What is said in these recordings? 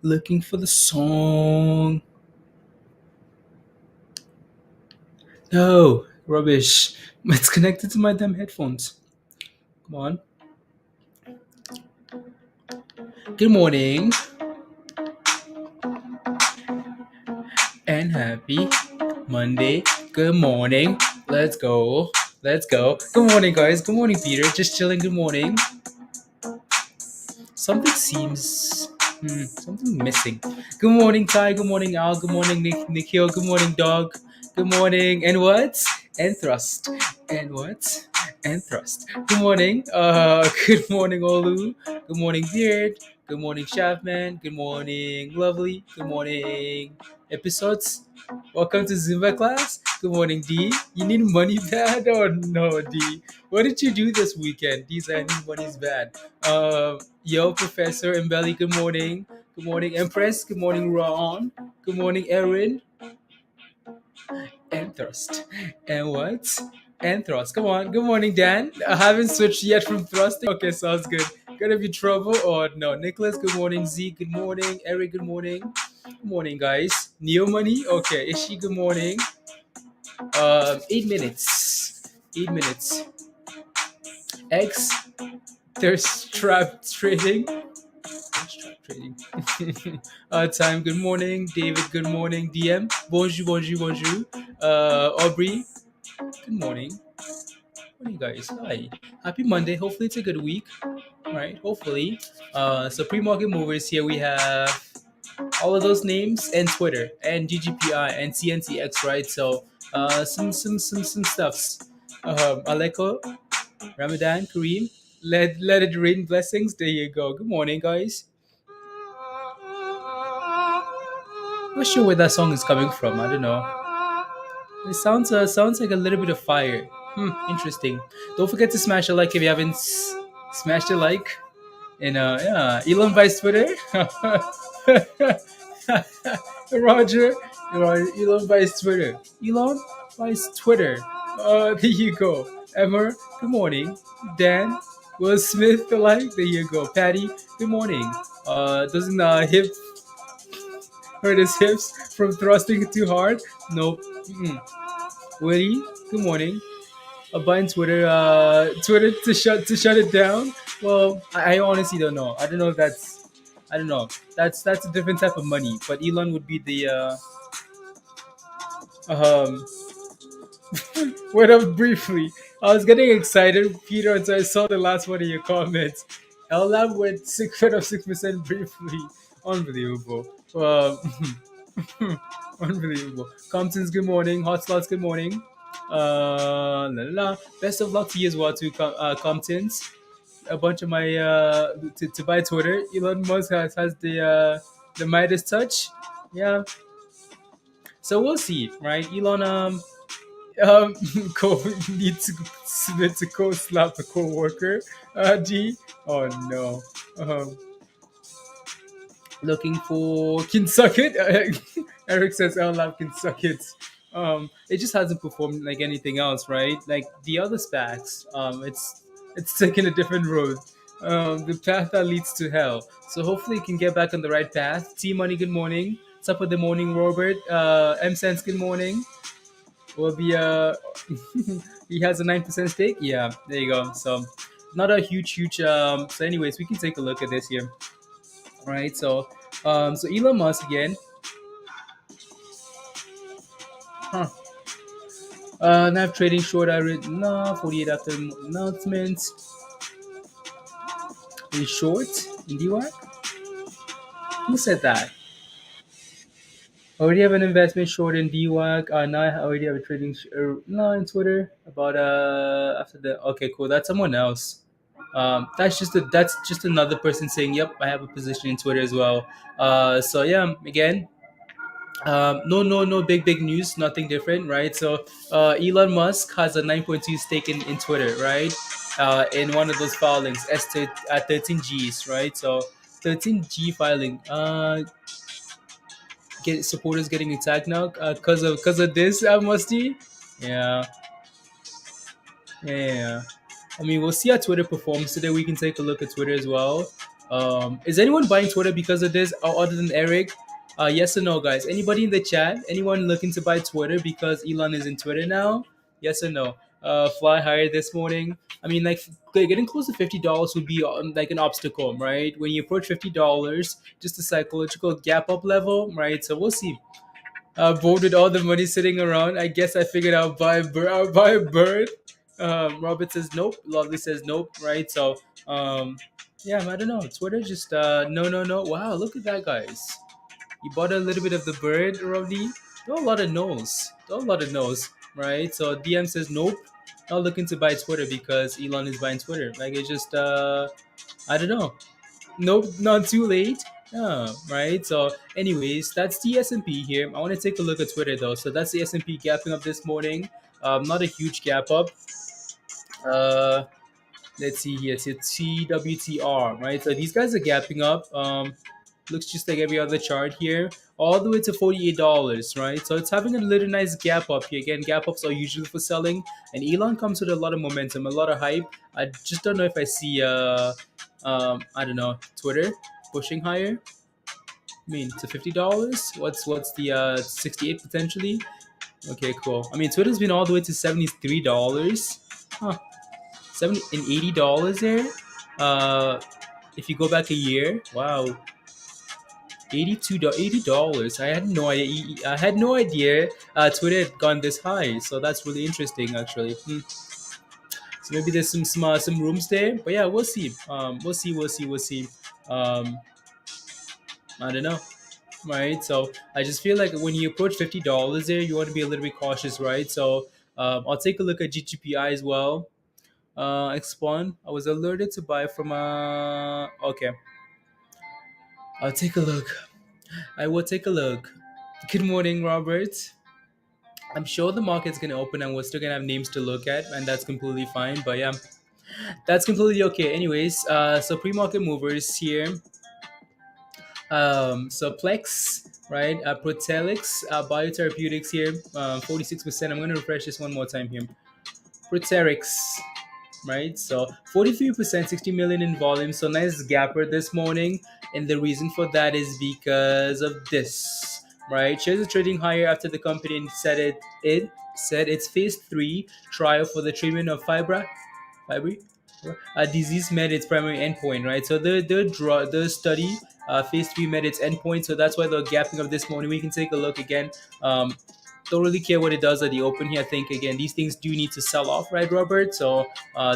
Looking for the song. No, rubbish. It's connected to my damn headphones. Come on. Good morning and happy Monday. Good morning. Let's go. Let's go. Good morning, guys. Good morning, Peter. Just chilling. Good morning. Something seems something missing. Good morning, Ty. Good morning, Al. Good morning, Nikhil. Good morning, Dog. Good morning. And what? And Thrust. And what? And Thrust. Good morning. Good morning, Olu. Good morning, Beard. Good morning, Shaftman. Good morning, Lovely. Good morning, Episodes. Welcome to Zumba class. Good morning, D. You need money bad or no, D? What did you do this weekend? D said I need money's bad. Yo, Professor Mbelly, good morning. Good morning, Empress. Good morning, Ron. Good morning, Erin. And Thrust. And what? And Thrust. Come on. Good morning, Dan. I haven't switched yet from thrusting. Okay, sounds good. Gonna be trouble or no? Nicholas, good morning. Z, good morning. Eric, good morning. Good morning, guys. Neo Money. Okay, Ishi, good morning. 8 minutes. 8 minutes. X, thirst trap trading. Trading. Time, good morning. David, good morning. DM, bonjour, bonjour, bonjour. Aubrey, good morning. Morning, guys. Hi. Happy Monday. Hopefully, it's a good week. Right? Hopefully. So, pre market movers here we have all of those names and Twitter and GGPI and CNTX, right? So, some stuffs. Aleko, Ramadan, Kareem, let it rain blessings. There you go. Good morning, guys. Not sure where that song is coming from. I don't know. It sounds like a little bit of fire. Interesting. Don't forget to smash a like if you haven't smashed a like. And yeah, Elon buys Twitter. Roger, Elon buys Twitter. Elon buys Twitter. There you go. Emma, good morning. Dan, Will Smith, the like. There you go. Patty, good morning. Doesn't hip hurt his hips from thrusting too hard? Nope. Willie, good morning. Buying Twitter to shut it down. Well, I honestly don't know. I don't know if that's I don't know. That's a different type of money. But Elon would be the um wait up briefly. I was getting excited, Peter, until I saw the last one of your comments. LLab went 6% briefly. Unbelievable. Unbelievable. Compton's good morning. Hot slots, good morning. La, la, la. Best of luck to you as well, too, Comptons. A bunch of my to buy Twitter. Elon Musk has the The Midas touch. Yeah. So we'll see, right? Elon um co needs to submit to co-slap a co-worker. G. Oh no. Um, looking for Kinsucket. Eric says llap Kinsucket. It just hasn't performed like anything else, right? Like the other SPACs, it's taken a different road. The path that leads to hell. So hopefully you can get back on the right path. T Money, good morning. Top of the morning, Robert. M Sense, good morning. Will be he has a 9% stake. Yeah, there you go. So not a huge. So anyways, we can take a look at this here. All right. So Elon Musk again. Huh. Nav trading short. I read no 48 after announcements. In short in DY. Who said that? Already have an investment short in DWAC. Now I already have a trading no in Twitter about after the okay cool. That's someone else. That's just another person saying, "Yep, I have a position in Twitter as well." So yeah, again, no big news, nothing different, right? So Elon Musk has a 9.2 stake in Twitter, right? In one of those filings, at 13Gs, right? So 13G filing. Get supporters getting attacked now because of this, Musty. Yeah, yeah. I mean, we'll see how Twitter performs today. We can take a look at Twitter as well. Is anyone buying Twitter because of this, other than Eric? Yes or no, guys? Anybody in the chat? Anyone looking to buy Twitter because Elon is in Twitter now? Yes or no? Fly higher this morning. I mean, like getting close to $50 would be like an obstacle, right? When you approach $50, just a psychological gap up level, right? So we'll see. Bored with all the money sitting around. I guess I figured I'll buy a bird. I'll buy a bird. Robert says nope. Lovely says nope. Right. So yeah, I don't know. Twitter just no. Wow, look at that, guys. You bought a little bit of the bird, Lovely. There are a lot of no's. There are a lot of no's. Right. So DM says nope. Not looking to buy Twitter because Elon is buying Twitter. Like it's just I don't know. Nope, not too late. Right. So, anyways, that's the S&P here. I want to take a look at Twitter though. So that's the S&P gapping up this morning. Not a huge gap up. Uh, let's see here. It's a TWTR, right? So these guys are gapping up. Looks just like every other chart here, all the way to $48, right? So it's having a little nice gap up here. Again, gap ups are usually for selling, and Elon comes with a lot of momentum, a lot of hype. I just don't know if I see I don't know, Twitter pushing higher. I mean, to $50. What's the 68 potentially? Okay, cool. I mean, Twitter's been all the way to $73. Huh. 80 dollars there. Uh, if you go back a year, wow, $80. I had no idea. I had no idea Twitter had gone this high. So that's really interesting, actually. So maybe there's some rooms there, but yeah, we'll see. We'll see. Um, I don't know, right? So I just feel like when you approach $50 there, you want to be a little bit cautious, right? So I'll take a look at GGPI as well. Expawn. I was alerted to buy from okay. I'll take a look. I will take a look. Good morning, Robert. I'm sure the market's gonna open and we're still gonna have names to look at, and that's completely fine. But yeah, that's completely okay. Anyways, so pre-market movers here. So Plex, right? Protelix, Biotherapeutics here, 46%. I'm gonna refresh this one more time here. Proterix, right? So 43%, 60 million in volume. So nice gapper this morning, and the reason for that is because of this, right? Shares are trading higher after the company said its phase 3 trial for the treatment of fibri disease met its primary endpoint, right? So the study phase 3 met its endpoint, so that's why they're gapping up this morning. We can take a look again. Don't really care what it does at the open here. I think again these things do need to sell off, right, Robert? So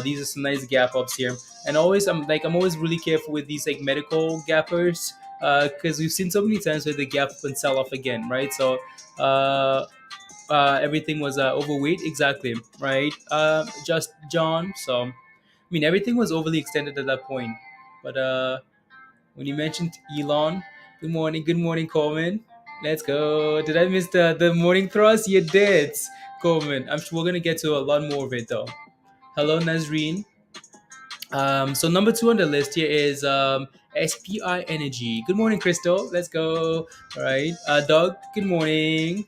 these are some nice gap ups here, and always I'm always really careful with these like medical gappers because we've seen so many times where they gap up and sell off again, right? So everything was overweight, exactly, right? Just John. So I mean, everything was overly extended at that point. But when you mentioned Elon, Good morning, Coleman. Let's go. Did I miss the morning thrust? You did, Coleman. I'm sure we're gonna get to a lot more of it though. Hello, Nazreen. So number two on the list here is SPI Energy. Good morning, Crystal. Let's go. All right, Doug. Good morning.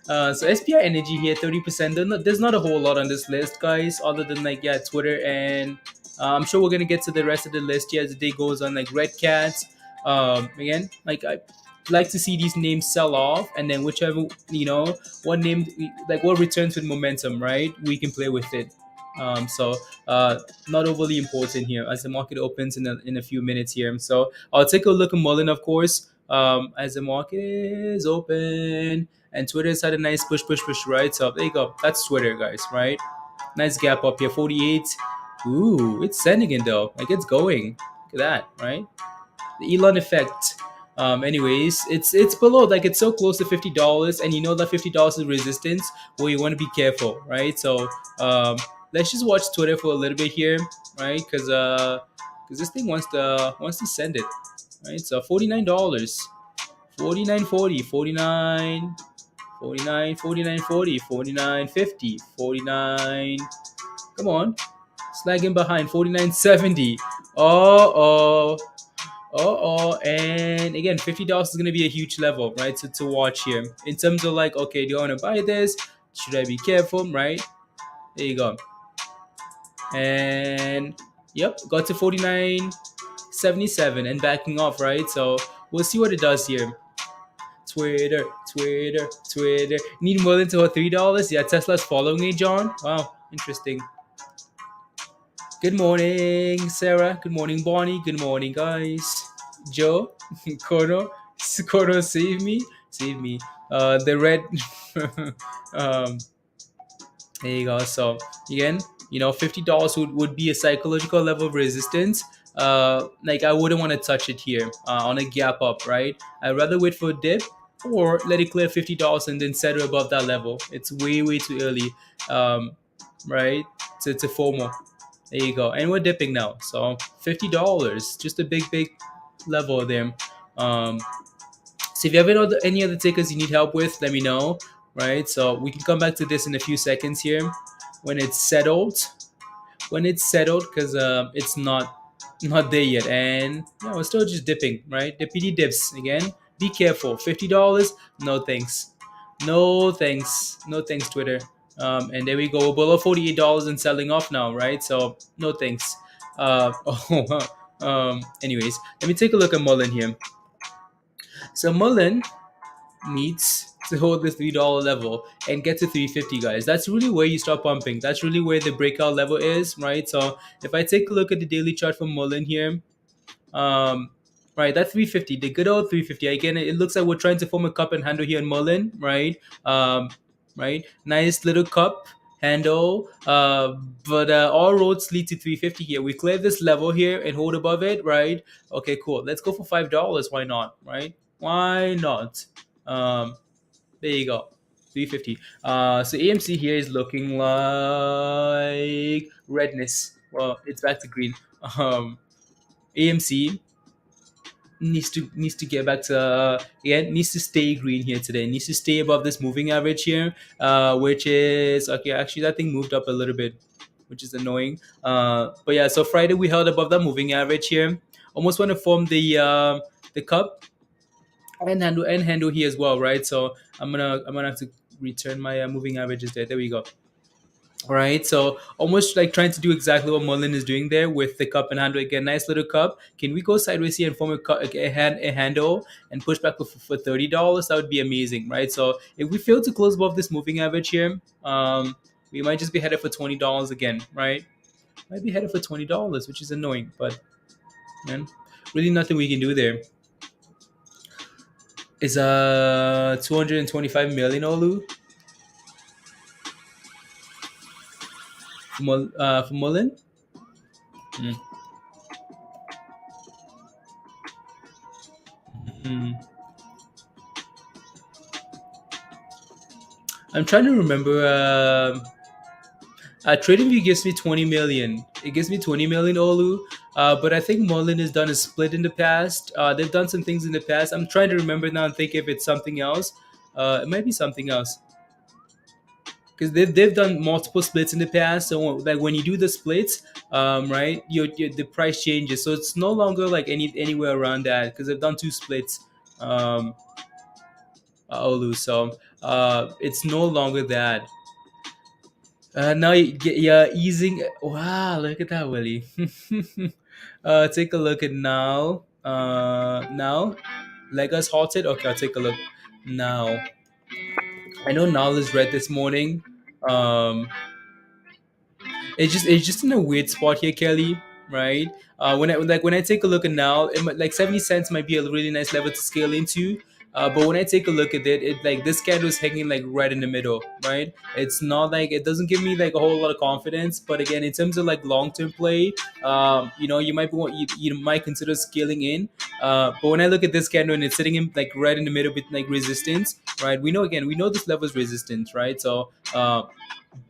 So SPI Energy here, 30%. There's not a whole lot on this list, guys, other than like yeah, Twitter, and I'm sure we're gonna get to the rest of the list here as the day goes on, like Red Cats. Again, like I like to see these names sell off, and then whichever what name like what returns with momentum, right? We can play with it. So not overly important here as the market opens in a few minutes here. So I'll take a look at MULN, of course, as the market is open. And Twitter's had a nice push, push, push, right? So there you go. That's Twitter, guys, right? Nice gap up here, 48. Ooh, it's sending it though. Like it's going. Look at that, right? The Elon effect. Anyways, it's below, like it's so close to $50, and you know that $50 is resistance. Well, you want to be careful, right? So let's just watch Twitter for a little bit here, right? Because this thing wants to send it, right? So $49, 49.40, 49. 49, 49, 40, 49, 50, 49. Come on. Slagging behind 49.70. Oh. And again, $50 is going to be a huge level, right? To watch here. In terms of like, okay, do I want to buy this? Should I be careful, right? There you go. And yep, got to 49.77 and backing off, right? So we'll see what it does here. Twitter. Need more than $3? Yeah, Tesla's following it, John. Wow, interesting. Good morning, Sarah. Good morning, Bonnie. Good morning, guys. Joe, Kono, save me. The red. um, there you go. So again, $50 would be a psychological level of resistance. Like I wouldn't want to touch it here on a gap up, right? I'd rather wait for a dip or let it clear $50 and then settle above that level. It's way too early, right? To FOMO. There you go. And we're dipping now. So $50, just a big level there. So if you have any other tickers you need help with, let me know. Right. So we can come back to this in a few seconds here when it's settled. Because it's not there yet, and yeah, we're still just dipping, right? The PD dips again. Be careful. $50. No thanks. No thanks, Twitter. And there we go. Below $48 and selling off now, right? So no thanks. Anyways, let me take a look at MULN here. So MULN needs to hold the $3 level and get to 350, guys. That's really where you start pumping. That's really where the breakout level is, right? So if I take a look at the daily chart for MULN here, right, that 350, the good old 350. Again, it looks like we're trying to form a cup and handle here in MULN, right? Right, nice little cup handle, but all roads lead to 350 here. We clear this level here and hold above it, right? Okay, cool. Let's go for $5. Why not, right? Why not? There you go. 350. So AMC here is looking like redness. Well, it's back to green. AMC needs to get back to needs to stay green here today. Needs to stay above this moving average here, which is okay. Actually, that thing moved up a little bit, which is annoying. But yeah, so Friday we held above that moving average here. Almost want to form the cup and handle here as well, right? So I'm gonna have to return my moving averages there. There we go. All right, so almost like trying to do exactly what MULN is doing there with the cup and handle. Again, nice little cup. Can we go sideways here and form a handle and push back for $30? That would be amazing, right? So if we fail to close above this moving average here, we might just be headed for $20 again, right? Might be headed for $20, which is annoying, but man, really nothing we can do there. Is 225 million Olu for MULN? Mm. Mm. I'm trying to remember. TradingView gives me 20 million. It gives me 20 million Olu. But I think MULN has done a split in the past. They've done some things in the past. I'm trying to remember now and think if it's something else. It might be something else because they've done multiple splits in the past. So like when you do the splits, right, the price changes. So it's no longer like anywhere around that because they've done two splits. Um, Olu, so it's no longer that. Now you're easing. Wow, look at that, Willie. Take a look at now. Now, Lega's halted. Okay, I'll take a look now. I know Nile is red this morning. Um, it's just in a weird spot here, Kelly. Right? When I take a look at now, like 70 cents might be a really nice level to scale into. But when I take a look at it, like this candle is hanging like right in the middle, right? It's not like it doesn't give me like a whole lot of confidence. But again, in terms of like long term play, you might consider scaling in. But when I look at this candle and it's sitting in like right in the middle with like resistance, right? We know this level is resistance, right? So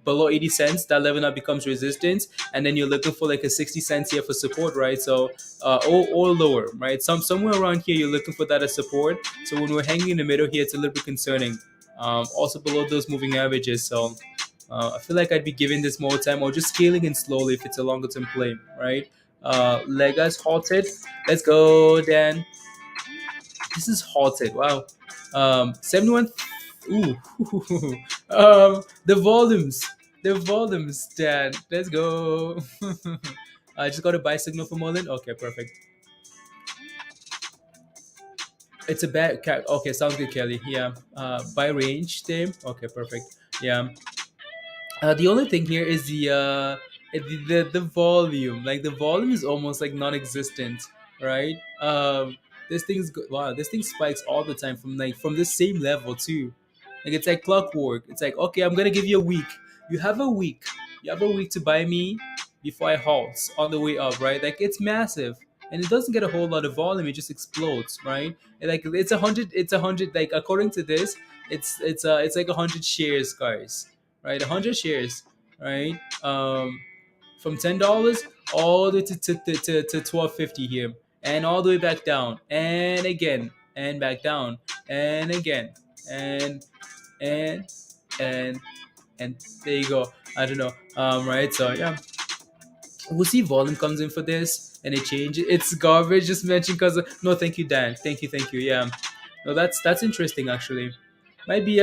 below 80 cents, that level now becomes resistance, and then you're looking for like a 60 cents here for support, right? So or lower, right? Somewhere around here you're looking for that as support. So when we're hanging in the middle here, it's a little bit concerning. Also below those moving averages. So I feel like I'd be giving this more time or just scaling in slowly if it's a longer term play, right? Lega's halted. Let's go, Dan. This is halted. Wow. 71. Ooh. The volumes, Dan. Let's go. I just got a buy signal for Mullen. Okay, perfect. It's a bad. Okay, sounds good, Kelly. Yeah. Buy range, Tim. Okay, perfect. Yeah. The only thing here is the volume. Like the volume is almost like non-existent, right? Wow. This thing spikes all the time from the same level too. Like it's like clockwork. It's like okay, I'm gonna give you a week. You have a week. You have a week to buy me before I halt on the way up, right? Like it's massive. And it doesn't get a whole lot of volume. It just explodes, right? And like it's 100. It's 100. Like according to this, it's like 100 shares, guys, right? 100 shares, right? From $10 all the way to 12.50 here, and all the way back down, and again, and back down, and again, and and and and there you go. I don't know. Right. So yeah, we'll see. Volume comes in for this, and it changes. It's garbage. Just mentioned because no, thank you, Dan. Thank you. Yeah. No, that's interesting actually. Might be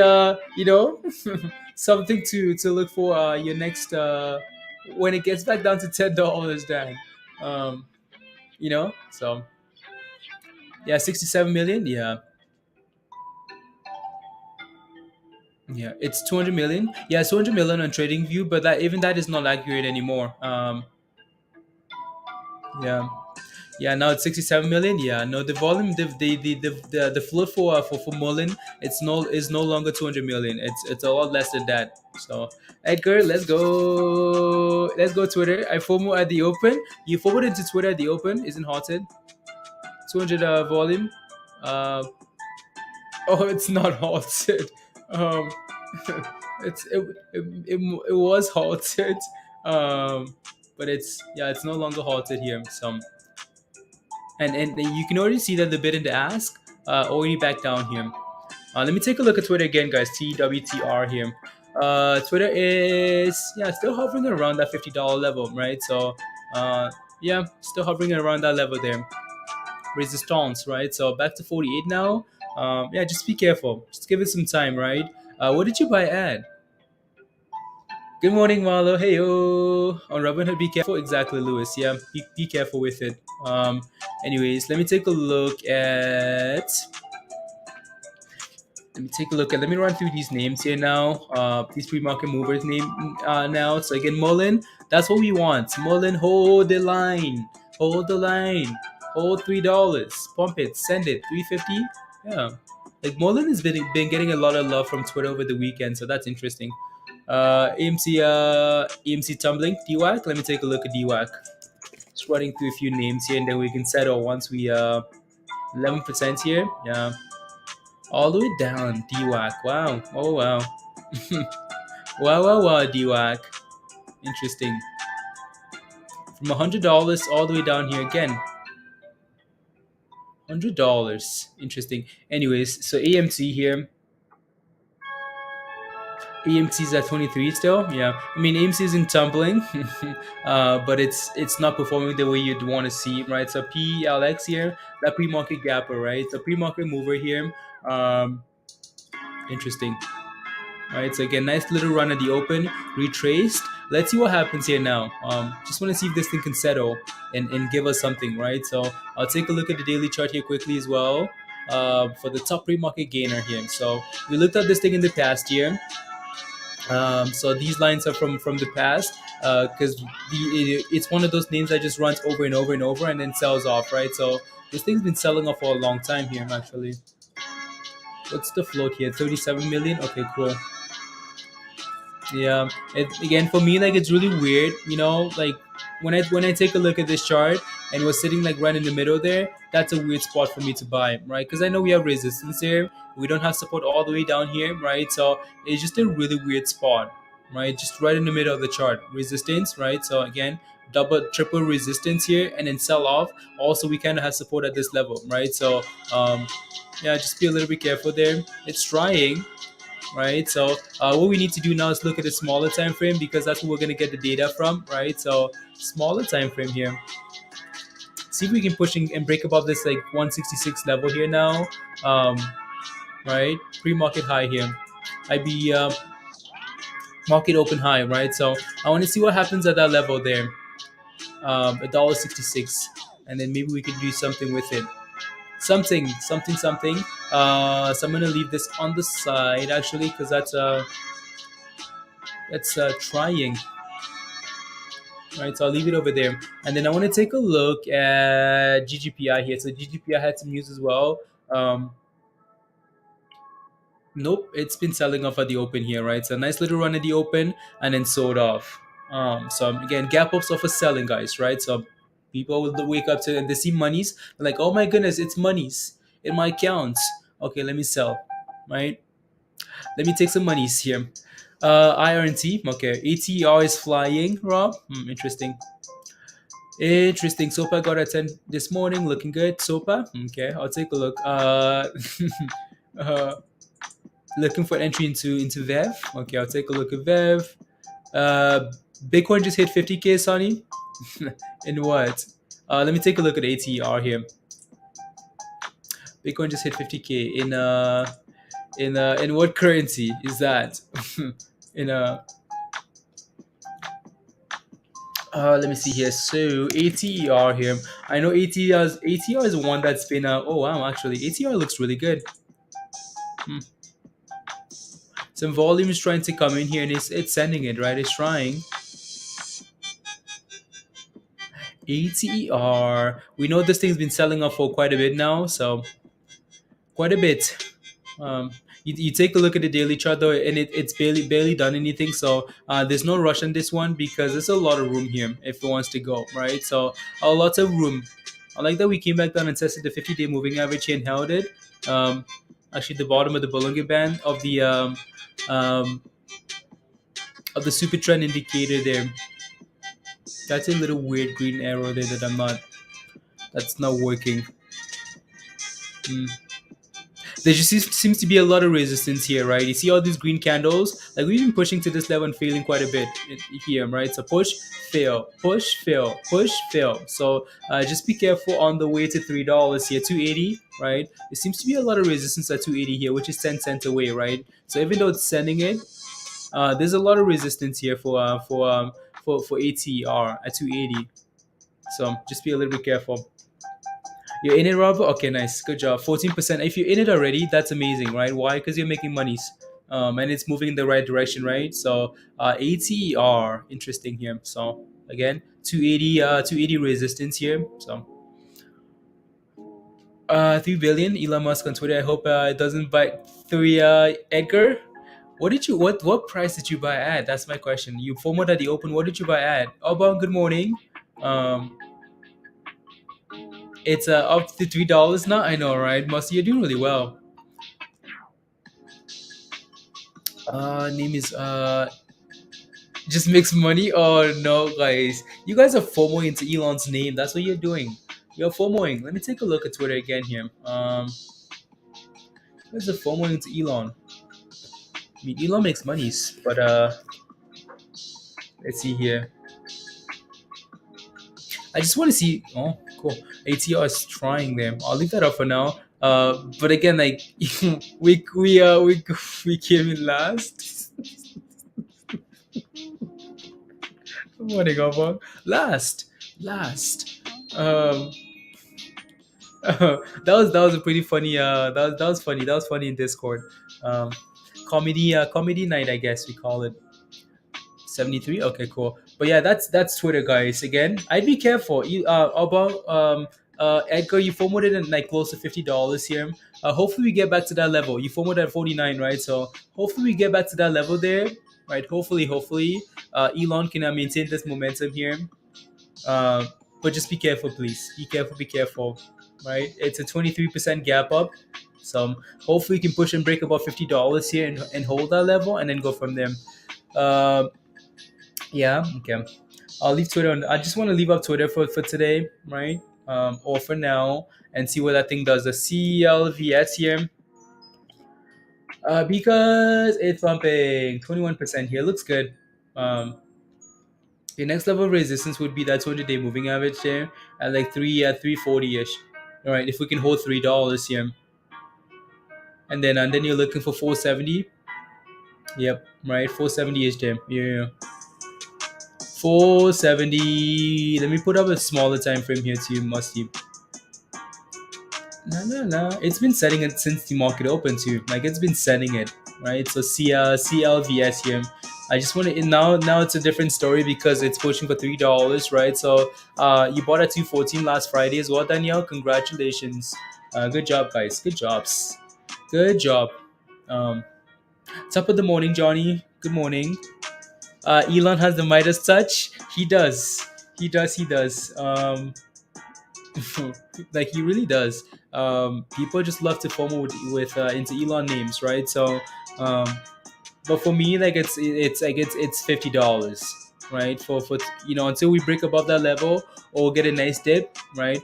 something to look for your next when it gets back down to $10, Dan. Um, so yeah, 67 million. Yeah, yeah, it's 200 million. Yeah, it's 200 million on TradingView, but that is not accurate anymore. Yeah. Yeah, now it's 67 million. Yeah, no, the volume, the float for Mullen, is no longer 200 million. It's a lot less than that. So Edgar, let's go Twitter. I FOMO at the open. You forward into Twitter at the open. Isn't halted. 200 volume. Uh, oh, it's not halted. Um, it was halted. Um, but it's no longer halted here. So and you can already see that the bid and the ask already back down here. Let me take a look at Twitter again, guys. TWTR here. Twitter is still hovering around that $50 level, right? So yeah, still hovering around that level there. Resistance, right? So back to 48 now. Yeah, just be careful. Just give it some time, right? What did you buy at? Good morning, Marlo. Hey, yo. On Robinhood, be careful. Exactly, Lewis. Yeah, be careful with it. Anyways, let me take a look at. Let me run through these names here now. These pre-market movers name now. So again, Mullen. That's what we want. Mullen, hold the line. Hold the line. Hold $3. Pump it. Send it. 350. Yeah. Like Mullen has been getting a lot of love from Twitter over the weekend, so that's interesting. AMC tumbling DWAC. Let me take a look at DWAC. Just running through a few names here, and then we can settle once we 11% here. Yeah, all the way down DWAC. Wow. Oh wow. Wow. DWAC. Interesting. from $100 all the way down here again. $100. Interesting. Anyways, so AMC here. AMC is at 23 still. Yeah, I mean AMC isn't tumbling, but it's not performing the way you'd want to see, right? So PLX here, that pre-market gapper, right? The pre-market mover here. Um, Interesting. Right, so again, nice little run at the open, retraced. Let's see what happens here now. Just want to see if this thing can settle and give us something, right? So I'll take a look at the daily chart here quickly as well for the top pre-market gainer here. So we looked at this thing in the past year. So these lines are from the past because it's one of those names that just runs over and over and over and then sells off, right? So this thing's been selling off for a long time here, actually. What's the float here? 37 million. Okay, cool. Yeah, again for me, like it's really weird, like when I take a look at this chart and we're sitting like right in the middle there, that's a weird spot for me to buy, right? Because I know we have resistance here, we don't have support all the way down here, right? So it's just a really weird spot, right? Just right in the middle of the chart, resistance, right? So again, double, triple resistance here, and then sell off. Also, we kind of have support at this level, right? So yeah, just be a little bit careful there. It's trying, right? So what we need to do now is look at a smaller time frame because that's where we're going to get the data from, right? So smaller time frame here. See if we can push and break above this like 166 level here now, right? Pre-market high here. IB market open high, right? So I want to see what happens at that level there. $1.66, and then maybe we could do something with it. Something. So I'm gonna leave this on the side actually because that's trying. Right, so I'll leave it over there, and then I want to take a look at GGPI here. So GGPI had some news as well. Nope, it's been selling off at the open here, right? So nice little run at the open and then sold off. So again, gap ups off of selling, guys, right? So people will wake up to and they see monies, they're like, oh my goodness, it's monies in my accounts. Okay, let me sell, right? Let me take some monies here. IRNT, okay. ATER is flying, Rob. Interesting. Interesting. SOPA got a 10 this morning, looking good. SOPA, okay. I'll take a look. Uh, looking for entry into VEV. Okay, I'll take a look at VEV. Bitcoin just hit 50K, Sonny. In what? Let me take a look at ATR here. Bitcoin just hit 50K in what currency is that? in let me see here. So ATER here. I know ATR is one that's been oh wow, actually ATR looks really good. Some volume is trying to come in here and it's sending it, right? It's trying. ATER. We know this thing's been selling off for quite a bit now, so quite a bit. You take a look at the daily chart though, and it's barely done anything. So there's no rush on this one because there's a lot of room here if it wants to go, right? So lots of room. I like that we came back down and tested the 50-day moving average here and held it. Actually, the bottom of the Bollinger Band of the super trend indicator there. That's a little weird green arrow there that's not working. There just seems to be a lot of resistance here, right? You see all these green candles? Like we've been pushing to this level and failing quite a bit here, right? So push, fail, push, fail, push, fail. So just be careful on the way to $3 here, 280, right? There seems to be a lot of resistance at 280 here, which is 10 cents away, right? So even though it's sending it, there's a lot of resistance here for ATR at 280. So just be a little bit careful. You're in it, Rob? Okay, nice. Good job. 14%. If you're in it already, that's amazing, right? Why? Because you're making monies. And it's moving in the right direction, right? So ATER, interesting here. So again, 280 resistance here. So 3 billion. Elon Musk on Twitter. I hope it doesn't bite 3 Edgar. What price did you buy at? That's my question. You format at the open. What did you buy at? Obon, good morning. It's up to $3 now. I know, right? Musty, you're doing really well. Name is Just makes money. Oh no, guys, you guys are FOMOing into Elon's name. That's what you're doing. You're FOMOing. Let me take a look at Twitter again here. You guys are FOMOing into Elon. I mean, Elon makes monies, but let's see here. I just want to see. Oh, cool. ATR is trying them. I'll leave that up for now. But again, like we came in last. What do you go for? Last. Um, that was a pretty funny. That was funny. That was funny in Discord. Um, comedy night, I guess we call it. 73. Okay, cool. But yeah, that's Twitter, guys. Again, I'd be careful. About Edgar, you formatted at like close to $50 here. Hopefully we get back to that level. You formatted at 49, right? So hopefully we get back to that level there, right? Hopefully, Elon can maintain this momentum here. Uh, but just be careful, please. Be careful, right? It's a 23% gap up. So hopefully we can push and break about $50 here and hold that level and then go from there. Uh, yeah, okay. I'll leave Twitter on. I just want to leave up Twitter for today, right? Or for now, and see what that thing does. The CLVS here, because it's pumping 21% here. Looks good. Um, the next level of resistance would be that 200-day moving average there at like 340 ish. All right, if we can hold $3 here, and then you're looking for 470. Yep, right, 470 ish there. Yeah. 470. Let me put up a smaller time frame here too, musty. No. It's been setting it since the market opened too. Like it's been setting it, right? So CLVS here. I just want to now it's a different story because it's pushing for $3, right? So you bought at 214 last Friday as well, Danielle. Congratulations. Good job, guys. Good jobs. Good job. Um, top of the morning, Johnny. Good morning. Elon has the Midas touch. He does. He does. Like he really does. People just love to FOMO with into Elon names, right? So, um, but for me, like it's $50, right? For until we break above that level or get a nice dip, right?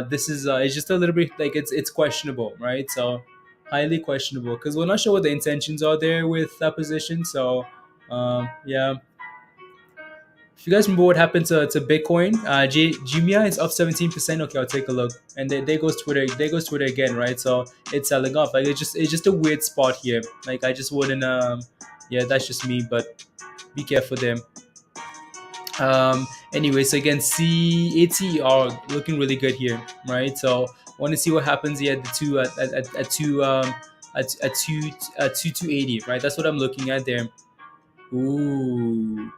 This is it's just a little bit like it's questionable, right? So highly questionable because we're not sure what the intentions are there with that position. So, yeah. If you guys remember what happened to Bitcoin, JMIA is up 17%. Okay, I'll take a look. And there goes Twitter. There goes Twitter again, right? So it's selling off. Like it's just a weird spot here. Like I just wouldn't. Yeah, that's just me. But be careful there. Anyway, so again, CAT are looking really good here, right? So want to see what happens here at the two at two at 280, right? That's what I'm looking at there. Ooh.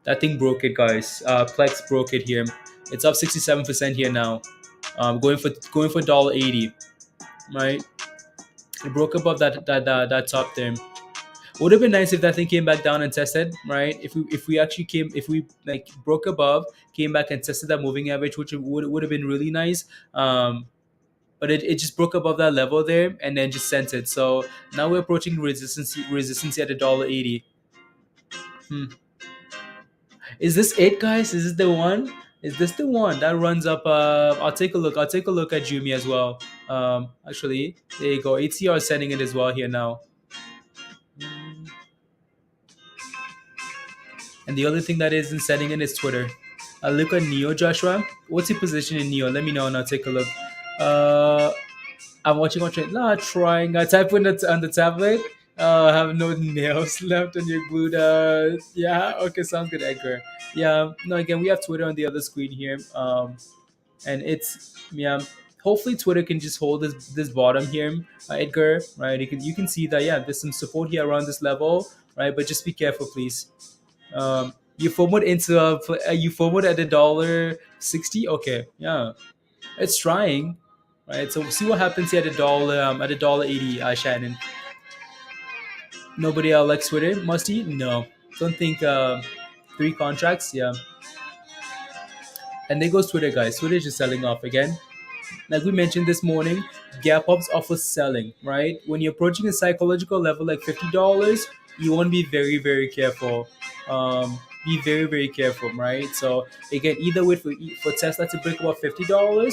That thing broke it, guys. Plex broke it here. It's up 67% here now. Going for $1.80, right? It broke above that top there. Would have been nice if that thing came back down and tested, right? If we like broke above, came back and tested that moving average, which would have been really nice. But it just broke above that level there and then just sent it. So now we're approaching resistance at $1.80. Hmm. Is this it, guys? Is this the one? Is this the one that runs up? I'll take a look. I'll take a look at JMIA as well. Actually, there you go. ATR is sending it as well here now. And the other thing that isn't sending it is Twitter. Look at Neo, Joshua. What's your position in Neo? Let me know and I'll take a look. Uh, I'm watching on trade. Nah, trying. I type on the tablet. Have no nails left on your glued. Yeah. Okay. Sounds good, Edgar. Yeah. No. Again, we have Twitter on the other screen here. And it's yeah. Hopefully, Twitter can just hold this bottom here, Edgar. Right. You can see that there's some support here around this level, right? But just be careful, please. You forward into you forward at $1.60. Okay. Yeah. It's trying, right? So we'll see what happens here at $1.80. Shannon. Nobody likes Twitter. Musty? No, don't think. Three contracts. Yeah, and there goes Twitter, guys. Twitter is just selling off again. Like we mentioned this morning, gap ups offer selling, right? When you're approaching a psychological level like $50, you want to be very, very careful. be very, very careful, right? So again, either wait for Tesla to break about $50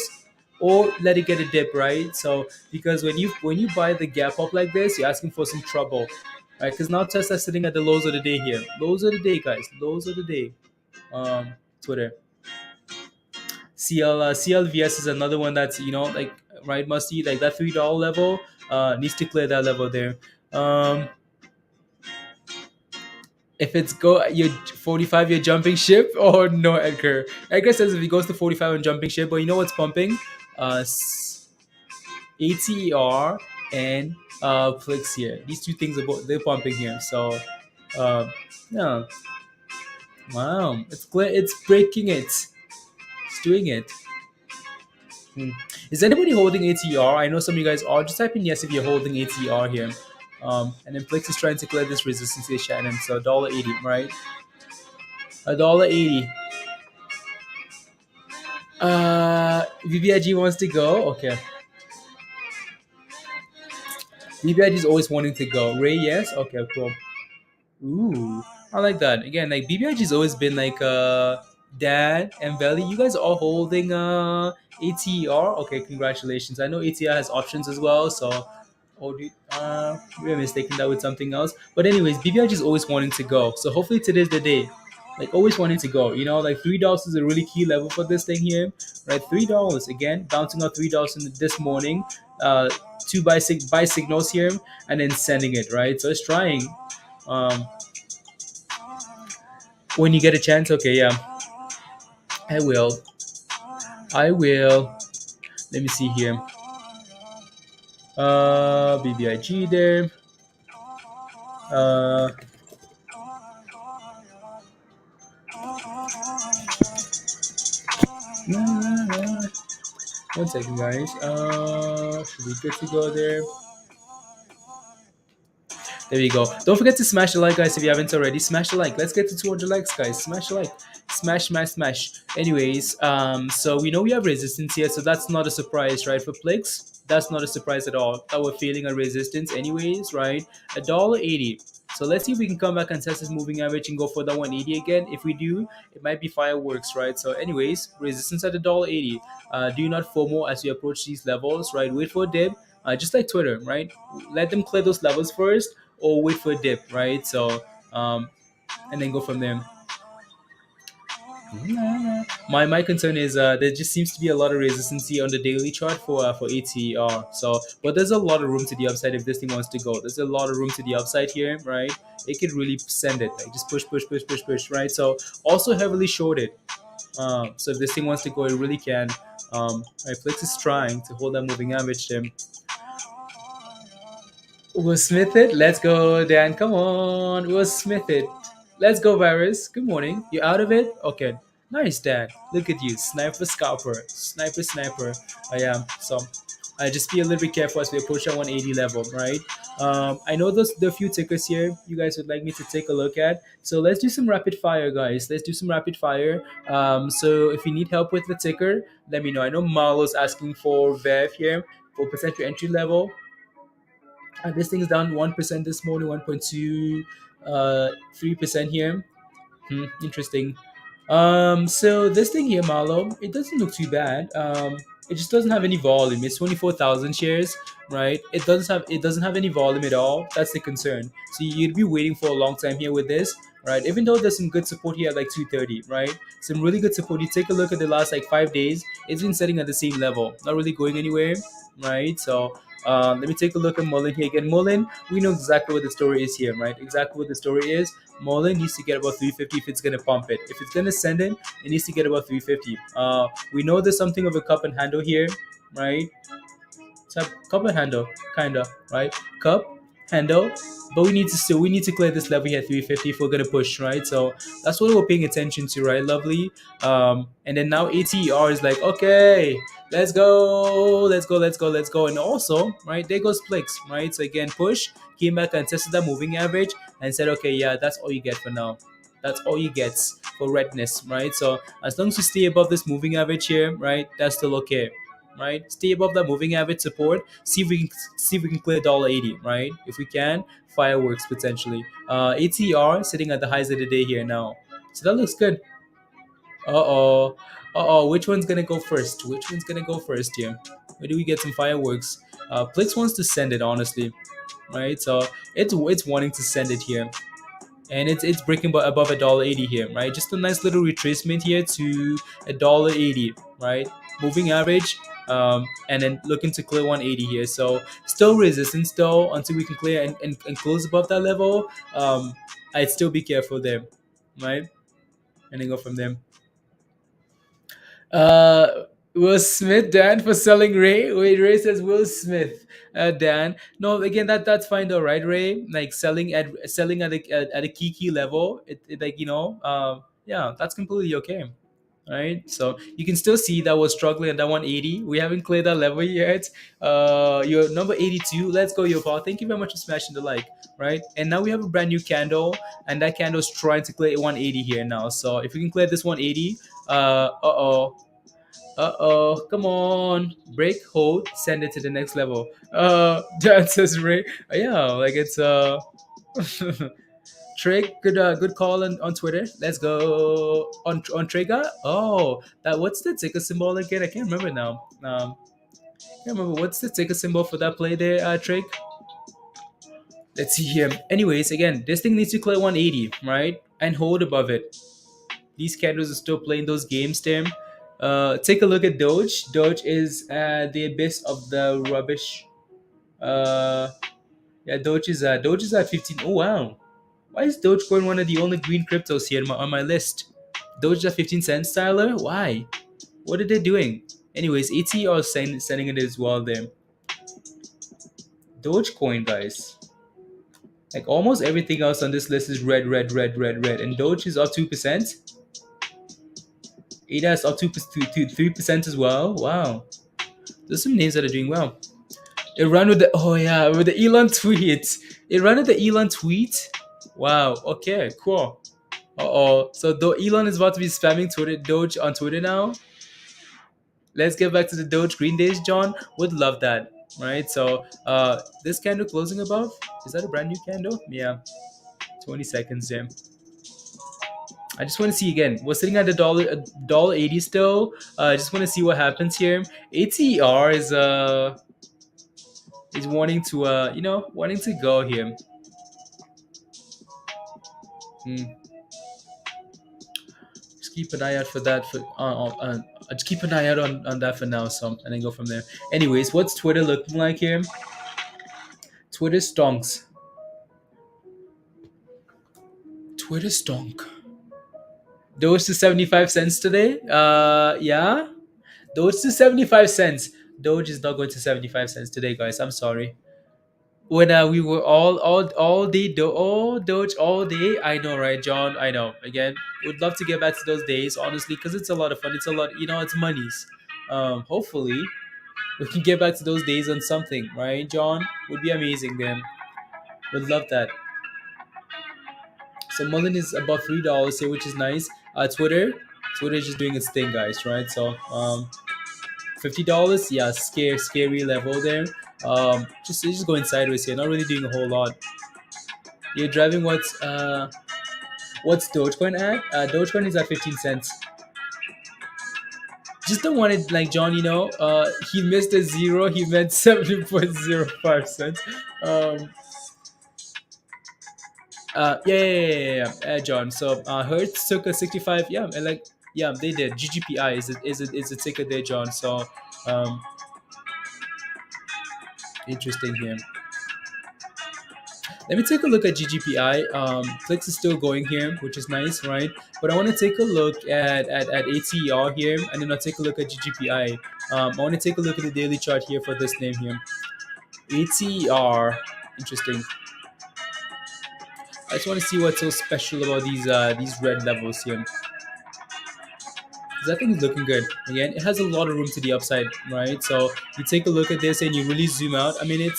or let it get a dip, right? So because when you buy the gap up like this, you're asking for some trouble, right? Because now Tesla's sitting at the lows of the day here. Lows of the day, guys. Lows of the day. Twitter. CLVS is another one that's like right musty like that $3 level needs to clear that level there. Um, if it's go your 45 you're jumping ship or no Edgar. Edgar says if he goes to 45 and jumping ship, but you know what's pumping? Uh, ATER and PLX here. These two things are both they're pumping here. So yeah, wow, it's clear. It's breaking it. It's doing it. Hmm. Is anybody holding ATR? I know some of you guys are. Just type in yes if you're holding ATR here. And then Flex is trying to clear this resistance here, Shannon. So $1.80, right? $1.80. BBIG wants to go. Okay. BBIG is always wanting to go. Ray, yes. Okay, cool. Ooh, I like that. Again, like BBIG's always been like Dan and Valley. You guys are all holding ATR. Okay, congratulations. I know ATR has options as well, so we're mistaking that with something else. But anyways, BBIG is always wanting to go. So hopefully today's the day. Like always wanting to go. Like $3 is a really key level for this thing here. Right? $3 again, bouncing out $3 this morning. Two buy signals here and then sending it, right? So it's trying. Um, when you get a chance, okay, yeah, I will. I will. Let me see here. BBIG there. Uh, One second, guys. Should be good to go there. There we go. Don't forget to smash the like, guys, if you haven't already. Smash the like. Let's get to 200 likes, guys. Smash the like. Smash, smash, smash. Anyways, so we know we have resistance here, so that's not a surprise, right? For Plix, that's not a surprise at all. That we're feeling a resistance anyways, right? $1.80. So let's see if we can come back and test this moving average and go for the 180 again. If we do, it might be fireworks, right? So anyways, resistance at $1.80. Do not FOMO as you approach these levels, right? Wait for a dip. Just like Twitter, right? Let them clear those levels first or wait for a dip, right? So, and then go from there. My concern is there just seems to be a lot of resistance on the daily chart for ATR. So, but there's a lot of room to the upside if this thing wants to go. There's a lot of room to the upside here, right? It could really send it, like just push, push, push, push, push, right? So, also heavily shorted. So if this thing wants to go, it really can. Right, Flex is trying to hold that moving average there. We'll smith it. Let's go, Dan. Come on. We'll smith it. Let's go, Virus. Good morning. You out of it? Okay. Nice, Dan. Look at you. Sniper scalper. Sniper sniper. I am. So I just be a little bit careful as we approach that 180 level, right? I know there are a few tickers here you guys would like me to take a look at. So let's do some rapid fire, guys. Let's do some rapid fire. So if you need help with the ticker, let me know. I know Marlo's asking for Vev here for potential entry level. This thing is down 1% this morning, 1.2, 3% here. Interesting. So this thing here, Marlo, it doesn't look too bad. It just doesn't have any volume. It's 24,000 shares, right? It doesn't have any volume at all. That's the concern. So you'd be waiting for a long time here with this, right? Even though there's some good support here at like 230, right? Some really good support. You take a look at the last like 5 days. It's been setting at the same level, not really going anywhere, right? So let me take a look at MULN here again. MULN, we know exactly what the story is here, right? Exactly what the story is. MULN needs to get about 350 if it's going to pump it. If it's going to send it, it needs to get about 350. We know there's something of a cup and handle here, right? So cup and handle, kind of, right? Cup, handle, but we need to clear this level here at 350 if we're going to push, right? So that's what we're paying attention to, right? Lovely. And then now ATR is like, okay, let's go, let's go, let's go, let's go. And also, right, there goes Plix, right? So again, push, came back and tested that moving average and said, okay, yeah, that's all you get for now. That's all you get for redness, right? So as long as you stay above this moving average here, right, that's still okay, right? Stay above that moving average support. See if we can clear $1.80, right? If we can, fireworks potentially. ATR sitting at the highs of the day here now. So that looks good. Uh-oh. Uh-oh. Which one's gonna go first? Which one's gonna go first here? Where do we get some fireworks? Plix wants to send it, honestly, right? So it's wanting to send it here, and it's breaking above $1.80 here, right? Just a nice little retracement here to $1.80, right? Moving average, and then looking to clear 180 here. So still resistance though until we can clear and close above that level. I'd still be careful there, right? And then go from there. Uh, Will Smith, Dan, for selling Ray. Wait, Ray says Will Smith. Dan, no, again, that's fine though, right, Ray? Like selling at a key level, it like yeah, that's completely okay, right? So you can still see that we're struggling at that 180. We haven't cleared that level yet. Your number 82. Let's go, your Paul. Thank you very much for smashing the like, right? And now we have a brand new candle, and that candle is trying to clear 180 here now. So if we can clear this 180, come on, break, hold, send it to the next level. That says Ray. Yeah, like it's Trig, good call on Twitter. Let's go on Trigger. Oh, that what's the ticker symbol again? I can't remember now. Can't remember what's the ticker symbol for that play there, Trig. Let's see here. Anyways, again, this thing needs to clear 180, right, and hold above it. These candles are still playing those games, Tim. Take a look at Doge. Doge is the abyss of the rubbish. Yeah, Doge is at 15. Oh wow. Why is Dogecoin one of the only green cryptos here on my list? Doge at 15 cents, Tyler? Why? What are they doing? Anyways, ATER is sending it as well there. Dogecoin, guys. Like almost everything else on this list is red, red, red, red, red. And Doge is up 2%. ADA is up 3% as well. Wow. There's some names that are doing well. It ran with the Elon tweet. It ran with the Elon tweet. Wow. Okay. Cool. So though Elon is about to be spamming Doge on Twitter now. Let's get back to the Doge Green Days, John. Would love that. Right. So this candle closing above. Is that a brand new candle? Yeah. 20 seconds there. I just want to see again. We're sitting at dollar 80 still. I just want to see what happens here. ATER is wanting to wanting to go here. Just keep an eye out for that. Just keep an eye out on that for now. So and then go from there. Anyways, what's Twitter looking like here? Twitter stonks. Twitter stonk. Doge to 75 cents today. Yeah. Doge to 75 cents. Doge is not going to 75 cents today, guys. I'm sorry. When we were all day Doge all day. I know, right, John? I know. Again, would love to get back to those days, honestly, because it's a lot of fun. It's a lot, it's monies. Hopefully, we can get back to those days on something, right, John? Would be amazing, then. Would love that. So MULN is above $3 here, which is nice. Twitter is just doing its thing, guys, right? So $50, yeah, scary level there. Just going sideways here, not really doing a whole lot. You're driving what's Dogecoin at? Dogecoin is at 15 cents. Just don't want it like John, he missed a zero, he meant 70.05 cents. Yeah, John. So Hertz took a 65. Yeah, and they did. GGPI is a ticker there, John. So interesting here. Let me take a look at GGPI. Flix is still going here, which is nice, right? But I want to take a look at ATER here, and then I'll take a look at GGPI. I want to take a look at the daily chart here for this name here. ATER. Interesting. I just want to see what's so special about these red levels here. Because I think it's looking good. Again, it has a lot of room to the upside, right? So you take a look at this and you really zoom out. I mean, it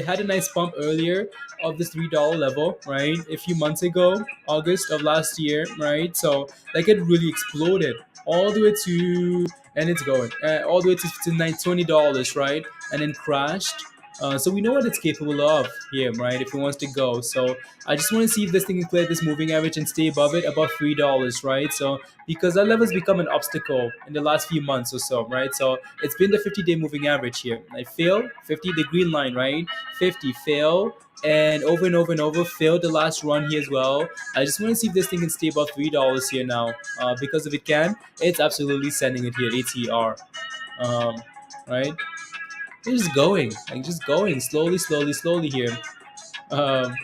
had a nice pump earlier of this $3 level, right? A few months ago, August of last year, right? So like it really exploded all the way to, and it's going all the way to $20, right? And then crashed. So we know what it's capable of here, right? If it wants to go. So I just want to see if this thing can clear this moving average and stay above it, above $3, right? So because that level's become an obstacle in the last few months or so, right? So it's been the 50-day moving average here. I fail 50, the green line, right? 50 fail, and over failed the last run here as well. I just want to see if this thing can stay above $3 here now. Because if it can, it's absolutely sending it here. ATR, right? It's just going, like just going slowly, slowly, slowly here. Um,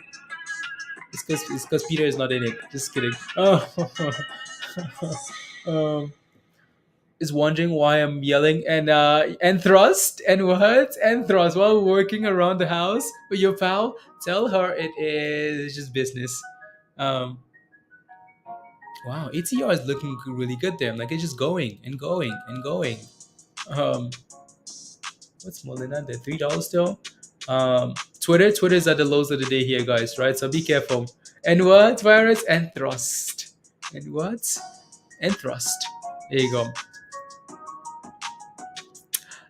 it's because Peter is not in it. Just kidding. Oh, um, is wondering why I'm yelling and thrust and what and thrust while working around the house with your pal. Tell her it is just business. Um, wow, ATR is looking really good there. Like it's just going and going and going. Um, what's MULN at there? $3 still. Twitter's at the lows of the day here, guys. Right, so be careful. And what virus and thrust and what and thrust. There you go.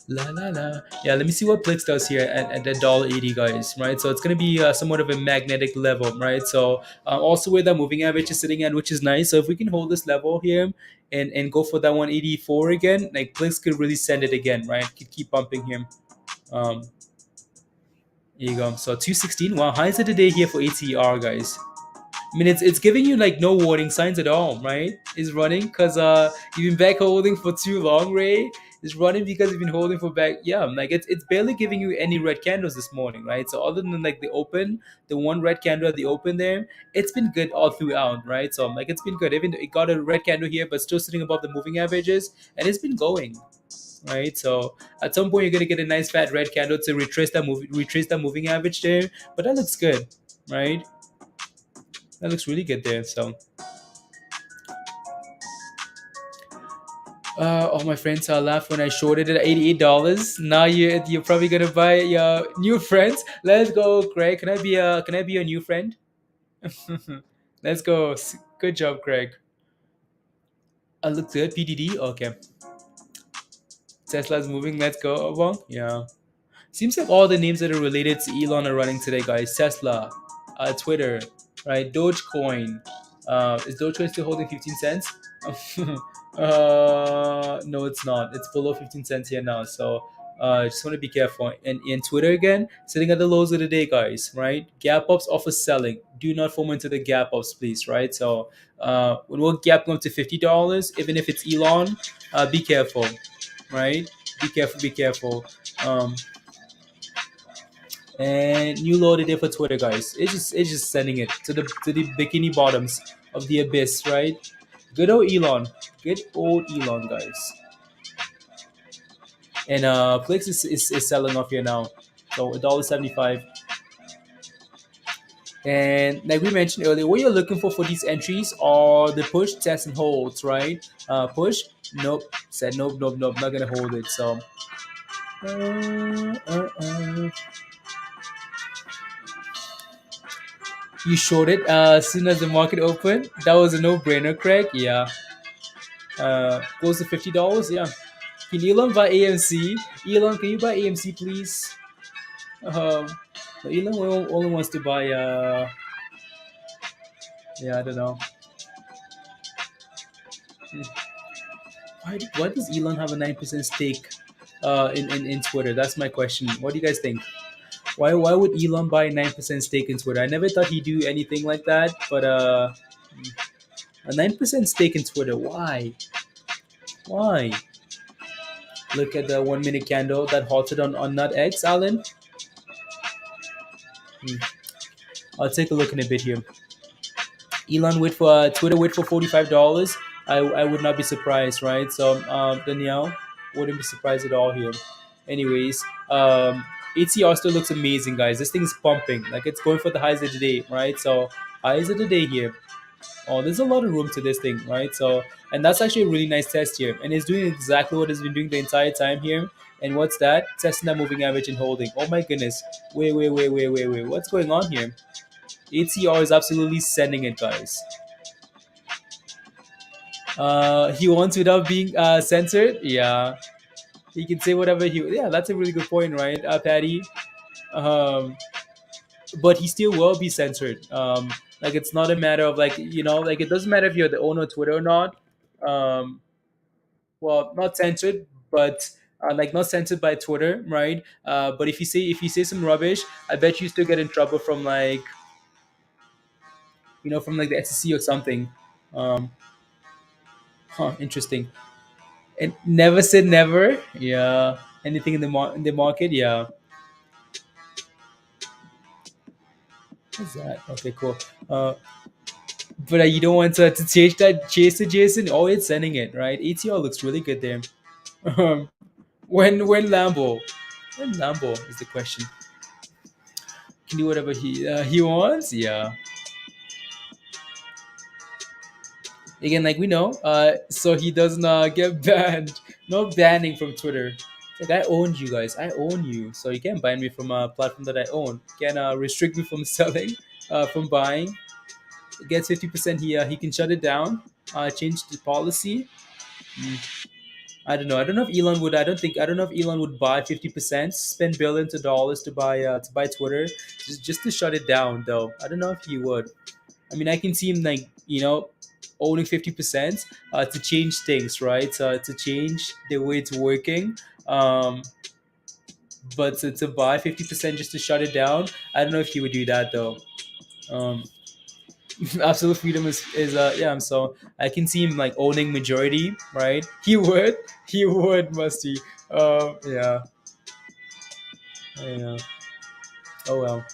La la la. Yeah, let me see what Plix does here at the $1.80, guys. Right, so it's gonna be somewhat of a magnetic level, right? So also where the moving average is sitting at, which is nice. So if we can hold this level here and go for that 184 again, like Plix could really send it again, right? Could keep pumping him. Um, Here you go. So 216. Wow, highs of the day here for ATR, guys. I mean, it's giving you like no warning signs at all, right? It's running because you've been back holding for too long, Ray. It's running because you've been holding for back. Yeah, like it's barely giving you any red candles this morning, right? So other than like the open, the one red candle at the open there, it's been good all throughout, right? So like it's been good. Even though it got a red candle here, but still sitting above the moving averages, and it's been going, right? So at some point you're gonna get a nice fat red candle to retrace that moving average there. But that looks good, right? That looks really good there. So all my friends are laugh when I shorted it at $88. Now you're probably gonna buy your new friends. Let's go, Greg. Can I be a new friend? Let's go. Good job, Greg. Looks good. PDD. Okay. Tesla's moving. Let's go, Wong. Yeah. Seems like all the names that are related to Elon are running today, guys. Tesla, Twitter, right? Dogecoin. Is Dogecoin still holding 15 cents? No, it's not. It's below 15 cents here now. So just want to be careful. And in Twitter again, sitting at the lows of the day, guys, right? Gap ups offer selling. Do not fall into the gap ups, please, right? So when we'll gap up to $50, even if it's Elon, be careful, right? Be careful, be careful. And new low today for Twitter, guys. It's just sending it to the bikini bottoms of the abyss, right? Good old Elon, guys. And Plix is selling off here now, so $1.75. And like we mentioned earlier, what you're looking for these entries are the push, test, and holds, right? Push, nope. Said nope, nope, nope. Not gonna hold it. So. You short it as soon as the market opened. That was a no-brainer, Craig. Yeah. Close to $50. Yeah. Can Elon buy AMC? Elon, can you buy AMC, please? Um, no, Elon only wants to buy. Yeah, I don't know. Hmm. Why does Elon have a 9% stake in Twitter? That's my question. What do you guys think? Why would Elon buy a 9% stake in Twitter? I never thought he'd do anything like that, but a 9% stake in Twitter. Why? Why? Look at the 1 minute candle that halted on NUTX, Alan. Hmm. I'll take a look in a bit here. Elon wait for Twitter wait for $45. I would not be surprised, right? So Danielle wouldn't be surprised at all here. Anyways, ATR still looks amazing, guys. This thing is pumping, like it's going for the highs of the day, right? So highs of the day here. Oh, there's a lot of room to this thing, right? So, and that's actually a really nice test here, and it's doing exactly what it's been doing the entire time here. And what's that? Testing that moving average and holding. Oh my goodness! Wait! What's going on here? ATR is absolutely sending it, guys. He wants without being censored. Yeah, he can say whatever he. Yeah, that's a really good point, right, Patty? um, but he still will be censored. Like it's not a matter of like like it doesn't matter if you're the owner of Twitter or not. Um, well, not censored, but like not censored by Twitter, right? But if you say some rubbish, I bet you still get in trouble from like from like the SEC or something. Um, Interesting. And never say never. Yeah. Anything in the market? Yeah. What's that? Okay, cool. Uh, but you don't want to chase the Jason. Oh, it's sending it right. ATR looks really good there. Um, when Lambo, when Lambo is the question. Can do whatever he wants. Yeah. Again, like we know, so he doesn't get banned. No banning from Twitter. Like I owned you guys. I own you, so you can't ban me from a platform that I own. You can restrict me from selling, from buying. It gets 50%. He can shut it down. Change the policy. Mm, I don't know. I don't know if Elon would. I don't know if Elon would buy 50%. Spend billions of dollars to buy Twitter, just to shut it down. Though I don't know if he would. I mean, I can see him like owning 50% to change things, right? To change the way it's working. Um, but to buy 50% just to shut it down, I don't know if he would do that though. Um, absolute freedom is yeah. So I can see him like owning majority, right? He would, must he? Yeah, yeah. Oh well,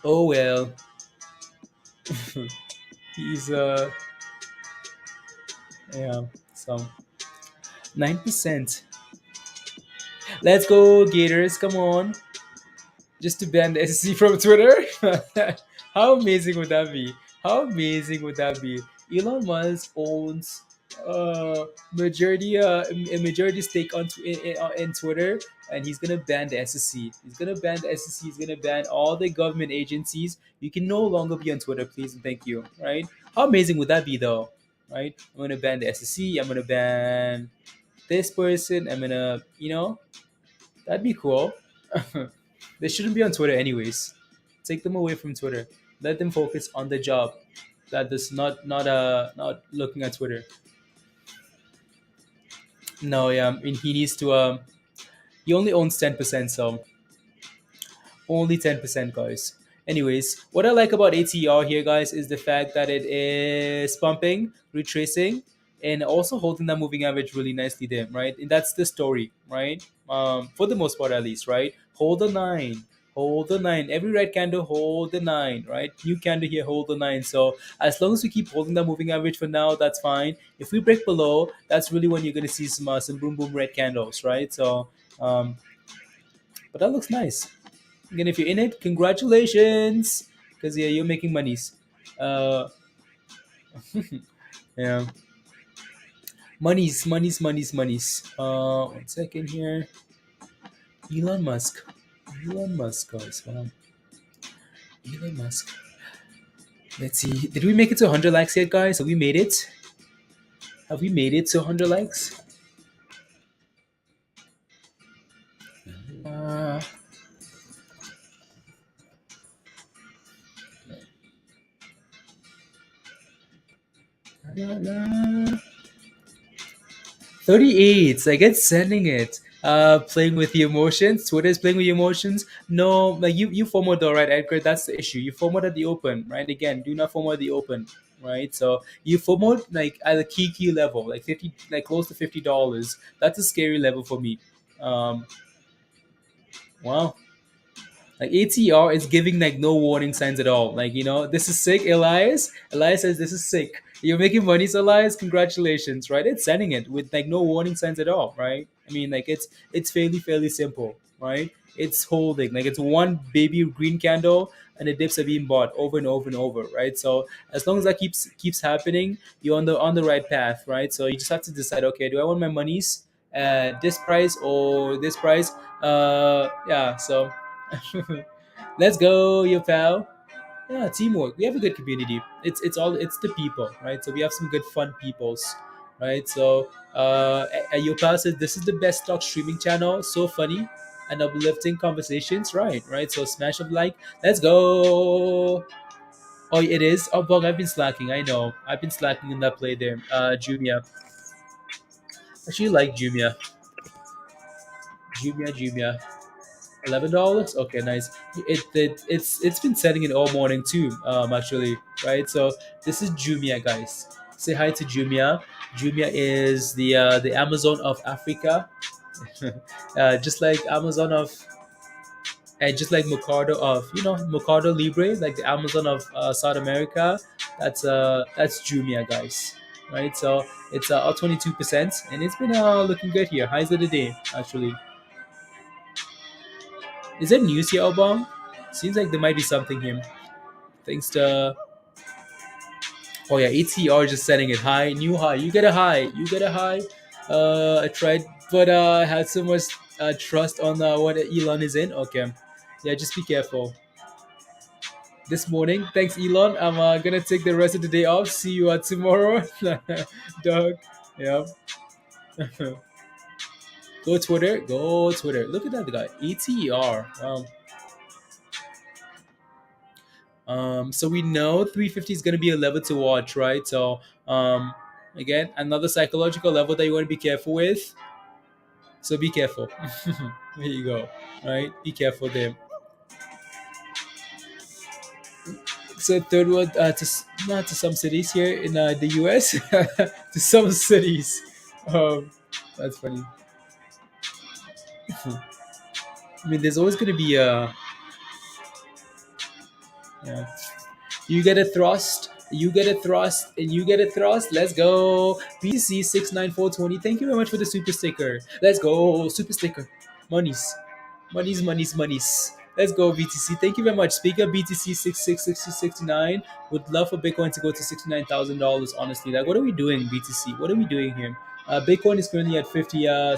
oh well. He's yeah. So 9%. Let's go, Gators! Come on, just to ban the SEC from Twitter. How amazing would that be? How amazing would that be? Elon Musk owns a majority stake in Twitter, and he's gonna ban the SEC. He's gonna ban the SEC. He's gonna ban all the government agencies. You can no longer be on Twitter, please and thank you. Right? How amazing would that be, though? Right? I'm gonna ban the SEC. I'm gonna ban this person. I'm gonna, that'd be cool. They shouldn't be on Twitter anyways. Take them away from Twitter. Let them focus on the job. That is not looking at Twitter. No, yeah, I mean he needs to he only owns 10%, so only 10%, guys. Anyways, what I like about ATR here, guys, is the fact that it is pumping, retracing, and also holding that moving average really nicely there, right? And that's the story, right? For the most part, at least, right? Hold the nine, hold the nine. Every red candle, hold the nine, right? New candle here, hold the nine. So as long as we keep holding that moving average for now, that's fine. If we break below, that's really when you're gonna see some boom boom red candles, right? So, but that looks nice. Again, if you're in it, congratulations, because yeah, you're making monies. Uh, yeah, monies. 1 second here. Elon Musk, Elon Musk, guys. Elon Musk. Let's see. Did we make it to 100 likes yet, guys? Have we made it? Have we made it to 100 likes? Uh, la, la. 38. Like it's sending it. Playing with the emotions. Twitter is playing with your emotions. No, like you FOMO though, right, Edgar? That's the issue. You FOMO at the open, right? Again, do not FOMO at the open, right? So you FOMO like at a key level, like 50, like close to $50. That's a scary level for me. Um, wow. Like ATR is giving like no warning signs at all. Like, this is sick, Elias. Elias says this is sick. You're making money, Elias. Congratulations, right? It's sending it with like no warning signs at all, right? I mean, like it's fairly simple, right? It's holding like it's one baby green candle, and the dips are being bought over and over and over, right? So as long as that keeps happening, you're on the right path, right? So you just have to decide, okay, do I want my monies at this price or this price? Yeah. So let's go, you pal. Yeah, teamwork. We have a good community. It's the people, right? So we have some good fun peoples, right? So your pal says this is the best stock streaming channel. So funny. and uplifting conversations. Right. So smash up like. Let's go. Oh, it is. Oh, Bog, I've been slacking. I know. I've been slacking in that play there. Jumia. Actually, like Jumia. Jumia. $11. Okay, nice. It's been setting it all morning too. Actually, right. So this is Jumia, guys. Say hi to Jumia. Jumia is the Amazon of Africa, just like Amazon of, and just like Mercado of, Mercado Libre, like the Amazon of South America. That's Jumia, guys. Right. So it's up 22%, and it's been looking good here. Highs of the day, actually. Is there news here, Obong? Seems like there might be something here. Thanks to, oh yeah, ATR just setting it high, new high. You get a high. You get a high. I tried, but I had so much trust on what Elon is in. Okay, yeah, just be careful. This morning, thanks Elon. I'm gonna take the rest of the day off. See you tomorrow, Doug. Yeah. Go Twitter. Go Twitter. Look at that guy. ATR. So we know 350 is going to be a level to watch, right? So again, another psychological level that you want to be careful with. So be careful. There you go. Right? Be careful there. So third world not to some cities here in the US, to some cities. Um, that's funny. I mean, there's always going to be a, yeah. You get a thrust. You get a thrust, and you get a thrust. Let's go. BC69420. Thank you very much for the super sticker. Let's go. Super sticker. Monies. Monies. Let's go, BTC. Thank you very much. Speaker BTC 666069. Would love for Bitcoin to go to $69,000, honestly. Like, what are we doing, BTC? What are we doing here? Bitcoin is currently at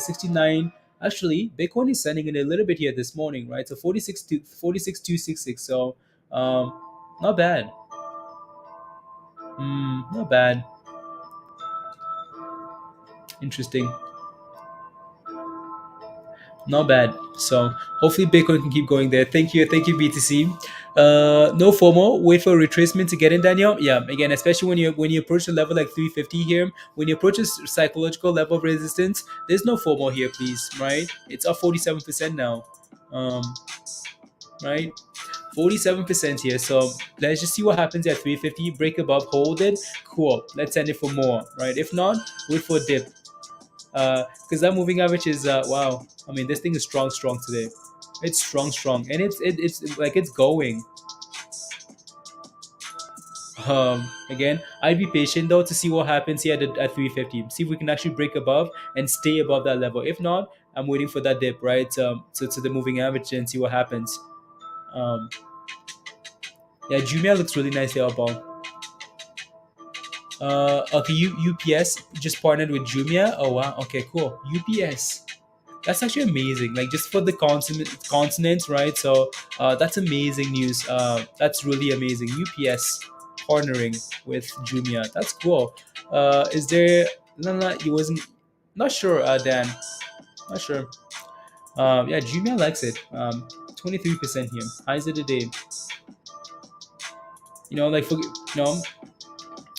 69. Actually, Bitcoin is sending in a little bit here this morning, right? So 46,266. So, not bad. Not bad. Interesting. Not bad. So hopefully Bitcoin can keep going there. Thank you, BTC. No FOMO. Wait for retracement to get in, Daniel. Yeah, again, especially when you approach a level like 350 here, when you approach a psychological level of resistance, there's no FOMO here, please. Right? It's up 47% now. Um, right? 47% here. So let's just see what happens at 350. Break above, hold it. Cool. Let's send it for more. Right? If not, wait for a dip. Because that moving average is wow. I mean, this thing is strong today. It's strong, and it's like it's going. Again, I'd be patient though to see what happens here at 350. See if we can actually break above and stay above that level. If not, I'm waiting for that dip, right? To the moving average and see what happens. Um, yeah, Jumia looks really nice there, Paul. Okay, UPS just partnered with Jumia. Oh wow, okay, cool. UPS, that's actually amazing. Like just for the continents, right? So that's amazing news. That's really amazing. UPS partnering with Jumia. That's cool. Is there? No, he wasn't. Not sure, Dan. Not sure. Yeah, Jumia likes it. 23% here. Highs of the day.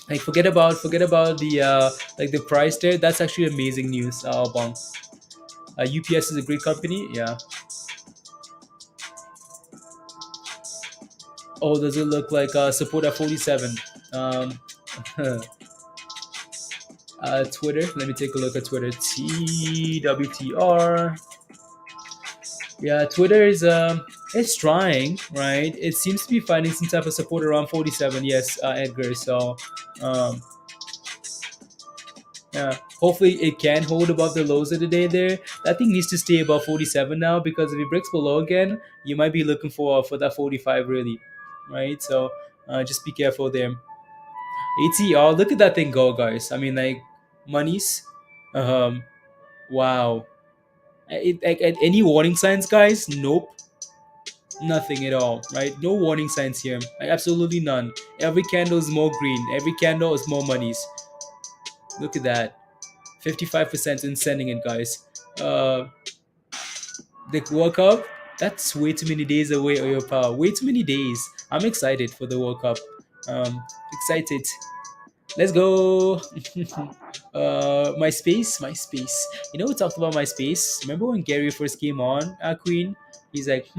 Like forget about the like the price there. That's actually amazing news. Bong. UPS is a great company. Yeah. Oh, does it look like support at 47? Um, Twitter. Let me take a look at Twitter. TWTR. Yeah, Twitter is it's trying, right? It seems to be finding some type of support around 47. Yes, Edgar. So, um, yeah, hopefully it can hold above the lows of the day there. That thing needs to stay above 47 now, because if it breaks below again, you might be looking for that 45 really, right? So just be careful there. ATR, look at that thing go, guys. I mean, like, monies. Um, wow. Any warning signs, guys? Nope. Nothing at all, right? No warning signs here. Like, absolutely none. Every candle is more green. Every candle is more monies. Look at that. 55% in sending it, guys. The World Cup, that's way too many days away, or your pal. Way too many days. I'm excited for the World Cup. Excited. Let's go. MySpace. You know, we talked about MySpace. Remember when Gary first came on, Queen? He's like,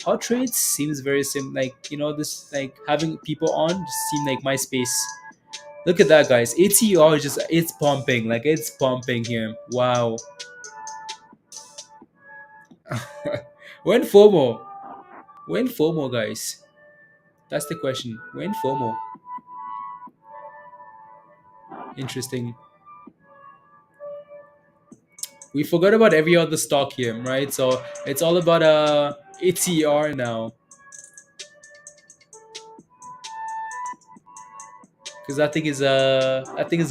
hot trades seems very sim. Like, this, like, having people on just seem like MySpace. Look at that, guys. ATR is just, it's pumping. Like, it's pumping here. Wow. When FOMO? When FOMO, guys? That's the question. When FOMO? Interesting. We forgot about every other stock here, right? So it's all about ATR now, because I think is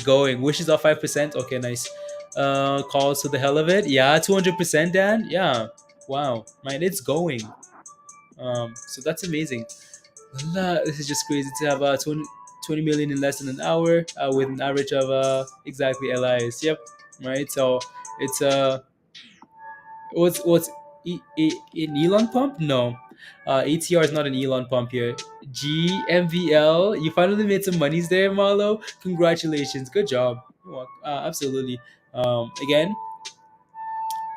going. Wishes are 5%. Okay, nice. Calls to the hell of it. Yeah, 200%, Dan. Yeah. Wow, man, it's going. So that's amazing. This is just crazy to have 20 million in less than an hour with an average of exactly LIs. Yep. Right. So it's what's an Elon pump? No, ATR is not an Elon pump here. GMVL, you finally made some monies there, Marlo. Congratulations, good job. Absolutely. Again,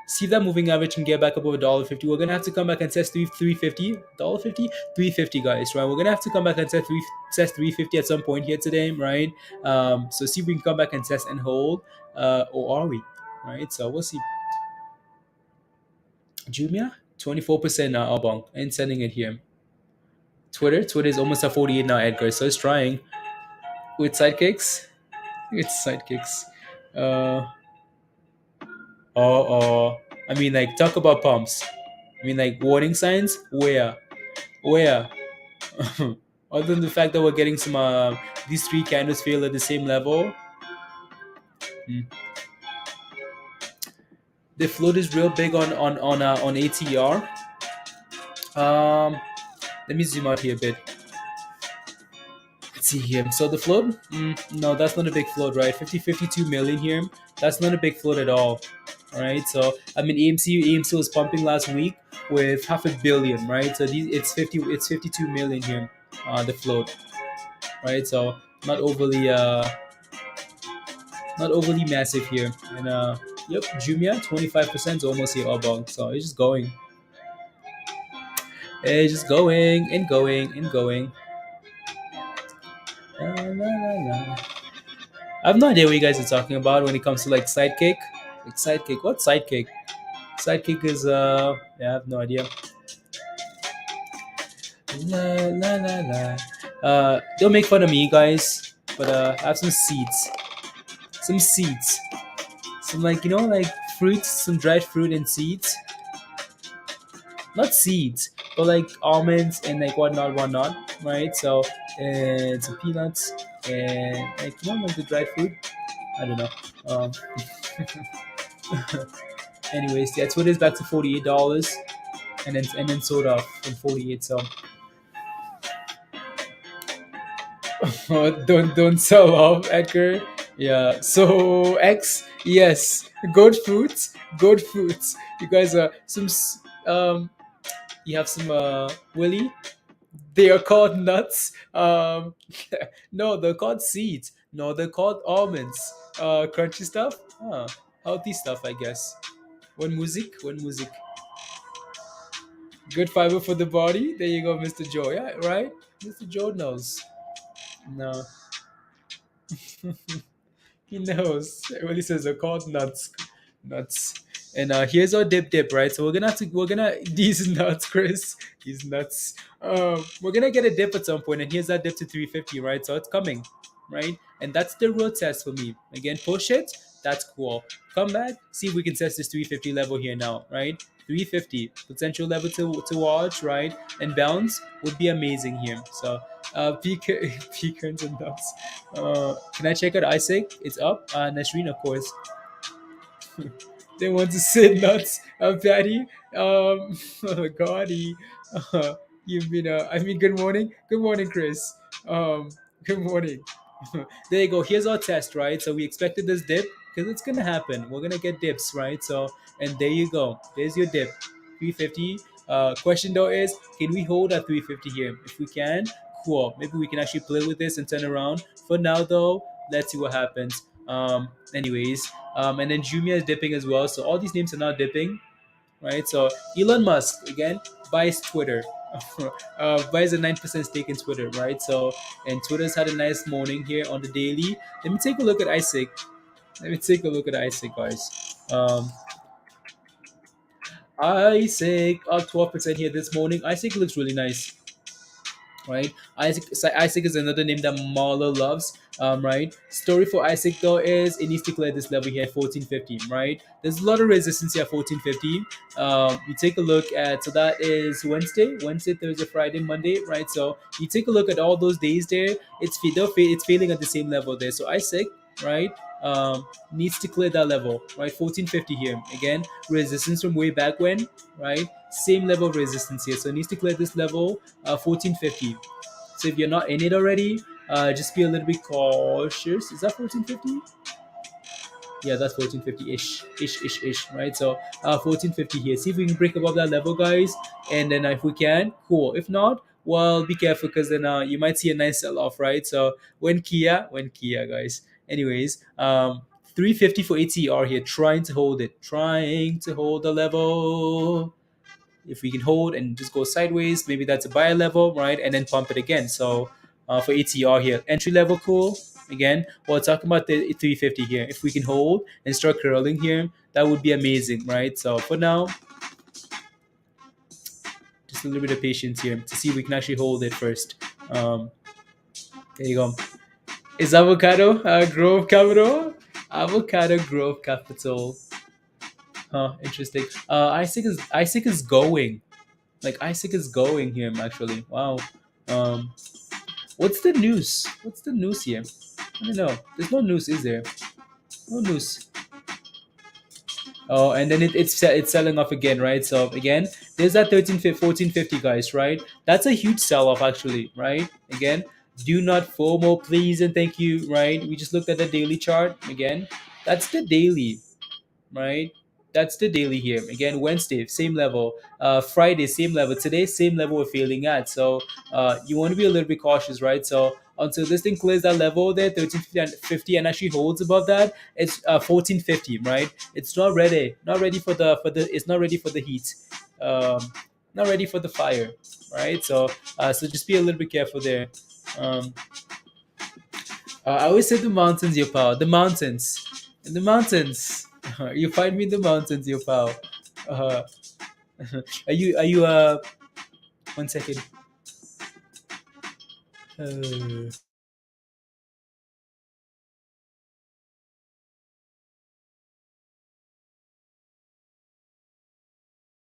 see if that moving average can get back above $1.50. We're gonna have to come back and test 350. $1.50, 350, guys. Right? We're gonna have to come back and test 350 at some point here today, right? So see if we can come back and test and hold, or are we? Right. So we'll see. JMIA, 24% now outbound and sending it here. Twitter is almost at 48 now, Edgar. So it's trying with sidekicks. It's sidekicks. Uh I mean, like, talk about pumps. I mean, like, warning signs. Where other than the fact that we're getting some these three candles fail at the same level. Hmm. The float is real big on ATR. Let me zoom out here a bit. Let's see here. So the float, no, that's not a big float, right? 52 million here. That's not a big float at all. All right. So I mean, AMC was pumping last week with half a billion, right? So it's 52 million here, the float, right? So not overly massive here. And yep, Jumia 25% is almost here outbound. So it's just going. It's just going and going and going. La, la, la, la. I have no idea what you guys are talking about when it comes to like sidekick. Like sidekick, what sidekick? Sidekick is yeah, I have no idea. La la la la. Don't make fun of me, guys. But I have some seeds. Some seeds. Some, like, like fruits, some dried fruit and seeds. Not seeds, but like almonds and like whatnot, right? So and some peanuts and, like, like the dried fruit. I don't know. Anyways, yeah, Twitter is back to $48, and then sold off from 48. So don't sell off, Edgar. Yeah. So X, yes, goat fruits. You guys are you have some Willy. They are called nuts. No, they're called seeds. No, they're called almonds. Crunchy stuff. Healthy stuff, I guess. One music. Good fiber for the body. There you go, Mr. Joe. Yeah, right. Mr. Joe knows. No, he knows. Everybody says they're called nuts. And here's our dip, right? So we're gonna these nuts, Chris. These nuts. We're gonna get a dip at some point, and here's that dip to 350, right? So it's coming, right? And that's the real test for me. Again, push it. That's cool. Come back. See if we can test this 350 level here now, right? 350 potential level to watch, right? And bounce would be amazing here. So pecans and nuts. Can I check out Isaac? It's up. Nasreen, of course. They want to sit nuts, Patty. Oh God, you've been. I mean, good morning, Chris. Good morning. There you go. Here's our test, right? So we expected this dip because it's gonna happen. We're gonna get dips, right? So, and there you go. There's your dip. 350. Question though is, can we hold at 350 here? If we can, cool. Maybe we can actually play with this and turn around. For now though, let's see what happens. Anyways, and then Jumia is dipping as well. So all these names are now dipping, right? So Elon Musk again buys Twitter, buys a 9% stake in Twitter, right? So and Twitter's had a nice morning here on the daily. Let me take a look at ISIC. Let me take a look at ISIC, guys. ISIC up 12% here this morning. ISIC looks really nice, right? Isaac is another name that Marlo loves, right? Story for Isaac though is it needs to clear this level here at 1450, right? There's a lot of resistance here at 1450. You take a look at, so that is Wednesday, Thursday, Friday, Monday, right? So you take a look at all those days there. It's failing at the same level there. So Isaac, right? Needs to clear that level, right? 1450 here. Again, resistance from way back when, right? Same level of resistance here. So it needs to clear this level, 1450. So if you're not in it already, just be a little bit cautious. Is that 1450? Yeah, that's 1450 ish, right? So 1450 here. See if we can break above that level, guys. And then if we can, cool. If not, well, be careful because then you might see a nice sell off, right? So when Kia, guys. Anyways, 350 for ATR here, trying to hold it, trying to hold the level. If we can hold and just go sideways, maybe that's a buyer level, right? And then pump it again. So for ATR here, entry level cool. Again, well, talking about the 350 here. If we can hold and start curling here, that would be amazing, right? So for now, just a little bit of patience here to see if we can actually hold it first. There you go. Is avocado Grove Capital? Avocado Grove Capital. Huh, interesting. Isaac is going. Like Isaac is going here actually. Wow. Um, what's the news? What's the news here? I don't know. There's no news, is there? No news. Oh, and then it's selling off again, right? So again, there's that 1450 guys, right? That's a huge sell off actually, right? Again, do not FOMO, please and thank you, right? We just looked at the daily chart again. That's the daily, right? That's the daily here. Again, Wednesday, same level. Friday, same level. Today, same level we're failing at. So you want to be a little bit cautious, right? So until this thing clears that level there, 1350 and actually holds above that, it's 1450, right? It's not ready for the it's not ready for the heat. Not ready for the fire, right? So so just be a little bit careful there. Um, I always say the mountains, your pal. The mountains. In the mountains. You find me in the mountains, your pal. Uh, are you 1 second. Uh,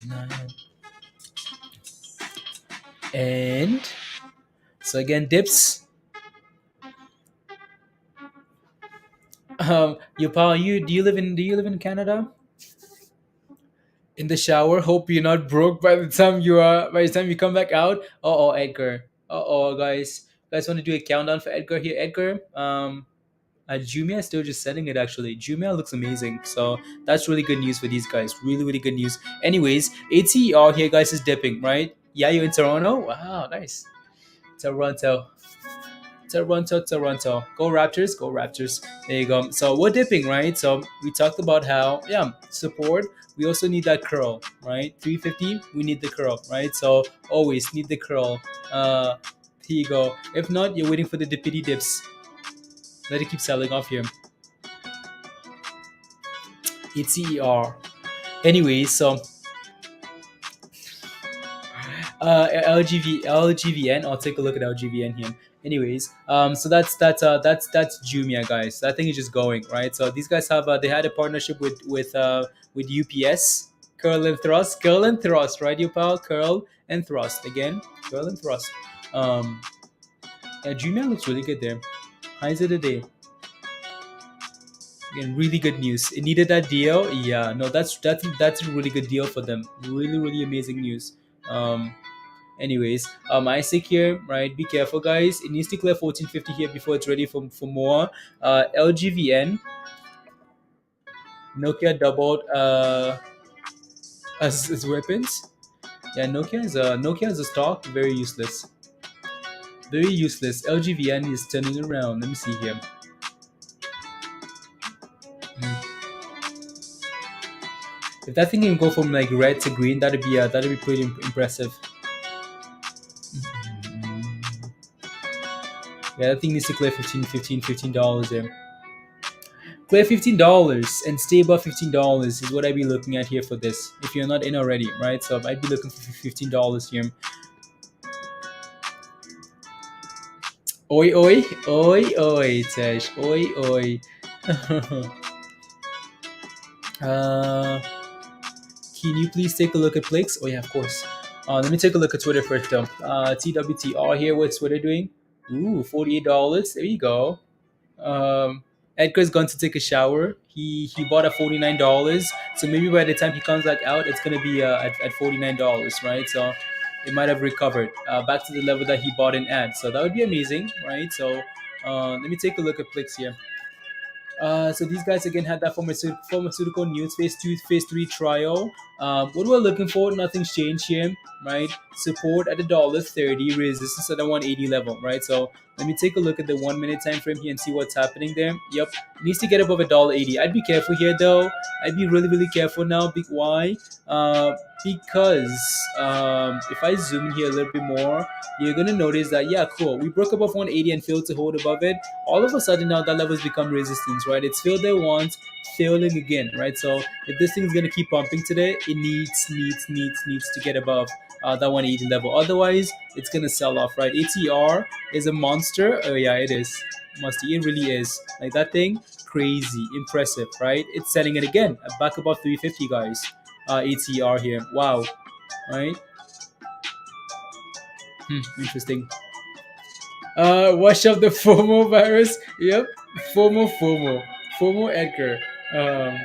nine. And so again, dips. Your pal, you do you live in Canada? In the shower. Hope you're not broke by the time you come back out. Oh, Edgar. Guys. Guys want to do a countdown for Edgar here. Edgar. Jumia is still just selling it actually. Jumia looks amazing. So that's really good news for these guys. Really, really good news. Anyways, ATR here, guys, is dipping, right? Yeah, you're in Toronto? Wow, nice. Toronto. Toronto. Go Raptors, go Raptors. There you go. So we're dipping, right? So we talked about how, yeah, support. We also need that curl, right? 350, we need the curl, right? So always need the curl. Here you go. If not, you're waiting for the dippity dips. Let it keep selling off here. It's CER. Anyways, so LGVN. I'll take a look at LGVN here. Anyways, so that's Jumia, guys. That thing is just going right. So these guys have they had a partnership with UPS. Curl and thrust, right, you pal? Curl and thrust again. Curl and thrust. Um, yeah, Jumia looks really good there. Highs of the day. Again, really good news. It needed that deal. Yeah, no, that's a really good deal for them. Really, really amazing news. Um, anyways, Isaac here, right? Be careful, guys. It needs to clear 1450 here before it's ready for more. LGVN, Nokia doubled. as weapons. Yeah, Nokia is a stock, very useless. Very useless. LGVN is turning around. Let me see here. Hmm. If that thing can go from like red to green, that'd be pretty impressive. Mhm. Yeah, that thing needs to clear $15 there. Clear $15 and stay above $15 is what I'd be looking at here for this. If you're not in already, right? So I'd be looking for $15 here. Oi, oi, oi, oi, Tesh. Oi, oi. uh, can you please take a look at Plix? Oh, yeah, of course. Let me take a look at Twitter first, though. TWTR here. What's Twitter doing? Ooh, $48. There you go. Um, Edgar's gone to take a shower. He bought at $49. So maybe by the time he comes back out, it's gonna be at $49, right? So it might have recovered back to the level that he bought in at. So that would be amazing, right? So let me take a look at Plix here. So these guys again had that pharmaceutical news phase 2, phase 3 trial. What we're looking for, nothing's changed here, right? Support at $1.30, resistance at the 180 level, right? So let me take a look at the 1 minute time frame here and see what's happening there. Yep, it needs to get above $1.80. I'd be careful here though. I'd be really really careful now. Why? Because if I zoom in here a little bit more, you're gonna notice that yeah, cool. We broke above 180 and failed to hold above it. All of a sudden now that level has become resistance, right? It's failed there once, failing again, right? So if this thing is gonna keep pumping today, it needs to get above that 180 level. Otherwise, it's gonna sell off, right? ATR is a monster. Oh yeah, it is. Musty, it really is. Like that thing, crazy, impressive, right? It's selling it again, back above 350, guys. ATR here. Wow, right? Interesting. Wash up the FOMO virus. Yep, FOMO Edgar. Um,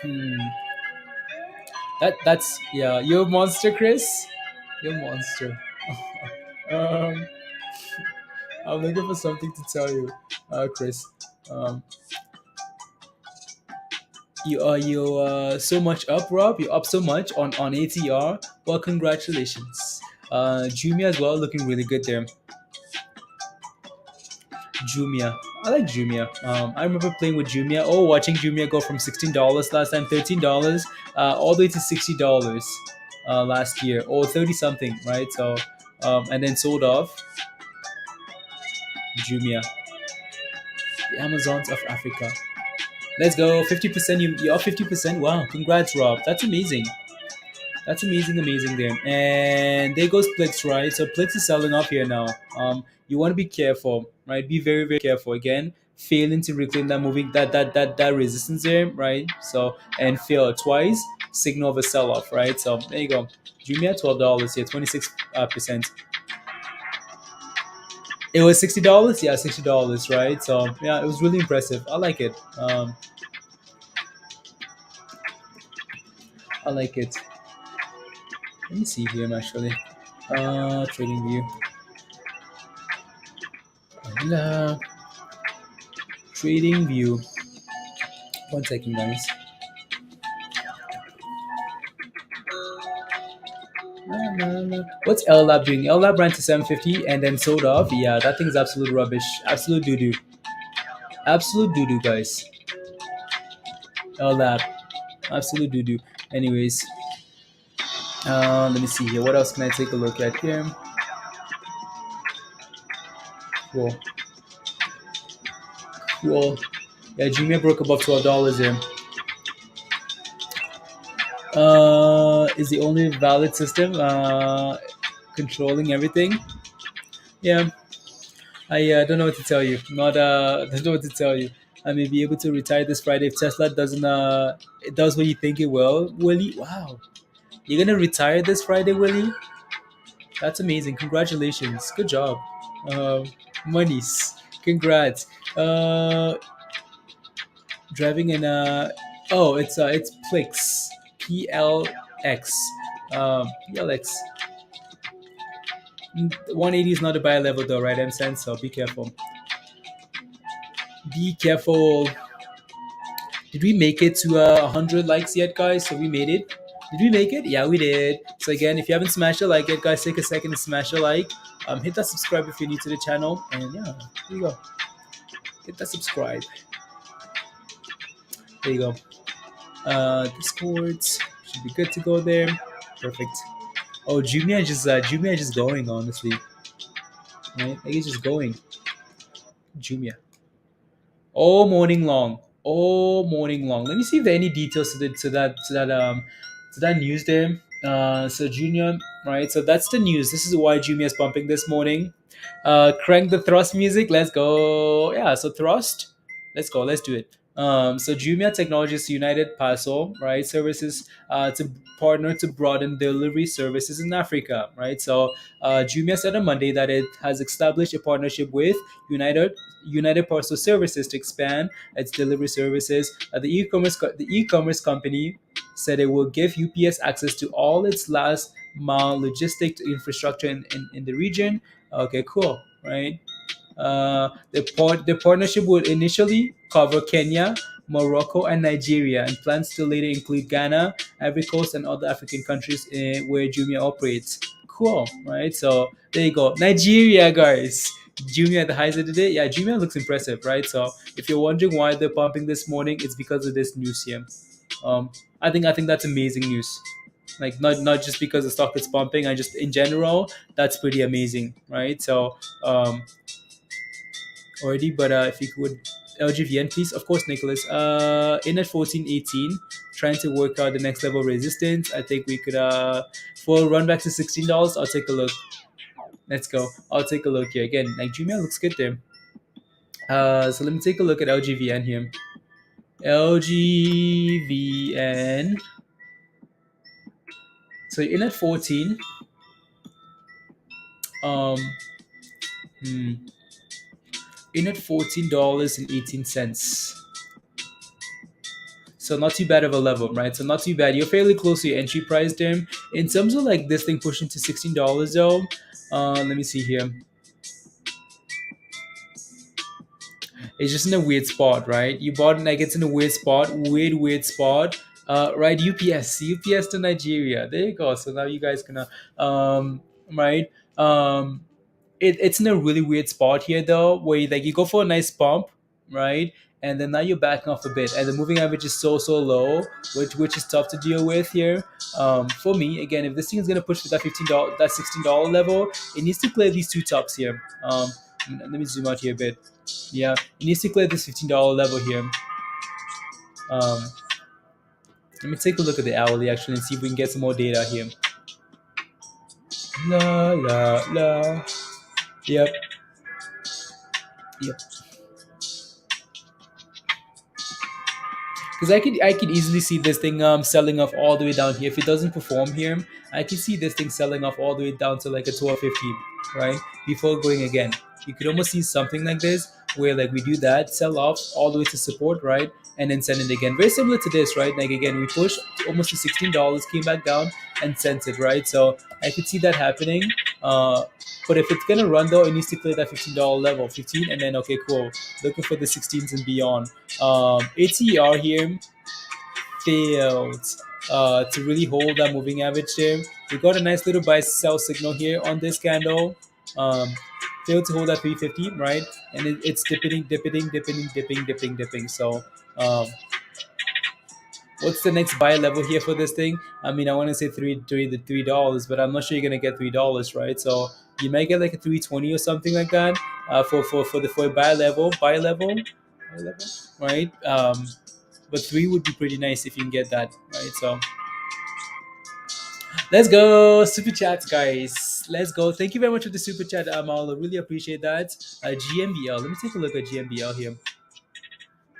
hmm. That's yeah. You're a monster, Chris. You're a monster. um, I'm looking for something to tell you, Chris. Um, you so much up, Rob. You're up so much on ATR. Well, congratulations. Jumia as well, looking really good there. Jumia. I like Jumia. I remember playing with Jumia. Oh, watching Jumia go from $16 last time, $13, all the way to $60 last year, or 30 something, right? So, and then sold off Jumia, the Amazons of Africa. Let's go, 50%. You're 50%. Wow, congrats, Rob. That's amazing. That's amazing, amazing there. And there goes Plix, right? So Plix is selling off here now. You want to be careful, right? Be very, very careful. Again, failing to reclaim that moving that resistance there, right? So and fail twice, signal of a sell-off, right? So there you go. Jumia $12 here, 26%. It was $60, yeah, $60, right? So yeah, it was really impressive. I like it. I like it. Let me see here actually. TradingView. Avila. TradingView. One second, guys. What's llap doing? Llap ran to 750 and then sold off. Yeah, that thing's absolute rubbish. Absolute doo doo. Absolute doo doo, guys. Llap. Absolute doo doo. Anyways, let me see here. What else can I take a look at here? Cool. Cool. Yeah, Jumia broke above $12 here. Is the only valid system controlling everything. Yeah, I don't know what to tell you. Not don't know what to tell you. I may be able to retire this Friday if Tesla doesn't it does what you think it will. Willie, wow, you're gonna retire this Friday, Willie? That's amazing. Congratulations. Good job. Monies. Congrats. Driving in it's Plix. PLX. PLX. 180 is not a buy level though, right? I'm saying so. Be careful. Be careful. Did we make it to 100 likes yet, guys? So we made it. Did we make it? Yeah, we did. So again, if you haven't smashed a like yet, guys, take a second to smash a like. Hit that subscribe if you're new to the channel, and yeah, there you go. Hit that subscribe. There you go. Discords should be good to go there. Perfect. Oh, Jumia just going, honestly. Right? Like it's just going. Jumia. All morning long. All morning long. Let me see if there are any details to that news there. So Junior, right? So that's the news. This is why Jumia is pumping this morning. Crank the thrust music. Let's go. Yeah. So thrust. Let's go. Let's do it. So Jumia Technologies United Paso, right? Services to partner to broaden delivery services in Africa, right? So Jumia said on Monday that it has established a partnership with United Parcel Services to expand its delivery services. The e-commerce company said it will give UPS access to all its last mile logistic infrastructure in the region. Okay, cool, right? The partnership would initially cover Kenya, Morocco, and Nigeria, and plans to later include Ghana, Ivory Coast, and other African countries where Jumia operates. Cool, right? So there you go, Nigeria, guys. Jumia at the highs of the day. Yeah, Jumia looks impressive, right? So if you're wondering why they're pumping this morning, it's because of this news here. I think that's amazing news. Like not just because the stock is pumping, I just in general that's pretty amazing, right? So already, but if you could LGVN, please, of course, Nicholas. In at 14.18, trying to work out the next level resistance. I think we could for a run back to $16. I'll take a look. Let's go. I'll take a look here again. Like Gmail looks good there. So let me take a look at LGVN here. LGVN. So in at 14. Um, hmm, in at $14.18. So not too bad of a level, right? So not too bad. You're fairly close to your entry price there. In terms of like this thing pushing to $16 though, let me see here. It's just in a weird spot, right? You bought it like it's in a weird spot, weird spot. Right, UPS to Nigeria. There you go. So now you guys gonna right. It's in a really weird spot here though, where you go for a nice bump, right? And then now you're backing off a bit, and the moving average is so low, which is tough to deal with here. For me, again, if this thing is gonna push to that $16 level, it needs to clear these two tops here. Let me zoom out here a bit. Yeah, it needs to clear this $15 level here. Um, Let me take a look at the hourly actually and see if we can get some more data here. La la la. Yep. Yep. Because I could easily see this thing selling off all the way down here. If it doesn't perform here, I can see this thing selling off all the way down to like a 12.50, right? Before going again. You could almost see something like this where like we do that, sell off all the way to support, right? And then send it again. Very similar to this, right? Like again, we pushed to almost to $16, came back down and sent it, right? So I could see that happening. But if it's gonna run though, it needs to clear that $15 level, 15, and then okay, cool. Looking for the 16s and beyond. ATER here failed to really hold that moving average there. We got a nice little buy sell signal here on this candle. Failed to hold that 350, right? And it's dipping. So what's the next buy level here for this thing? I mean, I want to say $3, but I'm not sure you're gonna get $3, right? So you might get like a 320 or something like that for a buy level, right? But three would be pretty nice if you can get that, right? So let's go super chats, guys. Let's go. Thank you very much for the super chat, Amal. I really appreciate that. GMBL. Let me take a look at GMBL here.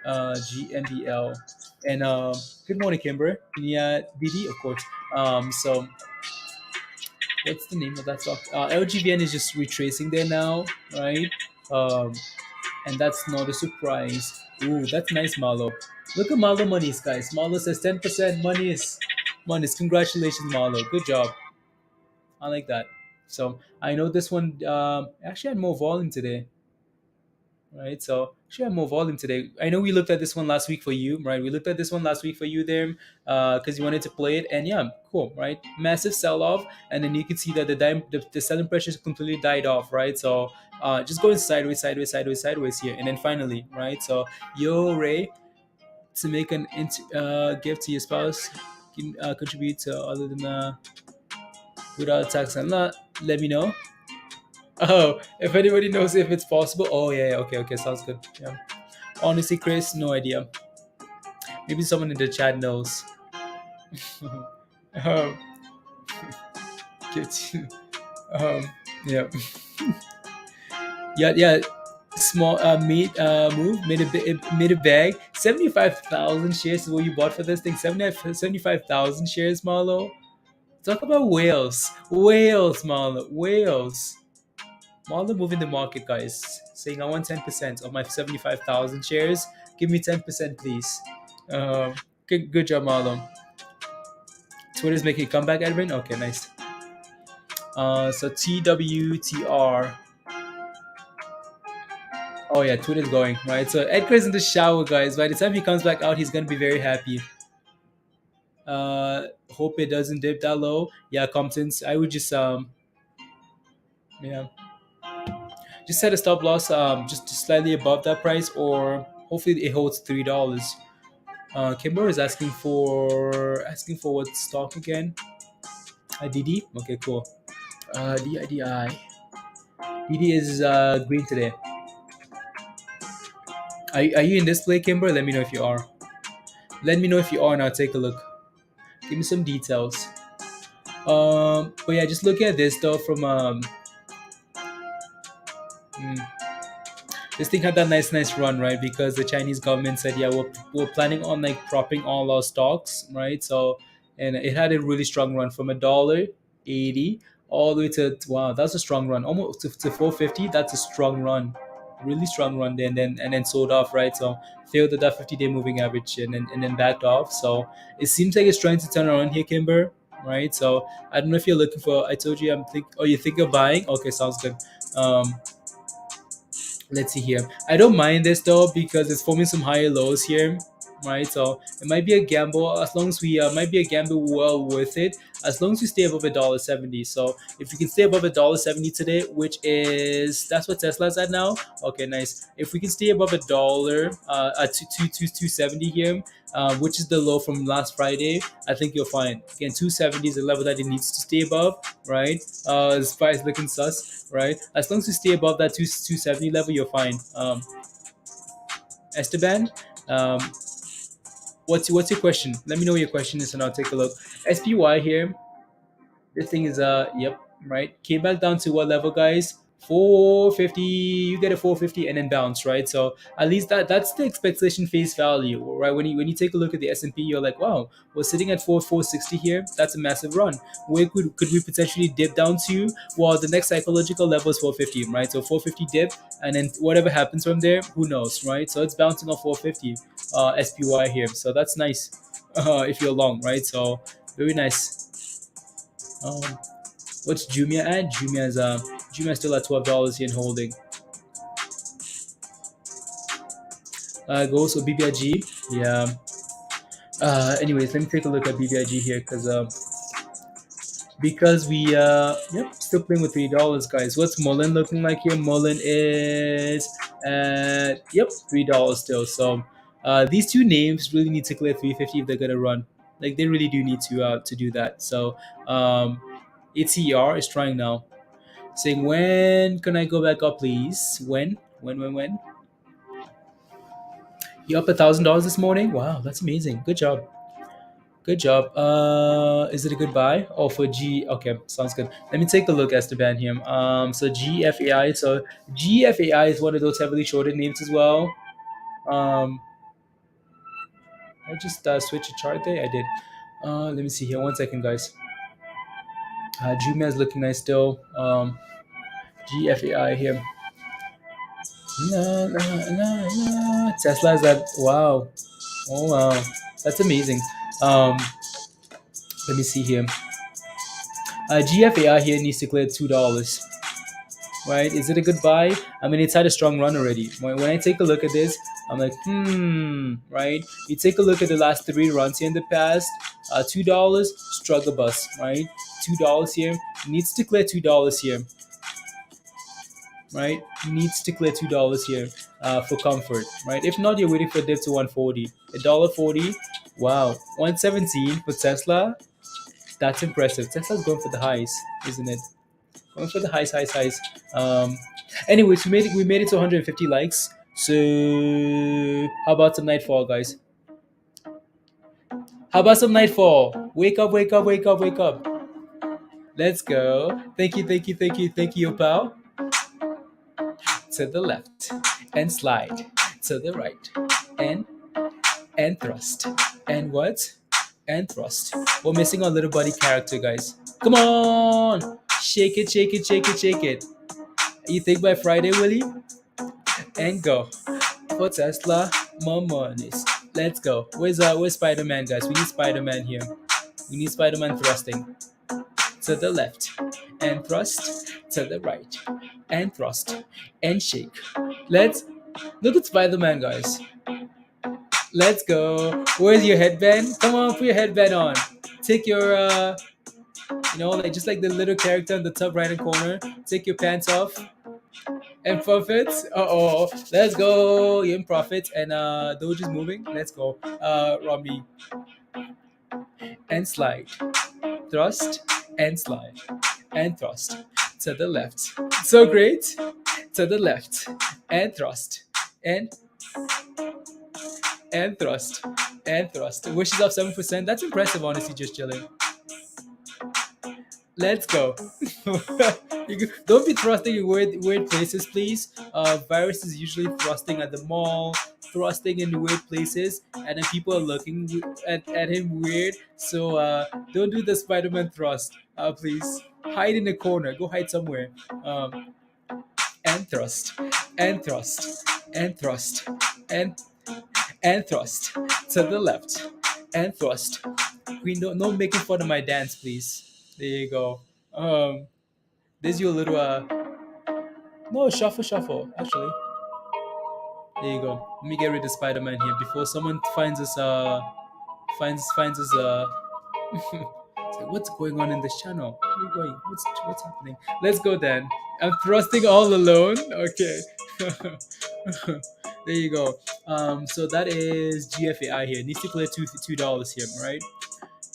GMBL. And good morning, Kimber. Yeah, BD, of course. So what's the name of that stock? LGVN is just retracing there now, right? Um, and that's not a surprise. Ooh, that's nice, Marlo. Look at Marlo Monies, guys. Marlo says 10% Monies. Monies, congratulations, Marlo. Good job. I like that. So I know this one actually had more volume today, right? So should have more volume today. I know we looked at this one last week for you, right? We looked at this one last week for you there, because you wanted to play it, and yeah, cool, right? Massive sell off, and then you can see that the selling pressure completely died off, right? So just going sideways, sideways, sideways, sideways here, and then finally, right? So yo, Ray, to make an gift to your spouse, can contribute to other than without tax and lot. Let me know. Oh, if anybody knows if it's possible. Oh yeah, yeah, okay, okay, sounds good. Yeah. Honestly, Chris, no idea. Maybe someone in the chat knows. um, get you. Um, yeah, yeah, yeah. Small made a bag. 75,000 shares is what you bought for this thing. 75,000 shares, Marlo. Talk about whales, whales, Marlo, whales. Marlo moving the market, guys. Saying I want 10% of my 75,000 shares. Give me 10%, please. Good job, Marlon. Twitter's making a comeback, Edwin. Okay, nice. So TWTR. Oh yeah, Twitter's going, right? So Edgar's in the shower, guys. By the time he comes back out, he's gonna be very happy. Hope it doesn't dip that low. Yeah, Compton's. I would just yeah, just set a stop loss just slightly above that price, or hopefully it holds $3. Kimber is asking for what stock again? DD. Okay, cool. DIDI. DD is green today. Are you in display, Kimber? Let me know if you are. Let me know if you are, and I'll take a look. Give me some details. But yeah, just looking at this though from this thing had that nice run, right? Because the Chinese government said, yeah, we're planning on like propping all our stocks, right? So, and it had a really strong run from $1.80 all the way to, wow, that's a strong run, almost to 450. That's a strong run, really strong run there, and then sold off, right? So failed at that 50-day moving average, and then backed off. So it seems like it's trying to turn around here, Kimber, right? So I don't know if you're looking for, I told you you think of buying. Okay, sounds good. Let's see here. I don't mind this though because it's forming some higher lows here, right? So it might be a gamble, as long as we might be a gamble well worth it, as long as we stay above $1.70. So if we can stay above $1.70 today, which is, that's what Tesla's at now. Okay, nice. If we can stay above $1 at 270 here, which is the low from last Friday, I think you'll find again 270 is the level that it needs to stay above, right? This price looking sus, right? As long as you stay above that 270 level, you're fine. Esteban, what's your question? Let me know what your question is, and I'll take a look. SPY here. This thing is yep, right. Came back down to what level, guys? 450. You get a 450 and then bounce, right? So at least that's the expectation face value, right? When you take a look at the S&P, you're like, wow, we're sitting at 460 here. That's a massive run. Where could we potentially dip down to? Well, the next psychological level is 450, right? So 450 dip, and then whatever happens from there, who knows, right? So it's bouncing off 450 SPY here. So that's nice if you're long, right? So very nice. What's JMIA at? JMIA is still at $12 here and holding. Goes for BBIG. Yeah. Anyways, let me take a look at BBIG here because we yep, still playing with $3, guys. What's MULN looking like here? MULN is at yep, $3 still. So these two names really need to clear 350 if they're gonna run. Like they really do need to do that. So ATER is trying now, saying, when can I go back up, please? When? You up $1,000 this morning? Wow, that's amazing. Good job. Good job. Is it a good buy? Oh, for G. Okay, sounds good. Let me take a look, Esteban here. So GFAI. So GFAI is one of those heavily shorted names as well. I just switched a chart there. I did. Let me see here. 1 second, guys. JMIA is looking nice still. GFAI here. Tesla is at, wow. Oh wow, that's amazing. Let me see here. GFAI here needs to clear $2. right? Is it a good buy? I mean, it's had a strong run already. When I take a look at this, I'm like, right? You take a look at the last three runs here in the past. $2, struggle bus, right? $2 here, needs to clear $2 here, right? Needs to clear $2 here for comfort, right? If not, you're waiting for a dip to 140, $1.40. Wow, 117 for Tesla. That's impressive. Tesla's going for the highs, isn't it? Going for the highs, highs, highs. Um, anyways, we made it to 150 likes. So how about some nightfall, guys? How about some nightfall? Wake up, wake up, wake up, wake up. Let's go. Thank you, thank you, thank you, thank you, pal. To the left and slide. To the right and thrust. And what? And thrust. We're missing our little buddy character, guys. Come on! Shake it, shake it, shake it, shake it. You think by Friday, Willie? And go. For Tesla, more monies. Let's go. Where's Spider-Man, guys? We need Spider-Man here. We need Spider-Man thrusting. To the left. And thrust. To the right. And thrust. And shake. Let's look at Spider-Man, guys. Let's go. Where's your headband? Come on, put your headband on. Take your like just like the little character in the top right hand corner. Take your pants off and profits. Let's go. You're in profit and Doge is moving. Let's go. Robbie and slide, thrust and slide and thrust to the left. So great. To the left and thrust and thrust and thrust. Wishes of 7%. That's impressive, honestly. Just chilling. Let's go. Don't be thrusting in weird places, please. Virus is usually thrusting at the mall, thrusting in weird places, and then people are looking at him weird. So don't do the Spider-Man thrust, please. Hide in the corner. Go hide somewhere. And thrust, and thrust, and thrust, and thrust to the left, and thrust. Queen, no making fun of my dance, please. There you go. There's your little no, shuffle. Actually, there you go. Let me get rid of Spider-Man here before someone finds us. Finds us. It's like, what's going on in this channel? Where are you going? What's happening? Let's go then. I'm thrusting all alone. Okay. There you go. So that is GFAI here. Needs to clear $2 here, right?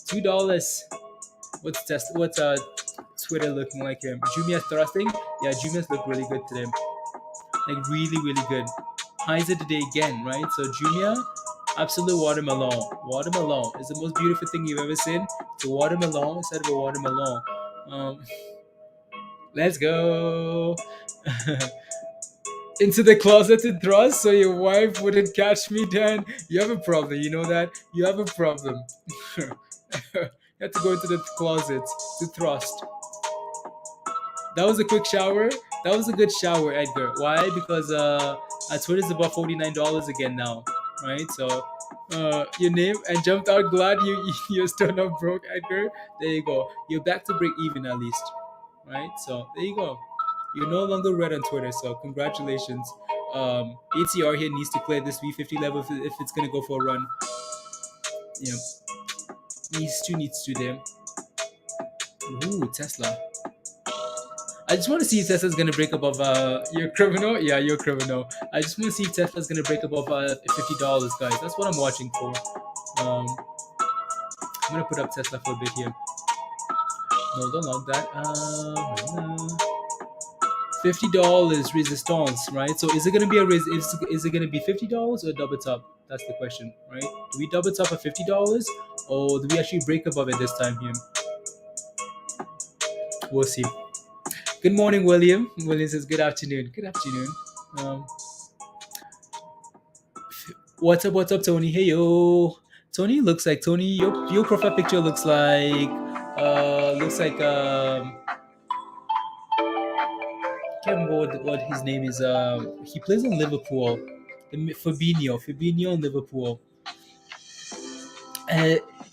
$2. What's Twitter looking like here? Jumia's thrusting. Yeah, Jumia's look really good today. Like really, really good. Highs of the day again, right? So Jumia, absolute watermelon. Watermelon is the most beautiful thing you've ever seen. It's a watermelon instead of a watermelon. Let's go. Into the closet to thrust so your wife wouldn't catch me, Dan. You have a problem, you know that? You have a problem. You have to go into the closet to thrust. That was a quick shower. That was a good shower, Edgar. Why? Because Twitter's about $49 again now, right? So your name and jumped out. Glad you're still not broke, Edgar. There you go. You're back to break even at least, right? So there you go. You're no longer red on Twitter, so congratulations. ATR here needs to clear this V50 level if it's gonna go for a run. Yeah, needs to there. Ooh, Tesla. I just want to see if Tesla's gonna break above. You're a criminal. Yeah, you're a criminal. I just want to see if Tesla's gonna break above $50, guys. That's what I'm watching for. I'm gonna put up Tesla for a bit here. No, don't log that. $50 resistance, right? So is it gonna be is it gonna be $50 or double top? That's the question, right? Do we double top at $50 or do we actually break above it this time here? We'll see. Good morning, William. William says good afternoon. Good afternoon. What's up, Tony? Hey yo. Tony looks like your profile picture looks like can't remember what his name is. He plays in Liverpool. Fabinho in Liverpool.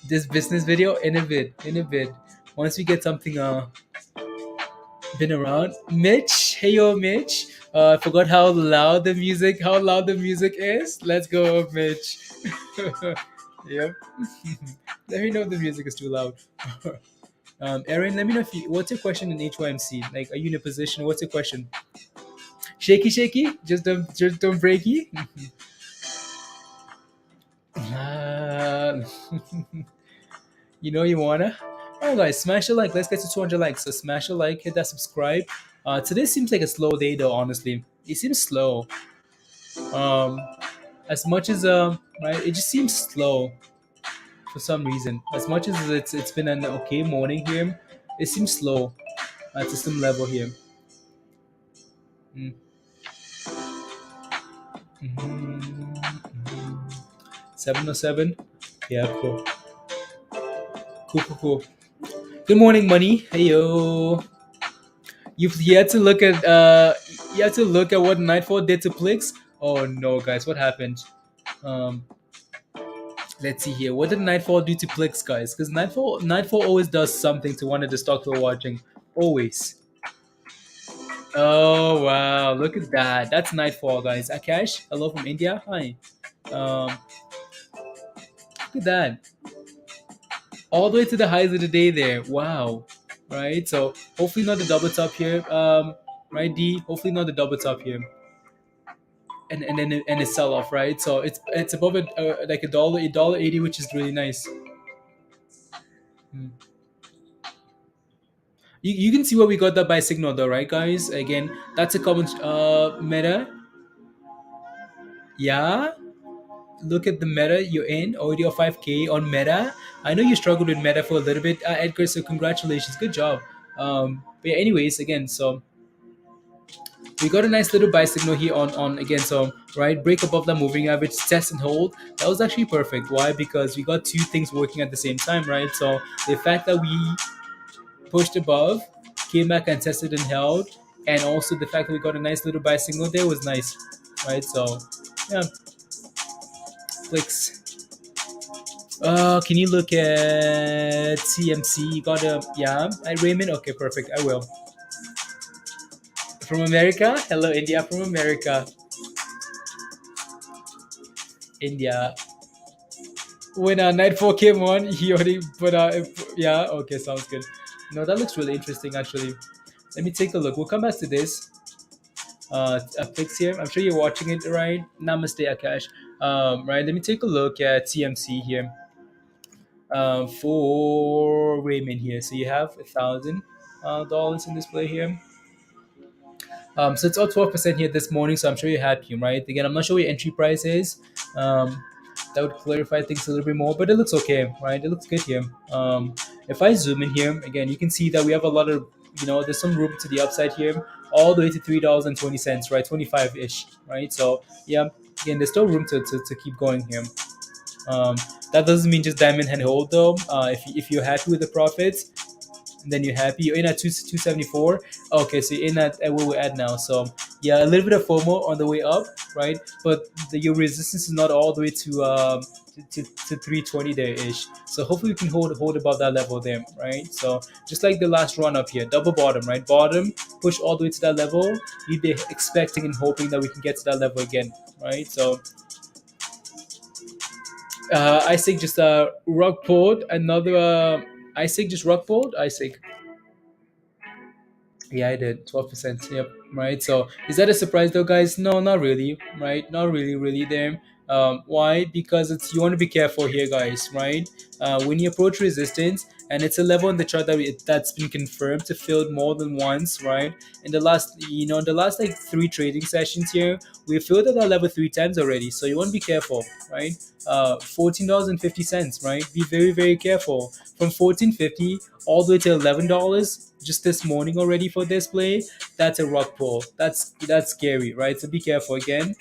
This business video in a bit. Once we get something Been around. Mitch, hey yo, Mitch. I forgot how loud the music is. Let's go, Mitch. Yep. Let me know if the music is too loud. Aaron, let me know what's your question in HYMC? Like, are you in a position? What's your question? Shaky, shaky. Just don't breaky. Uh, you wanna. All right, guys, smash a like. Let's get to 200 likes. So smash a like, hit that subscribe. Today seems like a slow day, though. Honestly, it seems slow. Um, as much as right, it just seems slow for some reason. As much as it's been an okay morning here, it seems slow at system level here. Mm. Mhm. 707. Yeah, cool. Cool, cool, cool. Good morning, money. Hey yo. You had to look at what Nightfall did to Plix. Oh no, guys, what happened? Um, let's see here. What did Nightfall do to Plix, guys? Because Nightfall always does something to one of the stocks we're watching. Always. Oh wow, look at that. That's Nightfall, guys. Akash, hello from India. Hi. Um, look at that. All the way to the highs of the day there. Wow. Right. So hopefully not the double top here. Right, D. Hopefully not the double top here. And then a sell off, right? So it's above it, like a dollar 80, which is really nice. Hmm. You can see where we got that buy signal though, right, guys? Again, that's a common meta. Yeah. Look at the meta you're in, already of 5K on meta. I know you struggled with meta for a little bit, Edgar, so congratulations, good job. But yeah, anyways, again, so we got a nice little buy signal here on again, so right, break above the moving average, test and hold. That was actually perfect. Why? Because we got two things working at the same time, right? So the fact that we pushed above, came back and tested and held, and also the fact that we got a nice little buy signal there was nice, right? So yeah, clicks. Can you look at CMC? You got a yeah, Raymond. Okay, perfect. I will. From America, hello India. From America, India. When Nightfall came on, he already put yeah. Okay, sounds good. No, that looks really interesting actually. Let me take a look. We'll come back to this. Fix here. I'm sure you're watching it, right? Namaste, Akash. Right. Let me take a look at CMC here. For Raymond here. So you have $1,000 in display here. So it's up 12% here this morning. So I'm sure you're happy, right? Again, I'm not sure what your entry price is. Um, that would clarify things a little bit more, but it looks okay, right? It looks good here. If I zoom in here, again, you can see that we have a lot of, there's some room to the upside here, all the way to $3.20, right? 25 ish, right? So yeah, again, there's still room to keep going here. Um, that doesn't mean just diamond and hold though. If you're happy with the profits, then you're happy. You're in at 274. Okay, so you're in at where we're at now. So yeah, a little bit of FOMO on the way up, right? But your resistance is not all the way to 320 there ish. So hopefully we can hold above that level there, right? So just like the last run up here, double bottom, right? Bottom, push all the way to that level. You'd be expecting and hoping that we can get to that level again, right? So Isaac just rock pulled another. Isaac just rock pulled. Isaac. Yeah, I did 12%. Yep, right. So is that a surprise though, guys? No, not really. Right, not really, really there. Why? Because you want to be careful here, guys. Right, when you approach resistance, and it's a level in the chart that's been confirmed to fill more than once. Right, in the last like three trading sessions here, we filled at that level three times already. So you want to be careful, right? $14.50. Right, be very, very careful. From 14.50 all the way to $11 just this morning already for this play. That's a rock pull. That's scary, right? So be careful again.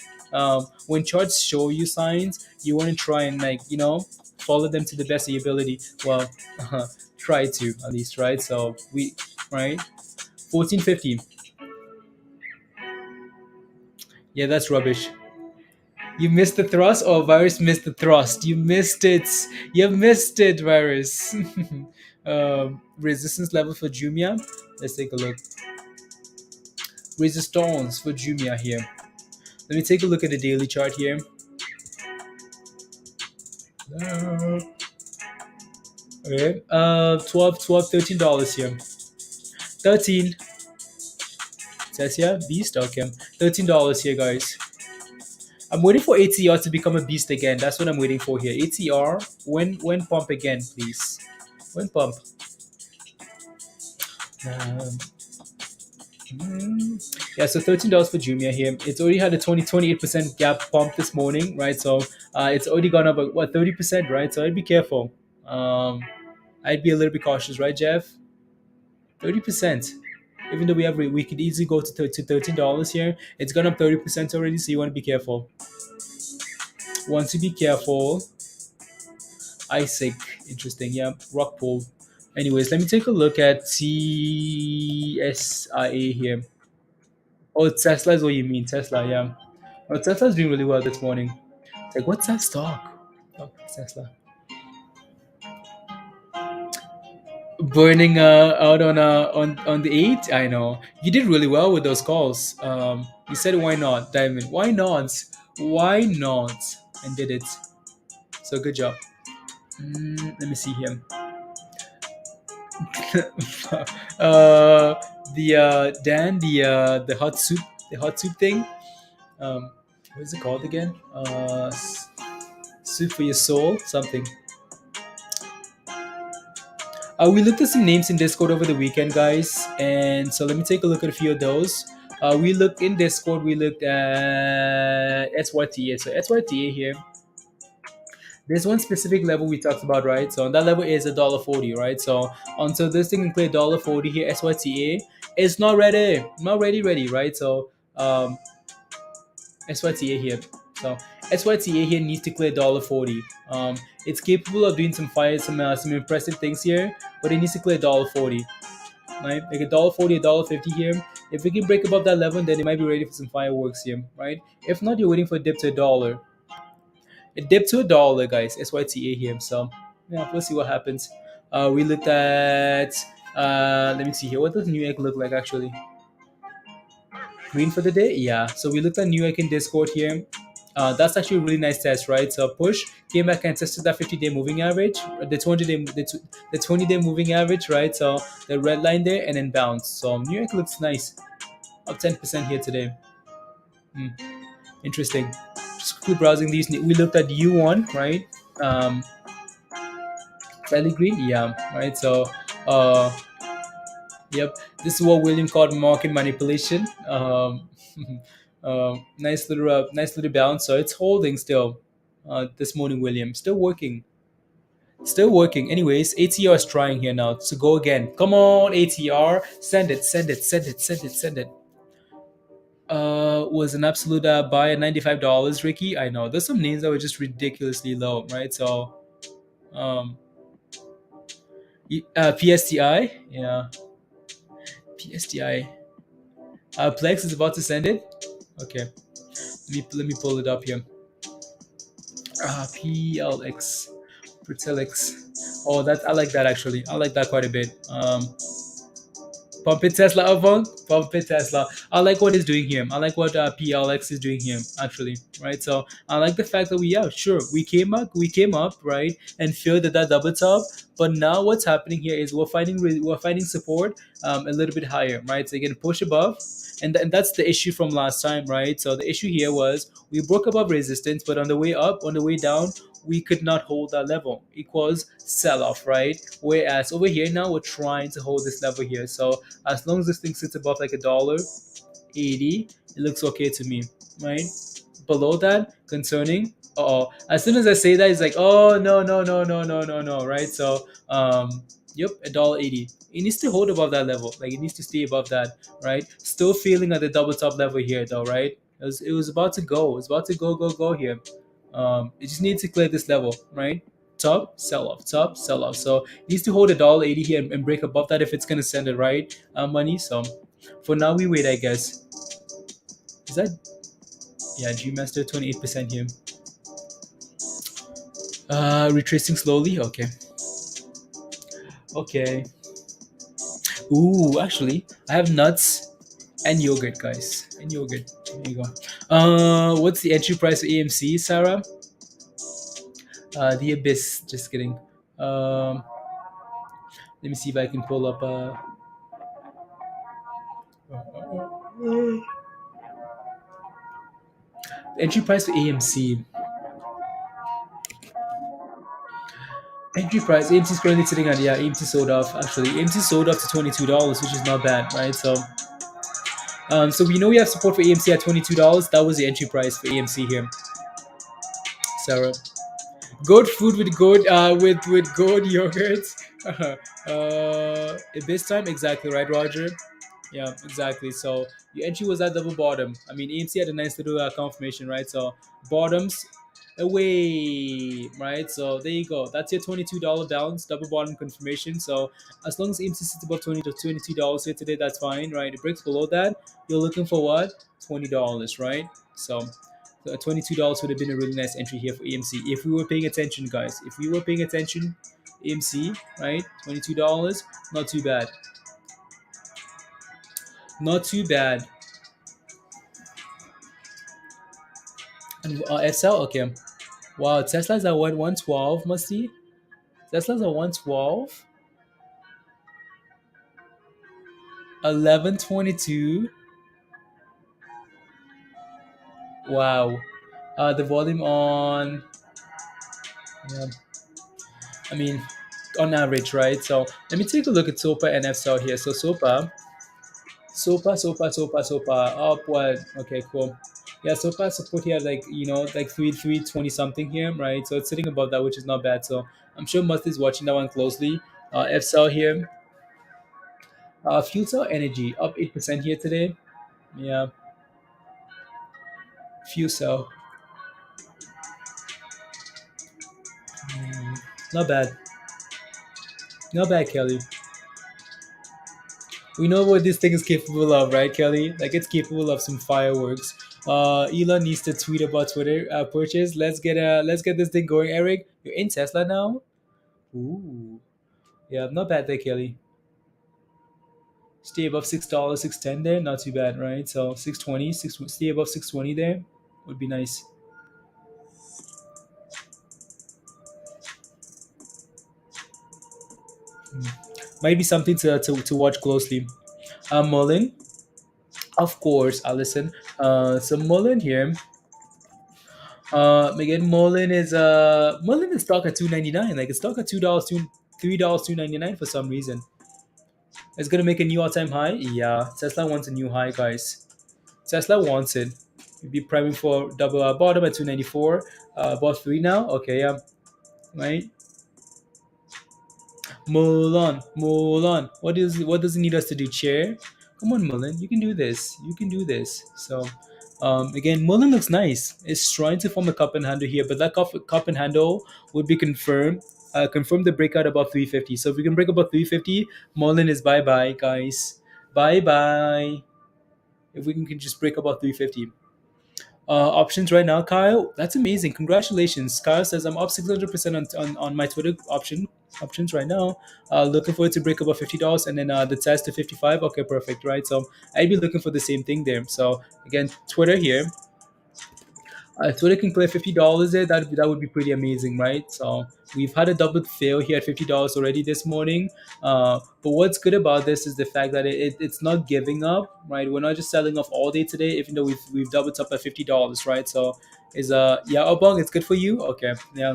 When charts show you signs, you want to try and follow them to the best of your ability. Well, try to at least, right? So we right 14.50. Yeah, that's rubbish. You missed the thrust, or virus missed the thrust. You missed it. You missed it, virus. Resistance level for JMIA. Let's take a look. resistance for JMIA here. Let me take a look at the daily chart here. Okay, 12, $13 here. 13. Says here, beast. Okay, $13 here, guys. I'm waiting for ATR to become a beast again. That's what I'm waiting for here. ATR, when pump again, please. When pump. Um, yeah, so $13 for JMIA here. It's already had a 28% gap pump this morning, right? So it's already gone up, what, 30%, right? So I'd be careful. I'd be a little bit cautious, right, Jeff? 30%. Even though we could easily go to $13 here, it's gone up 30% already, so you want to be careful. Want to be careful. Isaac, interesting. Yeah, rock pool. Anyways, let me take a look at TSIA here. Oh, Tesla is what you mean. Tesla, yeah. Oh, Tesla's doing really well this morning. Like, what's that stock? Oh, Tesla. Burning out on the 8. I know you did really well with those calls. You said why not, Diamond? Why not? Why not? And did it. So good job. Let me see here. Dan, the hot soup thing. What is it called again? Soup for your soul, something. We looked at some names in Discord over the weekend, guys, and so let me take a look at a few of those. We looked in Discord. We looked at SYTA. So SYTA here. There's one specific level we talked about, right? So that level is $1.40, right? So until this thing can clear $1.40 here, SYTA is not ready, ready, right? So SYTA here. So SYTA here needs to clear $1.40. It's capable of doing some impressive things here, but it needs to clear $1.40. Right, like $1.40, $1.50 here. If we can break above that level, then it might be ready for some fireworks here, right? If not, you're waiting for a dip to $1. It dipped to $1, guys. SYTA here. So yeah, we'll see what happens. We looked at let me see here. What does New York look like actually? Green for the day? Yeah. So we looked at New York in Discord here. That's actually a really nice test, right? So push came back and tested that 50-day moving average, the 20-day the 20-day moving average, right? So the red line there and then bounce. So New York looks nice, up 10% here today. Interesting. Just quickly browsing these. We looked at U1, right? Fairly green, yeah, right. So yep, this is what William called market manipulation. Nice little bounce. So it's holding still. This morning, William still working. Still working. Anyways, ATR is trying here now. So go again. Come on, ATR. Send it. Was an absolute buy at $95, Ricky. I know. There's some names that were just ridiculously low, right? So PSTI. Yeah. PSTI. Plex is about to send it. Okay. Let me pull it up here. PLX. PLX. Oh, that I like that actually. I like that quite a bit. Pump it Tesla, Avon. Pump it Tesla. I like what it's doing here. I like what PLX is doing here actually, right? So I like the fact that we came up, right, and filled that double top. But now what's happening here is we're finding support a little bit higher, right? So you can push above, and that's the issue from last time, right? So the issue here was we broke above resistance, but on the way up, on the way down, we could not hold that level. Equals sell off, right? Whereas over here now we're trying to hold this level here. So as long as this thing sits above like $1.80, it looks okay to me, right? Below that, concerning. As soon as I say that, it's like, oh no, right? So yep, $1.80. It needs to hold above that level. Like it needs to stay above that, right? Still feeling at the double top level here though, right? It was about to go. It's about to go here. It just needs to clear this level, right? Top, sell off, top, sell off. So it needs to hold $1.80 here and break above that if it's gonna send the right money. So for now we wait, I guess. Is that G Master 28% here? Retracing slowly. Okay. Ooh, actually, I have nuts. And yogurt, guys, and yogurt. There you go. What's the entry price for AMC, Sarah? The abyss. Just kidding. Let me see if I can pull up. Entry price for AMC. Entry price. AMC is currently sitting at, yeah. AMC sold off. Actually, AMC sold off to $22, which is not bad, right? So we know we have support for AMC at $22. That was the entry price for AMC here, Sarah. Goat food with goat with goat yogurt. At this time, exactly right, Roger. Yeah, exactly. So your entry was at double bottom. I mean, AMC had a nice little confirmation, right? So bottoms away, right? So there you go. That's your $22 bounce, double bottom confirmation. So as long as AMC sits above $22 here today, that's fine, right? It breaks below that, you're looking for what? $20, right? So $22 would have been a really nice entry here for AMC if we were paying attention, guys. If we were paying attention, AMC, right? $22, not too bad. Not too bad. And SL, okay. Wow, Tesla's at what, 112, must see? Tesla's at 112. 1122. Wow. The volume on, yeah, I mean, on average, right? So let me take a look at SOPA and FSL here. So SOPA, up what? Okay, cool. Yeah, SOPA support here, like, like 320 something here, right? So it's sitting above that, which is not bad. So I'm sure Must is watching that one closely. FSL here, fuel cell energy up 8% here today. Yeah, fuel cell, not bad, not bad, Kelly. We know what this thing is capable of, right, Kelly? Like, it's capable of some fireworks. Elon needs to tweet about Twitter purchase. Let's get this thing going. Eric, you're in Tesla now. Ooh, yeah, not bad there, Kelly. Stay above $6, 610 there, not too bad, right? So 620, stay above 620 there would be nice. Might be something to watch closely. MULN, of course, Allison. So MULN here. Again, MULN is stock at $2.99. Like, it's stock at $3, $2.99 for some reason. It's gonna make a new all-time high. Yeah, Tesla wants a new high, guys. Tesla wants it. You'd be priming for double bottom at 294. Above three now. Okay, yeah, right. MULN. What does it need us to do, chair? Come on, MULN. You can do this. You can do this. So, again, MULN looks nice. It's trying to form a cup and handle here, but that cup and handle would be confirmed. Confirm the breakout above 350. So if we can break above 350, MULN is bye bye, guys. Bye bye. If we can just break above 350. Options right now, Kyle. That's amazing. Congratulations. Kyle says I'm up 600% on my Twitter options right now. Looking for it to break above $50 and then the test to 55. Okay, perfect. Right. So I'd be looking for the same thing there. So again, Twitter here. Twitter can clear $50 there. That would be pretty amazing, right? So we've had a double fail here at $50 already this morning. But what's good about this is the fact that it's not giving up, right? We're not just selling off all day today, even though we've doubled up at $50, right? So is yeah, Obong, it's good for you. Okay, yeah,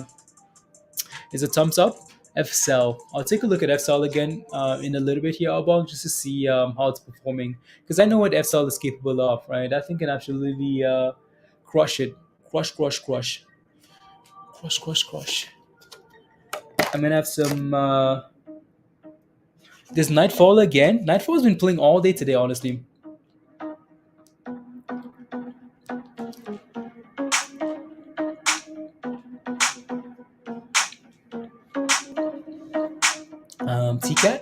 is a thumbs up. FSL. I'll take a look at FSL again in a little bit here, Obong, just to see how it's performing, because I know what FSL is capable of, right? I think it can absolutely crush it. Crush, crush, crush. Crush, crush, crush. I'm gonna have some. This Nightfall again. Nightfall's been playing all day today, honestly. TCAT.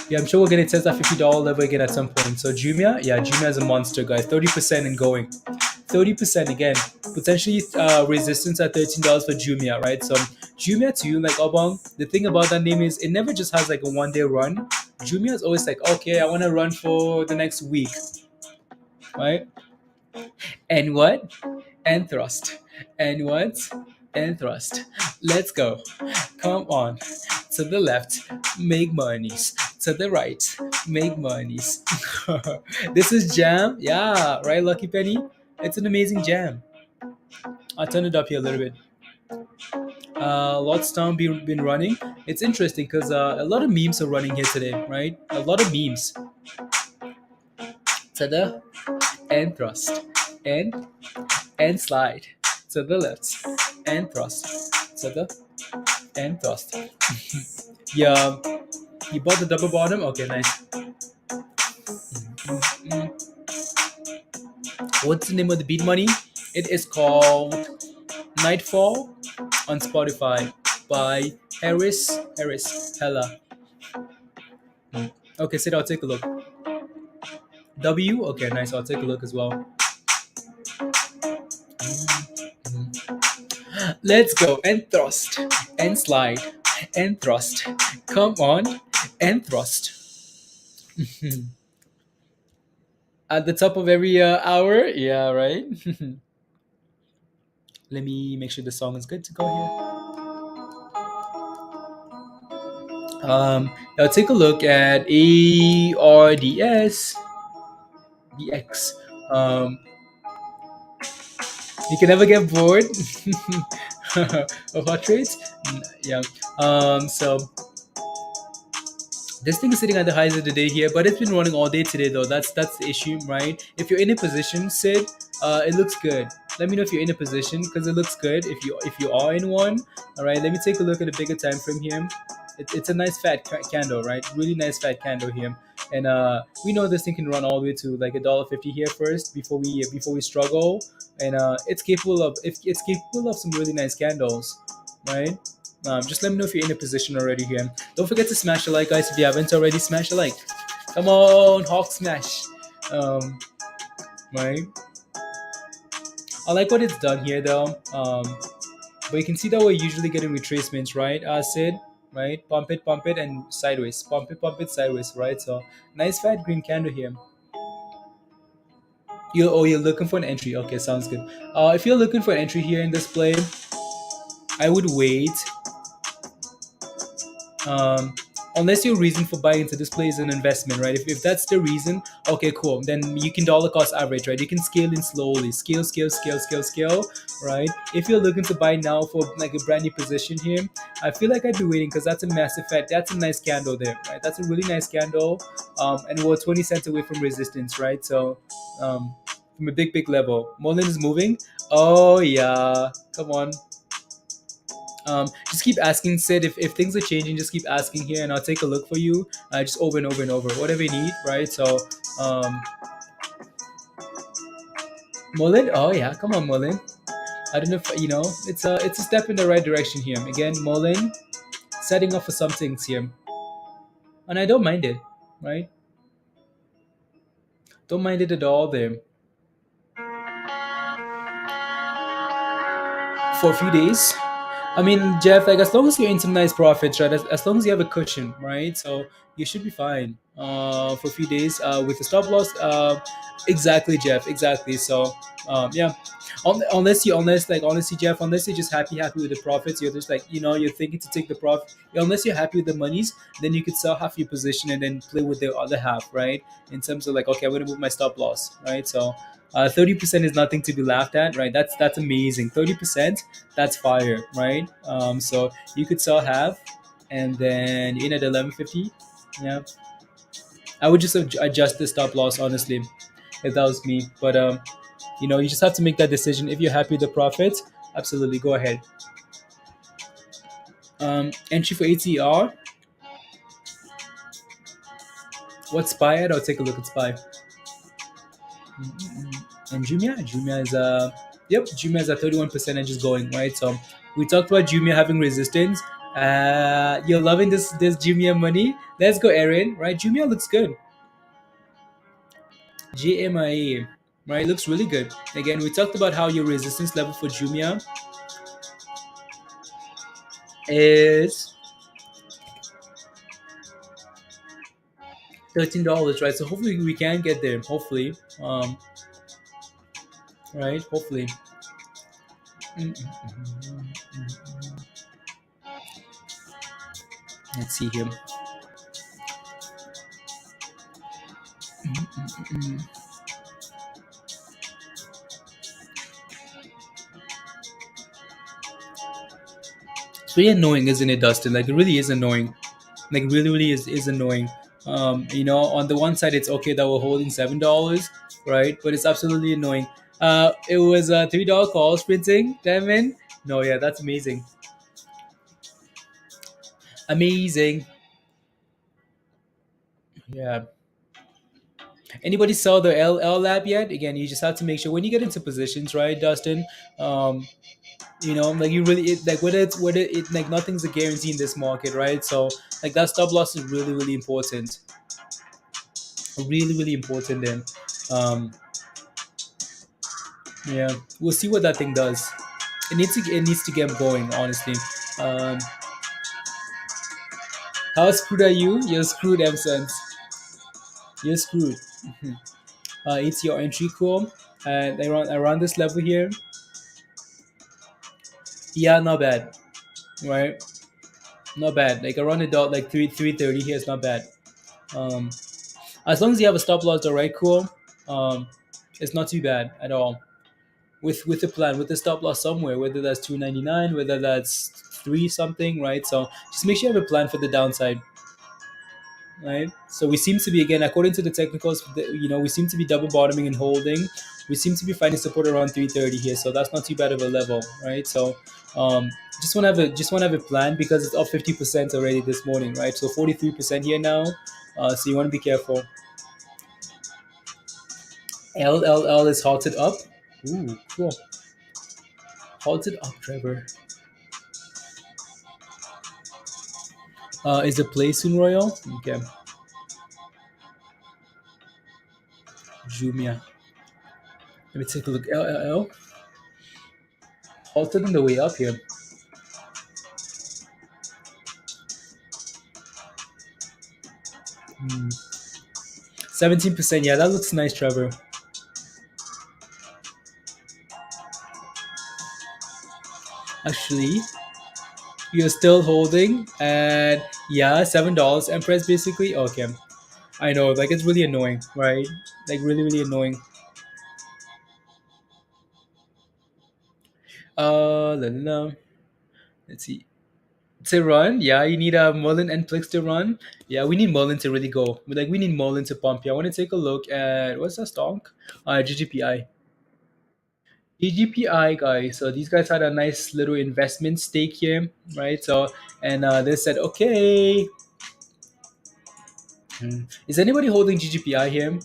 Yeah, I'm sure we're gonna test that $50 level again at some point. So JMIA, yeah, JMIA is a monster, guys. 30% and going. 30% again. Potentially resistance at $13 for JMIA, right? So JMIA too, like Obong. The thing about that name is it never just has like a 1 day run. Jumia is always like, okay, I want to run for the next week, right? And what? And thrust. And what? And thrust. Let's go. Come on. To the left, make monies. To the right, make monies. This is jam. Yeah, right, Lucky Penny? It's an amazing jam. I'll turn it up here a little bit. Lots down been running. It's interesting because a lot of memes are running here today, right? A lot of memes. To the and thrust. And slide. To the left. And thrust. To the and thrust. Yeah. You bought the double bottom? Okay, nice. What's the name of the beat money? It is called Nightfall on Spotify by Harris Hella. Okay, Sid, I'll take a look. W? Okay, nice. I'll take a look as well. Let's go. And thrust. And slide. And thrust. Come on. And thrust. At the top of every hour? Yeah, right? Let me make sure the song is good to go here. Now take a look at ARDS BX. You can never get bored of hot trades. Yeah. So this thing is sitting at the highs of the day here, but it's been running all day today though. That's the issue, right? If you're in a position, Sid, it looks good. Let me know if you're in a position because it looks good. If you are in one, all right. Let me take a look at a bigger time frame here. It's a nice fat candle, right? Really nice fat candle here, and we know this thing can run all the way to like $1.50 here first before we struggle, and it's capable of some really nice candles, right? Just let me know if you're in a position already here. Don't forget to smash a like, guys. If you haven't already, smash a like. Come on, Hawk smash. Right. I like what it's done here though. But you can see that we're usually getting retracements, right? Sid, right? Pump it, and sideways. Pump it, sideways, right? So nice fat green candle here. You're looking for an entry. Okay, sounds good. If you're looking for an entry here in this play, I would wait. Unless your reason for buying into this play is an investment, right? If that's the reason, okay, cool. Then you can dollar cost average, right? You can scale in slowly, scale, right? If you're looking to buy now for like a brand new position here, I feel like I'd be waiting because that's a massive fat. That's a nice candle there, right? That's a really nice candle, and we're 20 cents away from resistance, right? So, from a big level, MULN is moving. Oh yeah, come on. Just keep asking, Sid. If things are changing, just keep asking here, and I'll take a look for you. Just over and over and over, whatever you need, right? So, MULN. Oh yeah, come on, MULN. I don't know if it's a step in the right direction here. Again, MULN setting up for some things here, and I don't mind it, right? Don't mind it at all there. For a few days. I mean, Jeff, like as long as you're in some nice profits, right? As long as you have a cushion, right? So you should be fine for a few days with the stop loss. Exactly, Jeff. Exactly. So yeah. Honestly, Jeff, unless you're just happy with the profits, you're just like you're thinking to take the profit. Unless you're happy with the monies, then you could sell half your position and then play with the other half, right? In terms of like, okay, I'm gonna move my stop loss, right? So 30% is nothing to be laughed at, right? That's amazing. 30%, that's fire, right? So you could sell half, and then in at 11.50. Yeah, I would just adjust the stop loss honestly, if that was me. But you just have to make that decision. If you're happy with the profits, absolutely go ahead. Entry for ATER. What's SPY at? I'll take a look at SPY. And Jumia is Jumia is at 31% and just going, right? So we talked about Jumia having resistance. You're loving this Jumia money. Let's go, Aaron. Right? Jumia looks good. JMIA, right? Looks really good. Again, we talked about how your resistance level for Jumia is $13, right? So hopefully we can get there. Hopefully, right? Hopefully. Let's see here. It's really annoying, isn't it, Dustin? Like it really is annoying. Like really, really is annoying. On the one side, it's okay that we're holding $7, right? But it's absolutely annoying. It was a $3 call sprinting. Damn in. No, yeah, that's amazing. Amazing. Yeah. Anybody saw the llap yet? Again, you just have to make sure when you get into positions, right, Dustin? Um, like you really like whether it like nothing's a guarantee in this market, right? So like that stop loss is really, really important. Really, really important then. Um, yeah, we'll see what that thing does. It needs to get going, honestly. Um, how screwed are you? You're screwed, M sense. You're screwed. It's your entry core, and around this level here. Yeah, not bad, right? Not bad. Like around the dot, like 330 here is not bad. Um, as long as you have a stop loss, the right core, um, it's not too bad at all. With the plan, with the stop loss somewhere, whether that's 299, whether that's three something, right? So just make sure you have a plan for the downside, right? So we seem to be again, according to the technicals, we seem to be double bottoming and holding. We seem to be finding support around 330 here, so that's not too bad of a level, right? So um, just want to have a plan because it's up 50% already this morning, right? So 43% here now. So you want to be careful. LLL is halted up. Ooh, cool. Halted up, Trevor. Is it play soon, Royal? Okay. Jumia. Let me take a look. LLL. Halted on the way up here. 17%. Yeah, that looks nice, Trevor. Actually, you're still holding at, yeah, $7. Empress basically. Okay. I know, like it's really annoying, right? Like really, really annoying. La, la, la. Let's see. To run, yeah, you need a MULN and Plix to run. Yeah, we need MULN to really go. Like we need MULN to pump. Yeah, I want to take a look at what's that stock? GGPI. GGPI guys. So these guys had a nice little investment stake here, right? So and they said, okay, is anybody holding GGPI here?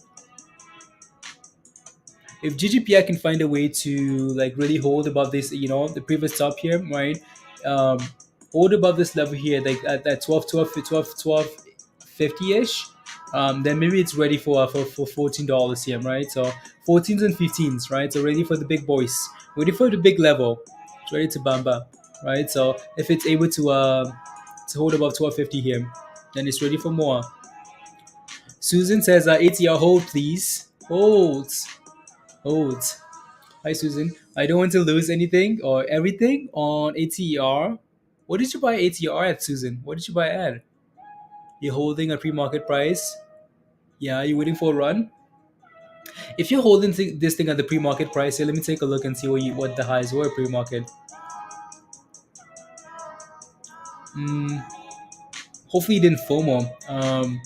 If GGPI can find a way to like really hold above this, the previous top here, right? Um, hold above this level here, like at 12 50 ish. Then maybe it's ready for $14 here, right? So 14s and 15s, right? So ready for the big boys, ready for the big level, it's ready to bamba, right? So if it's able to hold above 1250 here, then it's ready for more. Susan says, ATR hold, please. Hold. Hi, Susan. I don't want to lose anything or everything on ATR. What did you buy ATR at, Susan? What did you buy at? You're holding a pre-market price. Yeah, you're waiting for a run. If you're holding this thing at the pre-market price, here, let me take a look and see what the highs were pre-market. Mm, hopefully, you didn't FOMO.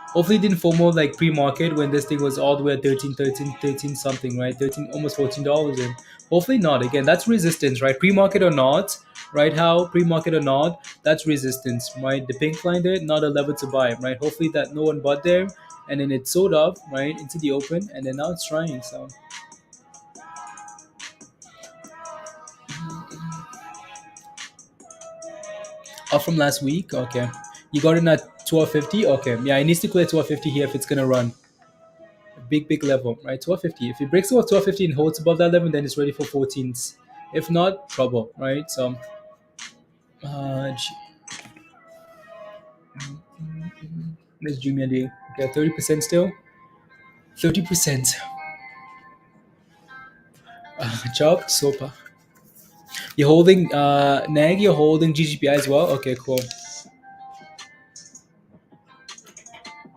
Hopefully, it didn't FOMO like pre-market when this thing was all the way at 13 something, right? 13, almost $14. And hopefully not. Again, that's resistance, right? Pre-market or not, right? How pre-market or not, that's resistance, right? The pink line there, not a level to buy, right? Hopefully that no one bought there, and then it sold off, right, into the open, and then now it's trying. So up from last week, okay. You got in at 1250, okay. Yeah, it needs to clear 1250 here if it's gonna run. Big level, right? 1250. If it breaks above 1250 and holds above that level, then it's ready for 14s. If not, trouble, right? So, uh, G- let's JMIA day. Yeah, 30% still. 30%. Job sopa. You're holding nag. You're holding GGPI as well. Okay, cool.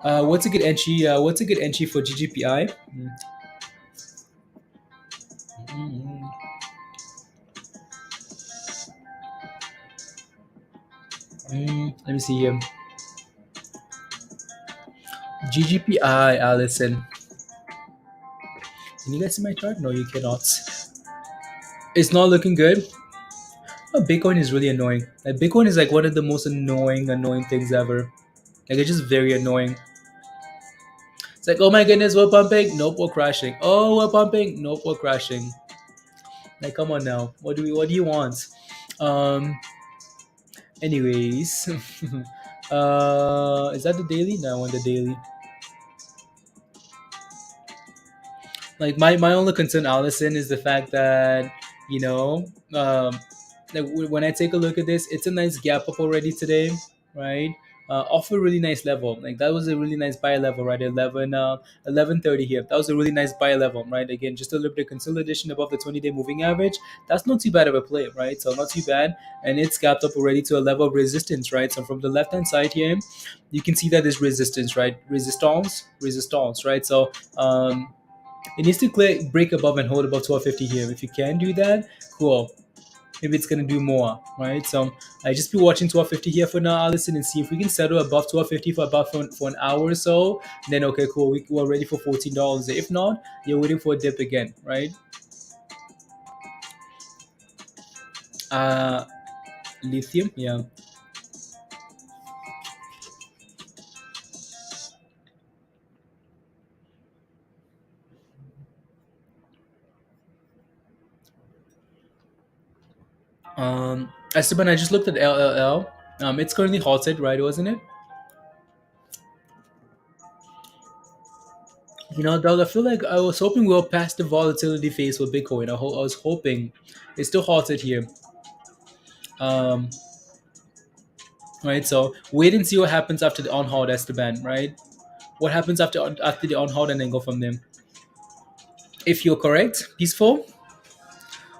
What's a good entry? What's a good entry for GGPI? Mm. Let me see here. GGPI, Allison. Can you guys see my chart? No, you cannot. It's not looking good. Oh, Bitcoin is really annoying. Like Bitcoin is like one of the most annoying things ever. Like it's just very annoying. It's like, oh my goodness, we're pumping. Nope, we're crashing. Oh, we're pumping. Nope, we're crashing. Like, come on now. What do you want? Um. Anyways, is that the daily? No, I want the daily. Like my only concern, Allison, is the fact that you know, like when I take a look at this, it's a nice gap up already today, right? Off a really nice level. Like that was a really nice buy level, right? 11:30 here. That was a really nice buy level, right? Again, just a little bit of consolidation above the 20-day moving average. That's not too bad of a play, right? So not too bad, and it's gapped up already to a level of resistance, right? So from the left hand side here, you can see that there's resistance, right? Resistance, right? So it needs to break above and hold above 1250 here. If you can do that, cool. Maybe it's gonna do more, right? So I just be watching 1250 here for now, Allison, and see if we can settle above 1250 for about for an hour or so. Then okay, cool. We're ready for $14. If not, you're waiting for a dip again, right? Uh, Lithium, yeah. Esteban, I just looked at LLL. It's currently halted, right? Wasn't it? You know, Doug, I feel like I was hoping we were past the volatility phase for Bitcoin. I was hoping it's still halted here. Um, right? So wait and see what happens after the on hold, Esteban, right? What happens after the on hold, and then go from them. If you're correct, peaceful.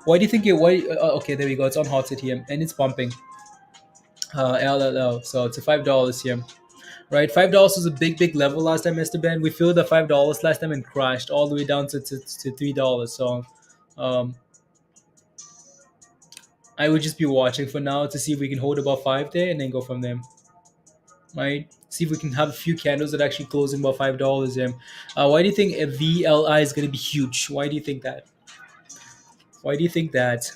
Why do you think it? Why? Okay, there we go. It's on halted here, and it's pumping. LLL. So it's a $5 here, right? $5 was a big level last time, Esteban. We filled the $5 last time and crashed all the way down to $3. So I would just be watching for now to see if we can hold about 5 there and then go from there. Right? See if we can have a few candles that actually close in about $5 there. Why do you think a VLI is going to be huge? Why do you think that? Why do you think that?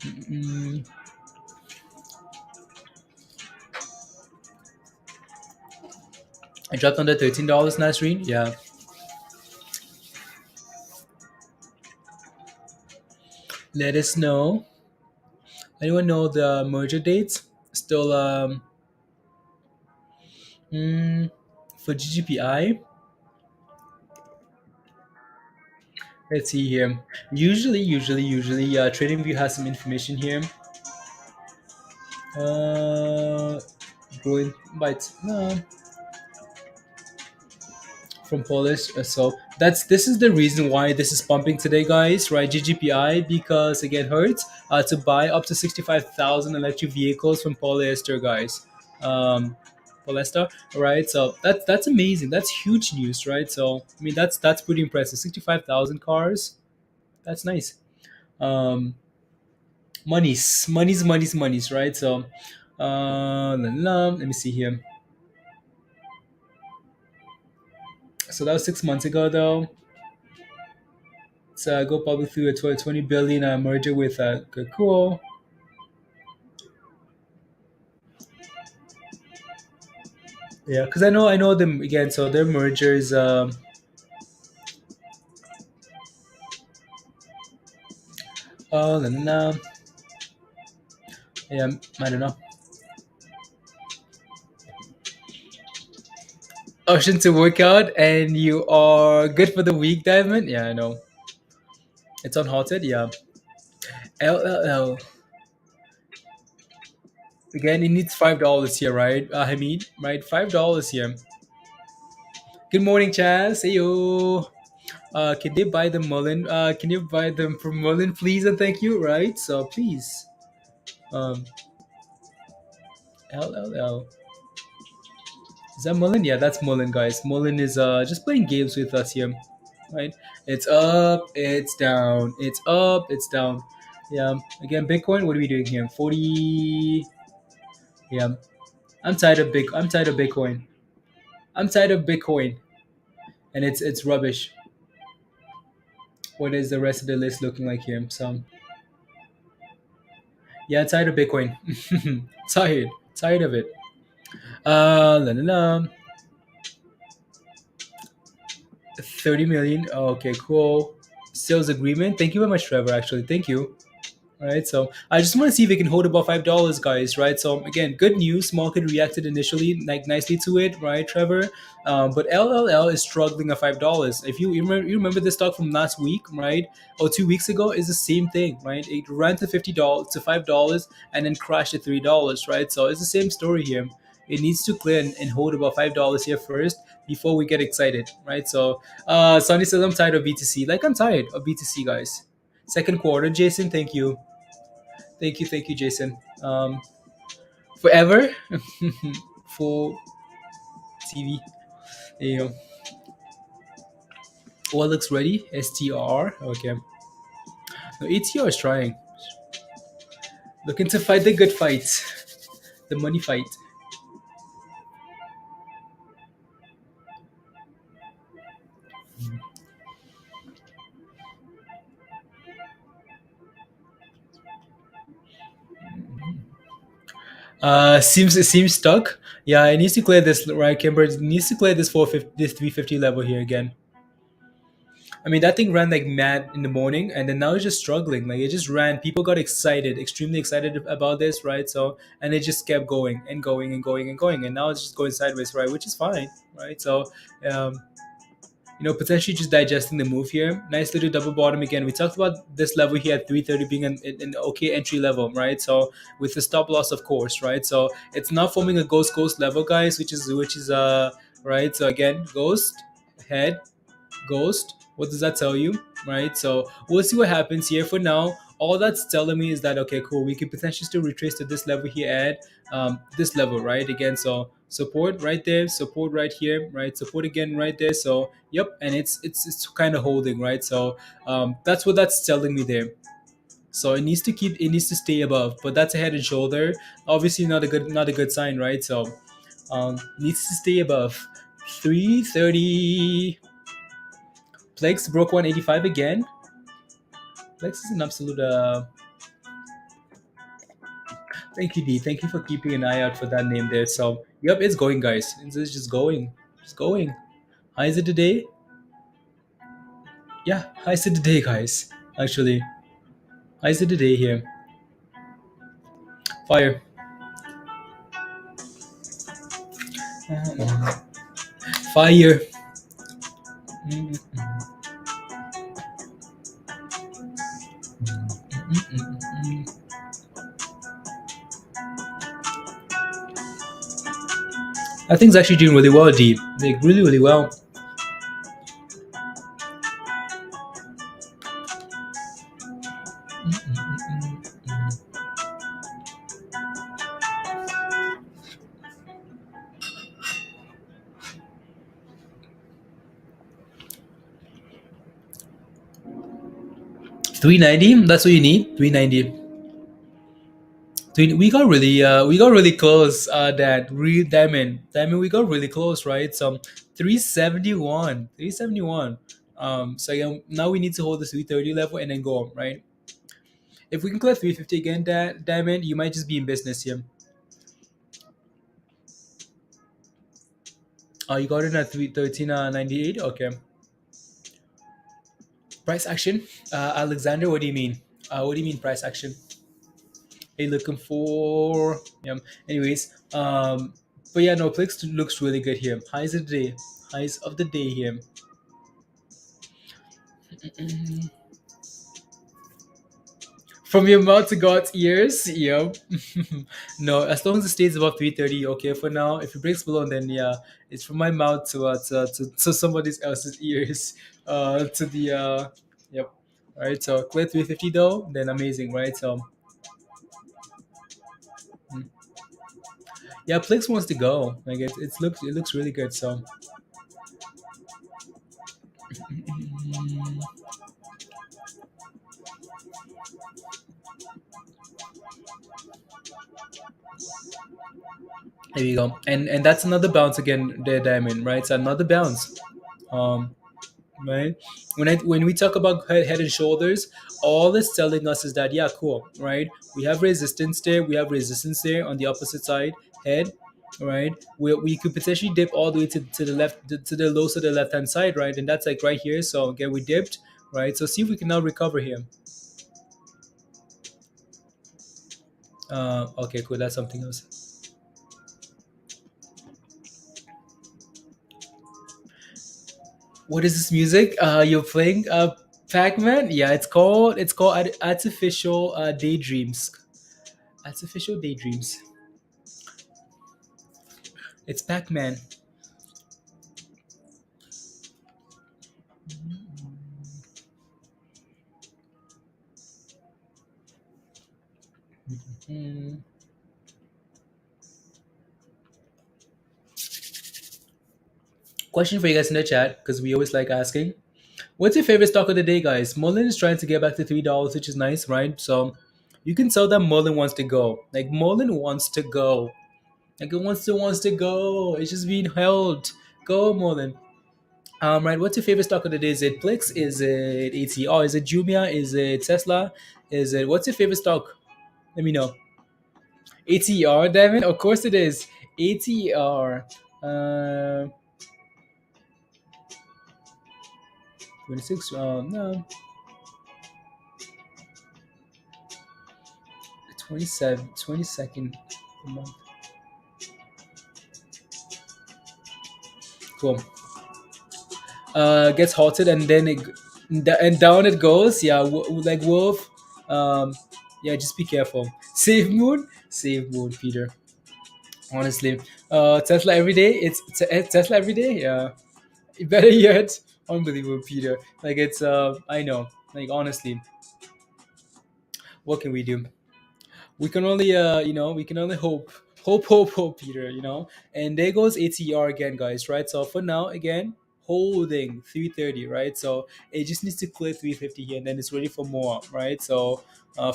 Mm, I dropped under $13, Nasreen. Yeah. Let us know. Anyone know the merger dates? Still mm, for GGPI. Let's see here. Usually, TradingView has some information here. Uh, growing bites. No, from Polish. So this is the reason why this is pumping today, guys. Right, GGPI, because again hurts to buy up to 65,000 electric vehicles from polyester, guys. Um, Polyester, right? So that's amazing. That's huge news, right? So I mean that's pretty impressive. 65,000 cars. That's nice. Um, monies, right? So let me see here. So that was 6 months ago, though. So go public through a 20 billion merger with cool. Yeah, because I know them again. So their merger is oh no, yeah, I don't know. Option to work out, and you are good for the week, Diamond. Yeah, I know. It's on halted. Yeah, LLL. Again, it needs $5 here, right? Hamid, right? $5 here. Good morning, Chaz. Hey yo. Can they buy the MULN? Can you buy them from MULN, please and thank you, right? So please. Um, LLL. Is that MULN? Yeah, that's MULN, guys. MULN is just playing games with us here, right? It's up, it's down, it's up, it's down. Yeah. Again, Bitcoin. What are we doing here? 40. Yeah. I'm tired of Bitcoin. I'm tired of Bitcoin, and it's rubbish. What is the rest of the list looking like here? So yeah, tired of Bitcoin. Tired of it. La, la, la. 30 million. Okay, cool. Sales agreement. Thank you very much, Trevor. Actually, thank you. All right, so I just want to see if we can hold about $5, guys. Right, so again, good news. Market reacted initially like nicely to it, right, Trevor? But LLL is struggling at $5. If you remember this stock from last week, right, or 2 weeks ago, is the same thing, right? It ran to $50 to $5 and then crashed to $3, right? So it's the same story here. It needs to clear and hold about $5 here first before we get excited, right? So Sonny says I'm tired of BTC. Like I'm tired of BTC, guys. Second quarter, Jason. Thank you, Jason. Forever, full TV. There you go. What looks ready? STR. Okay. No, ATR is trying. Looking to fight the good fight, the money fight. It seems stuck. Yeah, it needs to clear this, right, Kimber? It needs to clear this 450, this 350 level here again. I mean, that thing ran like mad in the morning, and then now it's just struggling. Like it just ran. People got excited, extremely excited about this, right? So, and it just kept going and going and going and going, and now it's just going sideways, right? Which is fine, right? So, um, potentially just digesting the move here. Nice little double bottom again. We talked about this level here at 330 being an okay entry level, right? So with the stop loss, of course, right? So it's not forming a ghost level, guys, which is right. So again, ghost head ghost. What does that tell you, right? So we'll see what happens here. For now, all that's telling me is that okay, cool, we can potentially still retrace to this level here at this level, right? Again, so support right there, support right here, right? Support again right there. So yep, and it's kind of holding, right? So that's what that's telling me there. So it needs to stay above, but that's a head and shoulder. Obviously, not a good sign, right? So needs to stay above 330. Plex broke 185 again. Plex is an absolute. Thank you, D. Thank you for keeping an eye out for that name there. So, yep, it's going, guys. It's just going. It's going. How is it today? Yeah, how is it today, guys? Actually, how is it today here? Fire. Fire. Mm, mm, mm, mm. That thing's actually doing really well, D. Like, really, really well. 390. That's what you need. 390. We got really close. That real diamond. We got really close, right? So 371, 371. So again, now we need to hold the 330 level and then go up, right? If we can clear 350 again, that diamond, you might just be in business here. Oh, you got it at 313.98. Okay. Price action, Alexander. What do you mean? What do you mean price action? Are you looking for? Yeah. Anyways, but yeah, no, Plix looks really good here. Highs of the day. Highs of the day here. From your mouth to God's ears. Yep. No, as long as it stays above 330, okay. For now, if it breaks below, then yeah, it's from my mouth to somebody else's ears. To the yep. All right. So clear 350 though, then amazing, right? So mm. Yeah, Plix wants to go. Like it looks really good. So mm, there you go. And that's another bounce again, there, Diamond. Right. So another bounce. Um, right? When we talk about head and shoulders, all it's telling us is that yeah, cool, right? We have resistance there, we have resistance there on the opposite side, head, right? We could potentially dip all the way to the left, to the lows of the left hand side, right? And that's like right here. So again, we dipped, right? So see if we can now recover here. Okay, cool. That's something else. What is this music? You're playing Pac-Man? Yeah, it's called Artificial Daydreams. Artificial Daydreams. It's Pac-Man. Hmm. Question for you guys in the chat, because we always like asking. What's your favorite stock of the day, guys? MULN is trying to get back to $3, which is nice, right? So you can tell that MULN wants to go. Like MULN wants to go. Like it wants to go. It's just being held. Go MULN. Right. What's your favorite stock of the day? Is it Plix? Is it ATR? Is it JMIA? Is it Tesla? Is it what's your favorite stock? Let me know. ATR, damn it. Of course it is. ATR. 26. No. 27. 22nd a month. Cool. Gets halted and then and down it goes. Yeah, like Wolf. Yeah, just be careful. Save moon, Peter. Honestly, Tesla every day. Tesla every day. Yeah, better yet, unbelievable, Peter. Like it's I know. Like honestly, what can we do? We can only we can only hope, Peter. And there goes ATR again, guys, right? So for now, again, holding 330, right? So it just needs to clear 350 here, and then it's ready for more, right? So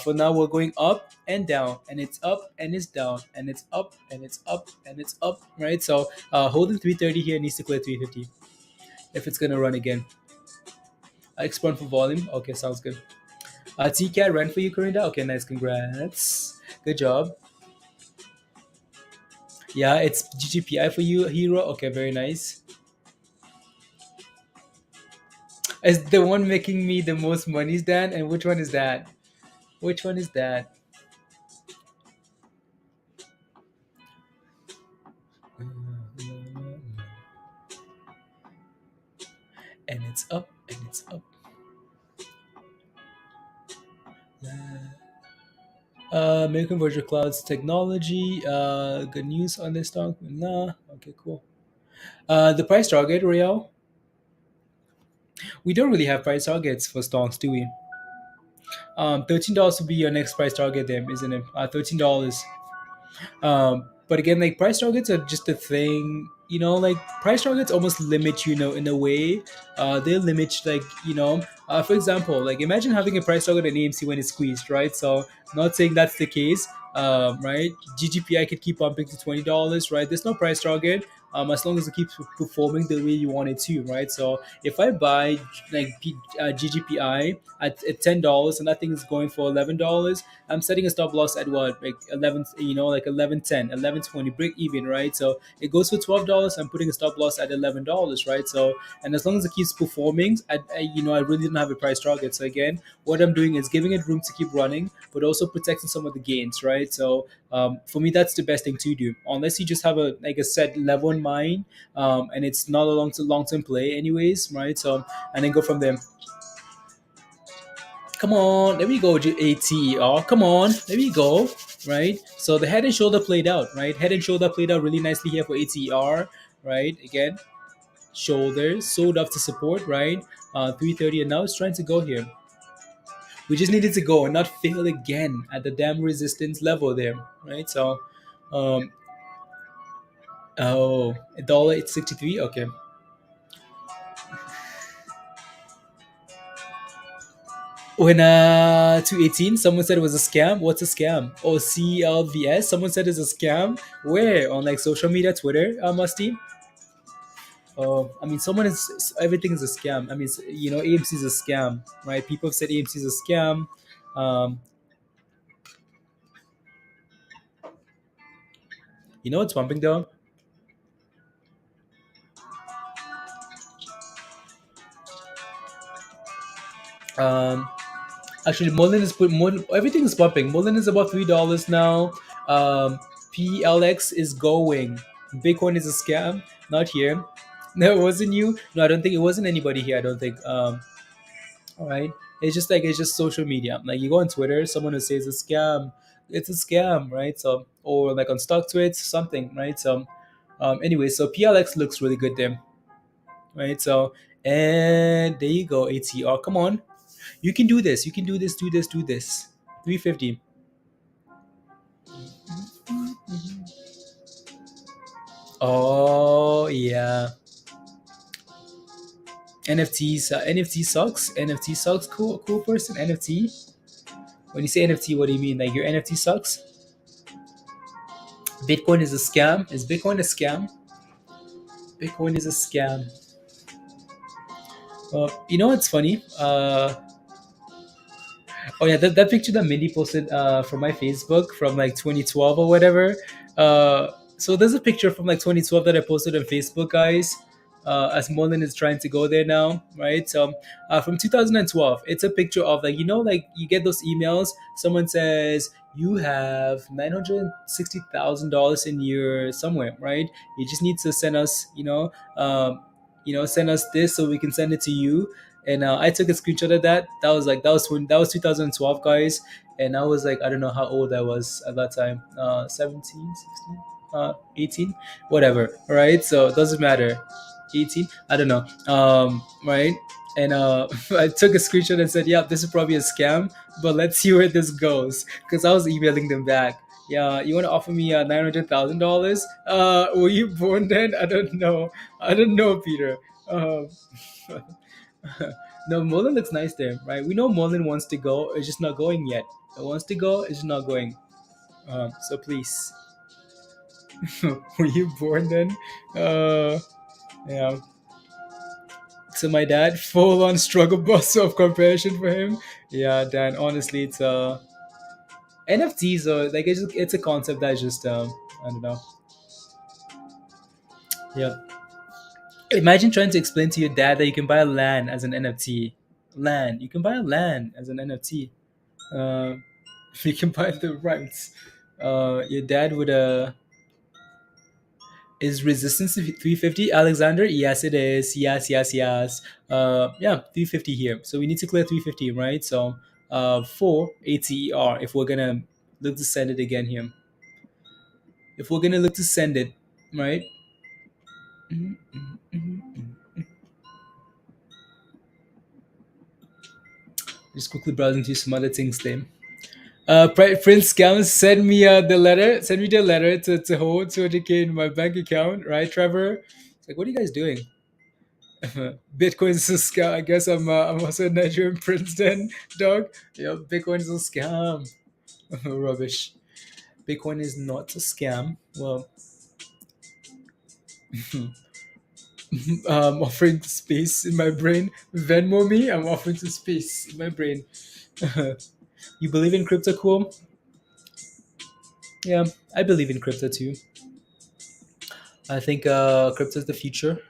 for now, we're going up and down, and it's up and it's down, and it's up and it's up and it's up, right? So holding 330 here needs to clear 350 if it's gonna run again. Expand for volume. Okay, sounds good. TCAT ran for you, Corinda. Okay, nice. Congrats. Good job. Yeah, it's GGPI for you, Hero. Okay, very nice. Is the one making me the most money, Dan? And which one is that? Which one is that? And it's up, and it's up. American Virtual Cloud's technology. Good news on this stock? Nah. Okay, cool. The price target, Real. We don't really have price targets for stocks, do we? $13 would be your next price target, then, isn't it? $13. But again, like price targets are just a thing, like price targets almost limit you, in a way. They limit, like, for example, like imagine having a price target at AMC when it's squeezed, right? So not saying that's the case, right? GGPI could keep pumping to $20, right? There's no price target. As long as it keeps performing the way you want it to, right? So if I buy like GGPI at $10 and that thing is going for $11, I'm setting a stop loss at what, like 11, like 11.10, 11.20, break even, right? So it goes for $12. I'm putting a stop loss at $11, right? So, and as long as it keeps performing, I really don't have a price target. So again, what I'm doing is giving it room to keep running, but also protecting some of the gains, right? So for me, that's the best thing to do, unless you just have a set level in mind, and it's not a long term play, anyways, right? So and then go from there. Come on, there we go, ATER. Come on, there we go. Right. So the head and shoulder played out. Right. Head and shoulder played out really nicely here for ATER. Right. Again, shoulders sold off to support. Right. 330, and now it's trying to go here. We just needed to go and not fail again at the damn resistance level there. Right. So, um, oh, $1.63. Okay. When 218, someone said it was a scam. What's a scam? Oh, CLVS. Someone said it's a scam. Where? On like social media, Twitter, Musty? I mean, someone is everything is a scam. I mean, AMC is a scam, right? People have said AMC is a scam. Um, you know what's pumping though? Um, Actually, MULN is everything is pumping. MULN is about $3 now. PLX is going. Bitcoin is a scam. Not here. No, it wasn't you. No, I don't think it wasn't anybody here. I don't think. All right. It's just social media. Like you go on Twitter, someone who says it's a scam. It's a scam, right? So or like on StockTwits, something, right? So, anyway, so PLX looks really good there, right? So and there you go, ATR. Come on, you can do this. You can do this. Do this. Do this. 350. Oh yeah. NFTs. NFT sucks. NFT sucks. Cool person. NFT. When you say NFT, what do you mean? Like your NFT sucks? Bitcoin is a scam. Is Bitcoin a scam? Bitcoin is a scam. You know what's funny? Oh yeah, that picture that Mindy posted from my Facebook from like 2012 or whatever. So there's a picture from like 2012 that I posted on Facebook, guys. As MULN is trying to go there now, right? So from 2012, it's a picture of like like you get those emails. Someone says you have $960,000 in your somewhere, right? You just need to send us, send us this so we can send it to you, and I took a screenshot of that. That was 2012, guys, and I was like, I don't know how old I was at that time, 17, 16, 18, whatever, right? So it doesn't matter. 18, I don't know, right? And I took a screenshot and said, yeah, this is probably a scam, but let's see where this goes, because I was emailing them back. Yeah, you want to offer me $900,000? Were you born then? I don't know. I don't know, Peter. um, no, MULN looks nice there, right? We know MULN wants to go, it's just not going yet. It wants to go, it's just not going. So please. Were you born then? Yeah. So my dad, full on struggle bus of comparison for him. Yeah, Dan. Honestly, it's NFTs are like it's a concept that's just I don't know. Yeah. Imagine trying to explain to your dad that you can buy a land as an NFT. Land. You can buy a land as an NFT. Uh, you can buy the rights. Your dad would is resistance to 350, Alexander? Yes, it is. Yes, yes, yes. Yeah, 350 here. So we need to clear 350, right? So for ATER, if we're gonna look to send it again here, if we're gonna look to send it, right? Mhm, mhm, mhm, mhm. Just quickly browsing through some other things then. Prince Scams, send me the letter. Send me the letter to hold 200K in my bank account, right, Trevor? It's like, what are you guys doing? Bitcoin is a scam. I guess I'm also a Nigerian prince then, dog. Yeah, Bitcoin is a scam. Rubbish. Bitcoin is not a scam. Well, I'm offering to space in my brain. Venmo me. I'm offering to space in my brain. You believe in crypto, cool? Yeah, I believe in crypto too. I think crypto is the future.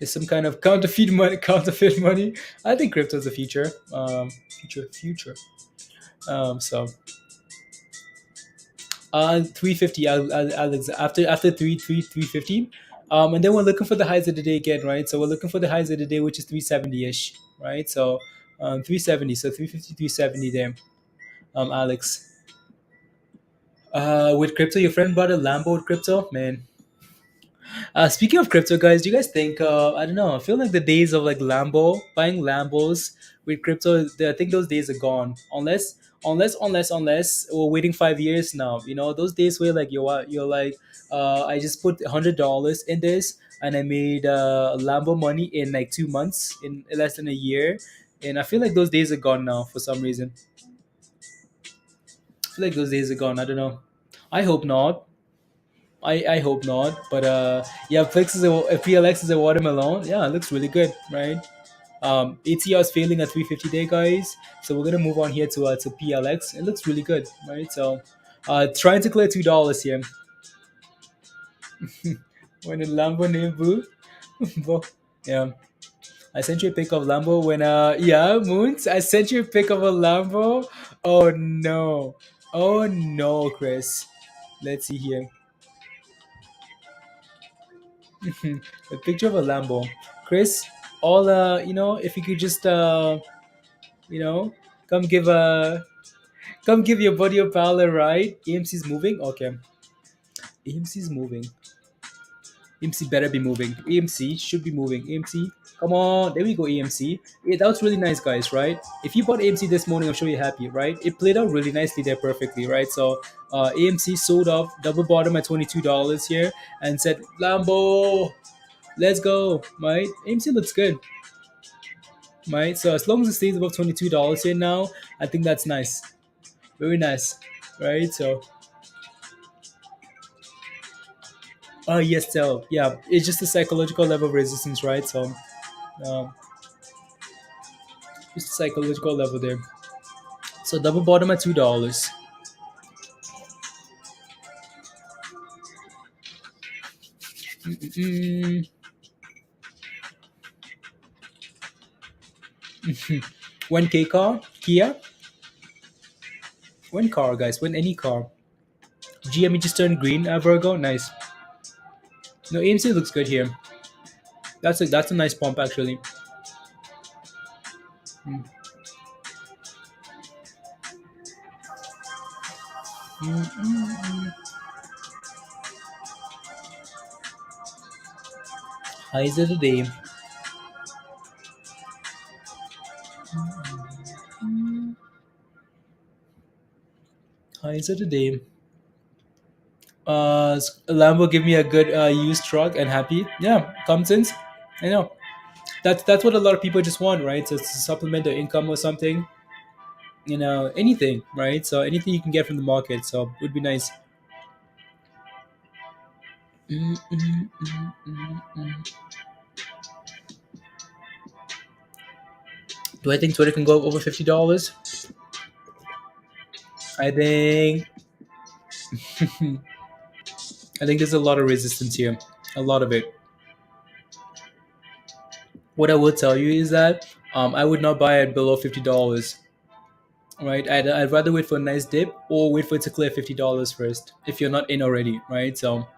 It's some kind of counterfeit money. Counterfeit money. I think crypto is the future. Future. So 350, Alex, after 350, and then we're looking for the highs of the day again, right? So we're looking for the highs of the day, which is 370 ish, right? So 370. So 350, 370 there. Alex. With crypto, your friend bought a Lambo with crypto, man. Speaking of crypto, guys, do you guys think? I don't know. I feel like the days of like Lambo buying Lambos with crypto, I think those days are gone. Unless we're waiting 5 years now. You know, those days where like you're like, I just put $100 in this and I made Lambo money in like 2 months, in less than a year, and I feel like those days are gone now for some reason. I feel like those days are gone. I don't know. I hope not. I hope not. But yeah, PLX is a watermelon. Yeah, it looks really good, right? ATR is failing at 350 day, guys. So we're gonna move on here to PLX. It looks really good, right? So trying to clear $2 here. When a Lambo named Boo. Yeah. I sent you a pic of Lambo when yeah, Moons. I sent you a pic of a Lambo. Oh no. Oh no, Chris. Let's see here. A picture of a Lambo. Chris, all if you could just you know, come give come give your buddy a pal a ride. AMC's moving? Okay. AMC's moving. AMC better be moving. AMC should be moving. AMC, come on. There we go, AMC. Yeah, that was really nice, guys, right? If you bought AMC this morning, I'm sure you're happy, right? It played out really nicely there perfectly, right? So AMC sold off double bottom at $22 here and said, Lambo, let's go, right? AMC looks good, right? So as long as it stays above $22 here now, I think that's nice. Very nice, right? So, yes, so yeah, it's just a psychological level of resistance, right? So, um, just a psychological level there. So double bottom at $2. Mm, 1K car, Kia, one car, guys, win any car. GME just turned green. Virgo, nice. No, AMC looks good here. That's a nice pump actually. Mm. Mm, mm, mm. Highs of the day. Highs of the day. Lambo give me a good used truck and happy. Yeah, Comptons. I know. That's what a lot of people just want, right? So it's to supplement their income or something. You know, anything, right? So anything you can get from the market. So would be nice. Mm, mm, mm, mm, mm. Do I think Twitter can go over $50? I think I think there's a lot of resistance here. A lot of it. What I would tell you is that I would not buy it below $50. Right, I'd rather wait for a nice dip or wait for it to clear $50 first if you're not in already, right? So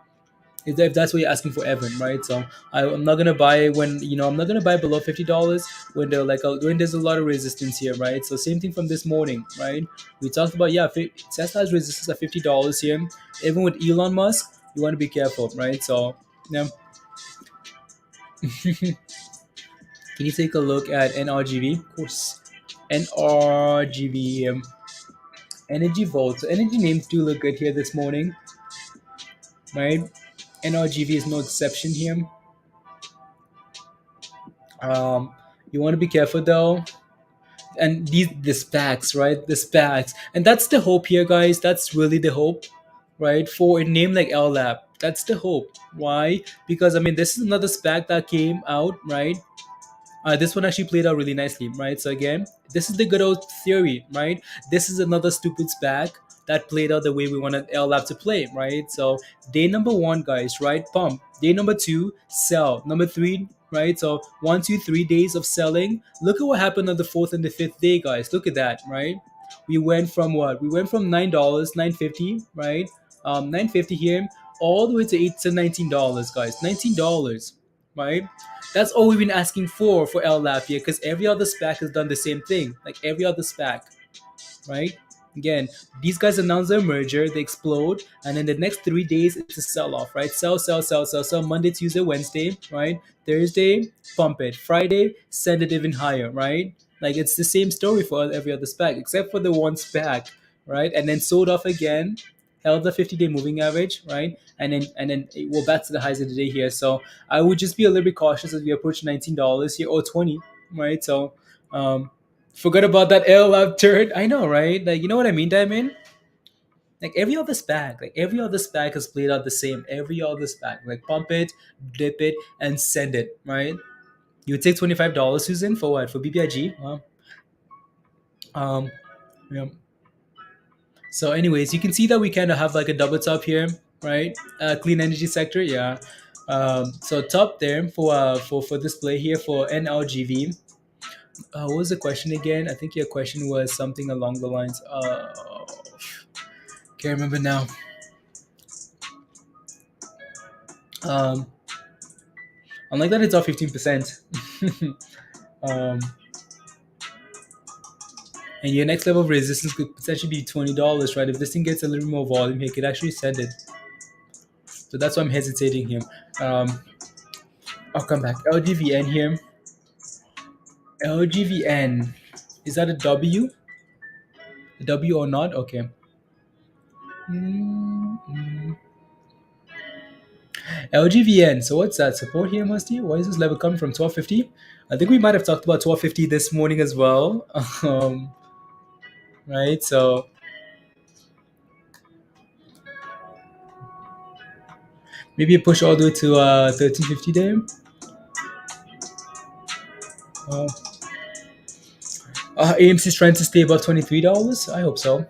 if that's what you're asking for, Evan, right? So I'm not gonna buy when I'm not gonna buy below $50 when they're like when there's a lot of resistance here, right? So same thing from this morning, right? We talked about Tesla has resistance at $50 here. Even with Elon Musk, you want to be careful, right? So yeah. Can you take a look at NRGV? Of course, NRGV. Energy Vault. So energy names do look good here this morning, right? NRGV is no exception here. You want to be careful though. And the SPACs, right? The SPACs. And that's the hope here, guys. That's really the hope, right? For a name like llap. That's the hope. Why? Because I mean this is another SPAC that came out, right? This one actually played out really nicely, right? So again, this is the good old theory, right? This is another stupid SPAC that played out the way we wanted llap to play, right? So day number one, guys, right? Pump. Day number two, sell. Number three, right? So 1, 2, 3 days of selling. Look at what happened on the fourth and the fifth day, guys. Look at that, right? We went from what? We went from $9, 950, right? 950 here, all the way to $19, guys. $19, right? That's all we've been asking for llap here, because every other SPAC has done the same thing. Like every other SPAC, right? Again, these guys announce their merger, they explode, and then the next 3 days it's a sell-off, right? Sell, sell, sell, sell, sell. Monday, Tuesday, Wednesday, right? Thursday, pump it. Friday, send it even higher, right? Like it's the same story for every other SPAC, except for the one SPAC, right? And then sold off again, held the 50-day moving average, right? And then we're back to the highs of the day here. So I would just be a little bit cautious as we approach $19 here or 20, right? So forgot about that L up turret. I know, right? Like, you know what I mean, Diamond? Like every other SPAC has played out the same. Every other SPAC, like pump it, dip it, and send it, right? You would take $25, Susan, for what? For BBIG? Um, yeah. So, anyways, you can see that we kind of have like a double top here, right? Clean energy sector, yeah. So top there for this play here for NLGV. What was the question again? I think your question was something along the lines of, can't remember now. Unlike that, it's off 15%. um, and your next level of resistance could potentially be $20, right? If this thing gets a little more volume, it could actually send it. So that's why I'm hesitating here. I'll come back. LGVN here. LGVN. Is that a W? A W or not? Okay. LGVN. So what's that? Support here, Musty? Why is this level coming from 1250? I think we might have talked about 1250 this morning as well. Right? So maybe a push all the way to 1350 there. AMC is trying to stay above $23. I hope so.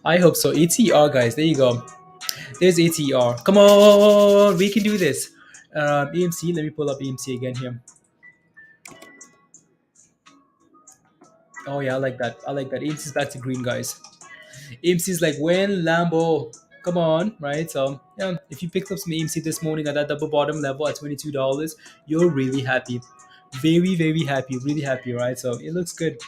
I hope so. ATR, guys. There you go. There's ATR. Come on. We can do this. AMC. Let me pull up AMC again here. Oh, yeah. I like that. I like that. AMC is back to green, guys. AMC is like, when Lambo. Come on. Right? So, yeah. If you picked up some AMC this morning at that double bottom level at $22, you're really happy. Very, very happy. Really happy, right? So, it looks good.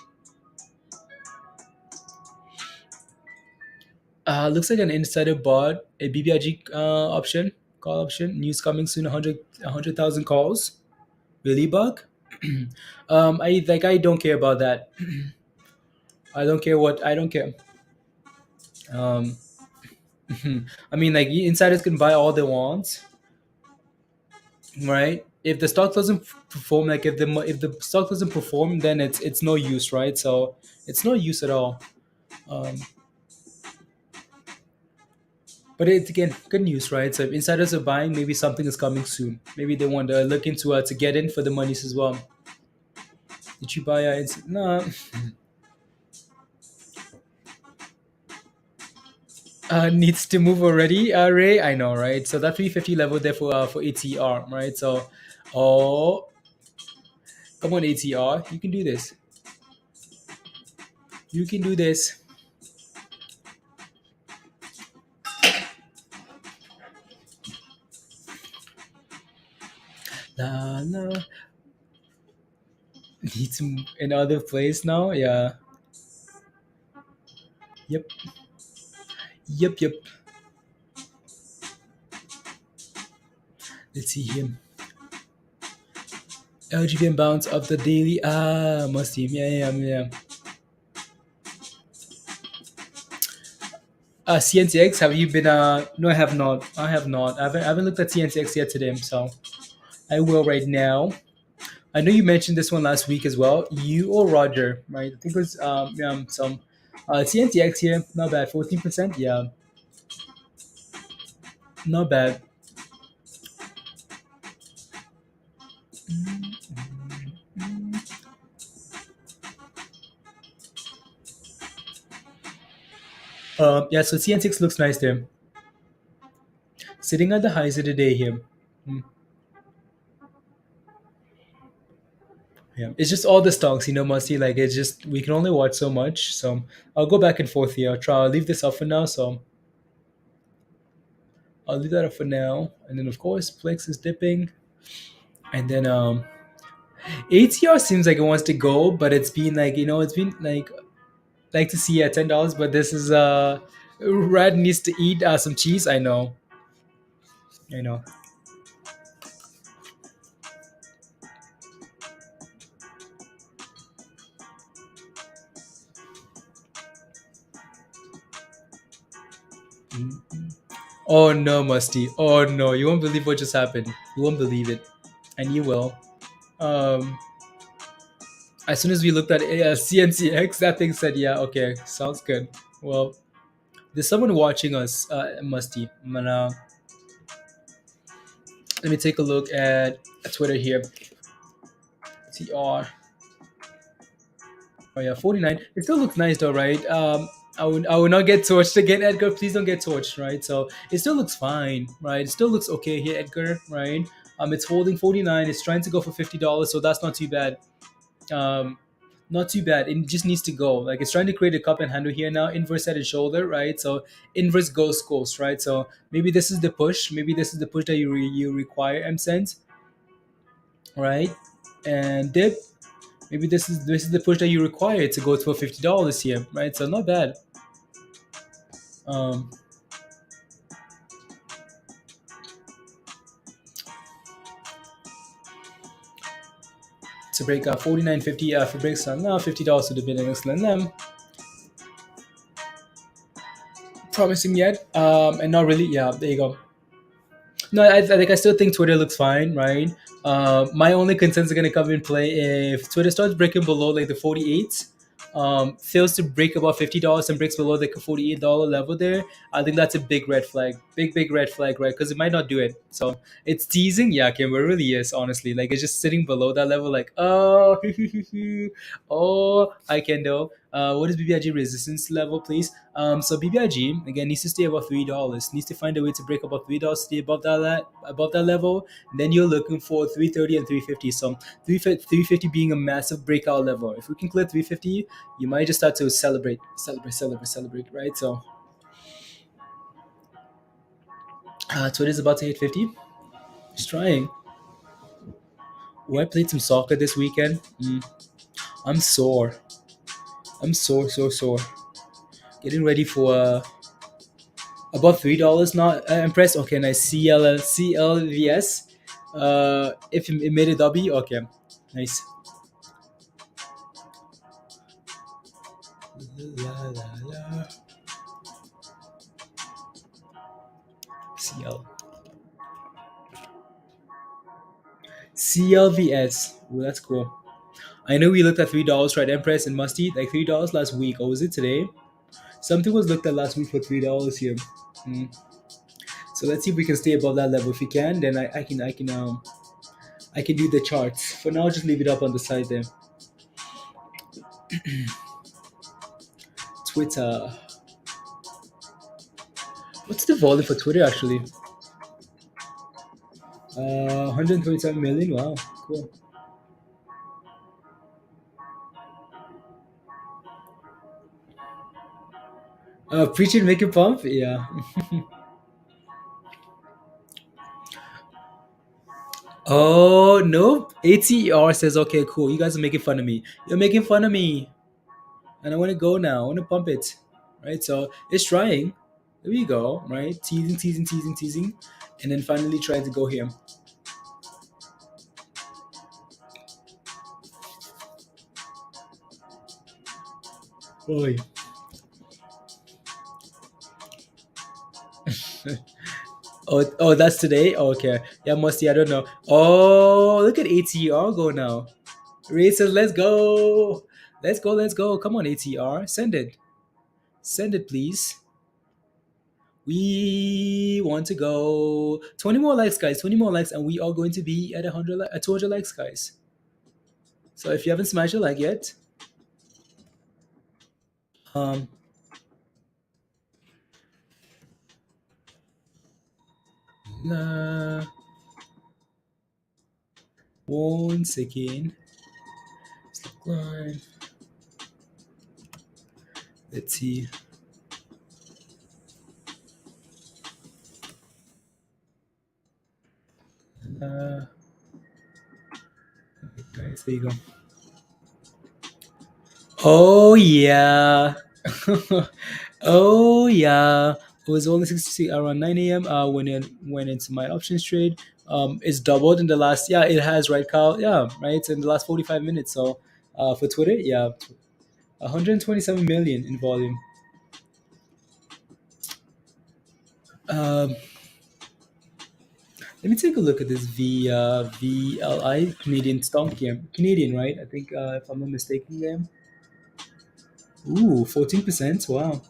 Looks like an insider bought a BBIG option, call option. News coming soon. 100,000 calls. Really, bug? I don't care about that. I don't care what I don't care. Um, I mean, like insiders can buy all they want, right? If the stock doesn't perform, like if the stock doesn't perform, then it's no use, right? So it's no use at all. Um, But it's again good news, right? So if insiders are buying, maybe something is coming soon. Maybe they want to look into to get in for the monies as well. Did you buy no? Needs to move already, Ray. I know, right? So that 350 level there for ATR, right? So, oh, come on, ATR, you can do this. You can do this. La la. Need to another place now. Yeah. Yep. Yep. Yep. Let's see him. LGBN bounce of the daily. Must team. Yeah. CNTX, have you been? No, I have not. I have not. I haven't looked at CNTX yet today, so I will right now. I know you mentioned this one last week as well. You or Roger, right? I think it was some CNTX here. Not bad. 14%. Yeah, not bad. Yeah, so CN6 looks nice there. Sitting at the highs of the day here. Yeah, it's just all the stocks, Musty. Like it's just we can only watch so much. So I'll go back and forth here. I'll leave this up for now. So I'll leave that up for now. And then of course Plex is dipping. And then ATR seems like it wants to go, but it's been like, it's been like to see at $10, but this is Red needs to eat some cheese. I know. I know. Oh no, Musty. Oh no, you won't believe what just happened. You won't believe it, and you will. Um, as soon as we looked at CNCX, that thing said, "Yeah, okay, sounds good." Well, there's someone watching us, Musty. Let me take a look at Twitter here. TR. Oh yeah, 49. It still looks nice though, right? I would not get torched again, Edgar. Please don't get torched, right? So it still looks fine, right? It still looks okay here, Edgar, right? It's holding 49. It's trying to go for $50, so that's not too bad. Um, not too bad. It just needs to go. Like it's trying to create a cup and handle here now. Inverse head and shoulder, right? So inverse ghost, right? So maybe this is the push. Maybe this is the push that you require, M sense, right? And dip. Maybe this is the push that you require to go to $50 here, right? So not bad. Um, to break 49.50 for breaks on now $50 to the bidding Sthlm. Promising yet? And not really. Yeah, there you go. No, I still think Twitter looks fine, right? My only concerns are gonna come in play if Twitter starts breaking below like the 48, fails to break above $50 and breaks below like a $48 level there. I think that's a big red flag, big red flag, right? Because it might not do it. So it's teasing, yeah, Kim, it really is, honestly. Like it's just sitting below that level, like oh, oh, I can do. What is BBIG resistance level, please? So BBIG again needs to stay above $3. Needs to find a way to break above $3, stay above that level. And then you're looking for 330 and 350. So 350 being a massive breakout level. If we can clear 350, you might just start to celebrate, right? So Twitter's about to hit 50. He's trying. Oh, I played some soccer this weekend. I'm sore. I'm sore. Getting ready for above $3 now. Impressed. Okay, nice. CLVS. If it made a W, okay, nice. La, la, la. CL CLVS. Well, that's cool. I know we looked at $3, right? Empress and Musty, like $3 last week. Or was it today? Something was looked at last week for $3 here. Mm. So let's see if we can stay above that level. If we can, then I can do the charts. For now, just leave it up on the side there. Twitter. What's the volume for Twitter actually? 127 million. Wow, cool. Preach it, make it pump. Yeah. Oh nope. ATER says, okay, cool. You guys are making fun of me. You're making fun of me, and I want to go now. I want to pump it, right? So it's trying. There we go. Right, teasing, and then finally trying to go here. Oi. Oh, that's today. Oh, okay, yeah, Musty. I don't know. Oh, look at ATR go now. Ray says, "Let's go, let's go. Come on, ATR, send it, please. We want to go. 20 more likes, guys. 20 more likes, and we are going to be at 200 likes, guys. So if you haven't smashed a like yet, um, uh, one second. Line. Let's see. Uh, guys, there you go. Oh yeah. Oh yeah. It was only 60 around 9 a.m. When it went into my options trade. It's doubled in the last. Yeah, it has, right, Kyle. Yeah, right. In the last 45 minutes. So, for Twitter, yeah, 127 million in volume. Um, Let me take a look at this VLI Canadian stock game. Canadian, right? I think, if I'm not mistaken, game. Ooh, 14%. Wow.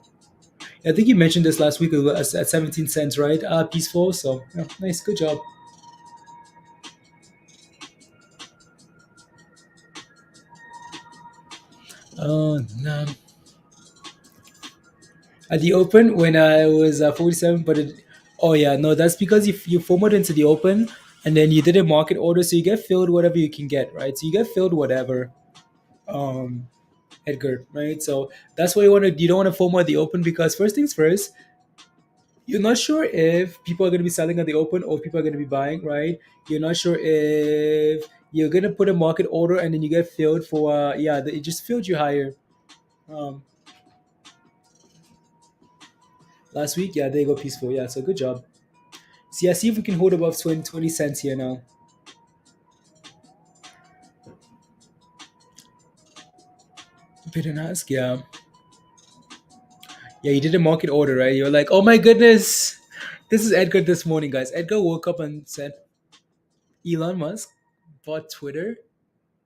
I think you mentioned this last week at 17 cents, right? Peaceful. So, yeah, nice. Good job. No. At the open when I was 47, but oh yeah, no, that's because you forward into the open and then you did a market order, so you get filled whatever you can get, right? So you get filled whatever. Um, Edgar, right? So that's why you don't want to FOMO at the open, because first things first, you're not sure if people are going to be selling at the open or people are going to be buying, right? You're not sure if you're going to put a market order and then you get filled for it just filled you higher. Um, Last week, yeah, there you go, peaceful, yeah. So good job. See, I see if we can hold above 20 cents here now. Bid and ask, yeah. Yeah, you did a market order, right? You're like, oh my goodness. This is Edgar this morning, guys. Edgar woke up and said, Elon Musk bought Twitter.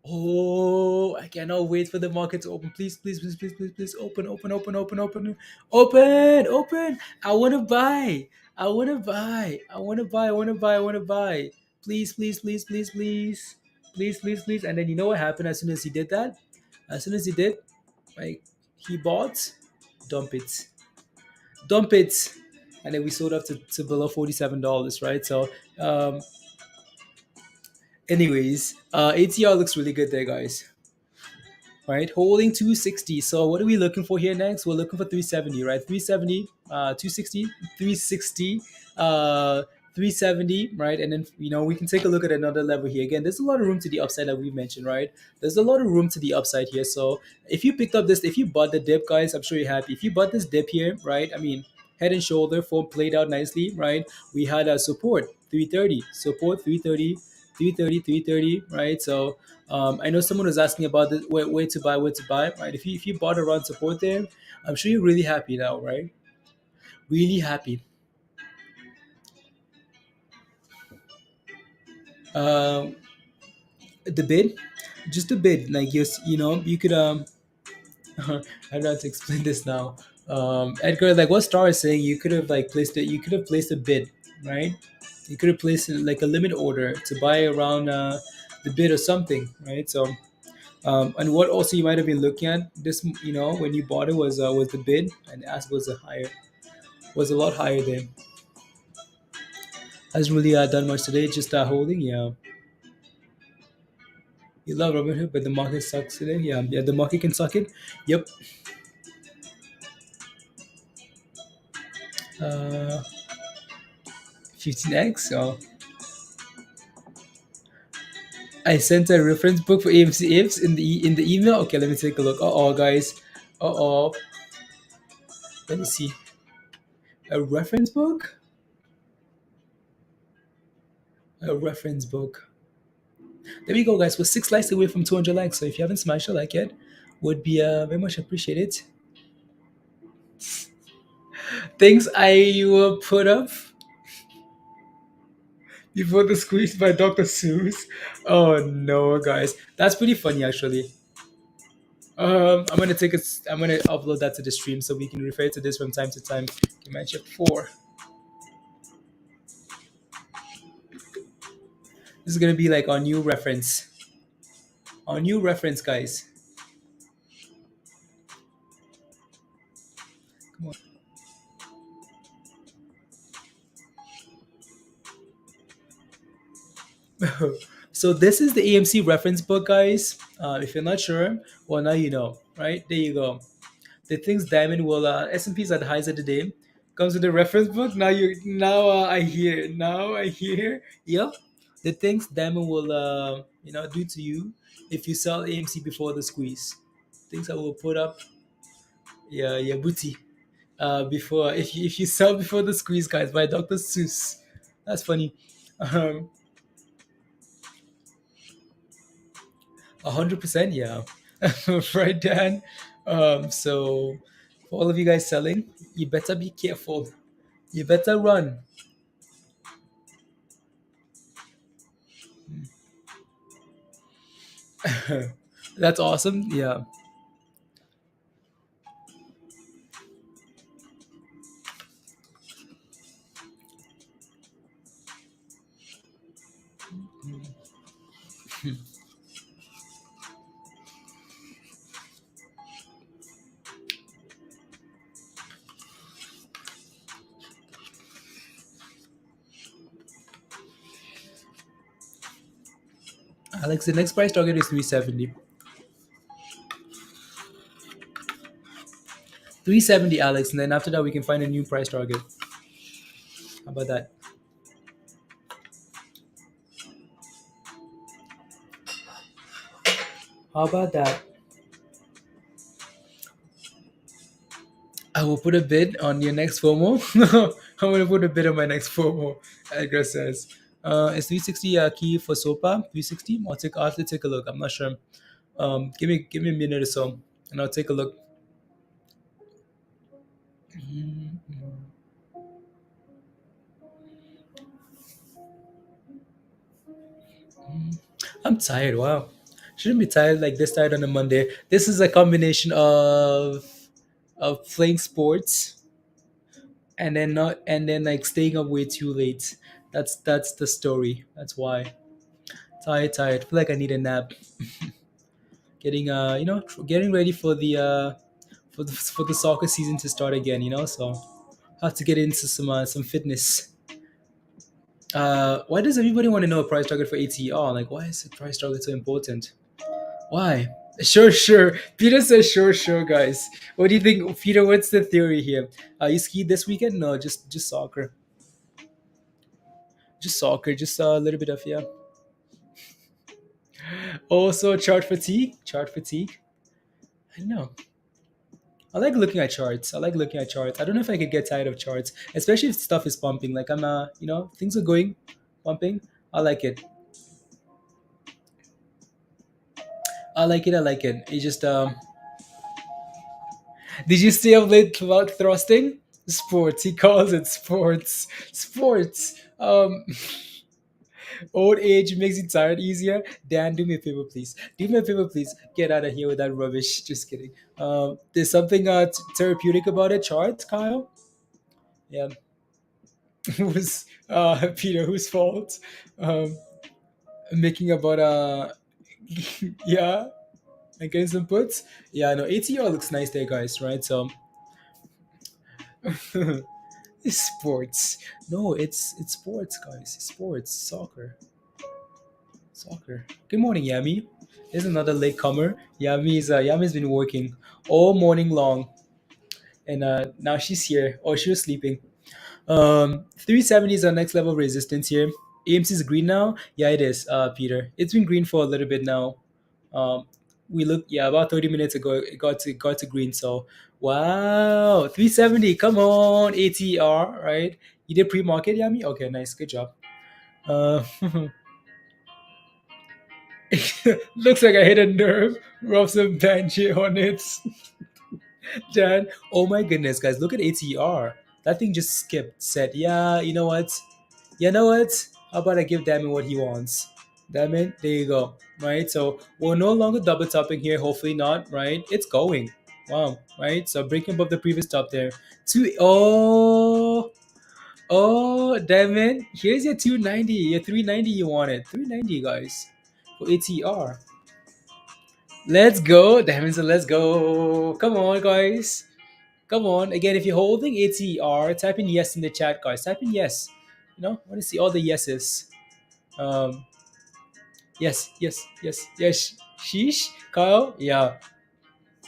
Oh, I cannot wait for the market to open. Please, please, please, please, please, please. Open, open, open, open, open, open, open. I want to buy. I want to buy. I want to buy. I want to buy. I want to buy. Please, please, please, please, please. Please, please, please. And then you know what happened as soon as he did that? As soon as he did, like, he bought, dump it. Dump it. And then we sold up to below $47, right? So, anyways, ATR looks really good there, guys. Right, holding 260. So what are we looking for here next? We're looking for 370, right? 370, 260, 360, 370, right? And then, we can take a look at another level here. Again, there's a lot of room to the upside that we mentioned, right? There's a lot of room to the upside here. So if you picked up this, if you bought the dip, guys, I'm sure you're happy. If you bought this dip here, right? I mean, head and shoulder form played out nicely, right? We had a support 330, support 330, 330, 330, right? So I know someone was asking about this, where to buy, right? If you bought around support there, I'm sure you're really happy now, right? Really happy. Um, the bid, just the bid, like you could I don't know how to explain this now. Edgar, like what Star is saying, you could have like placed it. You could have placed a bid, right? You could have placed like a limit order to buy around the bid or something, right? So and what also you might have been looking at this, when you bought it was the bid, and the ask was a lot higher there. Hasn't really done much today, just holding. Yeah, you love Robinhood, but the market sucks today. Yeah, yeah, the market can suck it. Yep. 15x. So I sent a reference book for AMC ifs in the email. Okay, let me take a look. Oh, guys. Oh, let me see. A reference book. A reference book. There we go, guys. We're 6 likes away from 200 likes. So if you haven't smashed a like yet, would be very much appreciated. Things I will put up before the squeeze by Dr. Seuss. Oh no, guys, that's pretty funny actually. I'm gonna upload that to the stream so we can refer to this from time to time. You might check four. This is gonna be like our new reference, guys. Come on. So this is the AMC reference book, guys. If you're not sure, well now you know, right? There you go. The things diamond will S&P's at the highs of the day. Comes with the reference book. Now I hear. Now I hear. Yep. The things Diamond will do to you if you sell AMC before the squeeze. Things I will put up your booty before if you sell before the squeeze, guys, by Dr. Seuss. That's funny. Um, 100%, yeah. Right, Dan. So for all of you guys selling, you better be careful. You better run. That's awesome. Yeah. Alex, the next price target is 370. 370, Alex, and then after that we can find a new price target. How about that? How about that? I will put a bid on your next FOMO. I'm gonna put a bid on my next FOMO. Edgar says, "Is 360 key for SOPA? 360? I'll have to take a look. I'm not sure. Give me a minute or so, and I'll take a look." I'm tired. Wow, shouldn't be tired like this tired on a Monday. This is a combination of playing sports and then not and then like staying up way too late. That's the story. That's why tired. Feel like I need a nap. Getting getting ready for the soccer season to start again. So I have to get into some fitness. Why does everybody want to know a price target for ATR? Like, why is the price target so important? Why? Sure. Peter says sure, guys. What do you think, Peter? What's the theory here? You skied this weekend? No, just soccer. Just soccer. Just a little bit of, yeah. Also, chart fatigue. Chart fatigue. I know. I like looking at charts. I don't know if I could get tired of charts, especially if stuff is pumping. Like I'm, things are going, pumping. I like it. I like it. It just Did you stay up late about thrusting? Sports. He calls it sports. Sports. Old age makes you tired easier. Dan, do me a favor, please. Do me a favor, please. Get out of here with that rubbish. Just kidding. There's something therapeutic about a chart, Kyle. Yeah. Who's Peter? Whose fault? Um, Making about yeah, and getting some puts. Yeah, no, ATR looks nice there, guys. Right? So it's sports. No, it's sports, guys. Sports, soccer. Good morning, Yami. There's another late comer. Yami's been working all morning long, and now she's here. Oh, she was sleeping. 370 is our next level of resistance here. AMC is green now. Yeah, it is, Peter. It's been green for a little bit now. Um, we looked, yeah, about 30 minutes ago. It got to green. So, wow, 370. Come on, ATR, right? You did pre-market, Yami? Okay, nice, good job. Uh, looks like I hit a nerve. Rub some banshee on it. Jan. Oh my goodness, guys, look at ATR. That thing just skipped. Said, yeah, you know what? You know what? How about I give Damon what he wants? Damon, there you go. Right? So we're no longer double topping here. Hopefully not, right? It's going. Wow, right? So breaking above the previous top there. Oh, Damon, here's your 290, your 390 you wanted. 390, guys, for ATR. Let's go, Damon. So let's go. Come on, guys. Come on. Again, if you're holding ATR, type in yes in the chat, guys. Type in yes. I want to see all the yeses. Um, yes. Sheesh, Kyle. Yeah,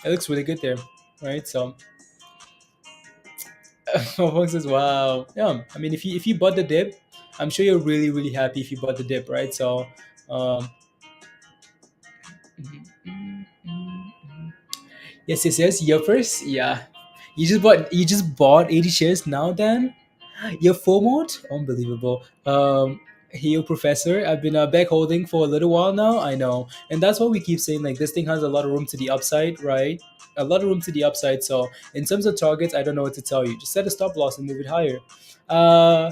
it looks really good there, right? So, Fox says, "Wow, yeah." I mean, if you bought the dip, I'm sure you're really, really happy if you bought the dip, right? So, um, yes, yes, yes. You're first. Yeah, you just bought 80 shares now, Dan. Your FOMO, unbelievable. Hey, professor, I've been back holding for a little while now. I know, and that's what we keep saying. Like this thing has a lot of room to the upside, right? A lot of room to the upside. So in terms of targets, I don't know what to tell you. Just set a stop loss and move it higher. Uh,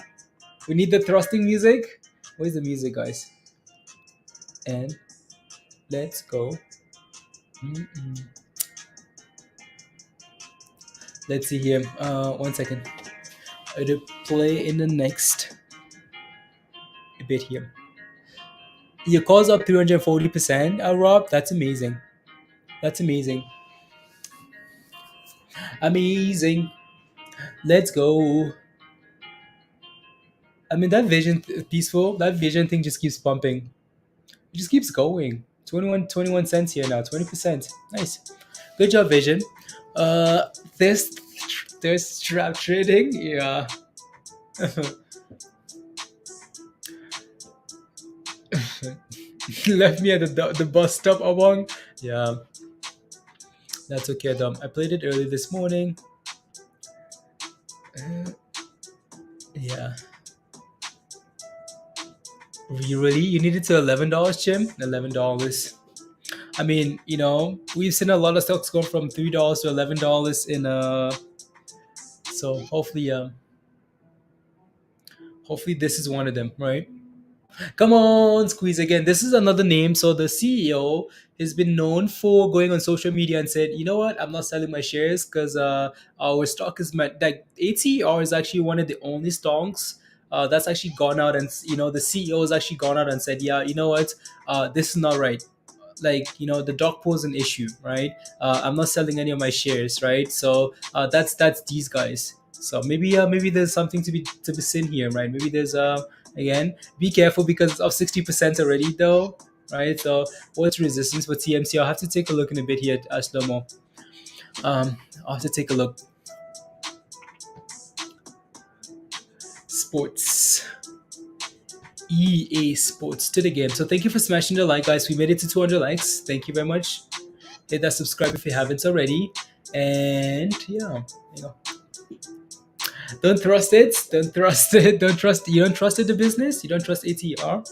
we need the thrusting music. Where's the music, guys? And let's go. Mm-mm. Let's see here. 1 second. It'll play in the next bit here. Your calls up 340%, Rob. That's amazing. That's amazing. Amazing. Let's go. I mean, that vision, peaceful, that vision thing just keeps pumping. It just keeps going. 21 cents here now, 20%. Nice. Good job, vision. Uh, this, there's trap trading. Yeah. Left me at the bus stop, Abong. Yeah, that's okay, Dom. I played it early this morning. Uh, yeah. Really? You needed to $11, Jim? $11. I mean, we've seen a lot of stocks go from $3 to $11 in so hopefully this is one of them, right? Come on, squeeze again. This is another name. So the CEO has been known for going on social media and said, you know what, I'm not selling my shares because our stock is meant like ATER is actually one of the only stocks that's actually gone out and the CEO has actually gone out and said, yeah, you know what, this is not right. Like the dog pose an issue, right? I'm not selling any of my shares, right? So that's these guys. So maybe there's something to be seen here, right? Maybe there's again, be careful because it's up 60% already though, right? So what's resistance for TMC? I'll have to take a look in a bit here, Shlomo. I'll have to take a look. Sports. EA Sports to the game. So thank you for smashing the like, guys. We made it to 200 likes. Thank you very much. Hit that subscribe if you haven't already. And yeah, you know, don't trust it. Don't trust it. Don't trust. You don't trust it, the business. You don't trust ATR.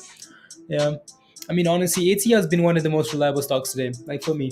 Yeah. I mean, honestly, ATR has been one of the most reliable stocks today. Like for me,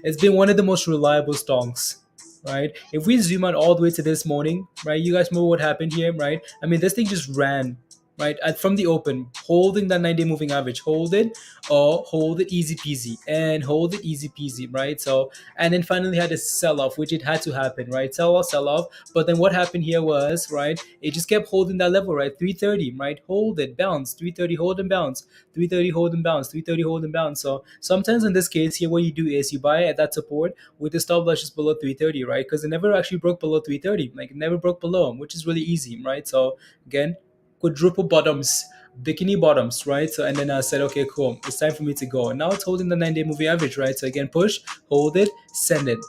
it's been one of the most reliable stocks. Right. If we zoom out all the way to this morning, right? You guys remember what happened here, right? I mean, this thing just ran, right, from the open, holding that 9-day moving average, hold it, or hold it easy peasy, and hold it easy peasy, right? So, and then finally had a sell off, which it had to happen, right? Sell off. But then what happened here was, right, it just kept holding that level, right? 330, right? Hold it, bounce, 330, hold and bounce, 330, hold and bounce, 330, hold and bounce. So sometimes in this case here, what you do is you buy at that support with the stop loss just below 330, right? Because it never actually broke below 330, like it never broke below, which is really easy, right? So again, quadruple bottoms, bikini bottoms, right? So and then I said, okay, cool, it's time for me to go. And now it's holding the 9-day moving average, right? So again, push, hold it, send it.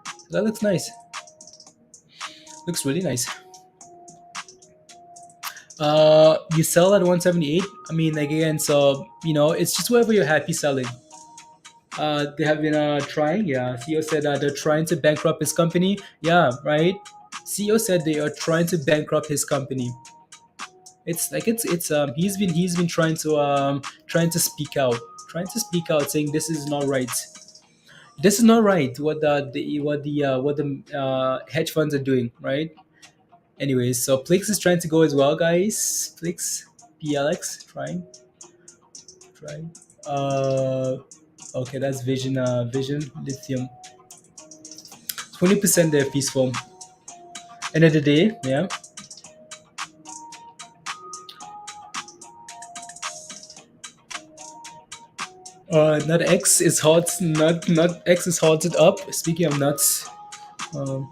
So that looks nice. Looks really nice. You sell at 178. I mean, like again, so it's just wherever you're happy selling. They have been trying. Yeah, CEO said they're trying to bankrupt his company. Yeah, right. CEO said they are trying to bankrupt his company. It's like it's he's been trying to speak out saying this is not right. This is not right what the hedge funds are doing, right? Anyways, so Plix is trying to go as well, guys. Plix, PLX, trying. uh okay, that's vision lithium, 20% there, peaceful. End of the day, yeah. Nut X is hot. Nut X is halted up. Speaking of nuts, um,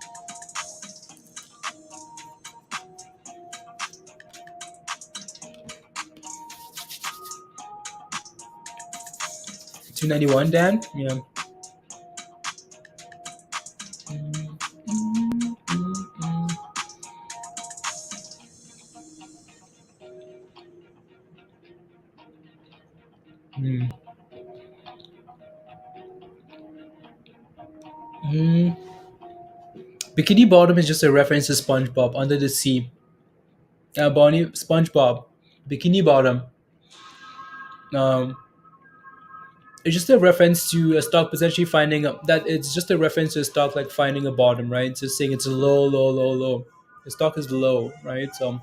291, Dan. Yeah. Hmm. Hmm. Bikini Bottom is just a reference to SpongeBob under the sea. Bonnie, SpongeBob, Bikini Bottom. Um, it's just a reference to a stock potentially finding that it's just a reference to a stock like finding a bottom, right? Just saying it's low, low, low, low. The stock is low, right? So,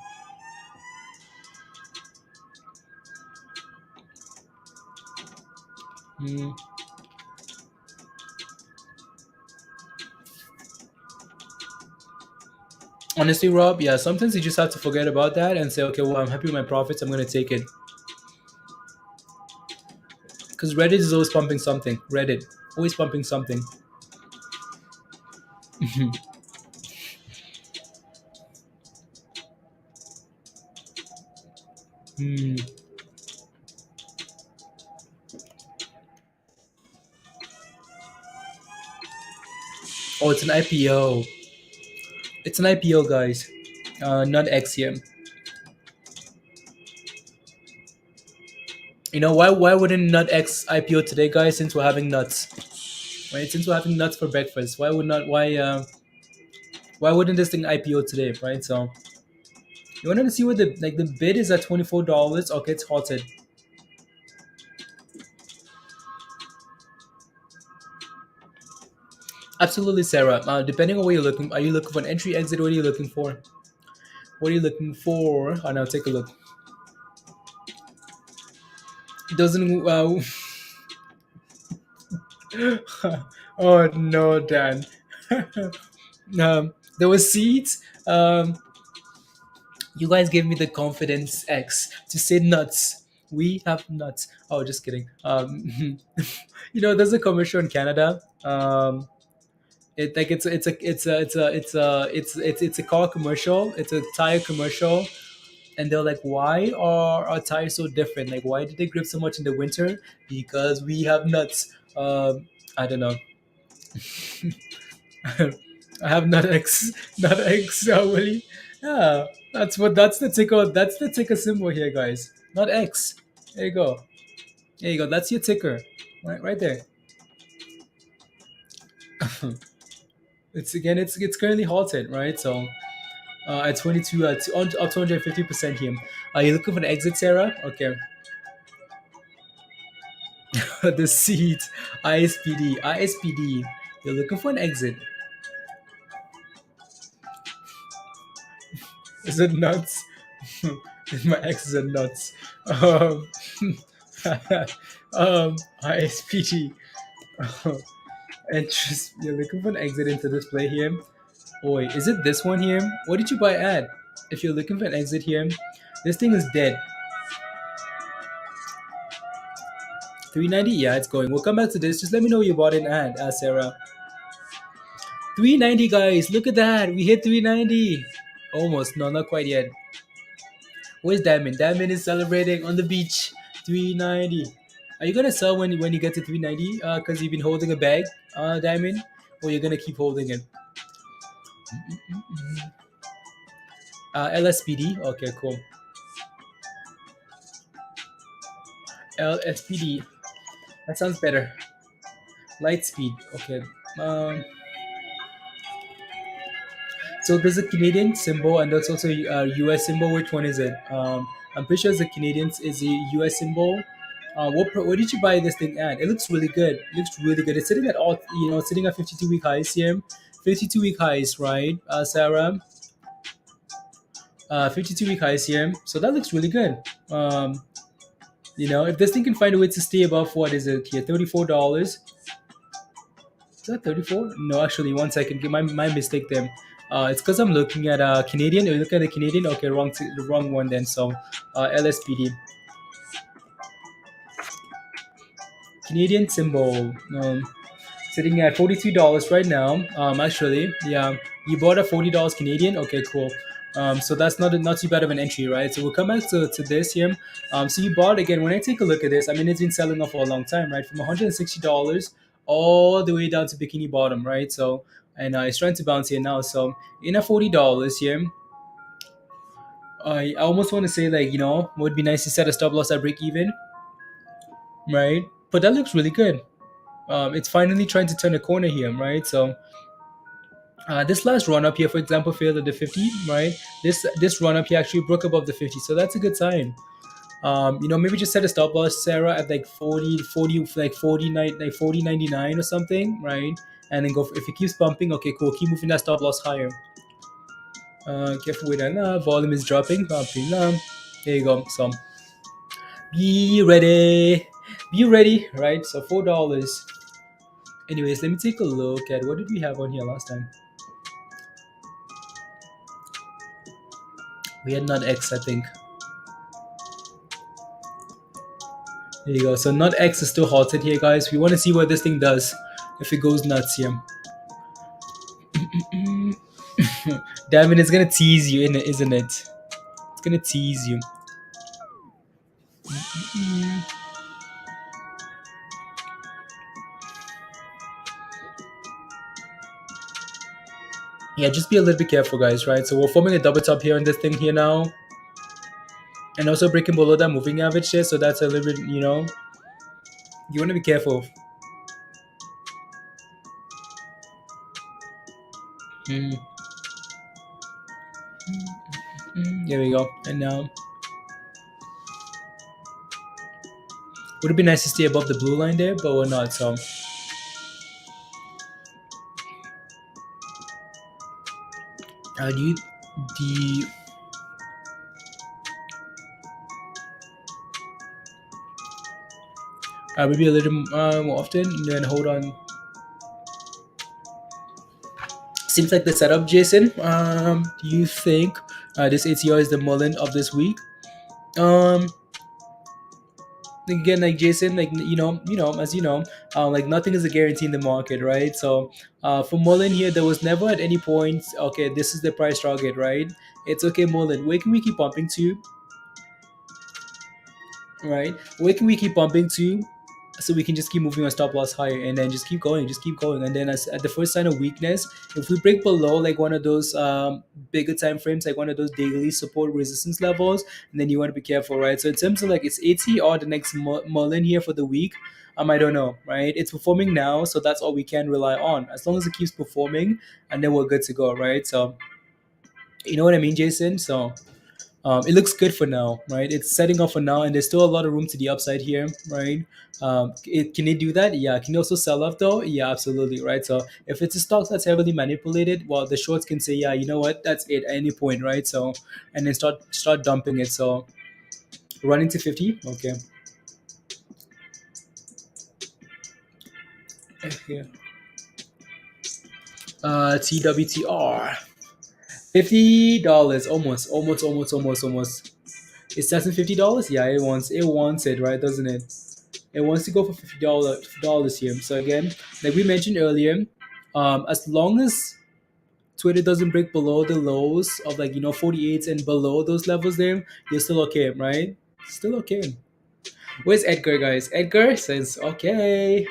mm, honestly, Rob, yeah, sometimes you just have to forget about that and say, okay, well, I'm happy with my profits. I'm gonna take it because Reddit is always pumping something. Reddit always pumping something. Hmm. Oh, it's an IPO. It's an IPO, guys. Not XM. You know why? Why wouldn't NUTX IPO today, guys? Since we're having nuts, right? Since we're having nuts for breakfast, why would not? Why wouldn't this thing IPO today, right? So you wanted to see what the bid is at $24. Okay, it's halted. Absolutely, Sarah. Depending on what you're looking, are you looking for an entry exit? What are you looking for? What are you looking for? Oh, now take a look. It doesn't. Oh no, Dan. There was seeds. You guys gave me the confidence X to say nuts. We have nuts. Oh, just kidding. There's a commercial in Canada. It like it's a car commercial. It's a tire commercial, and they're like, why are our tires so different? Like, why did they grip so much in the winter? Because we have nuts. I don't know. I have nut X, nut X. Willie. Yeah, that's the ticker. That's the ticker symbol here, guys. Not X. There you go. There you go. That's your ticker, right there. It's currently halted, right? So at 22, on 250% here. Are you looking for an exit, Sarah? Okay. The seat, ISPD. You're looking for an exit. Is it nuts? My exes are nuts. Um, ISPD. And just you're looking for an exit into this play here. Boy, is it this one here? What did you buy at? If you're looking for an exit here, this thing is dead. 390, yeah, it's going. We'll come back to this. Just let me know you bought in at, Sarah. 390, guys. Look at that. We hit 390. Almost. No, not quite yet. Where's Diamond? Diamond is celebrating on the beach. 390. Are you gonna sell when you get to 390? Cause you've been holding a bag, Diamond, or you're gonna keep holding it? LSPD. Okay, cool. LSPD. That sounds better. Light speed. Okay. Um. So there's a Canadian symbol and there's also a US symbol. Which one is it? I'm pretty sure the Canadians is a US symbol. What did you buy this thing at? It looks really good. It looks really good. It's sitting at all, sitting at 52-week highs here. 52-week highs, right, Sarah? 52-week highs here. So that looks really good. If this thing can find a way to stay above, what is it here? $34. Is that 34? No, actually, one second. My mistake there. It's because I'm looking at Canadian. You look at the Canadian. Okay, the wrong one then. So, LSPD, Canadian symbol. Sitting at $42 right now. Actually, yeah, you bought at $40 Canadian. Okay, cool. So that's not too bad of an entry, right? So we'll come back to this here. So you bought again. When I take a look at this, I mean, it's been selling off for a long time, right? From $160 all the way down to bikini bottom, right? So and it's trying to bounce here now. So in at $40 here, I almost want to say like would be nice to set a stop loss at break even. right? But that looks really good. It's finally trying to turn a corner here, right? So this last run up here, for example, failed at the 50, right? This run up here actually broke above the 50, so that's a good sign. Maybe just set a stop loss, Sarah, at like 40, like 49, like 40.99 or something, right? And then go for, if it keeps pumping, okay, cool. Keep moving that stop loss higher. Careful with that. Volume is dropping. Pumping. There you go. So be ready. Be ready, right? So $4. Anyways, let me take a look at what did we have on here last time. We had NUTX, I think. There you go. So NUTX is still halted here, guys. We want to see what this thing does if it goes nuts here. Damn it, it's gonna tease you, isn't it? It's gonna tease you. Yeah, just be a little bit careful, guys, right? So we're forming a double top here on this thing here now. And also breaking below that moving average there, so that's a little bit, you want to be careful. There we go. And now, would it be nice to stay above the blue line there, but we're not, so. Maybe a little more often, then hold on. Seems like the setup, Jason. Do you think this ATR is the MULN of this week? Again, like Jason, like as you know, like nothing is a guarantee in the market, right? So for MULN here, there was never at any point, okay, this is the price target, right? It's okay, MULN, where can we keep pumping to, right? Where can we keep pumping to, so we can just keep moving our stop loss higher, and then just keep going, and then at the first sign of weakness, if we break below like one of those bigger time frames, like one of those daily support resistance levels, and then you want to be careful, right? So in terms of like it's ATR the next MULN here for the week, I don't know, right? It's performing now, so that's all we can rely on. As long as it keeps performing, and then we're good to go, right? So you know what I mean, Jason? So it looks good for now, right? It's setting up for now, and there's still a lot of room to the upside here, right? Can it do that? Yeah. Can it also sell off though? Yeah, absolutely, right? So if it's a stock that's heavily manipulated, well, the shorts can say, yeah, you know what, that's it at any point, right? So, and then start dumping it. So running to 50, okay. Yeah. TWTR. $50, almost. It's less than $50. Yeah, it wants it, right? Doesn't it? It wants to go for $50 here. So again, like we mentioned earlier, as long as Twitter doesn't break below the lows of 48s and below those levels, there you're still okay, right? Still okay. Where's Edgar, guys? Edgar says okay.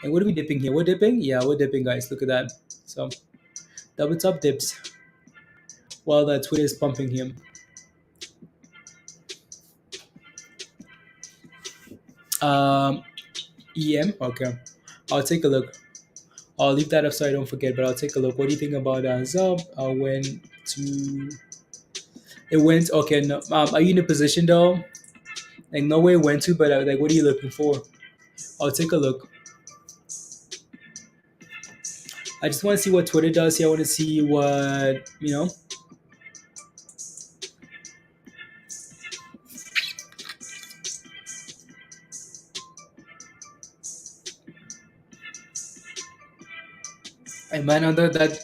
And what are we dipping here? We're dipping. Yeah, we're dipping, guys. Look at that. So double top dips while the Twitter is pumping him. EM. Okay, I'll take a look. I'll leave that up so I don't forget, but I'll take a look. What do you think about Zub? It went, okay. No, are you in a position though? Like, no way it went to, but like, what are you looking for? I'll take a look. I just want to see what Twitter does here. I want to see what, I might under that.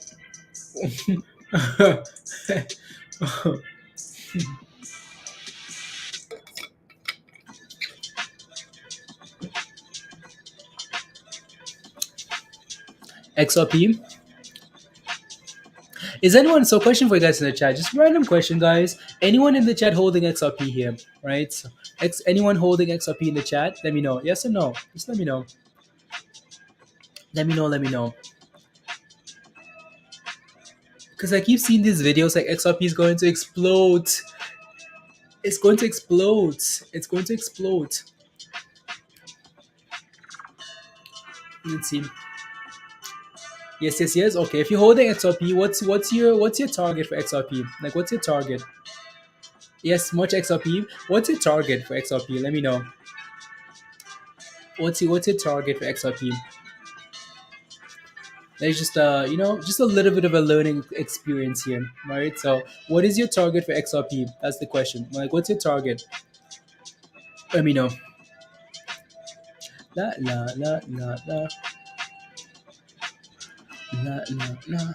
XRP. Is anyone, so question for you guys in the chat, just random question, guys. Anyone in the chat holding XRP here, right? So, anyone holding XRP in the chat? Let me know. Yes or no? Just let me know. Let me know. Because I keep seeing these videos like XRP is going to explode. It's going to explode. Let's see. Yes, yes, yes. Okay, if you're holding XRP, what's your target for XRP? Like, what's your target? Yes, much XRP. What's your target for XRP? Let me know. What's your target for XRP? There's just just a little bit of a learning experience here, right? So, what is your target for XRP? That's the question. Like, what's your target? Let me know. La la la la la la la la.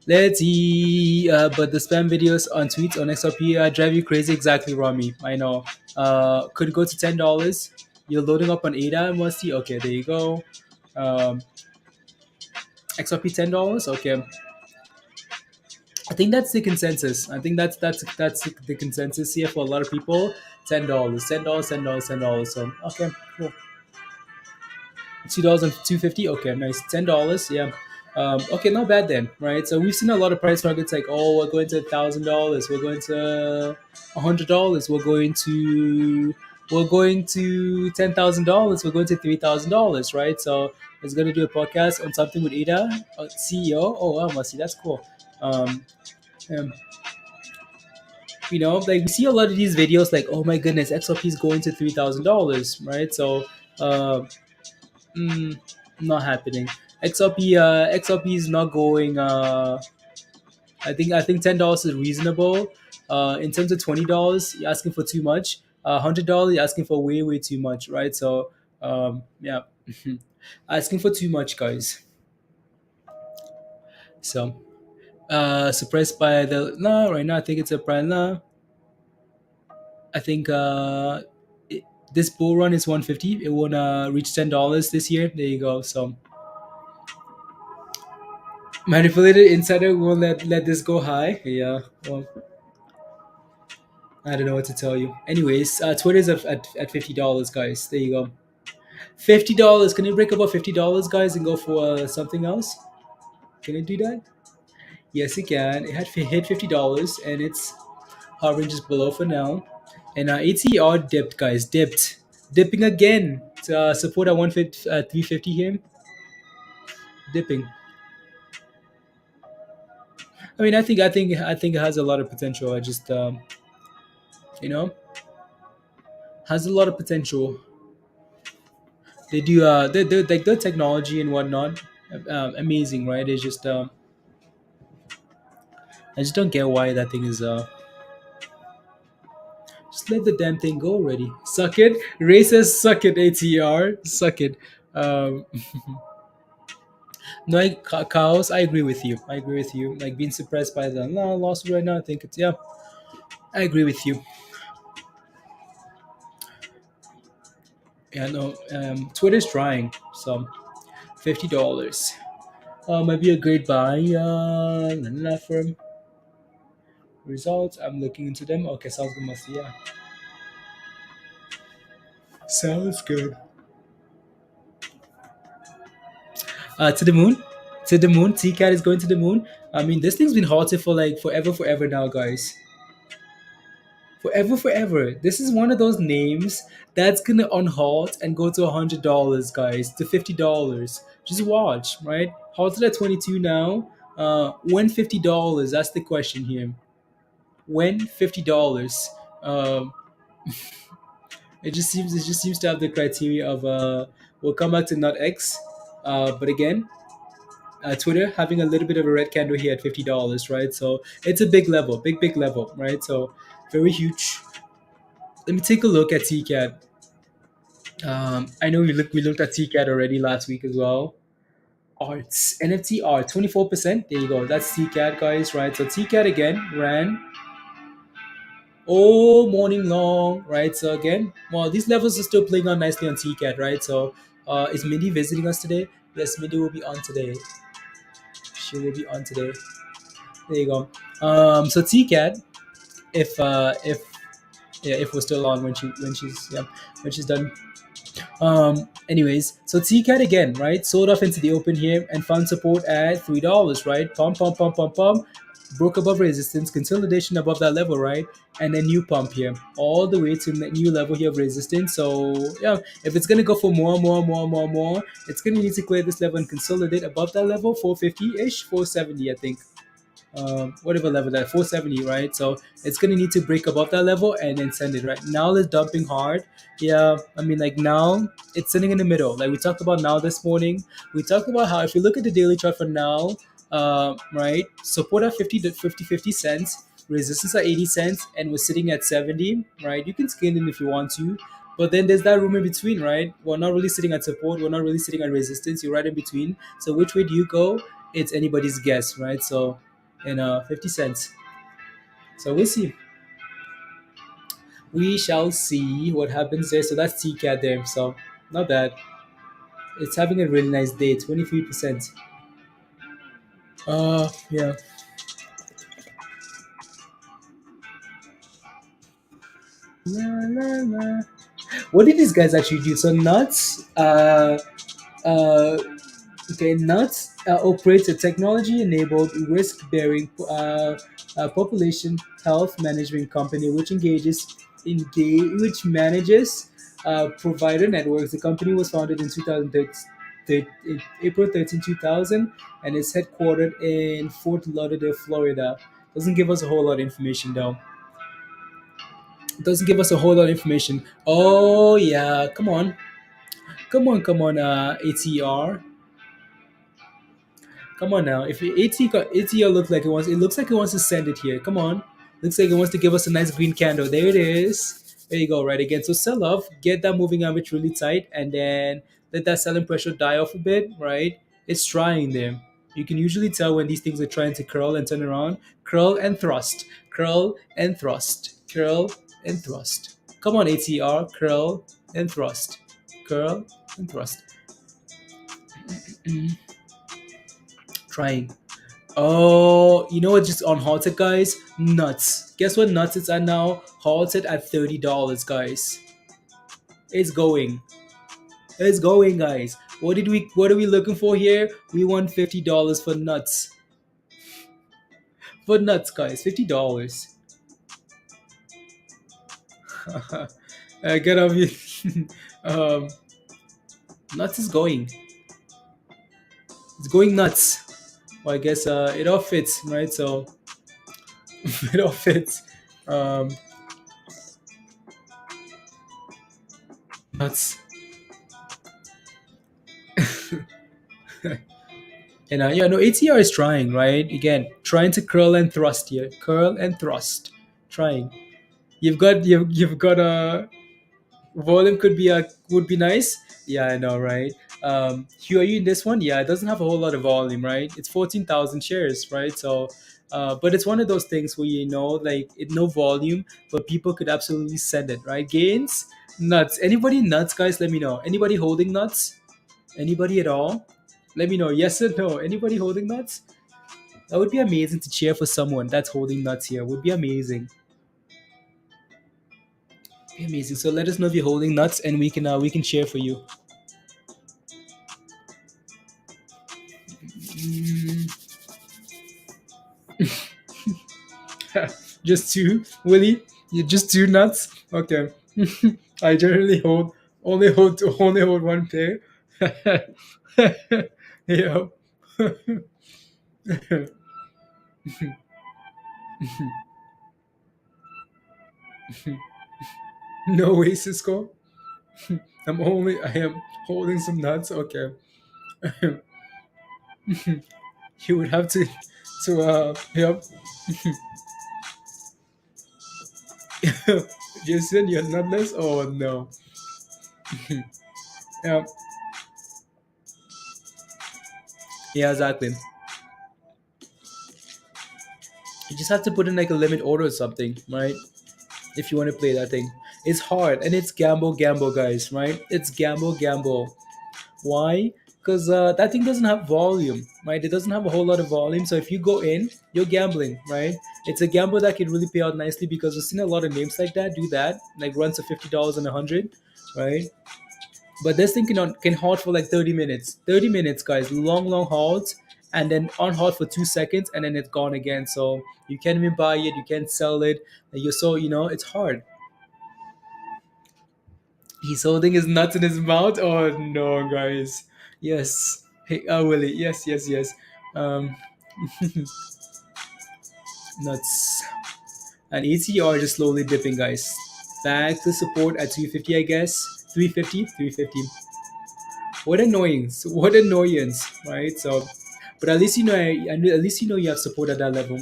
Let's see. But the spam videos on tweets on XRP drive you crazy. Exactly, Rami. I know. Could go to $10. You're loading up on ADA, must see. Okay, there you go. Um, XRP $10. Okay, I think that's the consensus. I think that's the consensus here for a lot of people. $10, $10, $10, $10. So okay, cool. $2 and 250. Okay, nice. $10. Yeah. Okay, not bad then, right? So we've seen a lot of price targets like, oh, we're going to $1,000, we're going to $100, we're going to $10,000, we're going to $3,000, right? So it's going to do a podcast on something with Ida, CEO. Oh, wow, Masi, that's cool. Um, um, like we see a lot of these videos like, oh my goodness, XRP is going to $3,000, right? So. Uh, Mm, Not happening. XRP is not going. I think $10 is reasonable. In terms of $20, you're asking for too much. $100, you're asking for way too much, right? So yeah, asking for too much, guys. So suppressed by the no right now. I think it's a prime no. I think this bull run is 150. It won't reach $10 this year. There you go. So manipulated insider won't let this go high. Yeah. Well, I don't know what to tell you. Anyways, Twitter's at $50, guys. There you go. $50. Can you break above $50, guys, and go for something else? Can you do that? Yes, it can. It had hit $50, and it's hovering just below for now. And ATER dipped, guys. Dipping again to support at 150, 350 here. Dipping. I mean, I think it has a lot of potential. I just you know has a lot of potential. They do they like the technology and whatnot, amazing, right? It's just I just don't get why that thing is just let the damn thing go already. Suck it. Ray says suck it. ATR suck it. um no, chaos. I agree with you. Like being suppressed by the no, loss right now, I think it's, yeah, I agree with you. Yeah, no, Twitter's trying. So $50 might be a great buy. Not firm results. I'm looking into them. Okay, sounds good, must, yeah. Sounds good. To the moon. To the moon. TCAT is going to the moon. I mean, this thing's been halted for like forever now, guys. Forever. This is one of those names that's gonna unhalt and go to $100, guys, to $50. Just watch, right? Halted at 22 now. When $50? That's the question here. When $50? Um, it just seems to have the criteria of we'll come back to NUTX, but again, Twitter having a little bit of a red candle here at $50, right? So it's a big level, big level, right? So very huge. Let me take a look at TCAT. I know we looked at TCAT already last week as well. Arts NFT art 24%. There you go. That's TCAT, guys, right? So TCAT again ran all morning long, right? So again, well, these levels are still playing on nicely on TCAT, right? So is Mindy visiting us today? Yes, Mindy will be on today. She will be on today. There you go. So TCAT, if yeah, if we're still on when she's done. Anyways, so TCAT again, right? Sold off into the open here and found support at $3, right? Pump. broke above resistance, consolidation above that level, right? And a new pump here, all the way to the new level here of resistance. So yeah, if it's gonna go for more, it's gonna need to clear this level and consolidate above that level, 450-ish, 470, I think. Whatever level that 470, right? So it's gonna need to break above that level and then send it right now. It's dumping hard. Yeah, I mean, like now it's sitting in the middle. Like we talked about now this morning. We talked about how if you look at the daily chart for now, right, support at 50 to 50 cents, resistance at 80 cents, and we're sitting at 70, right? You can scale in if you want to, but then there's that room in between, right? We're not really sitting at support, we're not really sitting at resistance, you're right in between. So which way do you go? It's anybody's guess, right? So in 50 cents. So we'll see. We shall see what happens there. So that's TCAT there. So not bad. It's having a really nice day. 23%. Yeah. La, la, la. What did these guys actually do? So nuts. Uh, Okay, NUTS operates a technology-enabled risk-bearing population health management company which manages provider networks. The company was founded in 2013, April 13, 2000, and is headquartered in Fort Lauderdale, Florida. Doesn't give us a whole lot of information though. Doesn't give us a whole lot of information. Oh yeah, come on, ATR. Come on now. If ATL looks like it looks like it wants to send it here. Come on. Looks like it wants to give us a nice green candle. There it is. There you go, right again. So sell off, get that moving average really tight, and then let that selling pressure die off a bit, right? It's trying there. You can usually tell when these things are trying to curl and turn around. Curl and thrust. Curl and thrust. Curl and thrust. Come on, ATR. Curl and thrust. Curl and thrust. Trying. Oh, you know what? Just on halted, guys. Nuts. Guess what? Nuts it's at now. Halted at $30, guys. It's going. It's going, guys. What are we looking for here? We want $50 for nuts. For nuts, guys. $50. Get off here. um, nuts is going. It's going nuts. Well, I guess it all fits, right? So it all fits. Um, nuts. And yeah, no, ATR is trying, right? Again, trying to curl and thrust here, curl and thrust, trying. You've got a volume could be a would be nice. Yeah, I know, right? Hugh, are you in this one? Yeah, it doesn't have a whole lot of volume, right? It's 14,000 shares, right? So, but it's one of those things where like it no volume, but people could absolutely send it, right? Gains, nuts. Anybody nuts, guys? Let me know. Anybody holding nuts? Anybody at all? Let me know. Yes or no? Anybody holding nuts? That would be amazing to cheer for someone that's holding nuts here. Would be amazing. Be amazing. So let us know if you're holding nuts, and we can cheer for you. Mm. Just two, Willie. You just two nuts. Okay. I generally only hold one pair. Yeah. No way, Cisco. I am holding some nuts. Okay. You would have to yep. Jason, you're nutless. Oh no. Yeah. Yeah, exactly. You just have to put in like a limit order or something, right? If you want to play that thing. It's hard and it's gamble, guys, right? It's gamble. Why? Because that thing doesn't have volume, right? It doesn't have a whole lot of volume. So if you go in, you're gambling, right? It's a gamble that can really pay out nicely because we've seen a lot of names like that do that, like runs of $50 and 100, right? But this thing can halt for like 30 minutes. 30 minutes, guys. Long halts. and then on hold for 2 seconds, and then it's gone again. So you can't even buy it, you can't sell it. And you're so, it's hard. He's holding his nuts in his mouth. Oh no, guys. Yes. Hey, Willie. Yes, yes, yes. Um, nuts. And ATR just slowly dipping, guys. Back to support at 350, I guess. 350, 350. What annoyance! What annoyance, right? So, but at least at least you have support at that level.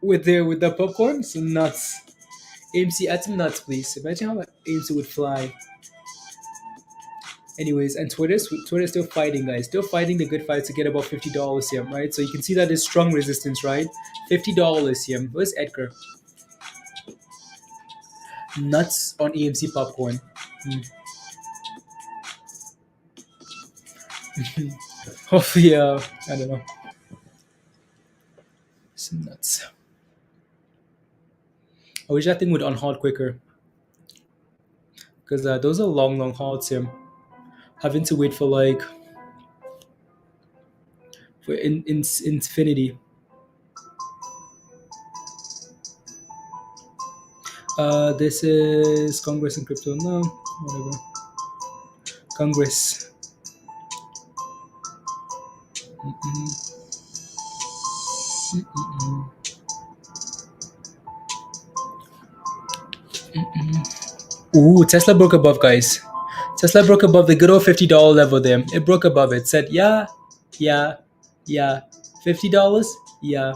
With the popcorn, some nuts. AMC, add some nuts, please. Imagine how AMC would fly. Anyways, and Twitter's still fighting, guys. Still fighting the good fight to get about $50 here, right? So you can see that there's strong resistance, right? $50 here. Where's Edgar? Nuts on AMC popcorn. Hopefully, I don't know. Some nuts. I wish that thing would unhold quicker. Because those are long, long halts here. Having to wait for like in infinity. This is Congress and crypto. No, whatever. Congress. Mm-mm. Mm-mm. Mm-mm. Ooh, Tesla broke above, guys. Tesla broke above the good old $50 level there. It broke above it. Said, yeah, yeah, yeah. $50? Yeah.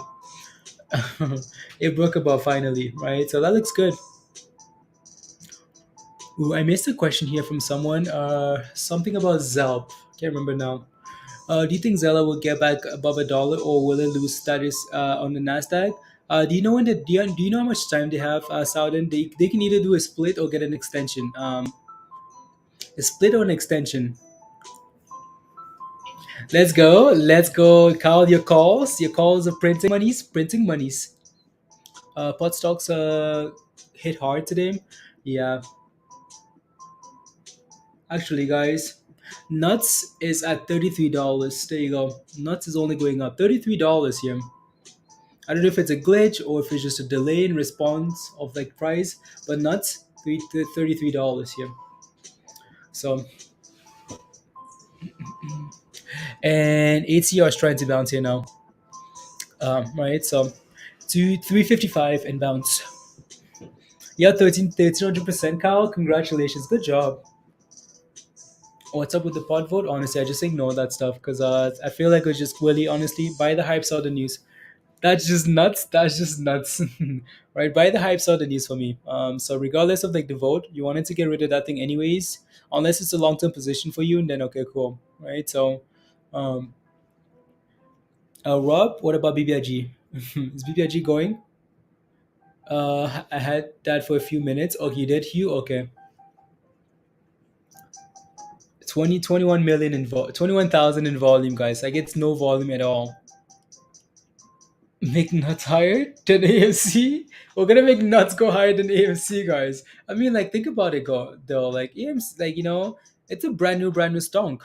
It broke above finally, right? So that looks good. Ooh, I missed a question here from someone. Something about Zelp. Can't remember now. Do you think Zella will get back above $1, or will it lose status on the Nasdaq? Do you know do you know how much time they have, Southern? They can either do a split or get an extension. A split or an extension. Let's go. Call your calls. Your calls are printing monies. Printing monies. Pot stocks hit hard today. Yeah, actually, guys, nuts is at $33. There you go. Nuts is only going up $33 here. I don't know if it's a glitch or if it's just a delay in response of like price, but nuts $33 here. So and ATR is trying to bounce here now. Right, so to 355 and bounce. Yeah, 1300%, Kyle. Congratulations, good job. What's up with the pod vote? Honestly, I just ignore that stuff because I feel like it's just really honestly buy the hype, saw the news. That's just nuts. That's just nuts. Right? Buy the hype, saw the news for me. So regardless of like the vote, you wanted to get rid of that thing anyways, unless it's a long term position for you, and then okay, cool. Right? So, um, Rob, what about BBIG? Is BBIG going? I had that for a few minutes. Okay, you did, Hugh. Okay, 21 million 21,000 in volume, guys. Like it's no volume at all. Make nuts higher than AMC? We're gonna make nuts go higher than AMC, guys. I mean, like, think about it, go though. Like AMC, like it's a brand new stonk.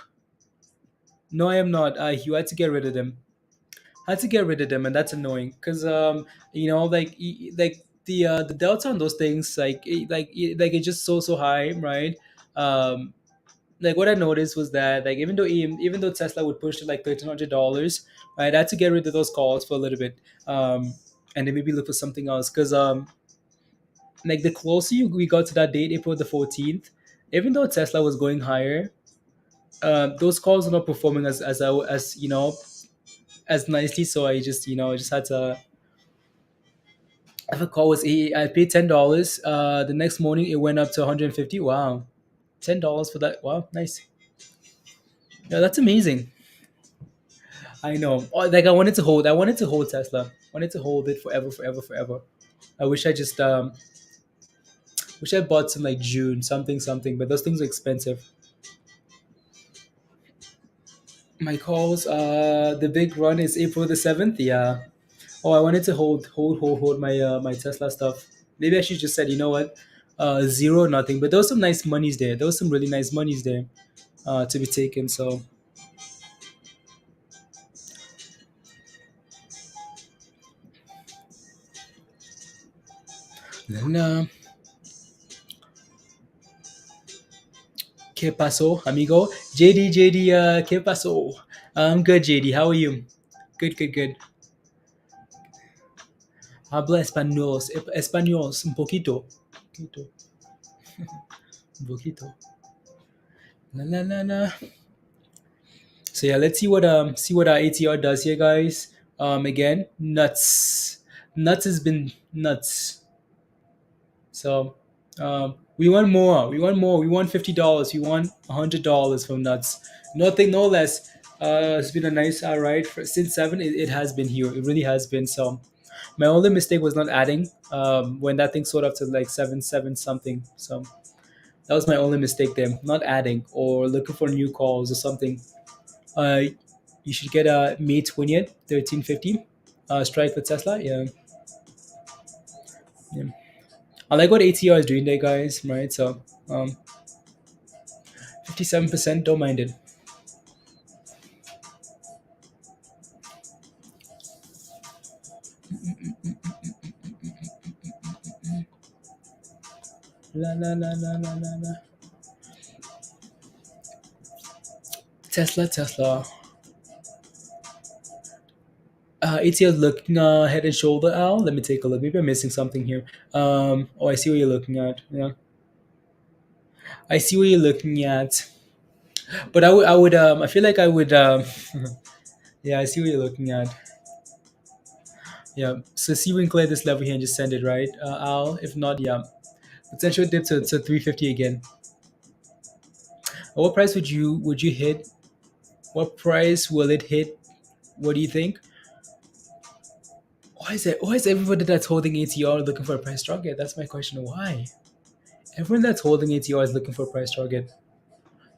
No, I am not. You had to get rid of them. Had to get rid of them, and that's annoying because like the delta on those things, like it's just so high, right? Um, like what I noticed was that like even though Tesla would push to like $1,300, right? I had to get rid of those calls for a little bit, and then maybe look for something else because like the closer we got to that date, April the 14th, even though Tesla was going higher, those calls were not performing as as nicely. So I just had to. If a call was I paid $10. The next morning it went up to 150. Wow, $10 for that. Wow, nice. Yeah, that's amazing. I know. Oh, like I wanted to hold Tesla. Wanted to hold it forever, forever, forever. I wish I bought some like June something something, but those things are expensive. My calls, the big run is April the 7th. Yeah. Oh, I wanted to hold my Tesla stuff. Maybe I should just said, you know what, zero nothing. But there was some nice monies there. There was some really nice monies there, to be taken. So And, ¿Qué pasó, amigo? JD, ¿qué pasó? I'm good, JD. How are you? Good, good, good. Habla español, español, un poquito. Poquito, un poquito. La la la la. So yeah, let's see what our ATR does here, guys. Again, nuts. Nuts has been nuts. So we want more. We want more. We want $50. We want $100 from nuts. Nothing, no less. It's been a nice ride since 7. It has been here. It really has been. So my only mistake was not adding when that thing sold up to like 7 something. So that was my only mistake there. Not adding or looking for new calls or something. Uh, you should get a May 20th, 1350 strike for Tesla. Yeah. Yeah. I like what ATR is doing there, guys. Right. So 57%, don't mind it. La la la la la la la. Tesla, Tesla. ATR is looking head and shoulder out. Let me take a look. Maybe I'm missing something here. Oh, I see what you're looking at. Yeah, I see what you're looking at. But I feel like I would, yeah, I see what you're looking at. Yeah, so see we can clear this level here and just send it, right? Al, if not, yeah. Potential dip to 350 again. What price would you hit? What price will it hit? What do you think? Why is everybody that's holding ATR looking for a price target? That's my question. Why? Everyone that's holding ATR is looking for a price target.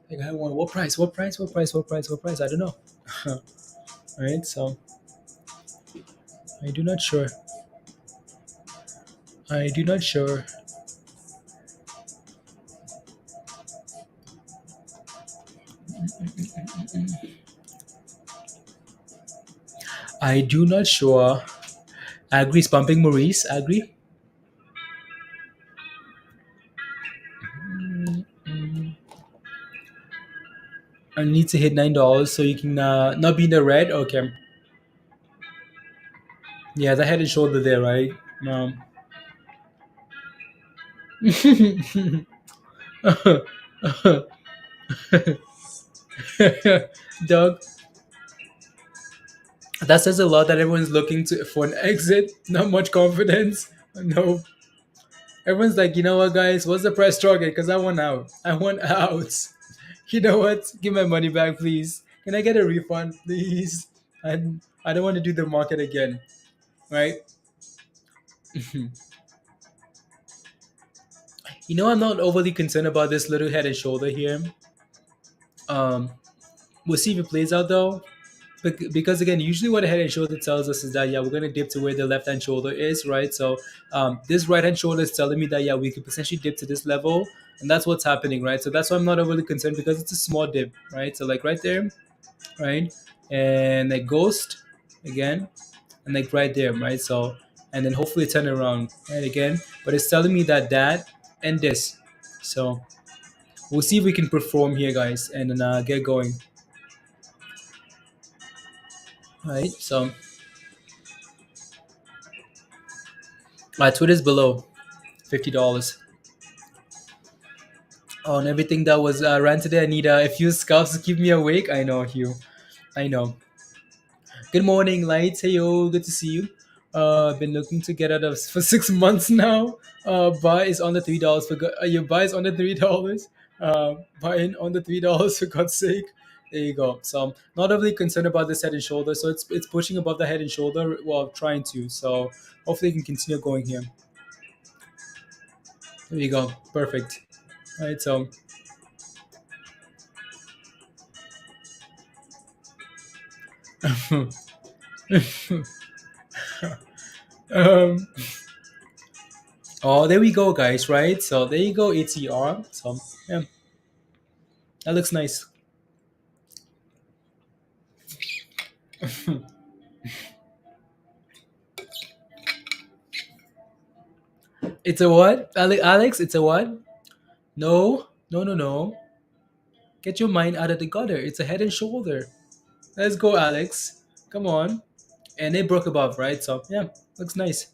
Like I want what price? What price? What price? What price? What price? I don't know. Right? So I do not sure. I do not sure. I do not sure. Agri is pumping Maurice. Agri. I need to hit $9 so you can not be in the red. Okay. Yeah, the head and shoulder there, right? Um, Doug, that says a lot that everyone's looking for an exit. Not much confidence. No. Everyone's like, you know what, guys? What's the price target? Because I want out. I want out. You know what? Give my money back, please. Can I get a refund, please? I don't want to do the market again, right? You know, I'm not overly concerned about this little head and shoulder here. Um, we'll see if it plays out though. Because again, usually what a head and shoulder tells us is that yeah, we're gonna dip to where the left hand shoulder is, right? So this right hand shoulder is telling me that yeah, we could potentially dip to this level, and that's what's happening, right? So that's why I'm not overly concerned because it's a small dip, right? So like right there, right, and like ghost again, and like right there, right? So and then hopefully turn around, right again, but it's telling me that and this, so we'll see if we can perform here, guys, and then get going. Right, so my Twitter's below $50. Oh, and everything that was ran today, I need a few scarves to keep me awake. I know, Hugh. I know. Good morning, lights. Hey yo, good to see you. I've been looking to get out of for 6 months now. Buy is on the $3 for your buy is on the $3. Buy in on the $3 for God's sake. There you go. So I'm not overly concerned about this head and shoulder. So it's pushing above the head and shoulder. Well, trying to. So hopefully, you can continue going here. There you go. Perfect. All right. So um, oh, there we go, guys. Right. So there you go, ATR. So yeah, that looks nice. It's a what? Alex, it's a what? No, no, no, no. Get your mind out of the gutter. It's a head and shoulder. Let's go, Alex. Come on. And it broke above, right? So yeah, looks nice.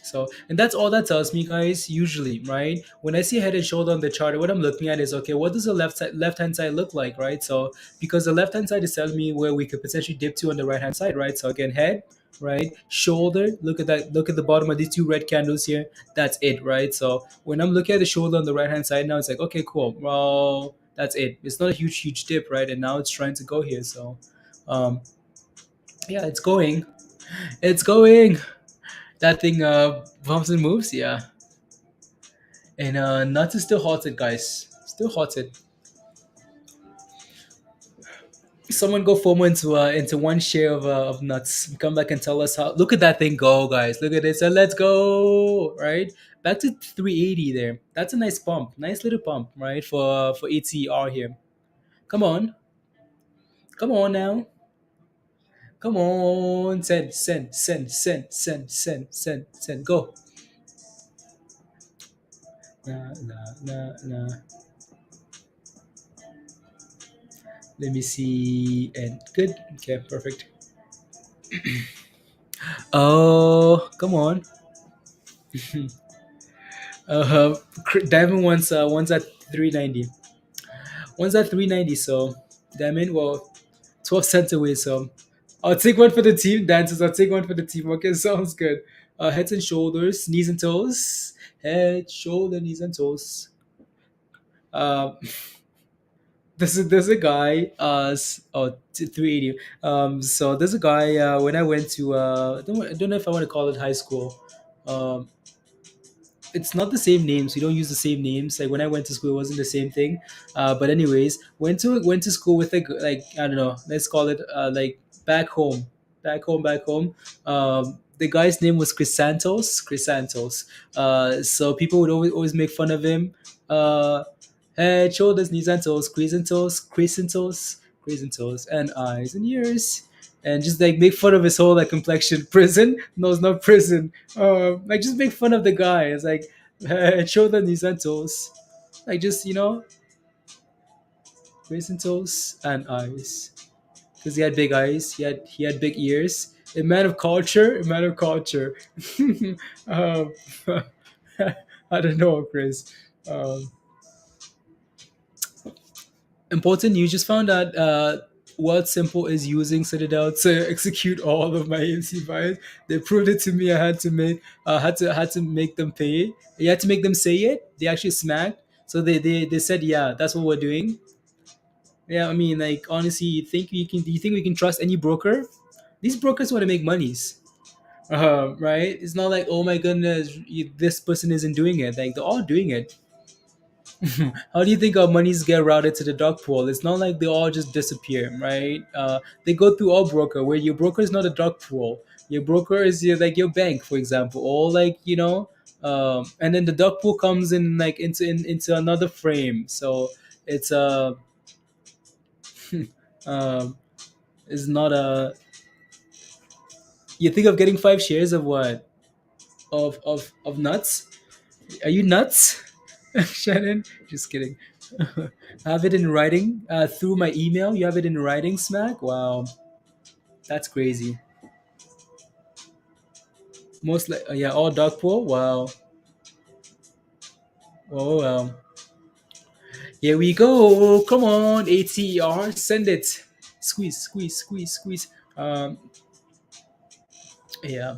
So, and that's all that tells me, guys. Usually, right? When I see head and shoulder on the chart, what I'm looking at is okay. What does the left hand side look like, right? So, because the left hand side is telling me where we could potentially dip to on the right hand side, right? So again, head, right? Shoulder. Look at that. Look at the bottom of these two red candles here. That's it, right? So when I'm looking at the shoulder on the right hand side now, it's like okay, cool. Well, that's it. It's not a huge dip, right? And now it's trying to go here. So, um, yeah, it's going. It's going. That thing bumps and moves, yeah. And nuts is still halted, guys. Still halted. Someone go FOMO into one share of nuts. Come back and tell us how. Look at that thing go, guys. Look at this. And let's go. Right back to 380 there. That's a nice pump. Nice little pump, right? For ATR here. Come on. Come on now. Come on. Send. Go. Nah. Let me see. And good. Okay, perfect. Oh, come on. Diamond one's at 390. One's at 390. So Diamond, well, 12 cents away. So I'll take one for the team. Dancers, I'll take one for the team. Okay, sounds good. Heads and shoulders, knees and toes. Head, shoulder, knees and toes. Uh, there's a guy. 380. So there's a guy. When I went to I don't know if I want to call it high school. Um, it's not the same names. We don't use the same names. Like when I went to school, it wasn't the same thing. But anyways, went to school with like I don't know. Let's call it like back home, back home. The guy's name was Chrysantos. Chrysantos. So people would always make fun of him. Head, shoulders, knees and toes, chrysantos, and eyes and ears. And just like make fun of his whole like complexion. Prison? No, it's not prison. Like just make fun of the guy. It's like shoulder, knees and toes. Like just chrysantos and eyes. Because he had big eyes. He had big ears. A man of culture. A man of culture. um, I don't know, Chris. Um, Important news, just found out what Simple is using Citadel to execute all of my AMC buys. They proved it to me. I had to make them pay. You had to make them say it. They actually smacked. So they said, yeah, that's what we're doing. Yeah, I mean, like honestly, do you think we can trust any broker? These brokers want to make monies. Right? It's not like, oh my goodness, this person isn't doing it. Like they're all doing it. How do you think our monies get routed to the dog pool? It's not like they all just disappear, right? They go through our broker, where your broker is not a dog pool. Your broker is like your bank, for example, or like and then the dog pool comes in like into another frame. So it's um, it's not a. You think of getting 5 shares of what? Of nuts? Are you nuts, Shannon? Just kidding. Have it in writing through my email. You have it in writing, Smack. Wow, that's crazy. Most like yeah, all dog pool. Wow. Oh well. Here we go. Come on, ATR, send it. Squeeze. Yeah,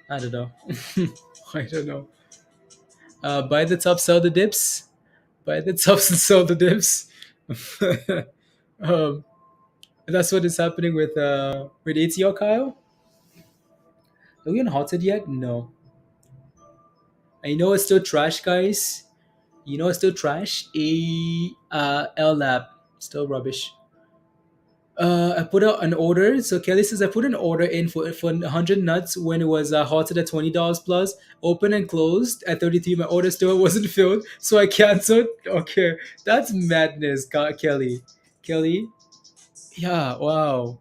I don't know. I don't know. Buy the top, sell the dips. Buy the tops and sell the dips. um, that's what is happening with ATR, Kyle. Are we unhalted yet? No. I know it's still trash, guys. You know it's still trash. llap, still rubbish. I put out an order. So Kelly says I put an order in for 100 nuts when it was halted at $20 plus. Open and closed at 33. My order still wasn't filled, so I canceled. Okay, that's madness, Kelly. Kelly, yeah, wow.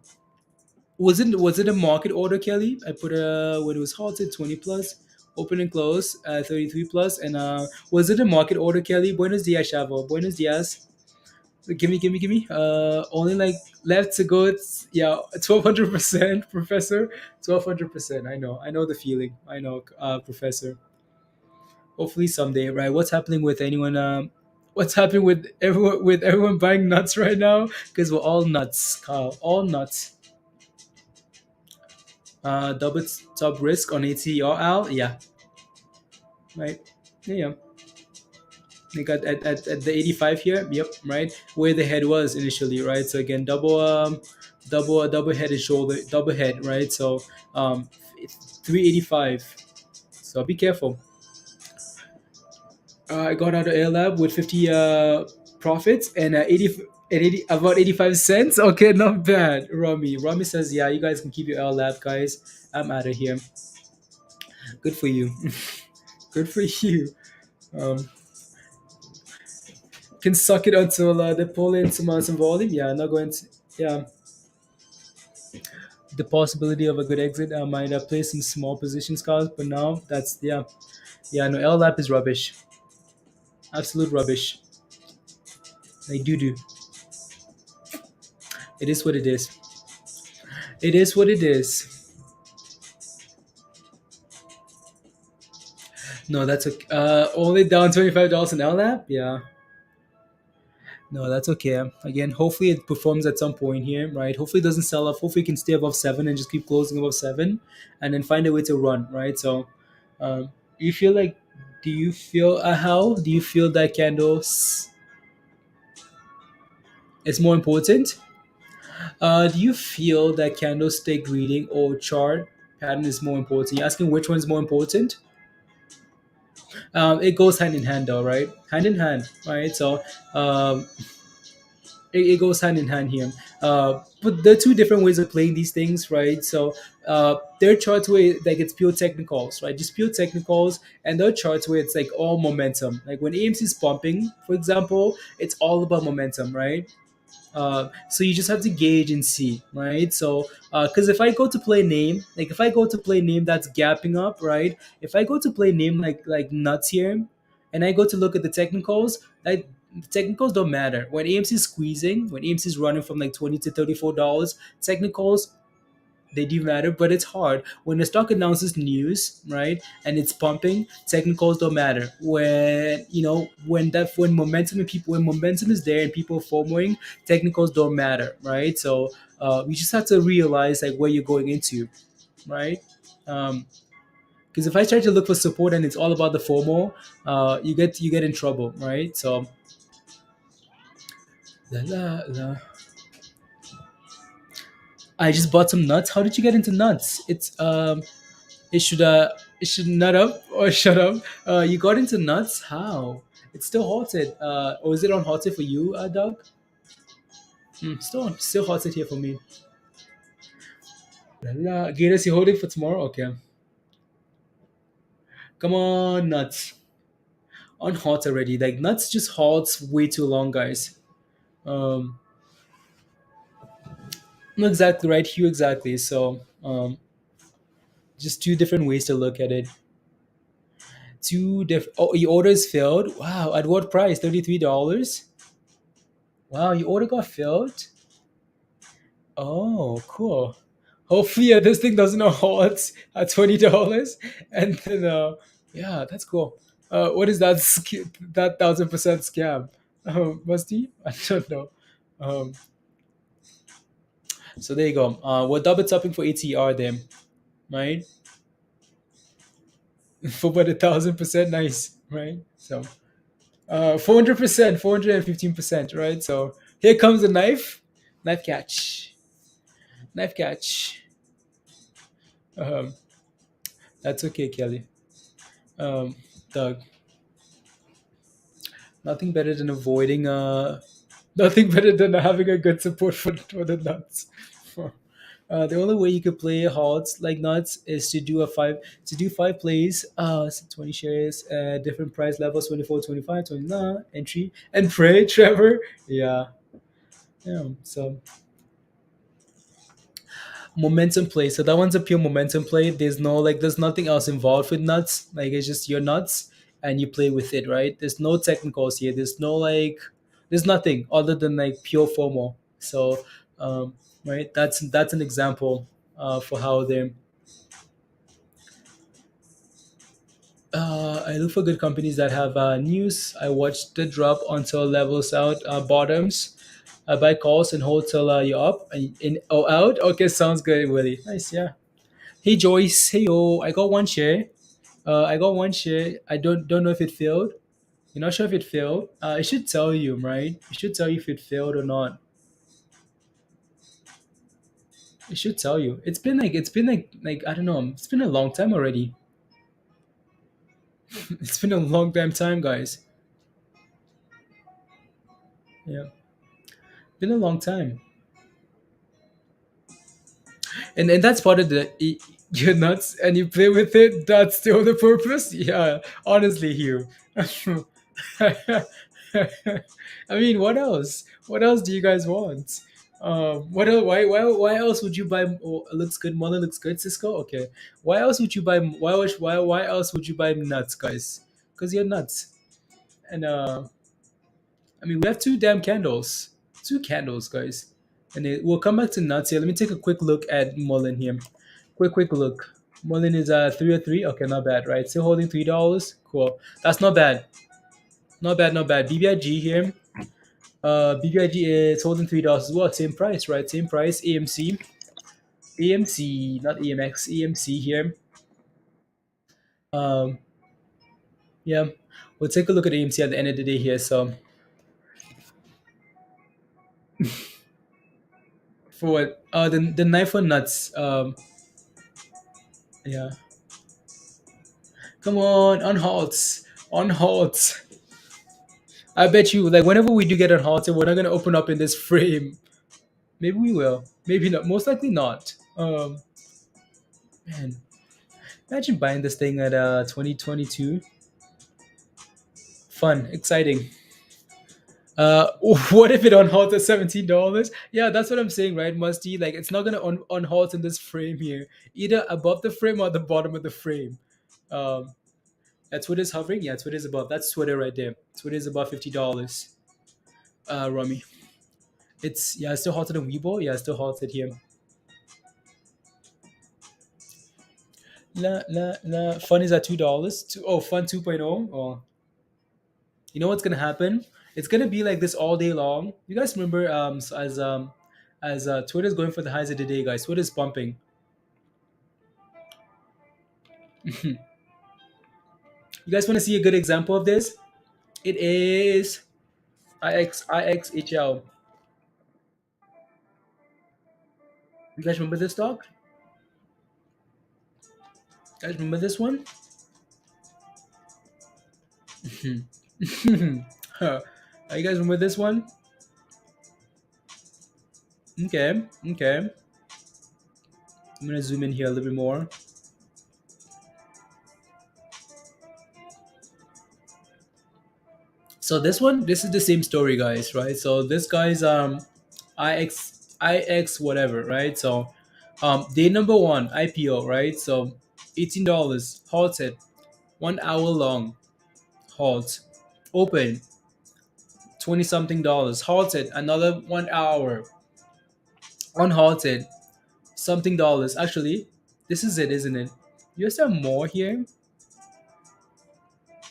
Was it a market order, Kelly? I put when it was halted 20 plus. open and close, 33 plus. And was it a market order, Kelly? Buenos dias, Chavo. Buenos dias. Give me. Only like left to go. It's, yeah, 1200%, Professor. 1200%. I know the feeling. I know, Professor. Hopefully someday, right? What's happening with anyone? What's happening with everyone? With everyone buying nuts right now? Because we're all nuts, Kyle. All nuts. Double top risk on ATER, Al. Yeah, right. Yeah. They got at the 85 here. Yep, right where the head was initially, right? So again, double head and shoulder, double head, right? So it's 385. So be careful. I got out of Air Lab with 50 profits and 80 about 85 cents. Okay, not bad. Rami says, yeah, you guys can keep your L Lab, guys. I'm out of here. Good for you. Good for you. Um, can suck it until they pull in some volume. Yeah, not going to. Yeah, the possibility of a good exit. I might have placed some small positions, cards, but now that's yeah. No, L Lab is rubbish. Absolute rubbish. Like do. It is what it is. It is what it is. No, that's okay. Only down $25 an LNAP. Yeah. No, that's okay. Again, hopefully it performs at some point here, right? Hopefully it doesn't sell off. Hopefully it can stay above 7 and just keep closing above 7, and then find a way to run, right? So, you feel like, do you feel how? Do you feel that candles is more important? Do you feel that candlestick reading or chart pattern is more important? You're asking which one's more important? It goes hand in hand, though, right? Hand in hand, right? So, um, it goes hand in hand here. But there are two different ways of playing these things, right? So there are charts where like it's pure technicals, right? Just pure technicals, and there are charts where it's like all momentum. Like when AMC is pumping, for example, it's all about momentum, right? So you just have to gauge and see, right? So, because if I go to play name, like if I go to play name that's gapping up, right? If I go to play name like nuts here, and I go to look at the technicals, like the technicals don't matter when AMC is squeezing, when AMC is running from like $20 to $34. Technicals, they do matter, but it's hard when the stock announces news, right? And it's pumping. Technicals don't matter when when momentum and people when momentum is there and people are following. Technicals don't matter, right? So you just have to realize like where you're going into, right? Because if I try to look for support and it's all about the FOMO, you get in trouble, right? So la, la, la. I just bought some nuts. How did you get into nuts? It should nut up or shut up. You got into nuts? How? It's still halted. Or is it on halted for you, Doug? Still halted here for me. La. Gators, you holding for tomorrow? Okay. Come on, nuts. On halt already. Like nuts just halts way too long, guys. Um, not exactly right. Hugh exactly. So just two different ways to look at it. Two different. Oh, your orders failed. Wow. At what price? $33. Wow, your order got filled. Oh, cool. Hopefully, this thing doesn't halt at $20, and then yeah, that's cool. What is that 1,000% scam? Musty? I don't know. Um, so there you go. We're double tapping for ATR then, right? For about 1,000%, nice, right? So 400%, 415%, right? So here comes the knife catch, knife catch. Um, that's okay, Kelly. Doug, nothing better than avoiding nothing better than having a good support for the nuts. The only way you could play halts like nuts is to do five plays, 20 shares, different price levels, 24, 25, 29 entry, and pray, Trevor. Yeah. Yeah. So momentum play. So that one's a pure momentum play. There's no like there's nothing else involved with nuts. Like it's just your nuts and you play with it, right? There's no technicals here. There's no like there's nothing other than like pure FOMO. So um, right, that's an example for how they I look for good companies that have news. I watch the drop until levels out bottoms. I buy calls and hold till you're up and in or out. Okay, sounds good, Willie. Nice, yeah. Hey Joyce, hey yo, I got one share. I got one share. I don't know if it failed. You're not sure if it failed. It should tell you, right? It should tell you if it failed or not. It should tell you. It's been like I don't know. It's been a long time already. It's been a long damn time, guys. Yeah, been a long time. And that's part of you're nuts and you play with it. That's the other purpose. Yeah, honestly, Hugh. I mean, what else? What else do you guys want? What else, why else would you buy? Oh, it looks good. MULN looks good. Cisco. Okay. Why else would you buy? Why else would you buy nuts, guys? Because you're nuts. And I mean, we have two damn candles. Two candles, guys. And we'll come back to nuts here. Let me take a quick look at MULN here. Quick look. MULN is 303. Okay, not bad, right? Still holding $3. Cool. That's not bad. Not bad, not bad. BBIG here. BBIG is holding $3 as well. Same price, right? Same price. AMC. AMC, not AMX. AMC here. Um, yeah. We'll take a look at AMC at the end of the day here. So for what? The knife for nuts. Yeah. Come on, on halts. On halts. I bet you, like, whenever we do get on halts, we're not gonna open up in this frame. Maybe we will. Maybe not. Most likely not. Man, imagine buying this thing at 2022. Fun, exciting. What if it on halt at $17? Yeah, that's what I'm saying, right? Musty, like it's not gonna on halt in this frame here, either above the frame or the bottom of the frame. Um, Twitter's hovering. Yeah, Twitter's above. That's Twitter right there. Twitter's above $50. Rummy. It's yeah, it's still halted in Weibo. Yeah, it's still halted here. Fun is at $2. Fun 2.0. Oh, you know what's gonna happen? It's gonna be like this all day long. You guys remember as Twitter's going for the highs of the day, guys. Twitter's bumping. You guys want to see a good example of this? It is IXHL. You guys remember this stock? You guys remember this one? Huh. You guys remember this one? Okay, okay. I'm gonna zoom in here a little bit more. So this one, this is the same story, guys, right? So this guy's IX whatever, right? So day number one IPO, right? So $18 halted, 1 hour long halt, open 20 something dollars, halted another 1 hour, unhalted something dollars. Actually, this is it, isn't it? You guys have more here.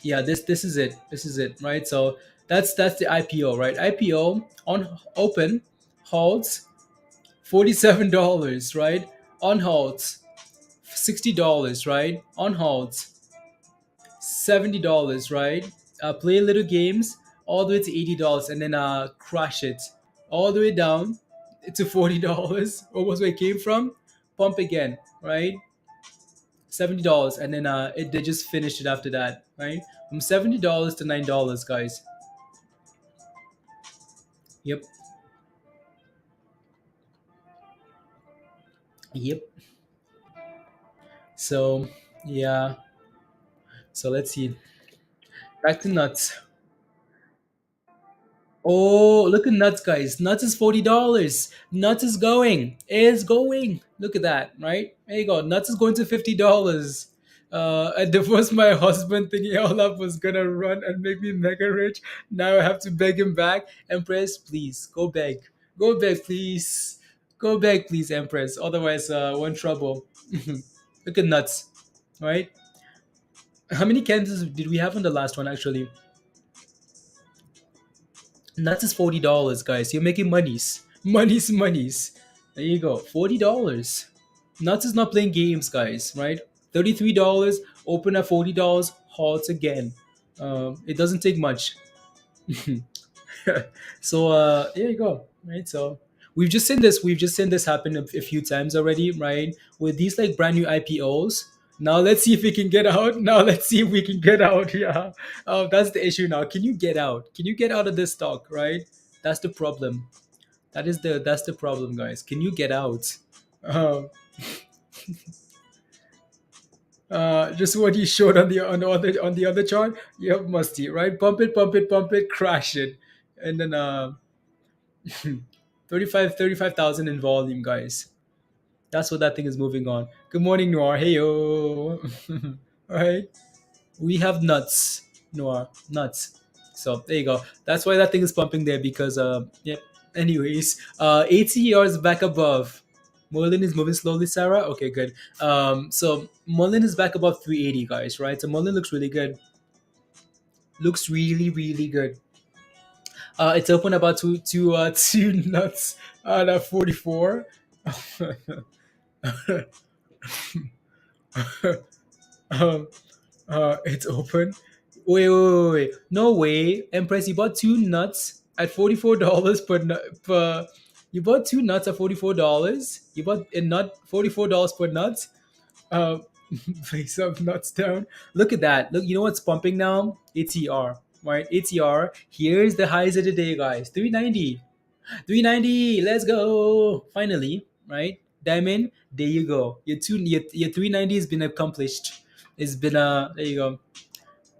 Yeah, this is it. This is it, right? So that's the IPO, right? IPO on open halts $47, right? On halts $60, right? On halts $70, right? Play little games all the way to $80 and then crash it all the way down to $40, almost where it came from. Pump again, right? $70 and then they just finished it after that, right? From $70 to $9, guys. Yep, yep. So yeah, so let's see. Back to nuts. Oh, look at nuts, guys. Nuts is $40. Nuts is going. Is going. Look at that, right? There you go. Nuts is going to $50. I divorced my husband thinking Olaf was gonna run and make me mega rich. Now I have to beg him back. Empress, please go beg. Go beg, please. Go beg, please, Empress. Otherwise, we're in trouble. Look at nuts, right? How many candles did we have on the last one, actually? Nuts is $40, guys. You're making monies. Monies. There you go. $40. Nuts is not playing games, guys, right? $33, open at $40, halt again. It doesn't take much. So there you go. Right. So we've just seen this happen a few times already, right? With these like brand new IPOs. Now let's see if we can get out. Now let's see if we can get out. Yeah. That's the issue now. Can you get out? Can you get out of this stock, right? That's the problem. That's the problem, guys. Can you get out? Um, just what he showed on the other chart. Yep, musty, right? Pump it, crash it, and then 35,000 in volume, guys. That's what that thing is moving on. Good morning, Noir. Hey yo. All right, we have nuts, Noir, nuts. So there you go. That's why that thing is pumping there because yep. Anyways, ATER is back above. Merlin is moving slowly, Sarah. Okay, good. So Merlin is back above 380, guys. Right. So Merlin looks really good. Looks really, really good. It's open about two nuts at 44. um, it's open. Wait. No way. Empress, you bought two nuts at $44 per nut. You bought two nuts at $44. You bought a nut $44 per nut. Uh, Face up, nuts down. Look at that. Look, you know what's pumping now? ATR. Right? ATR. Here's the highs of the day, guys. 390. 390. Let's go. Finally, right? Diamond, there you go. Your 390 has been accomplished. It's been there you go.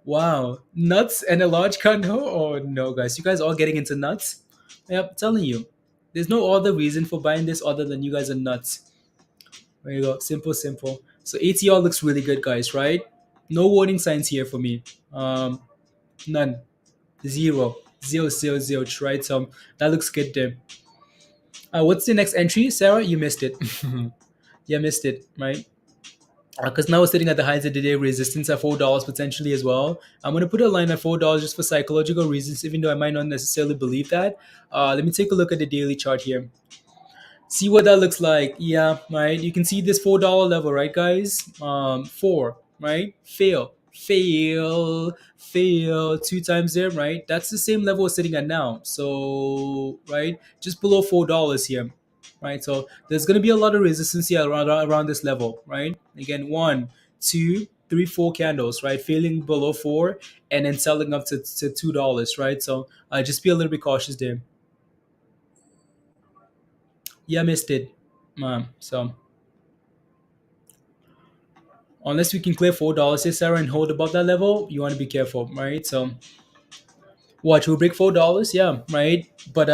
Wow. Nuts and a large condo? Oh no, guys. You guys all getting into nuts? Yep, telling you. There's no other reason for buying this other than you guys are nuts. There you go. Simple. So ATR looks really good, guys, right? No warning signs here for me. None. Zero. Zero, right? So that looks good there. What's the next entry, Sarah? You missed it. Yeah, missed it, right? Because now we're sitting at the highs of the day, resistance at $4 potentially as well. I'm gonna put a line at $4 just for psychological reasons, even though I might not necessarily believe that. Let me take a look at the daily chart here. See what that looks like. Yeah, right. You can see this $4 level, right, guys? Four, right? Fail. Two times there, right? That's the same level we're sitting at now. So, right, just below $4 here, right? So there's gonna be a lot of resistance here around this level, right? Again, one, two, three, four candles, right? Failing below four, and then selling up to $2, right? So just be a little bit cautious there. Yeah, missed it. So unless we can clear $4 here, Sarah, and hold above that level, you want to be careful, right? So watch, we'll break $4, yeah, right? But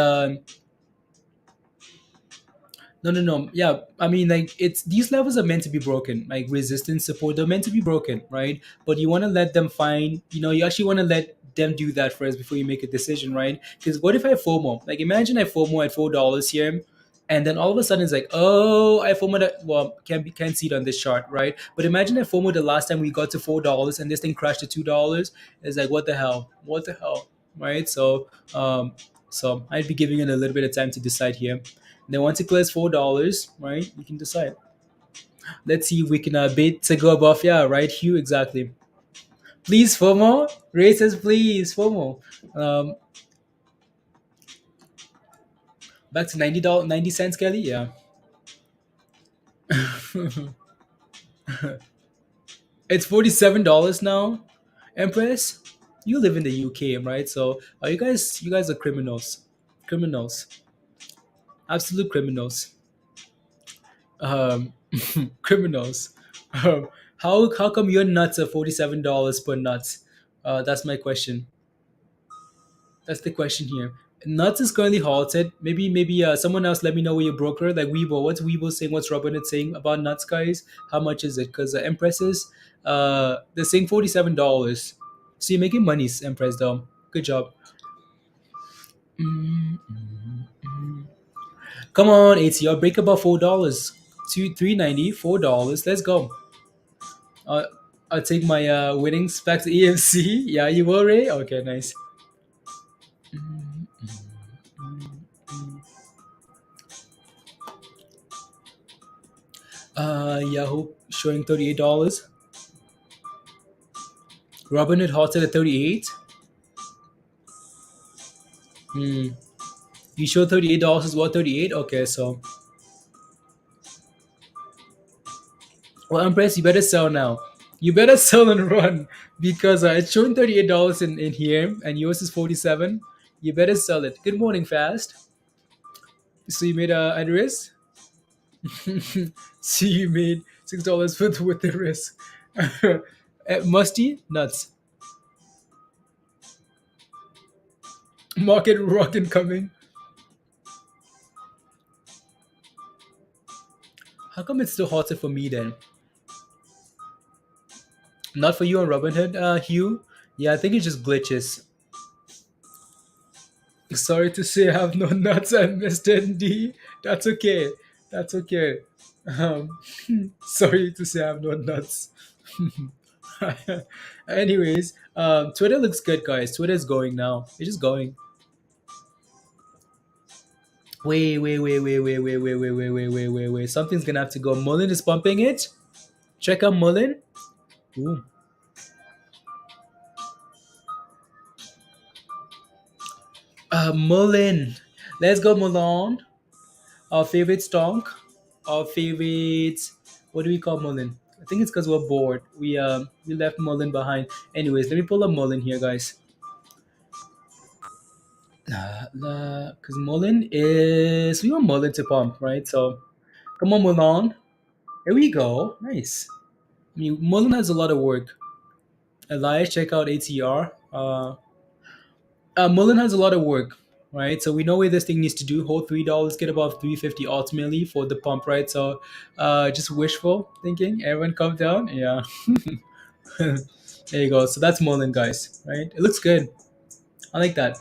no. Yeah, I mean, like it's these levels are meant to be broken, like resistance support. They're meant to be broken, right? But you want to let them find. You actually want to let them do that first before you make a decision, right? Because what if I FOMO? Like imagine I FOMO at $4 here, and then all of a sudden it's like, oh, I FOMO. Well, can't see it on this chart, right? But imagine I FOMO the last time we got to $4, and this thing crashed to $2. It's like, what the hell? What the hell, right? So I'd be giving it a little bit of time to decide here. Then once it clears $4, right, you can decide. Let's see if we can bait to go above. Yeah, right, Hugh, exactly. Please FOMO. Ray says please FOMO. Um, Back to $90, 90 cents, Kelly. Yeah. It's $47 now. Empress, you live in the UK, right? So you guys are criminals. Criminals. Absolute criminals. um, Criminals. How come your nuts are $47 per nuts? That's my question. That's the question here. Nuts is currently halted. Maybe someone else let me know where your broker, like Weibo. What's Weibo saying? What's Robinhood saying about nuts, guys? How much is it? Because Empresses, they're saying $47. So you're making money, Empress. Though, good job. Mm, mm, mm. Come on, ATR, break above $4. Two, 390, $4. Let's go. Uh, I'll take my winnings back to EMC. Yeah, you will, Ray. Okay, nice. Mm, mm, mm. Yahoo showing $38. Robinhood halted at 38. Hmm. You show $38 is what 38? Okay, so well, Empress, you better sell now. You better sell and run because it's showing $38 in here and yours is 47. You better sell it. Good morning, fast. So you made a risk. So you made $6 with the risk. Musty nuts. Market rocket coming. How come it's still hotter for me then? Not for you on Robinhood, Hugh. Yeah, I think it just glitches. Sorry to say I have no nuts and Mr. D. That's okay. That's okay. Um, sorry to say I have no nuts. Anyways, Twitter looks good, guys. Twitter's going now. It's just going. Wait. Something's gonna have to go. MULN is pumping it. Check out MULN. Ooh. MULN. Let's go, MULN. Our favorite stonk, our favorite. What do we call Mullen? I think it's because we're bored. We left Mullen behind. Anyways, let me pull up Mullen here, guys. Because Mullen is we want Mullen to pump, right? So come on, Mullen. Here we go. Nice. I mean, Mullen has a lot of work. Elias, check out ATR. Mullen has a lot of work, right? So we know where this thing needs to do. Hold $3, get above 350 ultimately for the pump, right? So just wishful thinking. Everyone calm down. Yeah. There you go. So that's Mullen, guys, right? It looks good. I like that.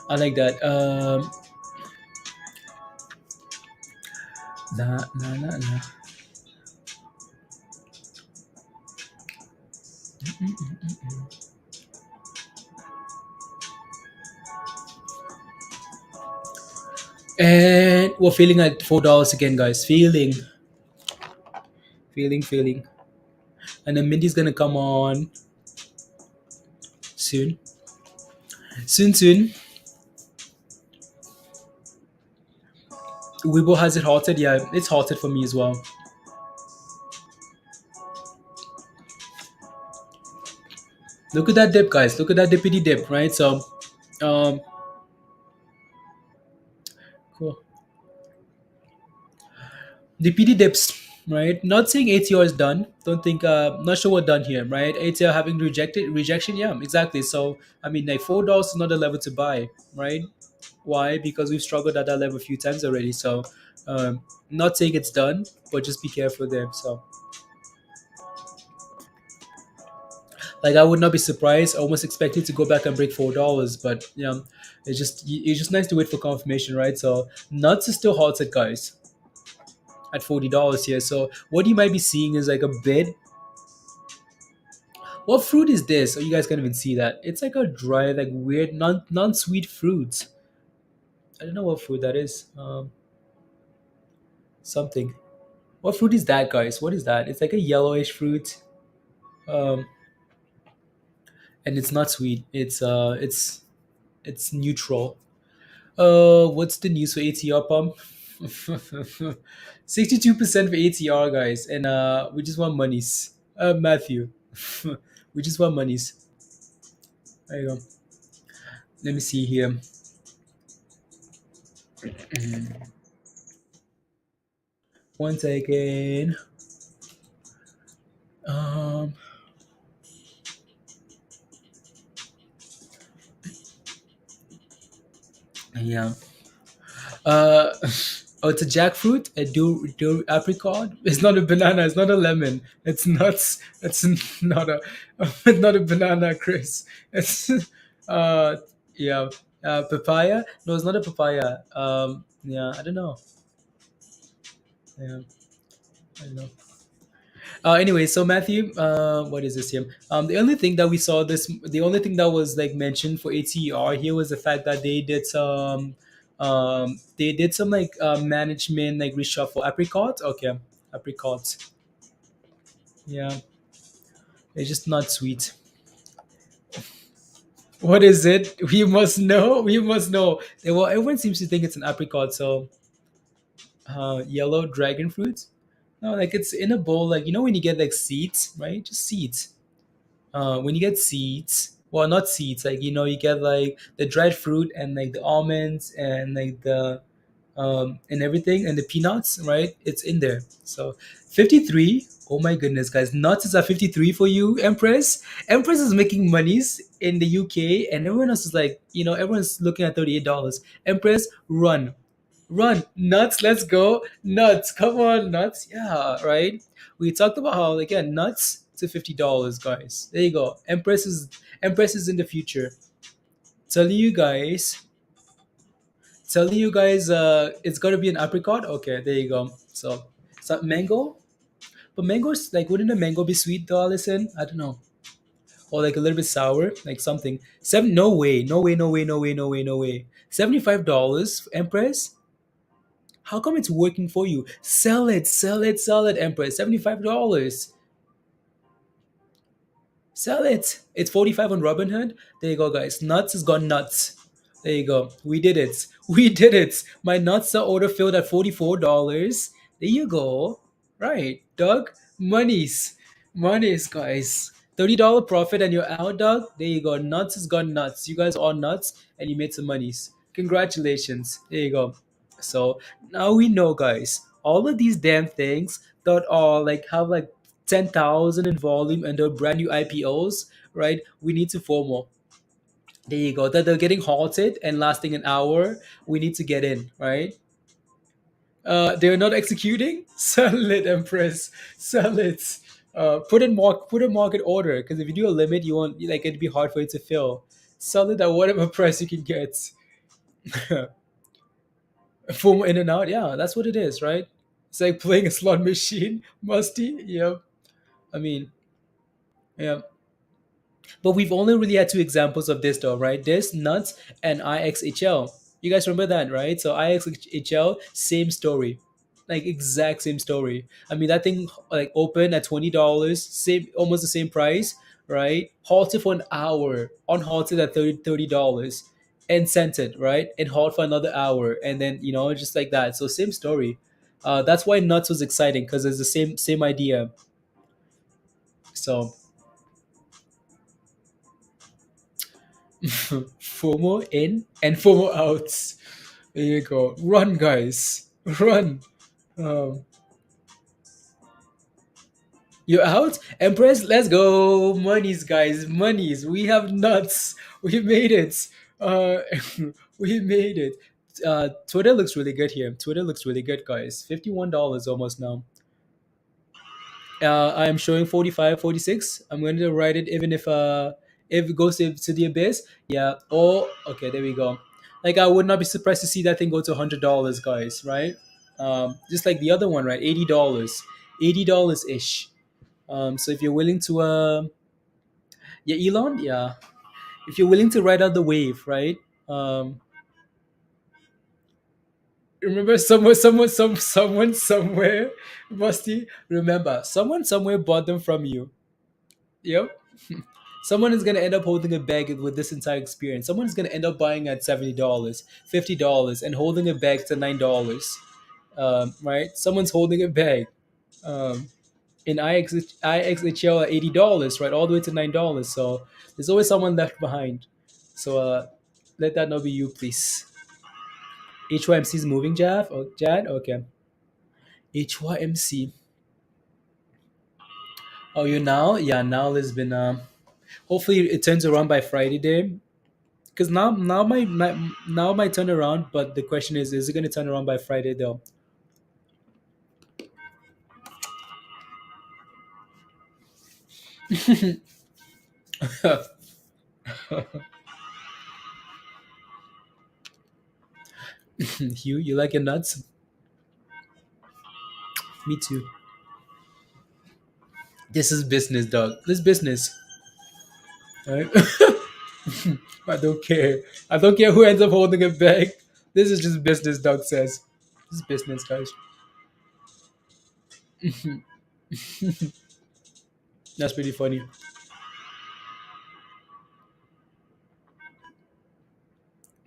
I like that. La. And we're feeling at $4 again, guys. Feeling. And then Mindy's gonna come on soon. Soon. Weibo has it halted. Yeah, it's halted for me as well. Look at that dip, guys. Look at that dippity dip, right? So, um, cool. Dippity dips, right? Not saying ATR is done. Don't think. Not sure what done here, right? ATR having rejection. Yeah, exactly. So, I mean, like $4 is not a level to buy, right? Why? Because we've struggled at that level a few times already. So, not saying it's done, but just be careful there. So, like I would not be surprised. I almost expected to go back and break $4, but yeah, it's just nice to wait for confirmation, right? So nuts is still halted, guys, at $40 here. So what you might be seeing is like a bid. What fruit is this? Oh, you guys can't even see that. It's like a dry, like weird, non-sweet fruit. I don't know what fruit that is. Something. What fruit is that, guys? What is that? It's like a yellowish fruit. Um, and it's not sweet. It's neutral. What's the news for ATR pump? 62% for ATR, guys, and we just want monies. Matthew, we just want monies. There you go. Let me see here. One second. Um, Yeah. Uh, oh, it's a jackfruit, a do apricot. It's not a banana. It's not a lemon. It's nuts. It's not a it's not a banana, Chris. It's uh yeah papaya. No, it's not a papaya. Yeah, I don't know. Yeah, I don't know. Anyway, so Matthew, what is this here? The only thing that we saw the only thing that was like mentioned for ATER here was the fact that they did some like management like reshuffle. Apricot, okay, apricot, yeah, it's just not sweet. What is it? We must know. We must know. Well, everyone seems to think it's an apricot. So, yellow dragon fruit. No, like it's in a bowl. Like you know when you get like seeds, right? Just seeds. When you get seeds, well, not seeds, like you know, you get like the dried fruit and like the almonds and like the and everything and the peanuts, right? It's in there. So 53. Oh my goodness, guys, nuts is at 53 for you, Empress. Empress is making monies in the UK, and everyone else is like, you know, everyone's looking at $38. Empress, run, run, nuts, let's go, nuts, come on, nuts, yeah, right. We talked about how again nuts to $50, guys. There you go. Empress is in the future. Telling you guys, telling you guys, it's gonna be an apricot. Okay, there you go. So mango, but mango's like, wouldn't a mango be sweet though, Allison? I don't know, or like a little bit sour, like something. Seven? No way, no way, no way, no way, no way, no way. $75, Empress. How come it's working for you? Sell it, sell it, sell it, Empress. $75. Sell it. It's 45 on Robinhood. There you go, guys. Nuts has gone nuts. There you go. We did it. We did it. My nuts are order filled at $44. There you go. Right. Doug, monies. Monies, guys. $30 profit and you're out, Doug. There you go. Nuts has gone nuts. You guys are nuts and you made some monies. Congratulations. There you go. So now we know, guys, all of these damn things that are like have like 10,000 in volume and they're brand new IPOs, right? We need to FOMO. There you go. That they're getting halted and lasting an hour. We need to get in, right? They're not executing. Sell it, Empress. Sell it. Put a market order because if you do a limit, you won't like it'd be hard for it to fill. Sell it at whatever price you can get. FOMO in and out. Yeah, that's what it is, right? It's like playing a slot machine. Musty. Yep. I mean, yeah. But we've only really had two examples of this though, right? This nuts and IXHL. You guys remember that, right? So IXHL, same story. Like exact same story. I mean that thing like opened at $20, same almost the same price, right? Halted for an hour, unhalted at $30, and sent it, right? And halt for another hour, and then just like that. So same story. That's why nuts was exciting because it's the same idea. So FOMO in and FOMO out. There you go. Run, guys. Run. Um, you out? Empress, let's go. Monies, guys. Monies. We have nuts. We made it. Uh, we made it. Twitter looks really good here. Twitter looks really good, guys. $51 almost now. I am showing 45, 46. I'm going to write it even if it goes to the abyss. Yeah. Oh, okay. There we go. Like I would not be surprised to see that thing go to $100, guys. Right? Just like the other one, right? $80, $80 ish. So if you're willing to, yeah, Elon, yeah. If you're willing to ride out the wave, right? Um, remember, someone somewhere, Musty. Remember, someone somewhere bought them from you. Yep. Someone is gonna end up holding a bag with this entire experience. Someone is gonna end up buying at $70, $50, and holding a bag to $9. Right? Someone's holding a bag. Um, in IXHL at $80, right? All the way to $9. So there's always someone left behind. So let that not be you, please. HYMC is moving, Jad. Oh, Jad. Okay. HYMC. Oh, you now? Yeah, now has been. Hopefully, it turns around by Friday day. Because now my turn around, but the question is it going to turn around by Friday though? Hugh, you like your nuts? Me too. This is business, dog. This is business. Right? I don't care. I don't care who ends up holding it back. This is just business, Doug says. This is business, guys. That's pretty funny.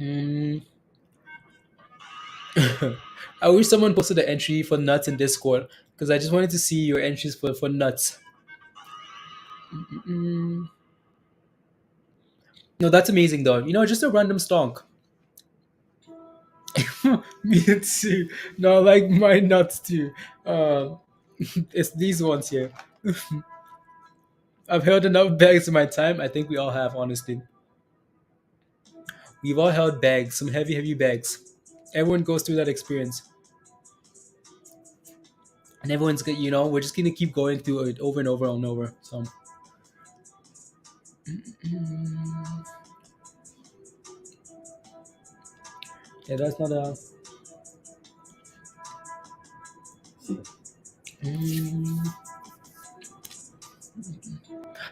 Mm. I wish someone posted the entry for nuts in Discord because I just wanted to see your entries for nuts. Mm. No, that's amazing, though. Just a random stonk. Me too. No, like my nuts too. Um, it's these ones here. I've held enough bags in my time. I think we all have, honestly. We've all held bags, some heavy, heavy bags. Everyone goes through that experience, and everyone's good. We're just gonna keep going through it over and over and over. So, mm, yeah, that's not a. Mm.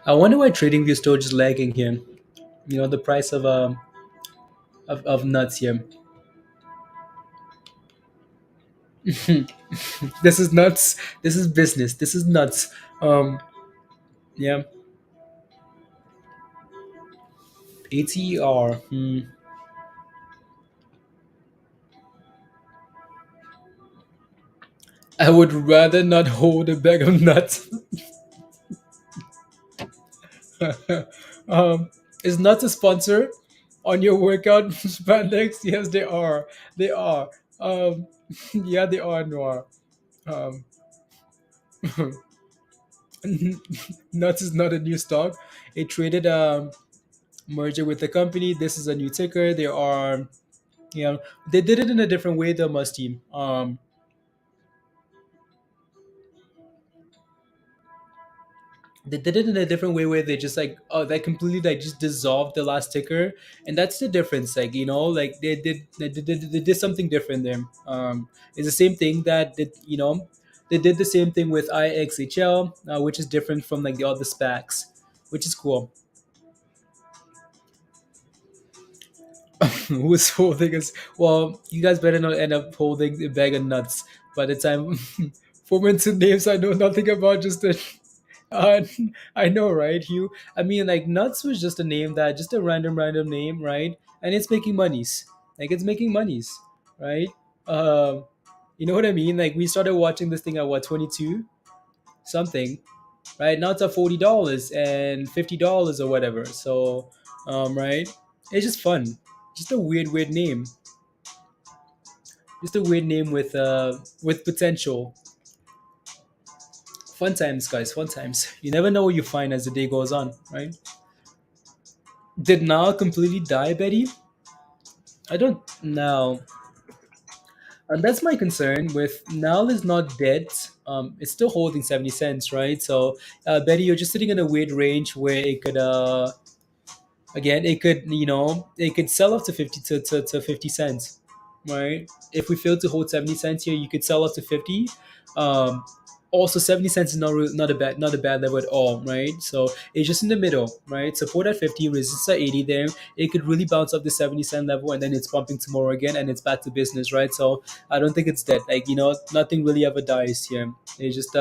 I wonder why TradingView is still just lagging here. The price of nuts here. This is nuts. This is business. This is nuts. Yeah. ATER. I would rather not hold a bag of nuts. um, is nuts a sponsor on your workout spandex? Yes, they are. They are. Um, yeah, they are, Noir. Um, nuts is not a new stock. It traded merger with the company. This is a new ticker. They are, they did it in a different way, the Must team. They did it in a different way where they just like they completely like just dissolved the last ticker, and that's the difference. Like like they did something different there. It's the same thing that did they did the same thing with IXHL, which is different from like the other SPACs, which is cool. Who's holding us? Well, you guys better not end up holding a bag of nuts by the time. Formants and names I know nothing about. Just a Uh, I know, right, Hugh? I mean, like Nuts was just a name that, just a random name, right? And it's making monies. Like it's making monies, right? Um, you know what I mean? Like we started watching this thing at what 22 something, right? Now it's at $40 and $50 or whatever. So, right? It's just fun. Just a weird name. Just a weird name with potential. Fun times, guys. Fun times. You never know what you find as the day goes on, right? Did Nile completely die, Betty? I don't know. And that's my concern with Nile is not dead. It's still holding 70 cents, right? So, Betty, you're just sitting in a weird range where it could, again, it could sell up to 50 to 50 cents, right? If we fail to hold 70 cents here, you could sell up to 50. Um, Also, 70 cents is not a bad level at all, right? So it's just in the middle, right? Support at 50, resistance at 80 there. It could really bounce up the 70-cent level, and then it's pumping tomorrow again, and it's back to business, right? So I don't think it's dead. Like, nothing really ever dies here. It's just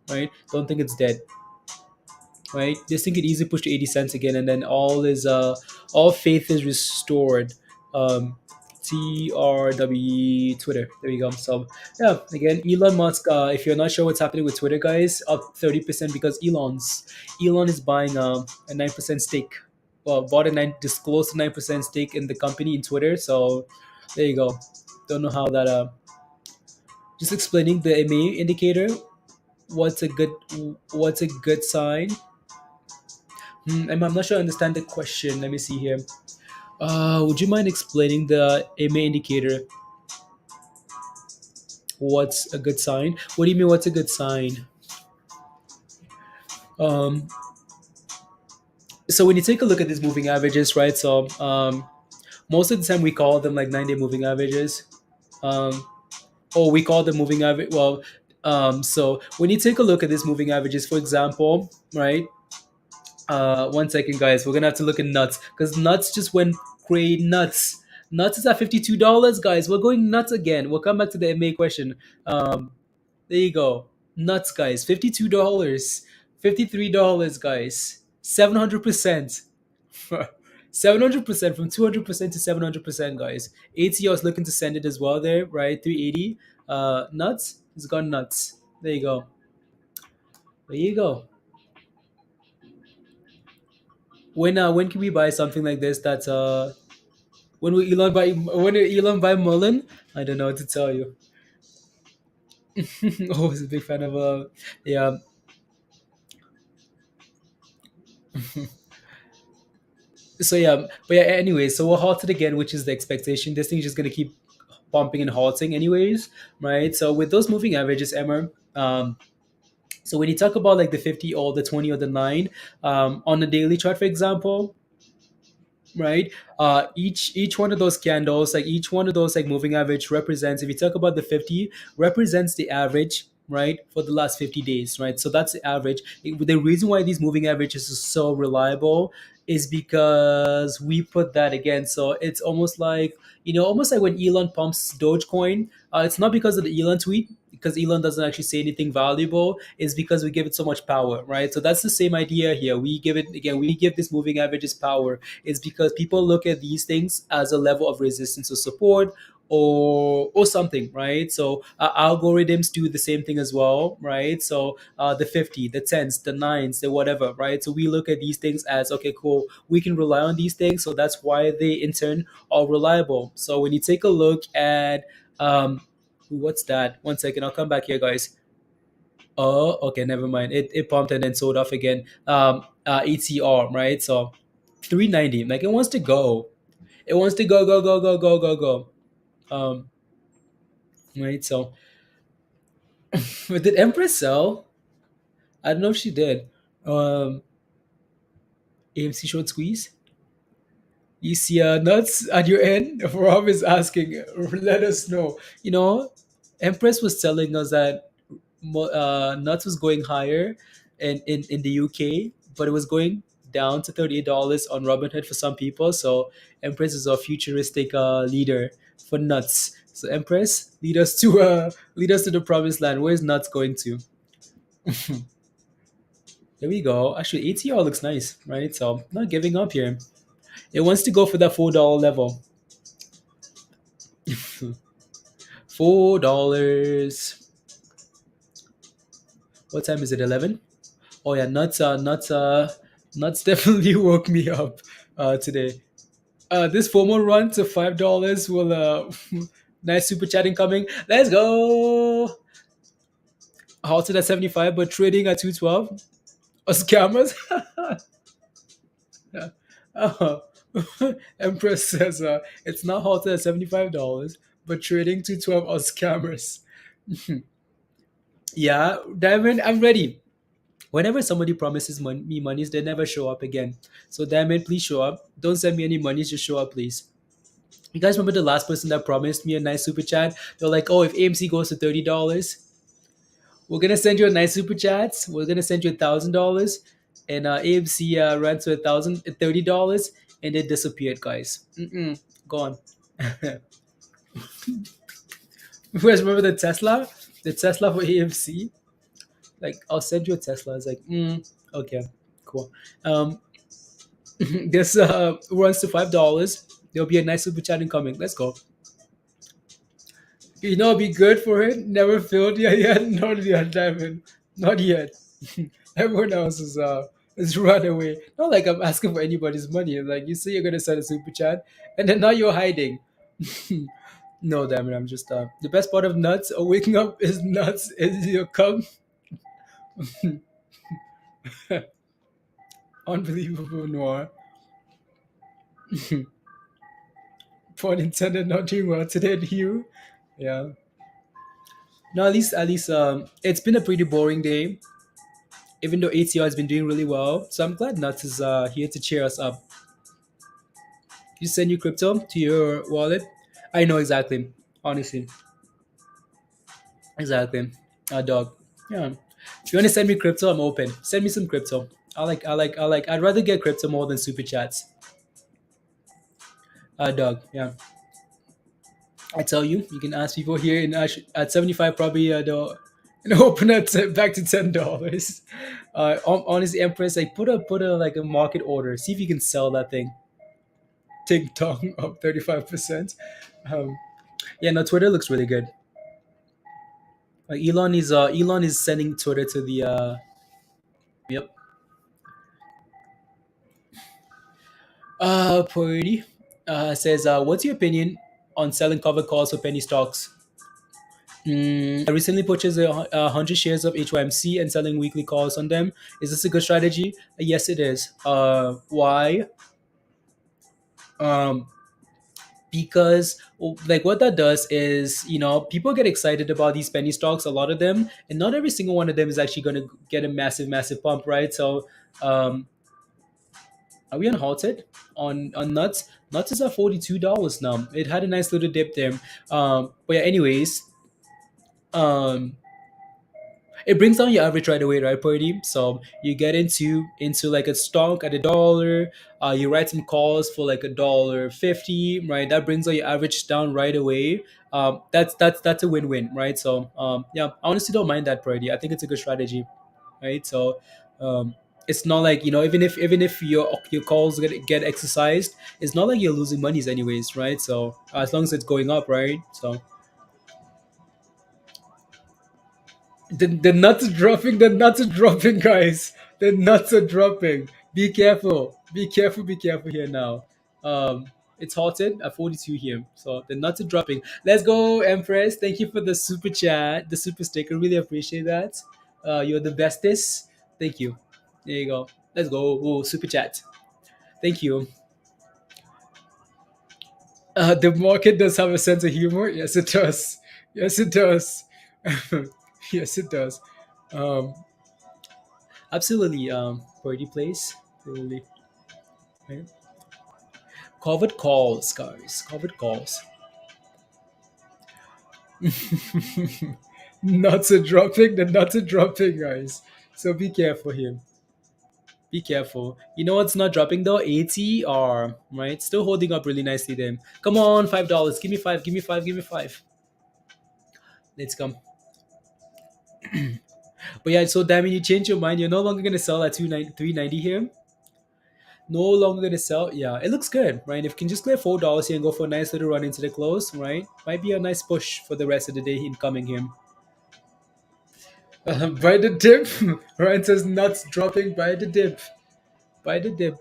right? Don't think it's dead, right? This thing could easily push to 80 cents again, and then all faith is restored. Um, TRW Twitter. There you go. So yeah, again, Elon Musk. If you're not sure what's happening with Twitter, guys, up 30% because Elon is buying a 9% stake. Well, bought a disclosed 9% stake in the company in Twitter. So there you go. Don't know how that. Just explaining the MA indicator. What's a good sign? I'm not sure I understand the question. Let me see here. Would you mind explaining the AMA indicator? What's a good sign? What do you mean? What's a good sign? Um, so when you take a look at these moving averages, right? So most of the time we call them like 9-day moving averages. Um, or we call them moving average. Well, so when you take a look at these moving averages, for example, right? One second, guys. We're gonna have to look at nuts because nuts just went crazy nuts. Nuts is at $52, guys. We're going nuts again. We'll come back to the MA question. Um, there you go. Nuts, guys. $52, $53, guys. 700%. 700% from 200% to 700%, guys. ATR is looking to send it as well there, right? 380. Nuts. It's gone nuts. There you go. There you go. When can we buy something like this? That's when will Elon buy MULN? I don't know what to tell you. Always a big fan of yeah. So yeah, but yeah. Anyway, so we're halted again, which is the expectation. This thing is just gonna keep pumping and halting, anyways, right? So with those moving averages, Emma, so when you talk about like the 50 or the 20 or the 9 on the daily chart, for example, right? Each one of those candles, like each one of those like moving average represents, if you talk about the 50, represents the average, right, for the last 50 days, right? So that's the average. The reason why these moving averages are so reliable is because we put that again. So it's almost like, almost like when Elon pumps Dogecoin, it's not because of the Elon tweet, because Elon doesn't actually say anything valuable, is because we give it so much power, right? So that's the same idea here. We give it again, we give this moving averages power. Is because people look at these things as a level of resistance or support, or something, right? So algorithms do the same thing as well, right? So the 50, the 10s, the 9s, the whatever, right? So we look at these things as, okay, cool, we can rely on these things, so that's why they in turn are reliable. So when you take a look at what's that? One second, I'll come back here, guys. Oh, okay, never mind. It pumped and then sold off again. ATR, right? So 390. Like it wants to go. It wants to go, go, go, go, go, go, go. Um, right. So, but did Empress sell? I don't know if she did. Um, AMC short squeeze. You see nuts at your end? Rob is asking. Let us know. Empress was telling us that nuts was going higher in the UK, but it was going down to $38 on Robinhood for some people. So Empress is a futuristic leader for nuts. So Empress, lead us to the promised land. Where's nuts going to? There we go. Actually, ATR looks nice, right? So not giving up here. It wants to go for that $4 level. $4. What time is it? 11. Oh yeah, nuts definitely woke me up today. This FOMO run to $5 will nice super chatting coming. Let's go. Halted at 75, but trading at 212. Scammers. Yeah. Oh. Empress says it's not halted at $75, but trading 212 are scammers. Yeah, Diamond, I'm ready. Whenever somebody promises me monies, they never show up again. So Diamond, please show up. Don't send me any monies, just show up, please. You guys remember the last person that promised me a nice super chat? They're like, oh, if AMC goes to $30, we're gonna send you a nice super chat. We're gonna send you $1,000, and AMC ran to $30, and it disappeared, guys. Gone. You guys remember the Tesla? The Tesla for AMC? Like, I'll send you a Tesla. It's like, okay, cool. Um, this runs to $5. There'll be a nice super chat incoming. Let's go. It'd be good for it. Never failed yet. Not yet, Diamond. Not yet. Everyone else is run away. Not like I'm asking for anybody's money. Like you say you're gonna send a super chat, and then now you're hiding. No, Diamond. I'm just the best part of nuts or waking up is nuts is your come. Unbelievable noir. Pun intended, not doing well today, Hugh. Yeah. No, at least it's been a pretty boring day, even though ATR has been doing really well. So I'm glad Nuts is here to cheer us up. You send your crypto to your wallet. I know exactly. Honestly, exactly. Dog. Yeah. If you want to send me crypto, I'm open. Send me some crypto. I like. I'd rather get crypto more than super chats. Dog. Yeah. I tell you, you can ask people here in at 75 probably they'll open it back to $10. Honestly, Empress, like put a like a market order. See if you can sell that thing. TikTok up 35%. Um, yeah, no, Twitter looks really good. Like Elon is sending Twitter to the yep. Purdy says, what's your opinion on selling covered calls for penny stocks? I recently purchased 100 shares of HYMC and selling weekly calls on them. Is this a good strategy? Yes, it is. Why? Um, because like what that does is people get excited about these penny stocks, a lot of them, and not every single one of them is actually going to get a massive pump, right? So um, are we unhalted on nuts? Nuts is at $42 now. It had a nice little dip there. But yeah, anyways, um, it brings down your average right away, right, Purdy? So you get into like a stock at $1. You write some calls for like $1.50, right? That brings down your average down right away. That's a win-win, right? So yeah, I honestly don't mind that, Purdy. I think it's a good strategy, right? So um, it's not like even if your calls get exercised, it's not like you're losing monies anyways, right? So as long as it's going up, right? So the nuts are dropping. The nuts are dropping, guys. The nuts are dropping. Be careful. Be careful. Be careful here now. It's halted at 42 here. So the nuts are dropping. Let's go, Empress. Thank you for the super chat, the super sticker. Really appreciate that. You're the bestest. Thank you. There you go. Let's go. Oh, super chat. Thank you. The market does have a sense of humor. Yes, it does. Yes, it does. Yes, it does. Um, Absolutely, Birdie Place. Absolutely. Right? Covered calls, guys. Covered calls. Nuts are dropping. The nuts are dropping, guys. So be careful here. Be careful. You know what's not dropping though? ATR, right? Still holding up really nicely then. Come on, $5. Give me five. Give me five. Give me five. Let's come. But yeah, so damn it, you change your mind. You're no longer gonna sell at 390 here. No longer gonna sell. Yeah, it looks good, right? If you can just clear $4 here and go for a nice little run into the close, right? Might be a nice push for the rest of the day incoming here. Buy the dip. Ryan says nuts dropping. Buy the dip. Buy the dip.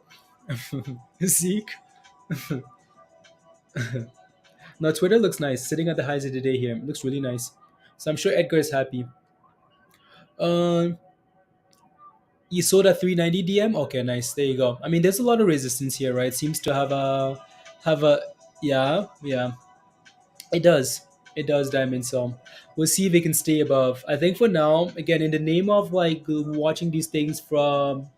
Zeke. Now Twitter looks nice, sitting at the highs of the day here. It looks really nice. So I'm sure Edgar is happy. Um, you saw that 390 DM. Okay, nice. There you go. I mean, there's a lot of resistance here, right? Seems to have a yeah, yeah. It does. It does, Diamond. So we'll see if it can stay above. I think for now, again, in the name of like watching these things from,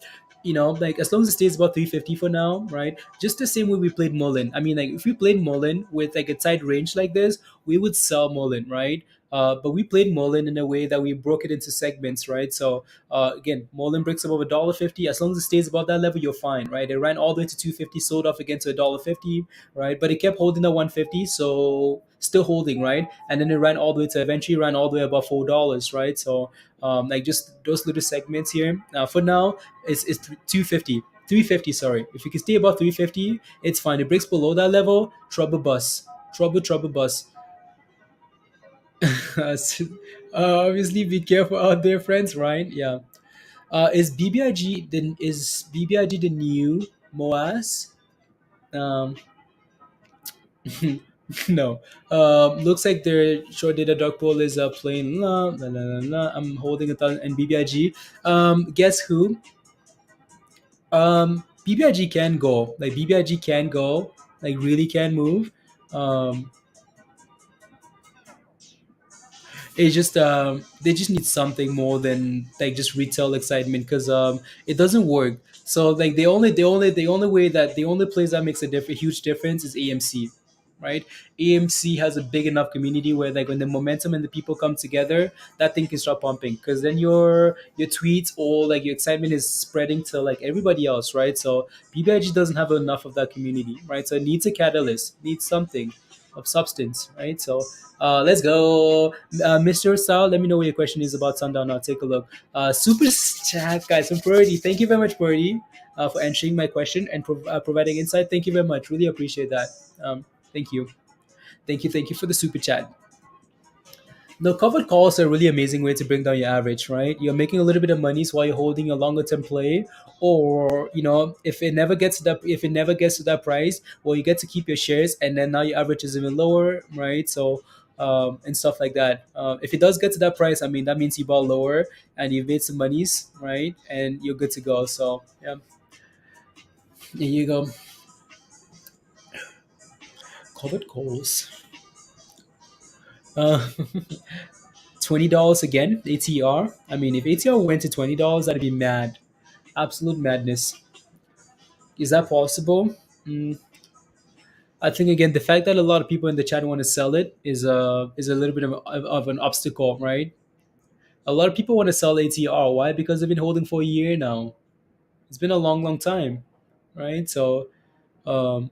like as long as it stays above 350 for now, right? Just the same way we played MULN. I mean, like if we played MULN with like a tight range like this, we would sell MULN, right? But we played MULN in a way that we broke it into segments, right? So again, MULN breaks above $1.50. As long as it stays above that level, you're fine, right? It ran all the way to 250, sold off again to $1.50, right? But it kept holding at 150, so still holding, right? And then it ran all the way to eventually ran all the way above $4, right? So like just those little segments here. For now, it's 250. 350, sorry. If you can stay above 350, it's fine. It breaks below that level, trouble bus. Trouble bus. Obviously, be careful out there, friends, right? Yeah. Is BBIG the new MOAS? Um, no. Looks like their short data dog pool is playing. I'm holding it on and BBIG. Guess who? BBIG can go. Like BBIG can go. Like really can move. Um, it's just they just need something more than like just retail excitement because it doesn't work. So like the only way that the only place that makes a huge difference is AMC, right? AMC has a big enough community where like when the momentum and the people come together, that thing can start pumping because then your tweets or like your excitement is spreading to like everybody else, right? So BBIG doesn't have enough of that community, right? So it needs a catalyst, needs something of substance, right? So let's go. Mr. Sal, let me know what your question is about Sundown. I'll take a look. Super chat, guys, from Purdy. Thank you very much, Purdy, for answering my question and providing insight. Thank you very much. Really appreciate that. Thank you. Thank you for the super chat. No, covered calls are a really amazing way to bring down your average, right? You're making a little bit of money while you're holding a longer term play, or if it never gets to that price, well, you get to keep your shares, and then now your average is even lower, right? So, and stuff like that. If it does get to that price, I mean, that means you bought lower and you've made some monies, right? And you're good to go. So, yeah, there you go. Covered calls. Uh, $20 again, ATR. I mean, if ATR went to $20, that'd be mad. Absolute madness. Is that possible? Mm, I think again, the fact that a lot of people in the chat want to sell it is a little bit of an obstacle, right? A lot of people want to sell ATR. Why? Because they've been holding for a year now. It's been a long, long time, right? So, um,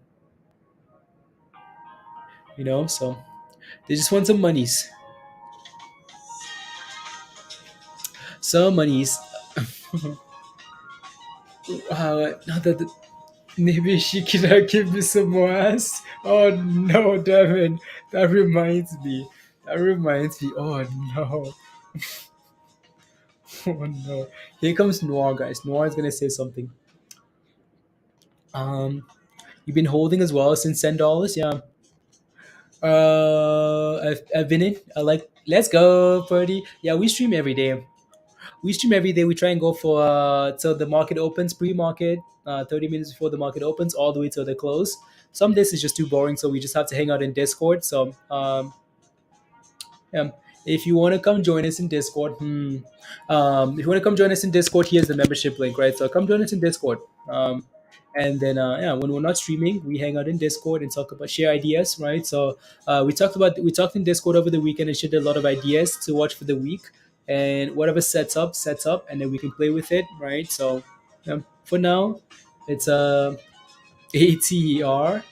so they just want some monies, some monies. Not that maybe she cannot give me some more ass. Oh no, Devin. That reminds me. That reminds me. Oh no. Oh no. Here comes Noir, guys. Noir is gonna say something. You've been holding as well since $10? Yeah. I've been in. I like let's go, Purdy. Yeah, we stream every day. We stream every day. We try and go for till the market opens, pre-market, 30 minutes before the market opens, all the way till they close. Some days it's just too boring, so we just have to hang out in Discord. So yeah, if you want to come join us in Discord, if you want to come join us in Discord, here's the membership link, right? So come join us in Discord. And then yeah, when we're not streaming, we hang out in Discord and talk about share ideas, right? So we talked in Discord over the weekend and shared a lot of ideas to watch for the week, and whatever sets up, and then we can play with it, right? So for now, it's ATER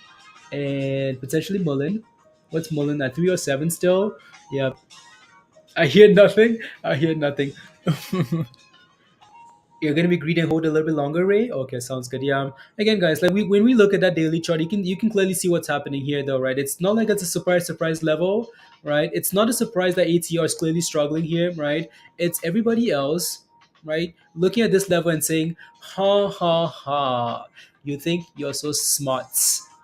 and potentially MULN. What's MULN at 307 still? Yeah, I hear nothing. I hear nothing. You're gonna be greedy and hold a little bit longer, Ray. Okay, sounds good. Yeah. Again, guys, like when we look at that daily chart, you can clearly see what's happening here, though, right? It's not like it's a surprise level, right? It's not a surprise that ATR is clearly struggling here, right? It's everybody else, right, looking at this level and saying, "Ha ha ha." You think you're so smart,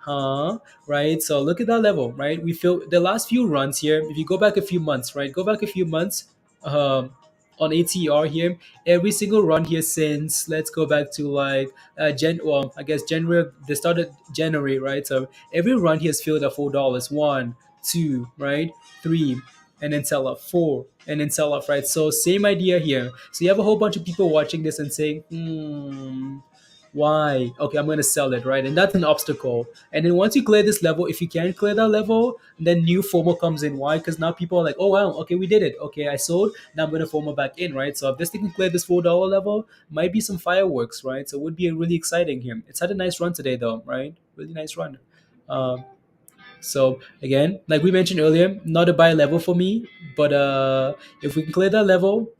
huh? Right? So look at that level, right? We feel the last few runs here. If you go back a few months, right? Go back a few months. Um, on ATR here, every single run here since let's go back to like I guess January, the start of January, right? So every run here is filled at $4. One, two, right? Three, and then sell off four, and then sell off, right? So same idea here. So you have a whole bunch of people watching this and saying, why? Okay, I'm gonna sell it, right? And that's an obstacle. And then once you clear this level, if you can clear that level, then new FOMO comes in. Why? Because now people are like, oh wow, okay, we did it. Okay, I sold. Now I'm gonna FOMO back in, right? So if this thing can clear this $4 level, might be some fireworks, right? So it would be really exciting here. It's had a nice run today, though, right? Really nice run. Um, so again, like we mentioned earlier, not a buy level for me, but if we can clear that level,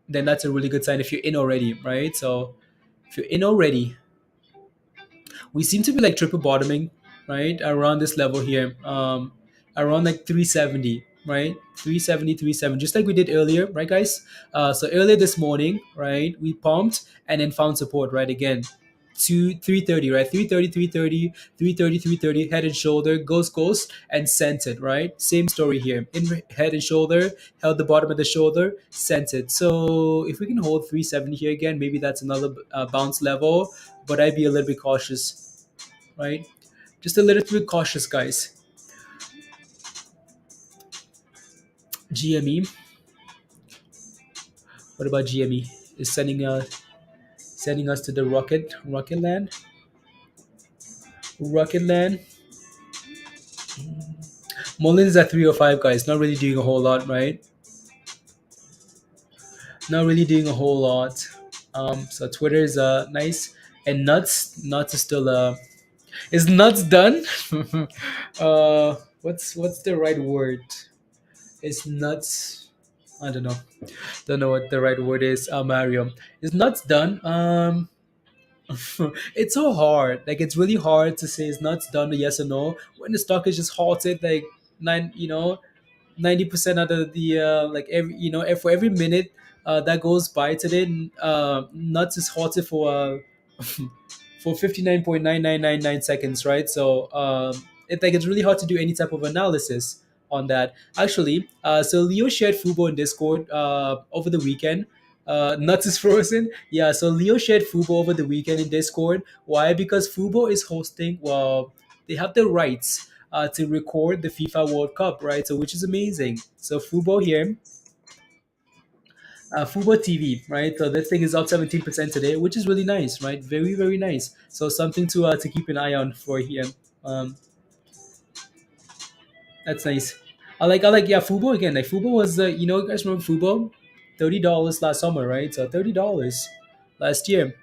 then that's a really good sign if you're in already, right? So if you're in already, we seem to be like triple bottoming, right? Around this level here, around like 370, right? 370, 370, just like we did earlier, right, guys? So earlier this morning, right, we pumped and then found support, right? Again, to 330, right? 330, 330, 330, 330, head and shoulder, goes, and sent it, right? Same story here. In head and shoulder, held the bottom of the shoulder, sent it. So if we can hold 370 here again, maybe that's another bounce level, but I'd be a little bit cautious, right? Just a little bit cautious, guys. GME. What about GME? Is sending us to the rocket land, rocket land. MULN is at 305, guys. Not really doing a whole lot, right? Not really doing a whole lot. So Twitter is nice, and nuts is still is nuts done? What's the right word? Is nuts? I don't know. Don't know what the right word is. Mario, is nuts done? It's so hard. Like it's really hard to say it's nuts done or yes or no when the stock is just halted like 90% out of the like every for every minute that goes by today, nuts is halted for for 59.9999 seconds, right? So it's really hard to do any type of analysis on that. Actually, so Leo shared Fubo in Discord over the weekend. Nuts is frozen. Yeah, so Leo shared Fubo over the weekend in Discord. Why? Because Fubo is hosting. Well, they have the rights to record the FIFA World Cup, right? So which is amazing. So Fubo here, Fubo TV, right? So this thing is up 17% today, which is really nice, right? Very very nice. So something to keep an eye on for here. Um, that's nice. I like yeah Fubo again. Like Fubo was you guys remember Fubo, $30 last summer, right? So $30 last year.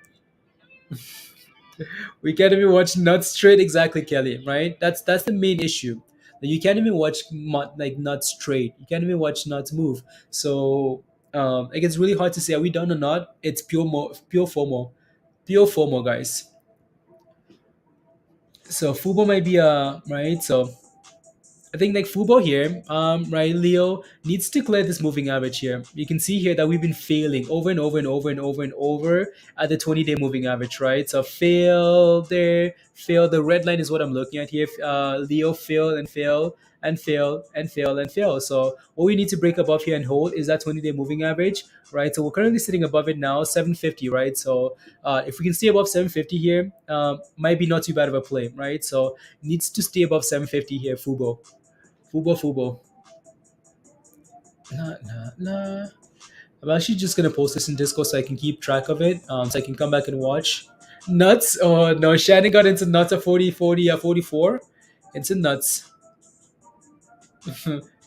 We can't even watch nuts straight, exactly, Kelly, right? That's the main issue. That you can't even watch like nuts straight. You can't even watch nuts move. So like it's really hard to say are we done or not. It's pure FOMO, pure FOMO, guys. So Fubo might be right. So I think like Fubo here, right, Leo needs to clear this moving average here. You can see here that we've been failing over and over and over and over and over at the 20-day moving average, right? So fail there, fail. The red line is what I'm looking at here. Leo fail and fail and fail and fail and fail. So what we need to break above here and hold is that 20-day moving average, right? So we're currently sitting above it now, 750, right? So if we can stay above 750 here, might be not too bad of a play, right? So needs to stay above 750 here, Fubo. Fubo Fubo. Nah, nah, nah. I'm actually just gonna post this in Discord so I can keep track of it. So I can come back and watch. Nuts? Oh no, Shannon got into nuts at 44. Into nuts.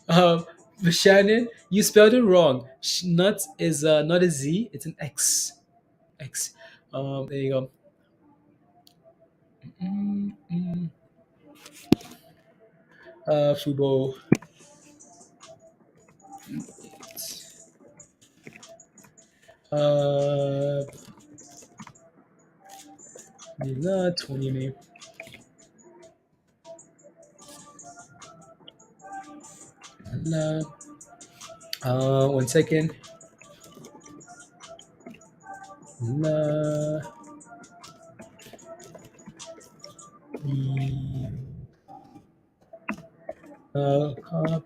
um, but Shannon, you spelled it wrong. Nuts is not a Z, it's an X. X. There you go. Mm, mm. Fubo. Uh, 20 maybe. One second. La, cop,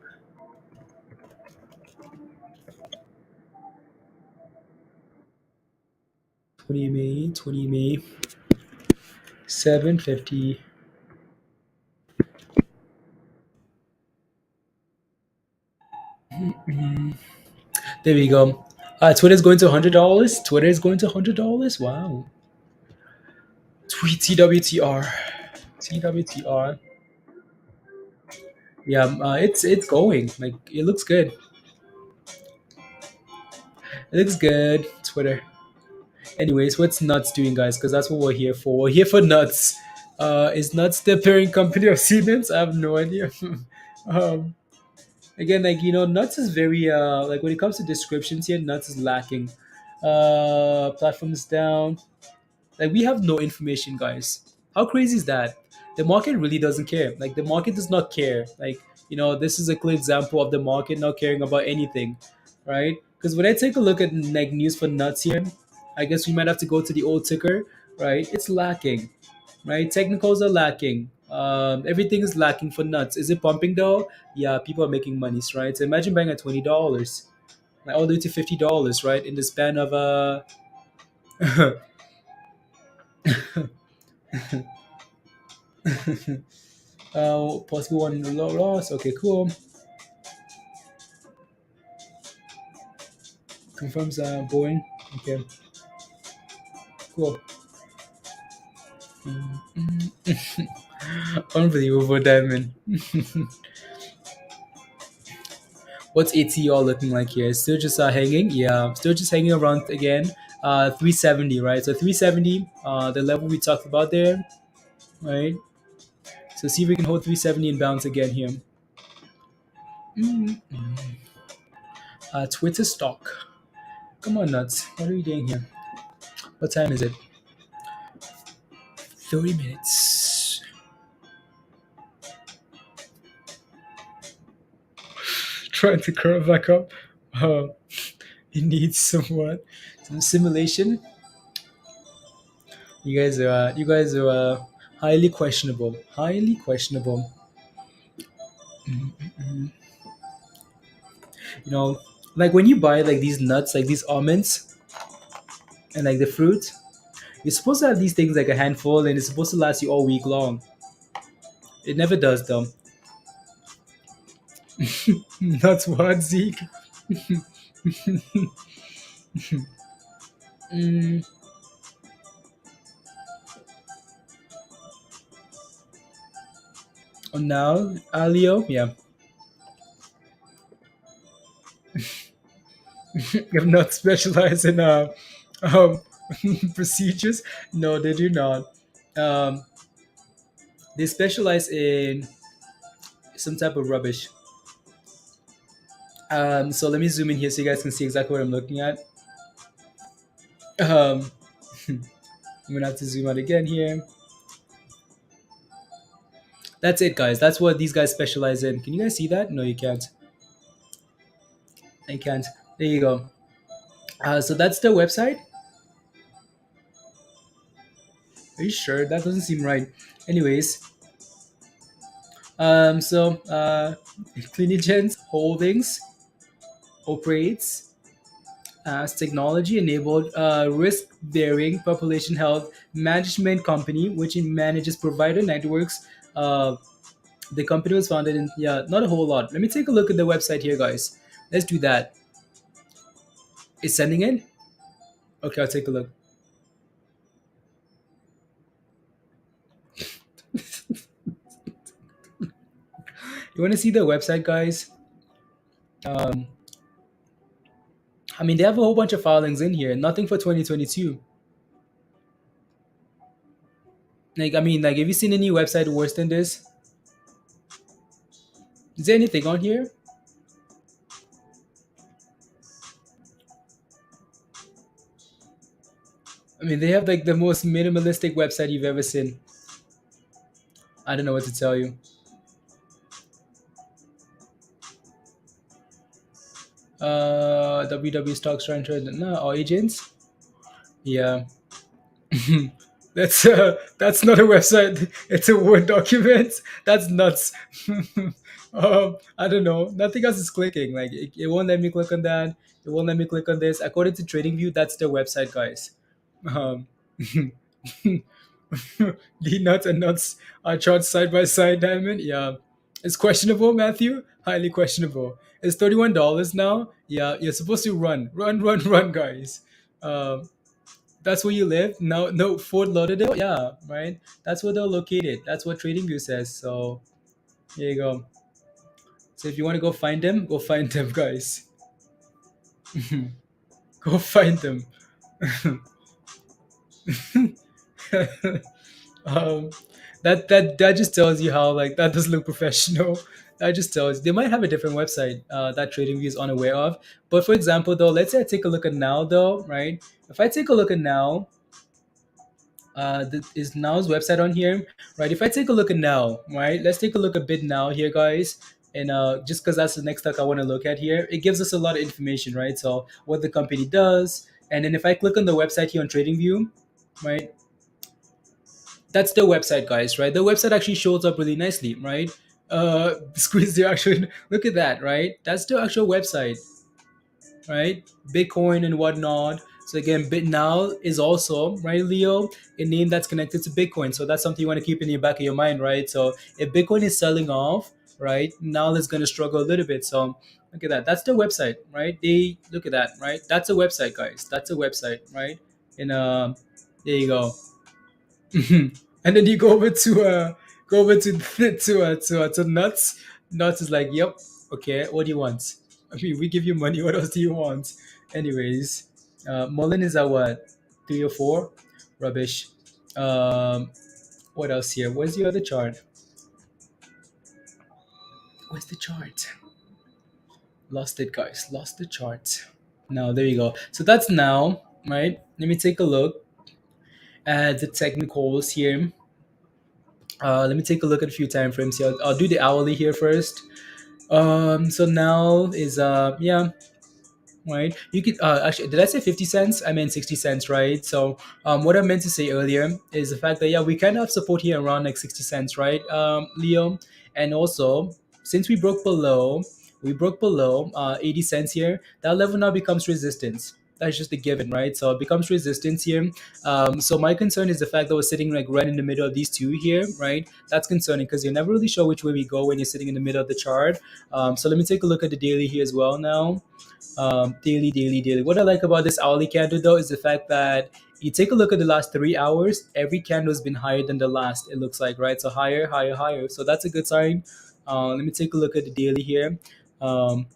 20 May, 750. There we go. Twitter's going to $100. Twitter is going to $100. Wow. Tweet TWTR. TWTR. Yeah, it's going. Like it looks good. It looks good. Twitter. Anyways, what's Nuts doing, guys? Because that's what we're here for. We're here for Nuts. Is Nuts the parent company of Siemens? I have no idea. um, Again, like Nuts is very like when it comes to descriptions here, Nuts is lacking. Platforms down. Like we have no information, guys. How crazy is that? The market really doesn't care. Like the market does not care. Like this is a clear example of the market not caring about anything, right? Because when I take a look at like news for Nuts here, I guess we might have to go to the old ticker, right? It's lacking, right? Technicals are lacking. Everything is lacking for Nuts. Is it pumping though? Yeah, people are making monies, right? So imagine buying at $20, like all the way to $50, right? In the span of possible one in the low loss. Okay, cool. Confirms Boeing. Okay, cool. Unbelievable diamond. What's ATR looking like here? Still just hanging? Yeah, still just hanging around again. 370, right? So 370, the level we talked about there, right? So see if we can hold 370 and bounce again here. Mm. Twitter stock. Come on, nuts. What are we doing here? What time is it? 30 minutes. Trying to curl back up. It needs some simulation. You guys are highly questionable. Highly questionable. Mm. You know, like when you buy like these nuts, like these almonds, and like the fruit, you're supposed to have these things like a handful, and it's supposed to last you all week long. It never does, though. That's what, Zeke. Mm, oh, now, Alio, yeah. If not specialized in um, procedures, no, they do not. Um, they specialize in some type of rubbish. So let me zoom in here so you guys can see exactly what I'm looking at. Um, I'm gonna have to zoom out again here. That's it, guys. That's what these guys specialize in. Can you guys see that? No, you can't. I can't. There you go. So that's the website. Are you sure? That doesn't seem right. Anyways, so Clinigens Holdings operates as technology-enabled risk-bearing population health management company, which manages provider networks. The company was founded in, yeah, not a whole lot. Let me take a look at the website here, guys. Let's do that. It's sending in. Okay, I'll take a look. You want to see the website, guys? Um, I mean, they have a whole bunch of filings in here. Nothing for 2022. Like, I mean, like, have you seen any website worse than this? Is there anything on here? I mean, they have like the most minimalistic website you've ever seen. I don't know what to tell you. WW stocks trying to no or agents. Yeah. That's not a website. It's a Word document. That's nuts. I don't know. Nothing else is clicking. Like it won't let me click on that. It won't let me click on this. According to TradingView, that's their website, guys. Um, the nuts and nuts are charged side by side, Diamond. Yeah, it's questionable, Matthew. Highly questionable. It's $31 now. Yeah, you're supposed to run, guys. Um, that's where you live. No, Fort Lauderdale. Yeah, right. That's where they're located. That's what TradingView says. So here you go. So if you want to go find them, guys. Go find them. um, that just tells you how like that doesn't look professional. That just tells they might have a different website that TradingView is unaware of. But for example, though, let's say I take a look at now, though, right? If I take a look at now, is Now's website on here, right? If I take a look at Now, right? Let's take a look a bit now here, guys. And just because that's the next stock I want to look at here, it gives us a lot of information, right? So what the company does, and then if I click on the website here on TradingView, right? That's the website, guys, right? The website actually shows up really nicely, right? Squeeze the actual look at that, right? That's the actual website, right? Bitcoin and whatnot. So again, BitNow is also, right, Leo, a name that's connected to Bitcoin. So that's something you want to keep in the back of your mind, right? So if Bitcoin is selling off, right, now it's going to struggle a little bit. So Look at that. That's the website, right? They look at that, right? That's a website, guys. That's a website, right? And there you go. And then you go over to to nuts. Nuts is like, yep, okay. What do you want? I mean, we give you money. What else do you want? Anyways, MULN is at what, 3 or 4? Rubbish. Um, what else here? Where's the other chart? Where's the chart? Lost it, guys. Lost the chart. Now there you go. So that's now, right? Let me take a look at the technicals here. Let me take a look at a few time frames here. I'll do the hourly here first. So now is yeah, right? You could actually, did I say 50 cents? I meant 60 cents, right? So what I meant to say earlier is the fact that yeah, we kind of have support here around like 60 cents, right, Leo? And also, since we broke below 80 cents here, that level now becomes resistance. That's just a given, right? So it becomes resistance here. So my concern is the fact that we're sitting like right in the middle of these two here, right? That's concerning because you're never really sure which way we go when you're sitting in the middle of the chart. So let me take a look at the daily here as well now. Daily. What I like about this hourly candle though is the fact that you take a look at the last 3 hours, every candle has been higher than the last. It looks like, right? So higher. So that's a good sign. Let me take a look at the daily here. Um,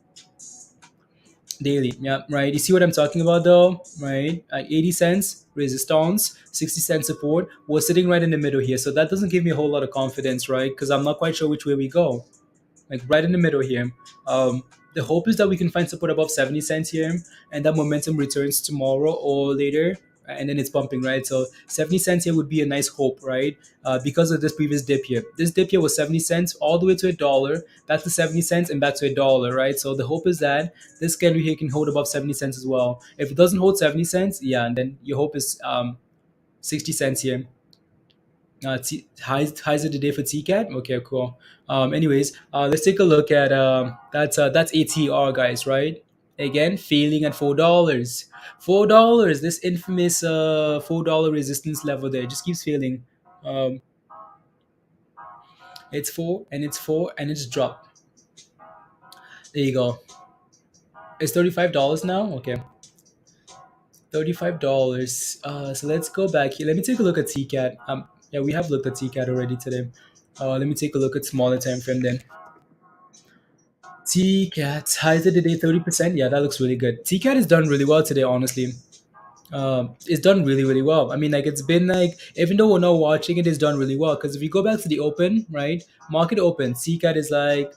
Daily, yeah, right. You see what I'm talking about though, right? 80 cents resistance, 60 cent support. We're sitting right in the middle here, so that doesn't give me a whole lot of confidence, right? Because I'm not quite sure which way we go, like right in the middle here. The hope is that we can find support above 70 cents here, and that momentum returns tomorrow or later, and then it's pumping, right? So 70 cents here would be a nice hope, right? Because of this previous dip here. This dip here was 70 cents all the way to $1, back to 70 cents, and back to $1, right? So the hope is that this candle here can hold above 70 cents as well. If it doesn't hold 70 cents, yeah, and then your hope is 60 cents here. Highs of the day for TCAT. Okay, cool. Anyways, let's take a look at that's ATR, guys, right? Again, failing at $4. $4. This infamous $4 resistance level there just keeps failing. Um, it's four and it's dropped. There you go. It's $35 now. Okay, $35. So let's go back here. Let me take a look at TCAT. Yeah, we have looked at TCAT already today. Let me take a look at smaller time frame then. TCAT highs of the day 30%. Yeah, that looks really good. TCAT has done really well today, honestly. It's done really well. I mean, like it's been like even though we're not watching it, it's done really well. Because if you go back to the open, right, market open, CCAT is like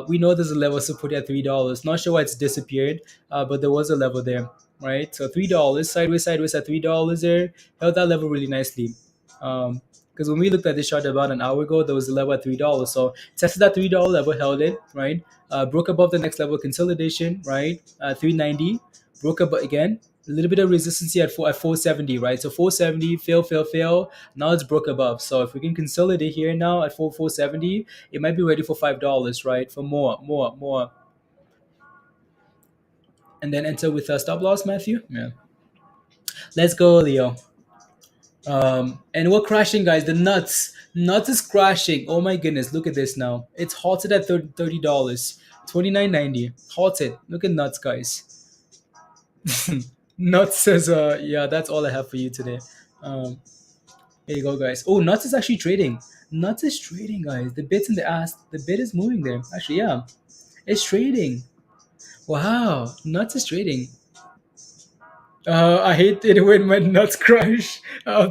we know there's a level of support at $3. Not sure why it's disappeared, but there was a level there, right? So $3 sideways at $3 there held that level really nicely. Because when we looked at this chart about an hour ago, there was a level at $3. So tested that $3 level, held it, right? Broke above the next level consolidation, right? 390 broke up again. A little bit of resistance here at 470, right? So 470, fail. Now it's broke above. So if we can consolidate here now at 470, it might be ready for $5, right? For more. And then enter with a stop loss, Matthew. Yeah. Let's go, Leo. And we're crashing, guys. The nuts is crashing. Oh my goodness, look at this now. It's halted at $30, $29.90. Halted. Look at nuts, guys. Nuts says, yeah, that's all I have for you today. Um, here you go, guys. Oh, Nuts is actually trading. Nuts is trading, guys. The bit's in the ass. The bit is moving there. Actually, yeah, it's trading. Wow, Nuts is trading. I hate it when my nuts crash.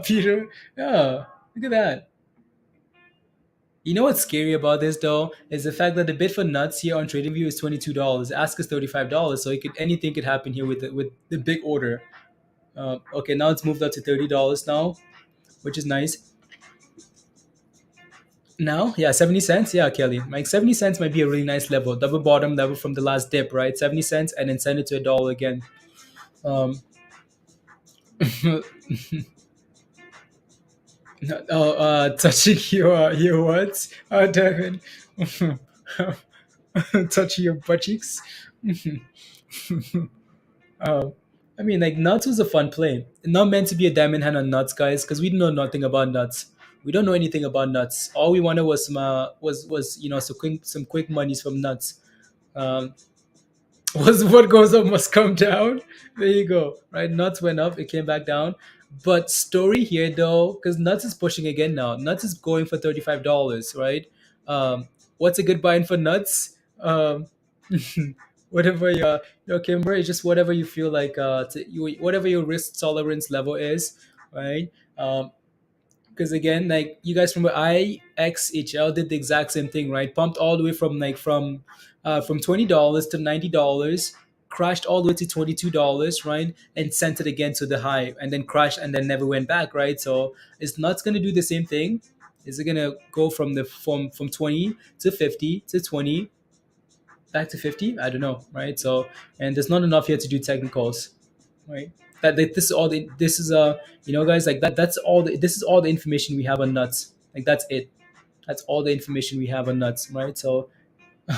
Peter. Yeah, look at that. You know what's scary about this though is the fact that the bid for nuts here on TradingView is $22. Ask is $35, so anything could happen here with the big order. Okay, now it's moved up to $30 now, which is nice. Now, yeah, 70 cents. Yeah, Kelly. Like 70 cents might be a really nice level. Double bottom level from the last dip, right? 70 cents and then send it to $1 again. Um, touching your what? David. Touching your butt cheeks. Oh, I mean, like nuts was a fun play. Not meant to be a diamond hand on nuts, guys, because we know nothing about nuts. We don't know anything about nuts. All we wanted was some was some quick monies from nuts. Um, Was what goes up must come down. There you go. Right, nuts went up, it came back down. But story here though, because nuts is pushing again now. Nuts is going for $35, right? What's a good buy-in for nuts? Whatever your Kimber is just whatever you feel like whatever your risk tolerance level is, right? Because again, like you guys remember, IXHL did the exact same thing, right? Pumped all the way from $20 to $90, crashed all the way to $22, right? And sent it again to the high, and then crashed, and then never went back, right? So it's not going to do the same thing. Is it going to go from 20 to 50 to 20 back to 50? I don't know, right? So, and there's not enough here to do technicals, right? That this is all the this is guys, like that's all this is all the information we have on nuts. Like that's it. That's all the information we have on nuts, right? So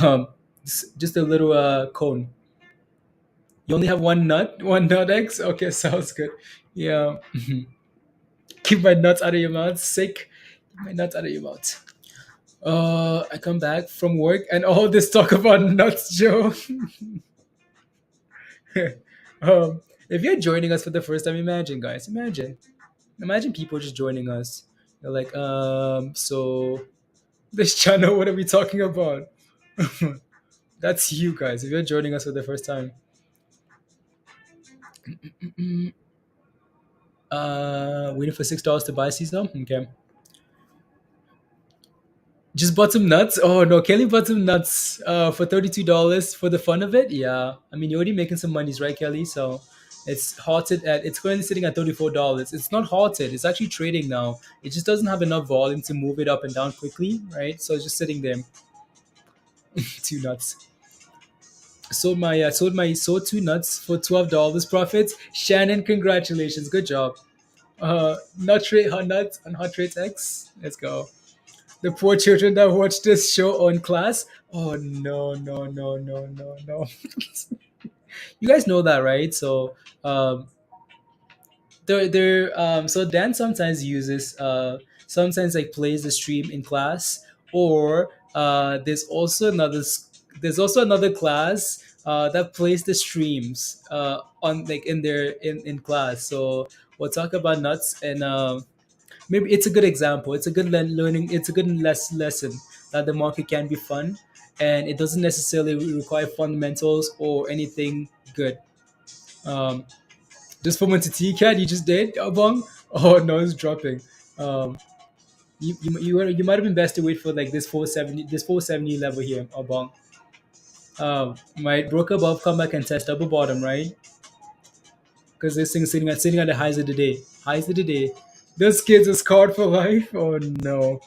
um just a little cone. You only have one nut, one nut X. Okay, sounds good. Yeah. Keep my nuts out of your mouth. Sick. Keep my nuts out of your mouth. I come back from work and all this talk about nuts, Joe. If you're joining us for the first time, imagine, guys, imagine people just joining us. They're like, so this channel, what are we talking about? That's you guys. If you're joining us for the first time, waiting for $6 to buy seasonal. Okay, just bought some nuts. Oh no, Kelly bought some nuts for $32 for the fun of it. Yeah, I mean you're already making some monies, right, Kelly? So it's currently sitting at $34. It's not halted. It's actually trading now. It just doesn't have enough volume to move it up and down quickly, right? So it's just sitting there. Two nuts. Sold two nuts for $12 profits. Shannon, congratulations, good job. Nut rate hot nuts on Hot Rates X. Let's go. The poor children that watch this show on class. Oh no no no no no no. You guys know that, right? So so Dan sometimes uses sometimes like plays the stream in class, or there's also another class that plays the streams on like in class. So we'll talk about nuts, and maybe it's a good example. It's a good learning. It's a good lesson that the market can be fun, and it doesn't necessarily require fundamentals or anything good. Um, just from into TCAT, you just did, Abong? Oh no, it's dropping. Um, you might have been best to wait for like this 470 level here, Abong. Might broke above, come back and test double bottom, right? Because this thing is sitting at the highs of the day. Highs of the day. Those kids are scarred for life. Oh no.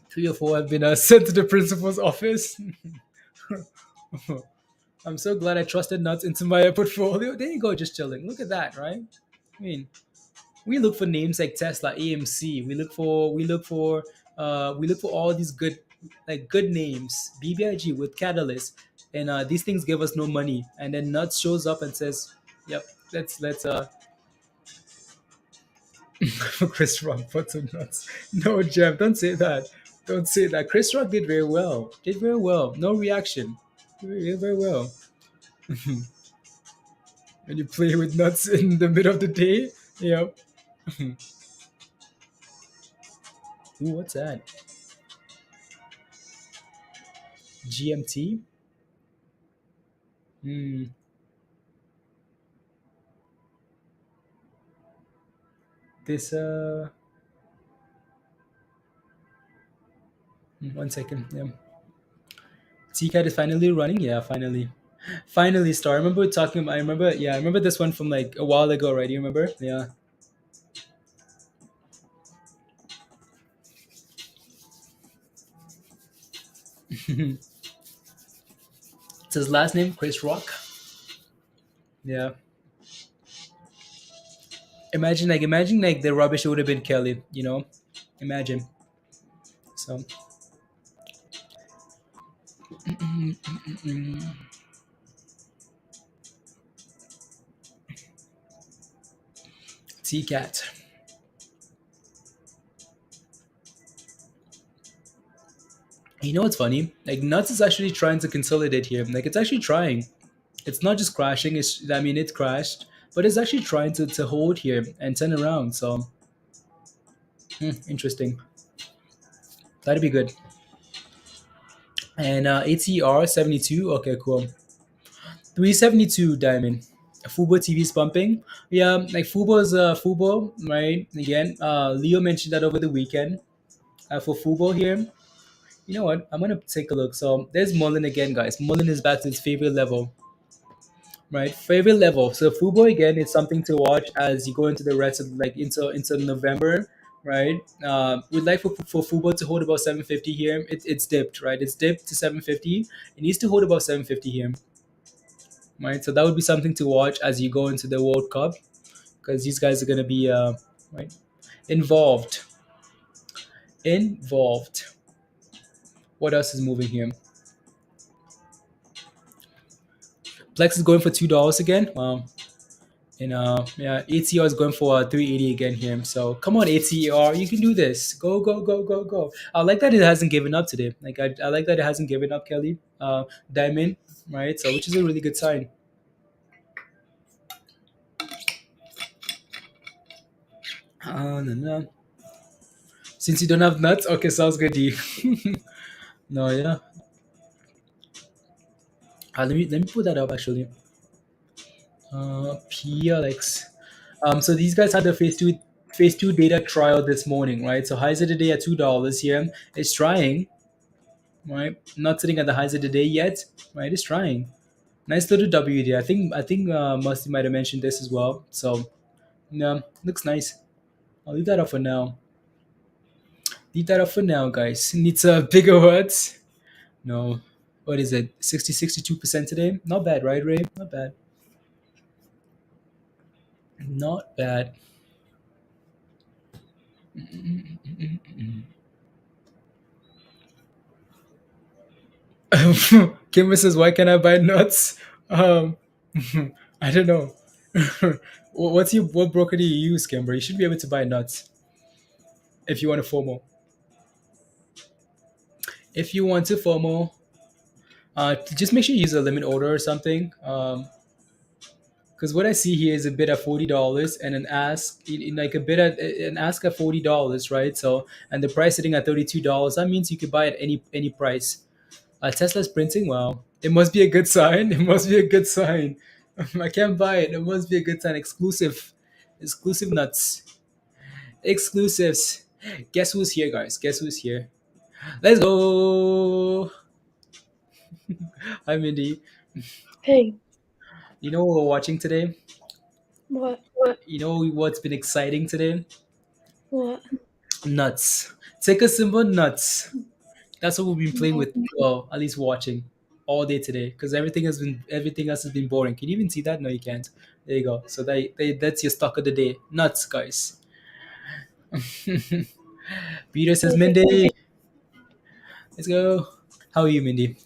3 or 4 have been sent to the principal's office. I'm so glad I trusted nuts into my portfolio. There you go, just chilling. Look at that, right? I mean, we look for names like Tesla, AMC. We look for all these good names. BBIG with Catalyst, and these things give us no money. And then Nuts shows up and says, "Yep, let's Chris Rock put some nuts." No, Jeff, don't say that. Don't say that. Chris Rock did very well. Did very well. No reaction. Did very well. When you play with nuts in the middle of the day, yep. Ooh, what's that? GMT? Hmm. This 1 second. Yeah. TCAT is finally running. Yeah, finally. Finally, Star. I remember this one from like a while ago, right? You remember? Yeah. It's his last name, Chris Rock. Yeah. Imagine like the rubbish would have been Kelly, you know? Imagine. So TCAT. You know what's funny? Like Nuts is actually trying to consolidate here. Like it's actually trying. It's not just crashing. It's I mean it crashed, but it's actually trying to hold here and turn around. So interesting. That'd be good. And ATR 72. Okay, cool. 372 diamond. Fubo TV is pumping. Yeah, like Fubo's Fubo, right? Again, Leo mentioned that over the weekend for Fubo here. You know what? I'm gonna take a look. So there's MULN again, guys. MULN is back to its favorite level, right? Favorite level. So Fubo again is something to watch as you go into the rest of like into November, right? We'd like for Fubo to hold about 750 here. It's dipped, right? It's dipped to 750. It needs to hold about 750 here, right? So that would be something to watch as you go into the World Cup because these guys are gonna be right involved. Involved. What else is moving here? Plex is going for $2 again. Wow. And yeah, ATR is going for 380 again here. So come on, ATR, you can do this. Go, go, go, go, go. I like that it hasn't given up today. Like I like that it hasn't given up, Kelly. Diamond, right? So which is a really good sign. No, no. Since you don't have nuts, okay, sounds good, D. No, yeah. Let me put that up actually. PLX. So these guys had the phase two data trial this morning, right? So highs of the day at $2 here. It's trying, right? Not sitting at the highs of the day yet, right? It's trying. Nice little WD. I think Musty might have mentioned this as well. So yeah, looks nice. I'll leave that up for now. Leave that up for now, guys. Needs bigger words. No. What is it? 62% today? Not bad, right, Ray? Not bad. Not bad. Kimber says, "Why can't I buy nuts?" Um, I don't know. What broker do you use, Kimber? You should be able to buy nuts if you want to FOMO. If you want to FOMO, just make sure you use a limit order or something. Because what I see here is a bid at $40 and an ask like a bid at an ask at $40, right? So and the price sitting at $32. That means you could buy at any price. Tesla's printing. Wow, it must be a good sign. It must be a good sign. I can't buy it. It must be a good sign. Exclusive nuts, exclusives. Guess who's here, guys? Guess who's here? Let's go. Hi, Mindy. Hey, You know what we're watching today? what? You know what's been exciting today? What? Nuts. Take a symbol, nuts. That's what we've been playing No. with. Well, at least watching all day today, because everything else has been boring. Can you even see that? No, you can't. There you go. So that's your stock of the day. Nuts, guys. Peter says, What's it? Mindy, let's go. How are you, Mindy?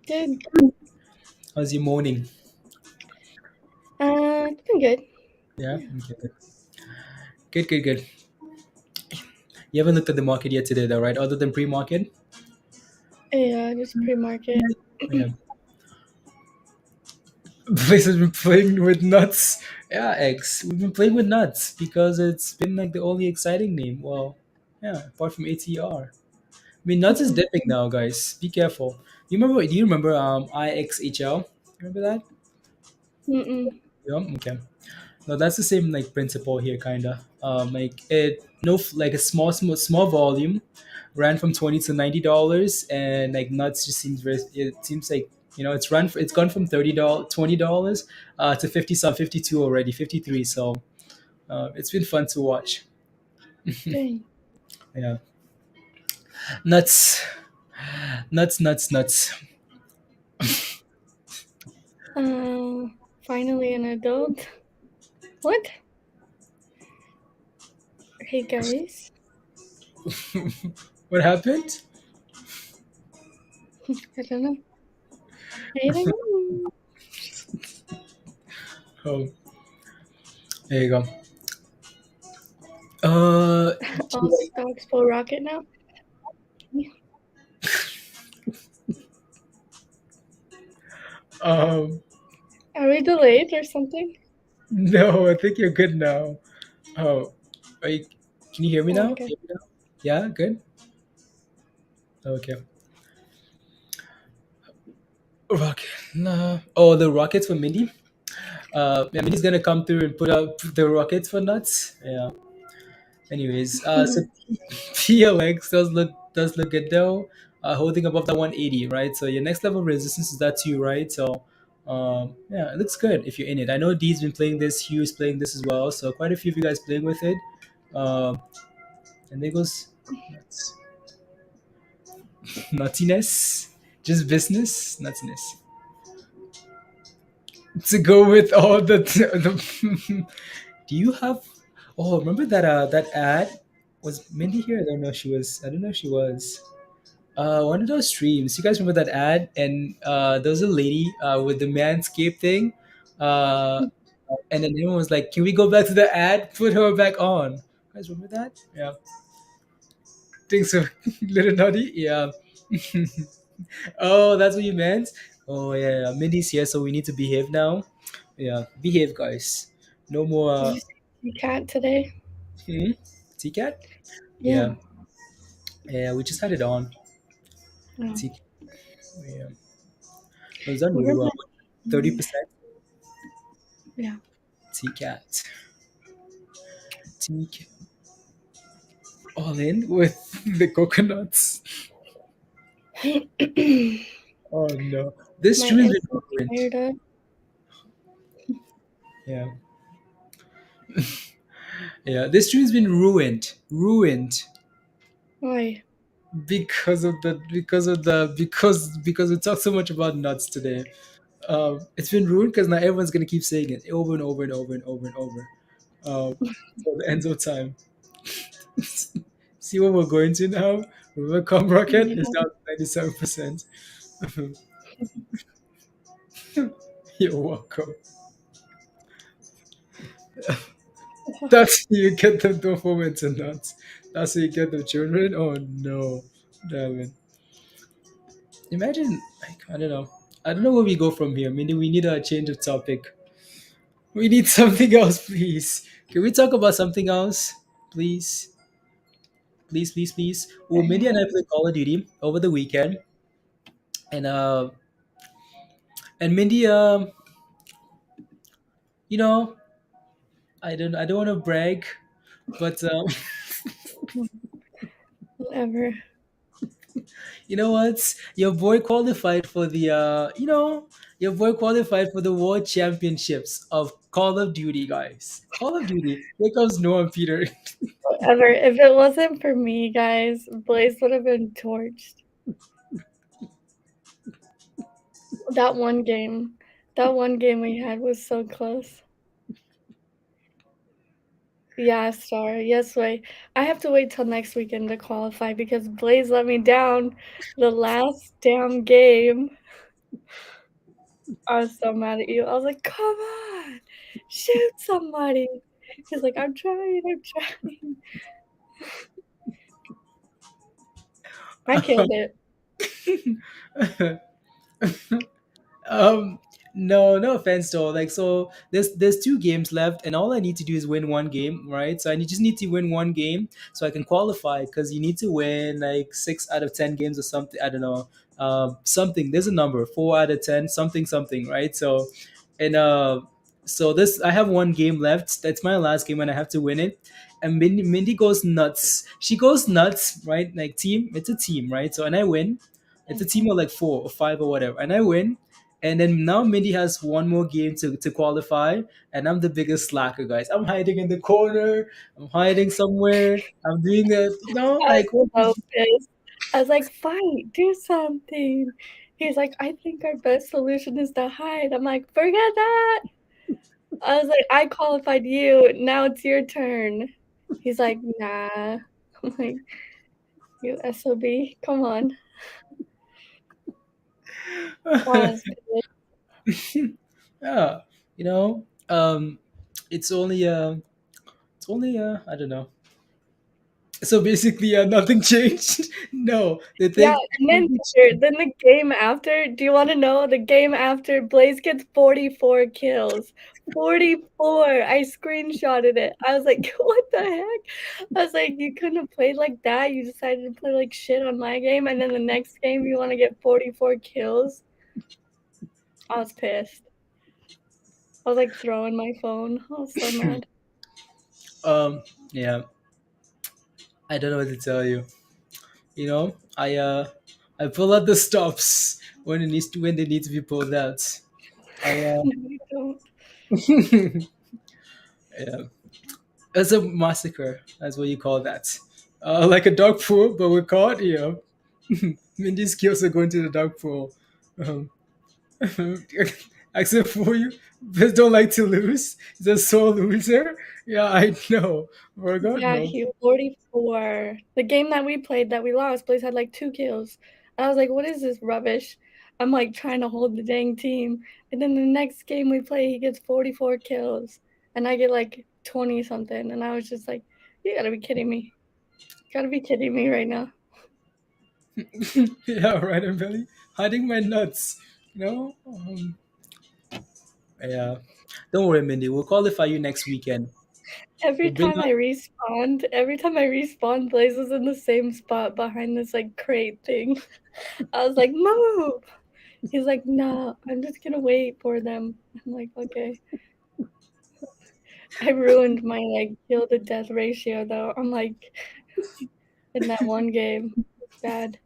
Good. How's your morning? It's been good. Yeah. Okay, good. Good. Good. Good. You haven't looked at the market yet today, though, right? Other than pre-market. Yeah, just pre-market. Yeah. Place has been playing with nuts. Yeah, X. We've been playing with nuts because it's been like the only exciting name. Well, yeah, apart from ATR. I mean, nuts is dipping now, guys. Be careful. Do you remember IXHL? Remember that? Mm-mm. Yeah. Okay. No, that's the same like principle here, kinda. Like it no like a small volume ran from $20 to $90, and like nuts just seems very. It seems like it's gone from $20 to 52 already, 53. So it's been fun to watch. Dang. Yeah, nuts, nuts, nuts, nuts. Finally an adult. What? Hey guys. What happened? I don't know. I don't know. Oh, there you go. Uh, All stocks full rocket now. Um, Are we delayed or something? no, I think you're good now. Oh, are you, can you hear me Oh, now? okay. Hear me now? Yeah, good. Okay. Rocket. No. Oh, the rockets for Mindy. Yeah, Mindy's gonna come through and put up the rockets for nuts. Yeah. Anyways, so PLX does look good though. Holding above the 180, right? So your next level of resistance is that too, right? So, yeah, it looks good if you're in it. I know D's been playing this, Hugh's playing this as well. So quite a few of you guys playing with it. Um, and there goes nuts. Nuttiness, just business nuttiness. To go with all the do you have? Oh, remember that ad? Was Mindy here? I don't know if she was. I don't know if she was. One of those streams. You guys remember that ad? And there was a lady with the manscape thing, uh, and then everyone was like, "Can we go back to the ad? Put her back on." You guys remember that? Yeah. Think so. Little naughty. Yeah. Oh, that's what you meant. Oh yeah, Mindy's here, so we need to behave now. Yeah, behave, guys. No more. Did you see the cat today? Hmm? TCAT? Yeah. Yeah, yeah. We just had it on. Oh. TCAT. Yeah. Was that Where am new? I? 30% Yeah. TCAT. TCAT. All in with the coconuts. Oh no, this My stream has been insulin ruined. fired up. Yeah, yeah. This stream's been ruined. Ruined Why? because we talked so much about nuts today. It's been ruined because now everyone's gonna keep saying it over and over and over and over and over. Till the end of time. See what we're going to now? Remember, Com Rocket is Yeah. down to 97%. You're welcome. That's how you get them to foment and nuts. That's how you get the children. Oh no, damn it! Imagine, like, I don't know. I don't know where we go from here. I mean, we need a change of topic. We need something else, please. Can we talk about something else, please? Please, please, please. Well, Mindy and I played Call of Duty over the weekend, and Mindy, you know, I don't want to brag, but Whatever. you know what? Your boy qualified for the your boy qualified for the World Championships of Call of Duty, guys. Call of Duty. Here comes Noah Peter. Whatever. If it wasn't for me, guys, Blaze would have been torched. That one game. That one game we had was so close. Yeah, Star. Yes, wait. I have to wait till next weekend to qualify because Blaze let me down the last damn game. I was so mad at you. I was like, come on, shoot somebody. He's like, I'm trying. I killed it. Um, no, no offense though. Like, so there's two games left, and all I need to do is win one game, right? So just need to win one game so I can qualify. Because you need to win like 6 out of 10 games or something. I don't know, something. There's a number, 4 out of 10, something, something, right? So, and so this I have one game left. That's my last game, and I have to win it. And Mindy goes nuts. She goes nuts, right? Like team, it's a team, right? So and I win. It's a team of like 4 or 5 or whatever, and I win. And then now Mindy has one more game to qualify, and I'm the biggest slacker, guys. I'm hiding in the corner. I'm hiding somewhere. I'm doing the, I was like what? so pissed. I was like, fight, do something. He's like, I think our best solution is to hide. I'm like, forget that. I was like, I qualified you. Now it's your turn. He's like, nah. I'm like, you SOB, come on. Pause. Yeah, you know, it's only I don't know. So basically, nothing changed. No, the Yeah, thing. and then then the game after, do you wanna know? The game after, Blaze gets 44 kills. 44! I screenshotted it. I was like, "What the heck?" I was like, "You couldn't have played like that? You decided to play like shit on my game, and then the next game you wanna get 44 kills?" I was pissed. I was, like, throwing my phone. I was so mad. Um, yeah, I don't know what to tell you. I pull out the stops when they need to be pulled out. I No, you don't. yeah, it's a massacre. That's what you call that. Like a dog pool, but we're caught. Mindy's skills are going to the dog pool. Um, Except for you, just don't like to lose. He's a sore loser. Yeah, I know. For God, Yeah, no. he 44. The game that we played that we lost, Blaze had like 2 kills. And I was like, what is this rubbish? I'm like trying to hold the dang team. And then the next game we play, he gets 44 kills. And I get like 20 something. And I was just like, you gotta be kidding me. You gotta be kidding me right now. Yeah, right, I'm really hiding my nuts. Yeah. Don't worry, Mindy. We'll qualify you next weekend. We'll bring Every time I respawn, Blaze is in the same spot behind this like crate thing. I was like, move! He's like, no, I'm just gonna wait for them. I'm like, okay. I ruined my like kill to death ratio though. I'm like in that one game. It's bad.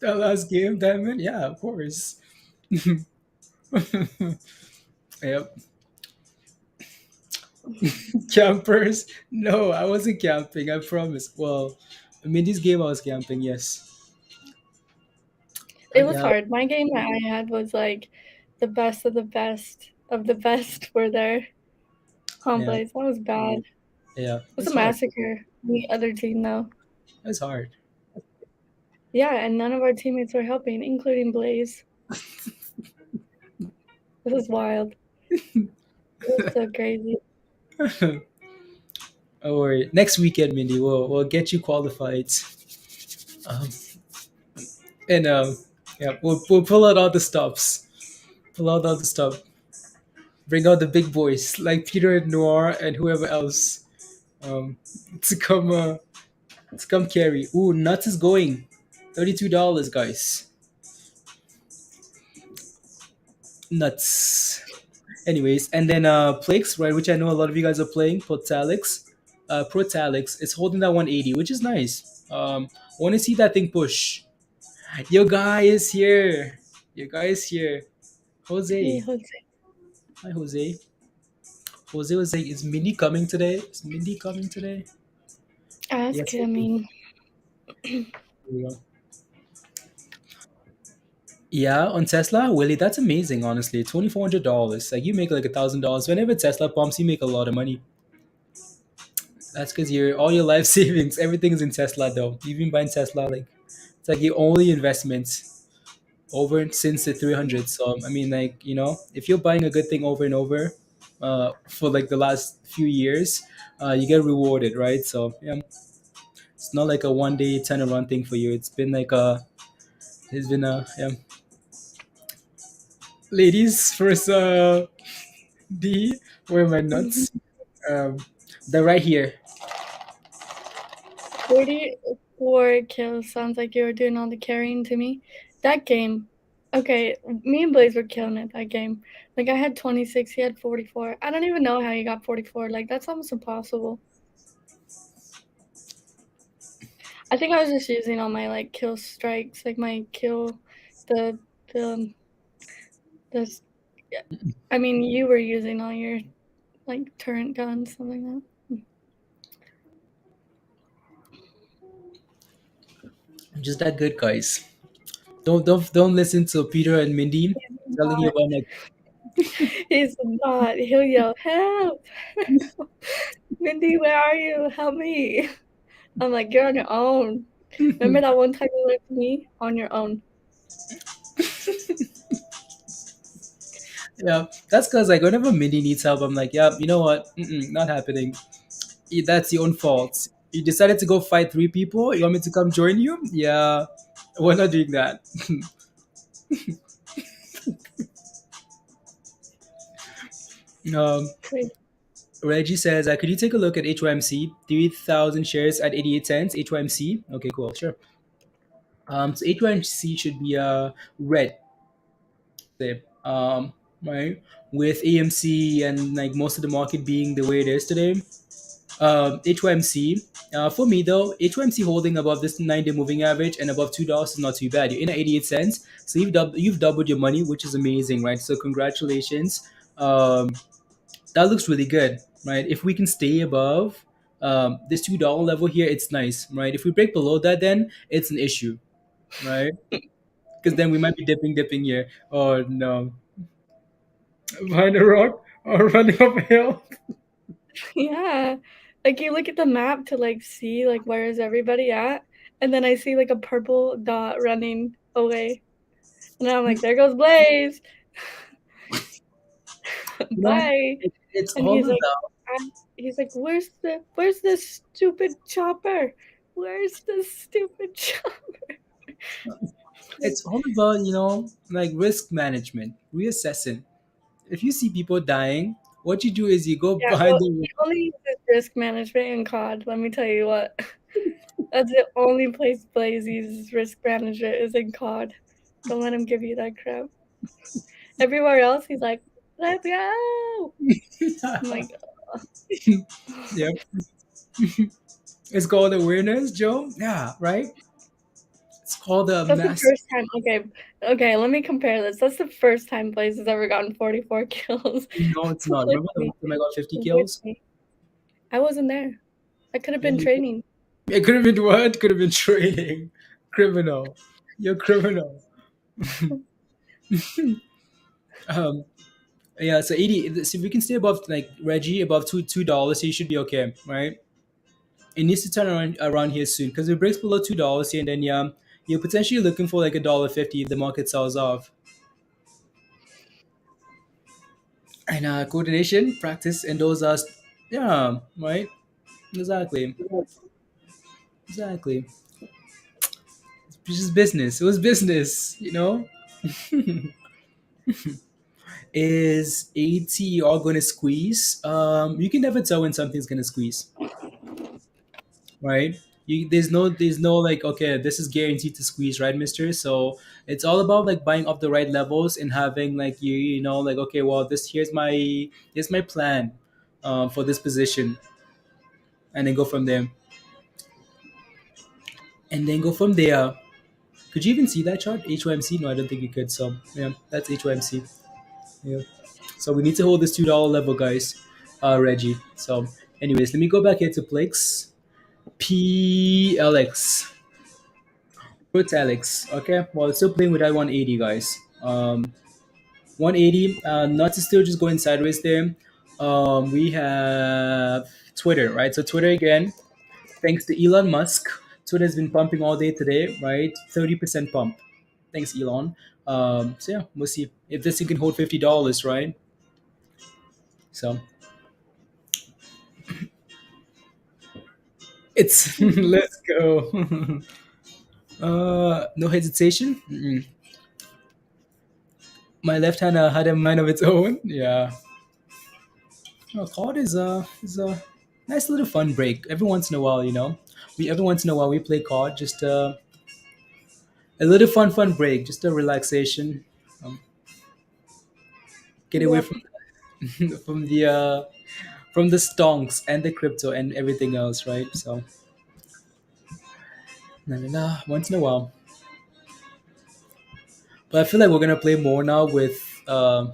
the last game, Diamond. Yeah, of course. Yep. Campers? No, I wasn't camping. I promise. Well, Mindy's game, I was camping. Yes. It was Yeah. hard. My game that I had was like the best of the best of the best were there. Yeah. Blaze. That was bad. It Yeah. was a It's hard. massacre. The other team though. It's hard. Yeah, and none of our teammates were helping, including Blaze. This is wild. It's so crazy. Don't worry. Next weekend, Mindy, we'll get you qualified. Um, and yeah, we'll pull out all the stops. Pull out all the stuff. Bring out the big boys like Peter and Noir and whoever else um, to come carry. Ooh, nuts is going $32, guys. Nuts. Anyways, and then Plix, right, which I know a lot of you guys are playing. Protalix is holding that 180, which is nice. I want to see that thing push. Your guy is here. Your guy is here. Hey, Jose. Jose. Hi, Jose. Jose was like, "Is Mindy coming today? Is Mindy coming today?" Ask Yes. him. I mean, Here we go. Yeah, on Tesla, Willie, that's amazing. Honestly, $2,400. Like you make like $1,000 whenever Tesla pumps. You make a lot of money. That's because your all your life savings, everything is in Tesla. Though you've been buying Tesla, like it's like your only investment over since the 300. So I mean, like if you're buying a good thing over and over, for like the last few years, you get rewarded, right? So yeah, it's not like a one day turnaround thing for you. It's been a yeah. Ladies first, D, where are my nuts? Um, they're right here. 44 kills sounds like you were doing all the carrying to me. That game, okay, me and Blaze were killing it that game. Like I had 26, he had 44. I don't even know how he got 44. Like that's almost impossible. I think I was just using all my like kill strikes, like my kill, the the. I mean, you were using all your like turret guns, something like that. I'm just that good, guys. Don't listen to Peter and Mindy telling you about my. He's not. He'll yell, "Help! Mindy, where are you? Help me!" I'm like, "You're on your own." Remember that one time you left me on your own? Yeah, that's because like whenever Mindy needs help, I'm like, yeah, you know what? Not happening. That's your own fault. You decided to go fight three people. You want me to come join you? Yeah, we're not doing that. um, Crazy. Reggie says, could you take a look at HYMC? 3,000 shares at 88 cents. HYMC. Okay, cool. Sure. So HYMC should be red, there. Right, with AMC and like most of the market being the way it is today. HYMC. For me though, HYMC holding above this 9-day moving average and above $2 is not too bad. You're in at 88 cents, so you've doubled your money, which is amazing, right? So congratulations. That looks really good, right? If we can stay above this $2 level here, it's nice, right? If we break below that, then it's an issue, right? Because then we might be dipping here. Oh no, behind a rock or running up a hill. Yeah. Like you look at the map to like see like where is everybody at, and then I see like a purple dot running away. And I'm like, there goes Blaze. You know, Bye. it's And all about he's like, where's the stupid chopper? Where's the stupid chopper? Like, it's all about like risk management, reassessing. If you see people dying, what you do is you go yeah, behind well, the he only uses risk management in COD. Let me tell you what. That's the only place Blaze uses risk management is in COD. Don't let him give you that crap. Everywhere else, he's like, let's go. I'm like, yeah. It's called awareness, Joe. Yeah, right. It's called a that's the mass. first time. Okay, let me compare this. That's the first time Blaze has ever gotten 44 kills. No, it's not. with Remember the me. last time I got 50 With kills? me. I wasn't there. I could have Yeah, been training. it could have been what? Could have been trading. Criminal. You're criminal. um, yeah. So 80. So if we can stay above like Reggie above $2, so you should be okay, right? It needs to turn around here soon because if it breaks below $2 here, and then yeah, you're potentially looking for like $1.50 if the market sells off. And coordination practice and those are yeah, right, exactly, exactly. It's just business. It was business. Is ATR going to squeeze? You can never tell when something's going to squeeze, right? There's no like, okay, this is guaranteed to squeeze, right, mister? So it's all about like buying up the right levels and having like like, okay, well, here's my plan for this position, and then go from there. And then go from there. Could you even see that chart? HYMC? No, I don't think you could. So yeah, that's HYMC. Yeah. So we need to hold this $2 level, guys. Reggie. So, anyways, let me go back here to Plix. PLX. PLX. Okay. Well, it's still playing with that 180, guys. 180. Not to still just going sideways there. We have Twitter, right? So Twitter again. Thanks to Elon Musk, Twitter's been pumping all day today, right? 30% pump. Thanks, Elon. So yeah, we'll see if this thing can hold $50, right? So it's let's go. No hesitation. My left hand had a mind of its own. Yeah. COD is a nice little fun break every once in a while. We every once in a while we play COD, just a little fun break, just a relaxation. Um, get away Yep. from from the stonks and the crypto and everything else, right? So, once in a while. But I feel like we're gonna play more now with Yeah.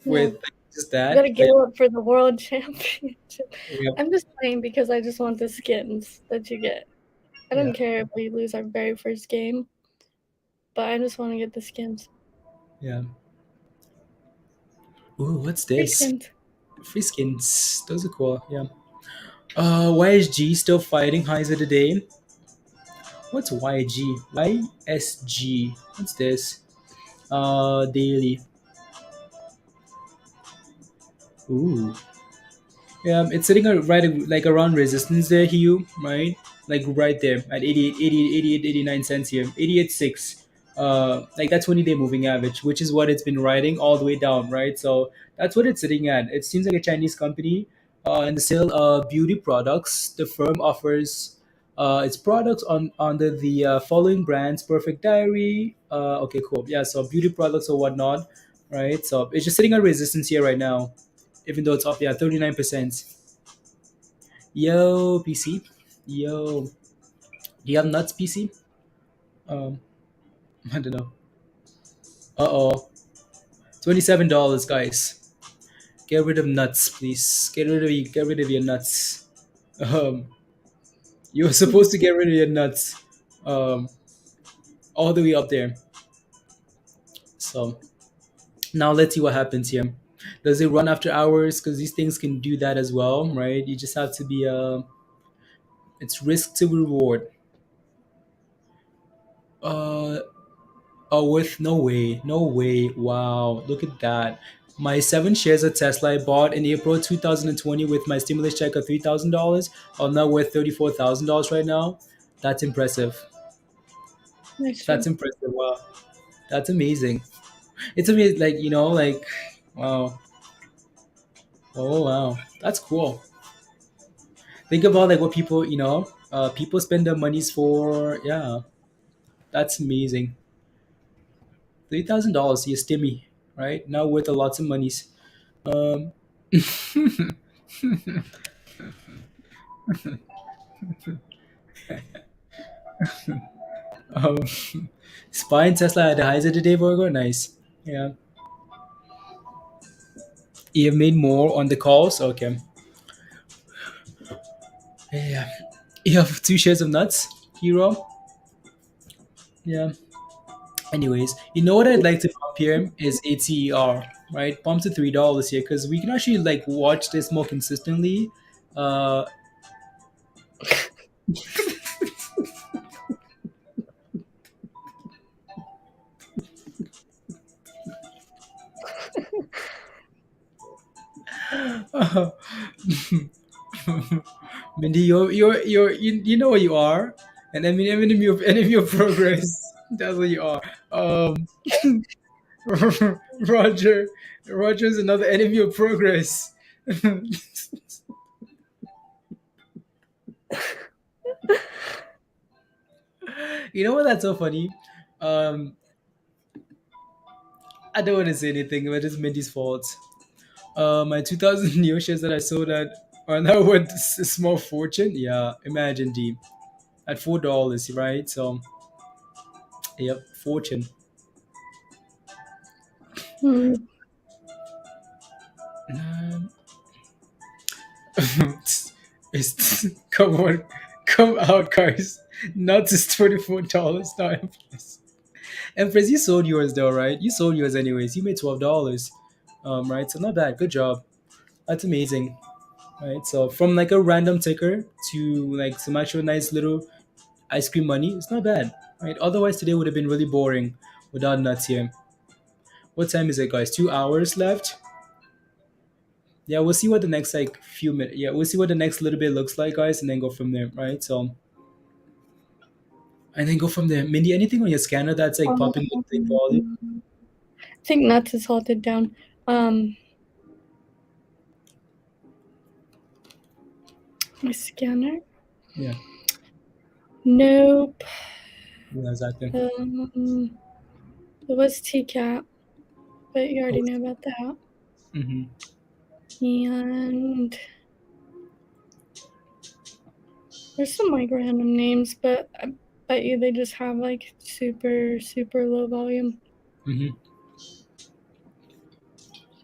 with just You that. gotta gear up for the world championship. Yeah, I'm just playing because I just want the skins that you get. I yeah, don't care if we lose our very first game, but I just want to get the skins. yeah. Ooh, what's Free this? skins. Free skins. Those are cool. Yeah. Why is G still fighting highs of the day? What's YG? YSG. What's this? Daily. Ooh. Yeah, it's sitting like around resistance there, Hugh, right? Like right there at 88 cents here, 88.6. Like that 20-day moving average, which is what it's been riding all the way down, right? So that's what it's sitting at. It seems like a Chinese company, and the sale of beauty products. The firm offers its products on under the following brands: Perfect Diary. Okay, cool. Yeah, so beauty products or whatnot, right? So it's just sitting at resistance here right now, even though it's off, yeah, 39%. Yo, PC. Yo. Do you have nuts, PC? Um, I don't know. Uh-oh. $27, guys. Get rid of nuts, please. Get rid of your nuts. Um, you were supposed to get rid of your nuts. Um, all the way up there. So now let's see what happens here. Does it run after hours? Because these things can do that as well, right? You just have to be it's risk to reward. Uh Oh, with no way, no way. Wow, look at that. My 7 shares of Tesla I bought in April 2020 with my stimulus check of $3,000 are now worth $34,000 right now. That's impressive. Nice That's job. impressive. Wow, that's amazing. It's amazing, like like wow, oh wow, that's cool. Think about like what people people spend their monies for. Yeah, that's amazing. $3,000, your stimmy, right now worth a lots of monies. Um, um, Spy Tesla at the highs of the day, Virgo. Nice. Yeah. You have made more on the calls. Okay. Yeah. You have 2 shares of nuts, hero. Yeah. Anyways, you know what I'd like to pump here is ATER, right? Pump to $3 here because we can actually like watch this more consistently. Uh, Mindy, you know what you are, and I mean enemy of progress. That's what you are. Roger, Roger's another enemy of progress. You know what? That's so funny. Um, I don't want to say anything, but it's Mindy's fault. My 2,000 Neo shares that I sold at are now worth a small fortune. Yeah, imagine D at $4, right? So, yep, fortune. Hmm. Um, it's come on, come out, guys. Nuts is $24 now. Empress, you sold yours though, right? You sold yours anyways. You made $12. Right? So not bad. Good job. That's amazing. Right. So from like a random ticker to like some actual nice little ice cream money, it's not bad. Right. Otherwise today would have been really boring without nuts here. What time is it, guys? 2 hours left. Yeah, we'll see what the next like few minutes. Yeah, we'll see what the next little bit looks like, guys, and then go from there. Right. So and then go from there. Mindy, anything on your scanner that's like popping with like volume? I think nuts is halted down. My scanner? Yeah. Nope. Yeah, exactly. It was TCAT, but you already know about that. Mm-hmm. And there's some like random names, but I bet you they just have like super, super low volume. Mm-hmm.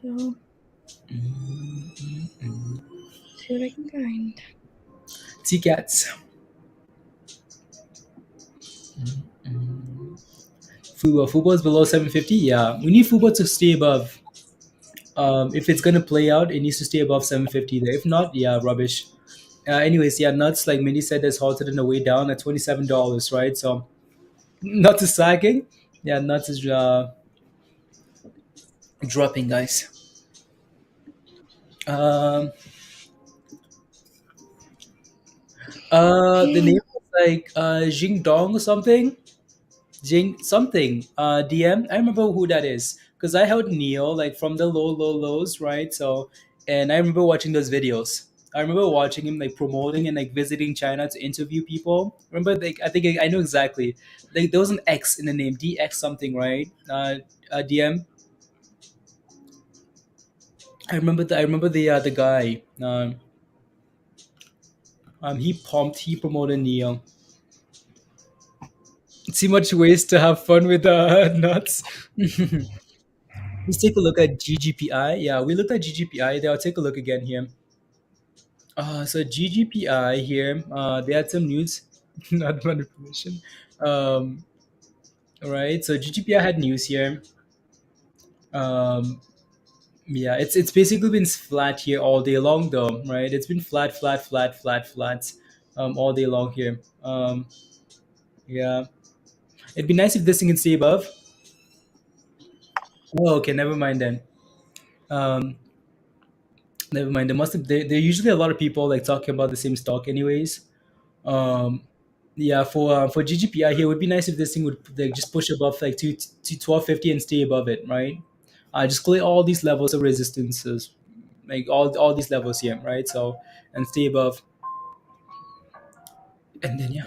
So see what I can find. T-Cats. Fubo. Fubo is below 750. Yeah, we need Fubo to stay above. If it's gonna play out, it needs to stay above 750 there. If not, yeah, rubbish. Anyways, yeah, nuts like Mindy said, has halted in the way down at $27, right? So nuts is sagging. Yeah, nuts is dropping, guys. Um, the name was like Jing Dong or something. Jing something. DM. I remember who that is because I held Neo like from the low lows, right? So, and I remember watching those videos. I remember watching him like promoting and like visiting China to interview people. Remember, like I think I know exactly. Like there was an X in the name, DX something, right? DM. I remember the guy. He promoted Neo. See much ways to have fun with nuts. Let's take a look at GGPI. Yeah, we looked at GGPI there. I'll take a look again here. So GGPI here, they had some news, not manipulation. Um, all right, so GGPI had news here. Um, yeah, it's basically been flat here all day long though, right? It's been flat, all day long here. Yeah, it'd be nice if this thing can stay above. Oh, okay, never mind then. Um, Never mind. There usually a lot of people like talking about the same stock, anyways. Um, yeah, for GGPI here, it would be nice if this thing would like just push above like to 1250 and stay above it, right? Just clear all these levels of resistances, like all these levels here, right? So and stay above, and then yeah,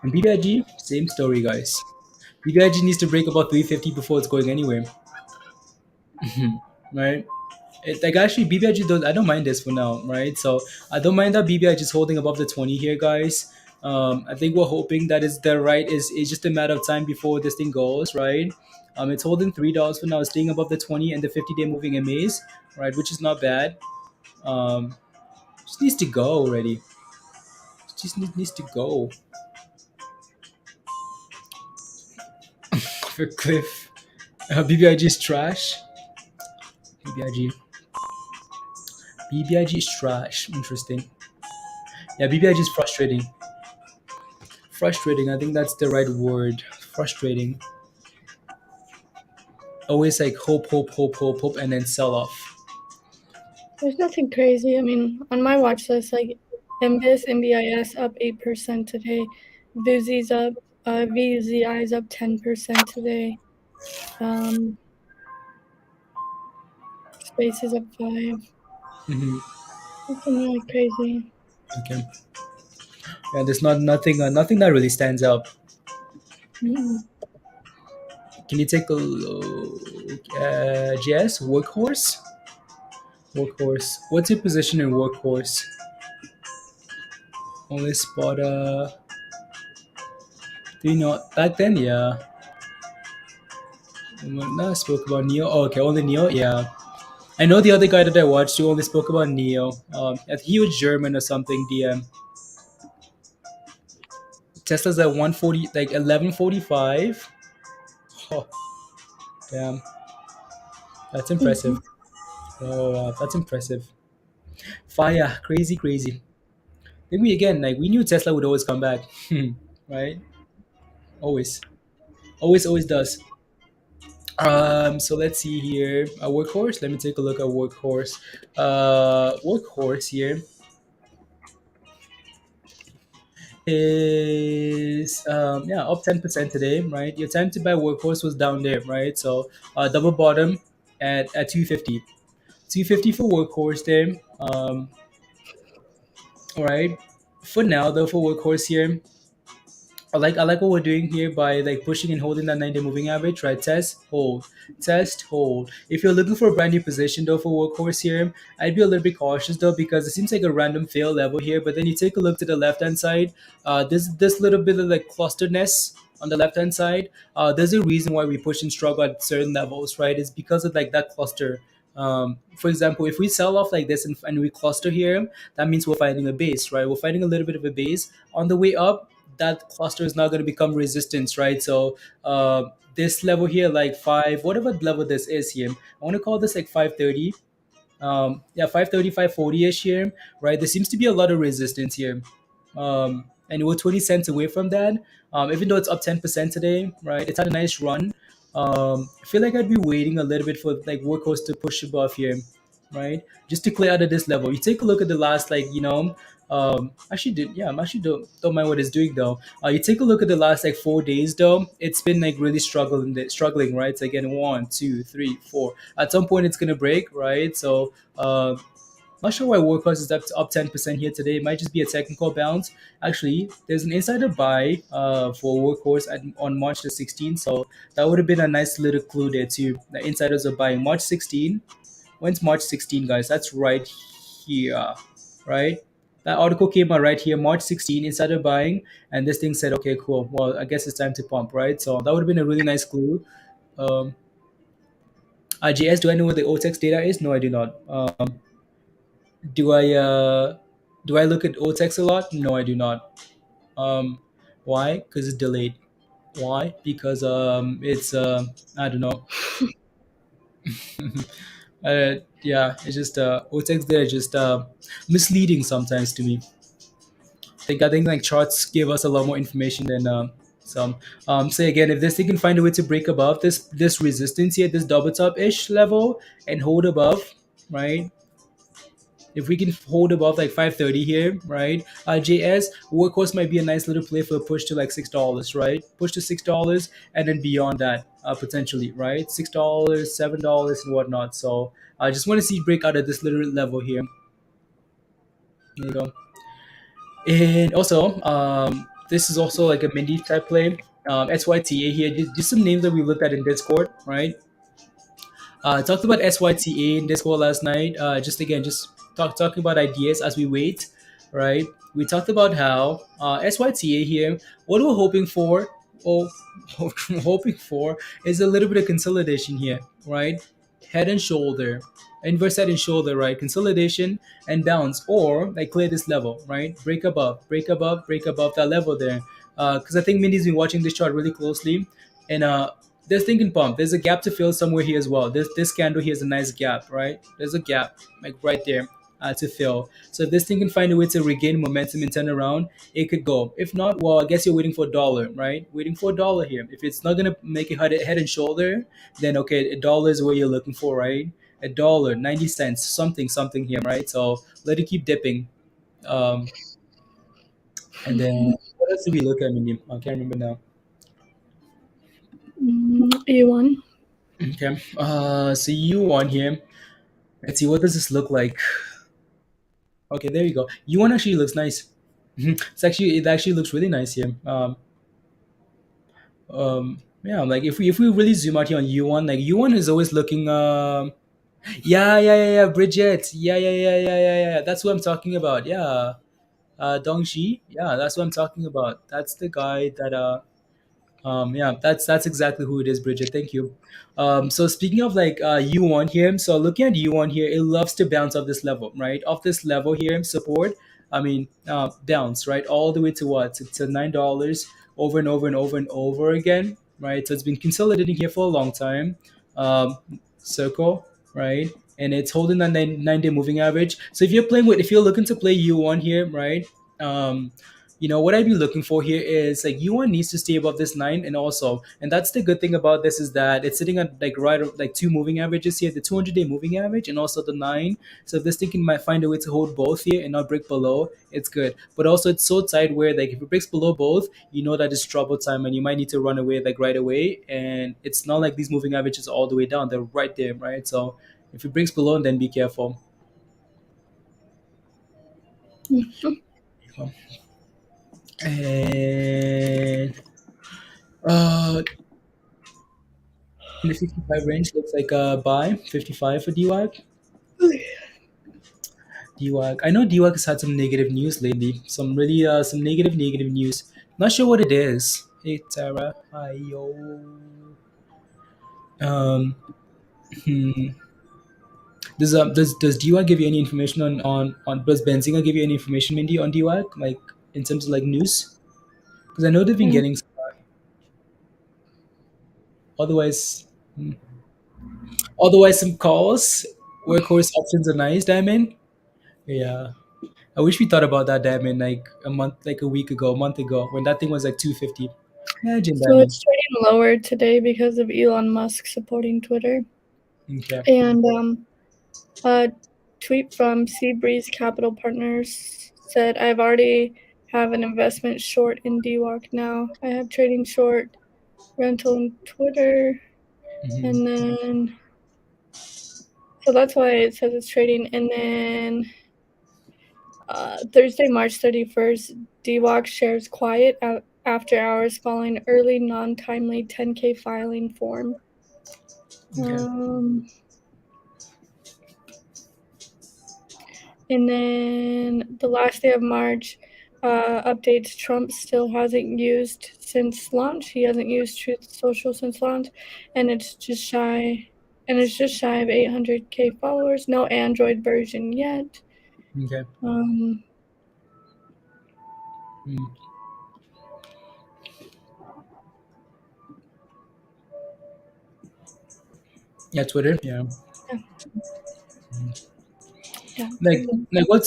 and BBIG, same story, guys. BBIG needs to break above 350 before it's going anywhere, right? Like actually BBIG don't I don't mind this for now, right? So I don't mind that BBIG is holding above the 20 here, guys. I think we're hoping that is the right is just a matter of time before this thing goes, right? It's holding $3 for now, staying above the 20 and the 50-day moving MAs, right? Which is not bad. Um, just needs to go already. Needs to go for Cliff. BBIG is trash. BBIG. BBIG is trash. Interesting. Yeah, BBIG is frustrating. Frustrating. I think that's the right word. Frustrating. Always like hope, and then sell off. There's nothing crazy. I mean, on my watch list, like MBIS, MBIS up 8% today. VUZI's up, VZI is up 10% today. Space is up 5. Hmm. Nothing really crazy. Okay. Yeah, there's nothing that really stands out. Mm-mm. Can you take a look? JS workhorse. Workhorse. What's your position in workhorse? Only spot. Do you know back then? Yeah. No, I spoke about Neo. Oh, okay, only Neo. Yeah. I know the other guy that I watched who only spoke about Neo. I think he was German or something. DM. Tesla's at 140, like 1145. Oh, damn, that's impressive. Mm-hmm. Oh, wow, that's impressive. Fire, crazy, crazy. Then we again, like we knew Tesla would always come back, right? Always, always does. So let's see here. A workhorse. Let me take a look at workhorse. Workhorse here is yeah up 10% today, right? Your time to buy workhorse was down there, right? So double bottom at 250. 250 for workhorse there. All right. For now, though, for workhorse here, I like what we're doing here by like pushing and holding that 90 moving average, right? Test, hold. If you're looking for a brand new position though for workhorse here, I'd be a little bit cautious though because it seems like a random fail level here. But then you take a look to the left hand side, there's this little bit of like clusteredness on the left hand side. There's a reason why we push and struggle at certain levels, right? It's because of like that cluster. For example, if we sell off like this and we cluster here, that means we're finding a base, right? We're finding a little bit of a base on the way up. That cluster is not going to become resistance, right? So this level here, like five, whatever level this is here, I want to call this like 530. Yeah, 530, 540-ish here, right? There seems to be a lot of resistance here. And we're 20 cents away from that. Even though it's up 10% today, right? It's had a nice run. I feel like I'd be waiting a little bit for like workhorse to push above here. right? Just to clear out of this level. You take a look at the last, like, actually did yeah, I'm actually don't mind what it's doing though. You take a look at the last like 4 days though. It's been like really struggling, right? It's again 1, 2, 3, 4. At some point, it's gonna break, right? So not sure why Workhorse is up 10% here today. It might just be a technical bounce. Actually, there's an insider buy for Workhorse on March the 16th, so that would have been a nice little clue there too. The insiders are buying March 16. When's March 16, guys? That's right here, right? That article came out right here, March 16, insider buying, and this thing said, okay, cool. Well, I guess it's time to pump, right? So that would have been a really nice clue. Um, JS, do I know what the OTEX data is? No, I do not. Do I do I look at OTEX a lot? No, I do not. Um, why? Because it's delayed. Why? Because it's I don't know. Yeah, it's just OTEX there is just misleading sometimes to me. I think like charts give us a lot more information than some. Say again, if this thing can find a way to break above this resistance here, this double top ish level, and hold above, right? If we can hold above like 530 here, right? JS workhorse might be a nice little play for a push to like $6, right? Push to $6, and then beyond that, potentially, right? $6, $7, and whatnot. So I just want to see break out at this little level here. There you go. And also, this is also like a Mindy type play. SYTA here. Just some names that we looked at in Discord, right? Talked about SYTA in Discord last night. Talking about ideas as we wait, right? We talked about how SYTA here, what we're hoping for, or hoping for, is a little bit of consolidation here, right? Head and shoulder, inverse head and shoulder, right? Consolidation and bounce, or like clear this level, right? Break above, break above, break above that level there. Because I think Mindy's been watching this chart really closely, and there's thinking pump. There's a gap to fill somewhere here as well. This candle here is a nice gap, right? There's a gap like right there to fill. So if this thing can find a way to regain momentum and turn around, it could go. If not, well, I guess you're waiting for a dollar, right? Waiting for a dollar here. If it's not gonna make it head and shoulder, then okay, a dollar is what you're looking for, right? A dollar, 90 cents, something here, right? So let it keep dipping. Um, and then what else did we look at? I can't remember now. E1. Okay. So you on here. Let's see, what does this look like? Okay, there you go. U1 actually looks nice. It actually looks really nice here. Yeah, like if we really zoom out here on U1, like U1 is always looking. Yeah. Bridget. Yeah. That's what I'm talking about. Yeah. Dongxi. Yeah, that's what I'm talking about. That's the guy that yeah, that's exactly who it is, Bridget. Thank you. So speaking of like U1 here, so looking at U1 here, it loves to bounce off this level, right? Off this level here, support. I mean, bounce right all the way to what? To $9 over and over and over and over again, right? So it's been consolidating here for a long time. Circle, right? And it's holding that 9 day moving average. So if you're looking to play U1 here, right? Um, what I'd be looking for here is like U1 needs to stay above this 9, and that's the good thing about this is that it's sitting at like like two moving averages here, the 200-day moving average and also the 9. So if this thing can might find a way to hold both here and not break below, it's good. But also it's so tight where like if it breaks below both, you know that it's trouble time and you might need to run away like right away. And it's not like these moving averages are all the way down; they're right there, right? So if it breaks below, then be careful. And uh in the 55 range looks like a buy. 55 for DWAG. DWAG. I know DWAG has had some negative news lately. Some negative news. Not sure what it is. Hey Tara. Hi yo. Um hmm. Does DWAG give you any information on does Benzinga give you any information, Mindy, on DWAG? Like in terms of like news? Because I know they've been getting otherwise hmm. Otherwise some calls. Workhorse options are nice, Diamond. Yeah. I wish we thought about that diamond like a week ago, a month ago, when that thing was like 250. Imagine So diamond. it's trading lower today because of Elon Musk supporting Twitter. Okay. And A tweet from Seabreeze Capital Partners said, "I've already have an investment short in DWAC now. I have trading short, rental, and Twitter, Hmm. and then so that's why it says it's trading. And then Thursday, March 31st, DWAC shares quiet after hours following early non-timely 10K filing form. Okay. And then the last day of March, updates Trump still hasn't used since launch. He hasn't used Truth Social since launch, and it's just shy. And it's just shy of 800K followers. No Android version yet. Okay. Um, Mm. Yeah, Twitter. Yeah. yeah, yeah. Like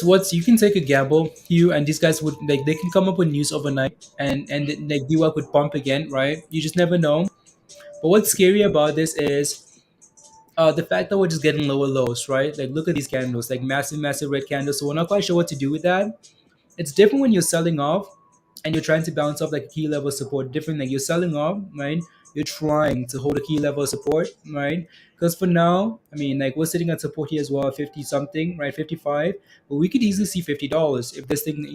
what's you can take a gamble, you and these guys would like they can come up with news overnight and like DWAC would pump again, right? You just never know. But what's scary about this is the fact that we're just getting lower lows, right? Like look at these candles, like massive, massive red candles. So we're not quite sure what to do with that. It's different when you're selling off and you're trying to bounce off like key level support. Different, like you're selling off, right? You're trying to hold a key level of support, right? Because for now, I mean, like we're sitting at support here as well, 50 something, right? 55. But we could easily see $50 if this thing,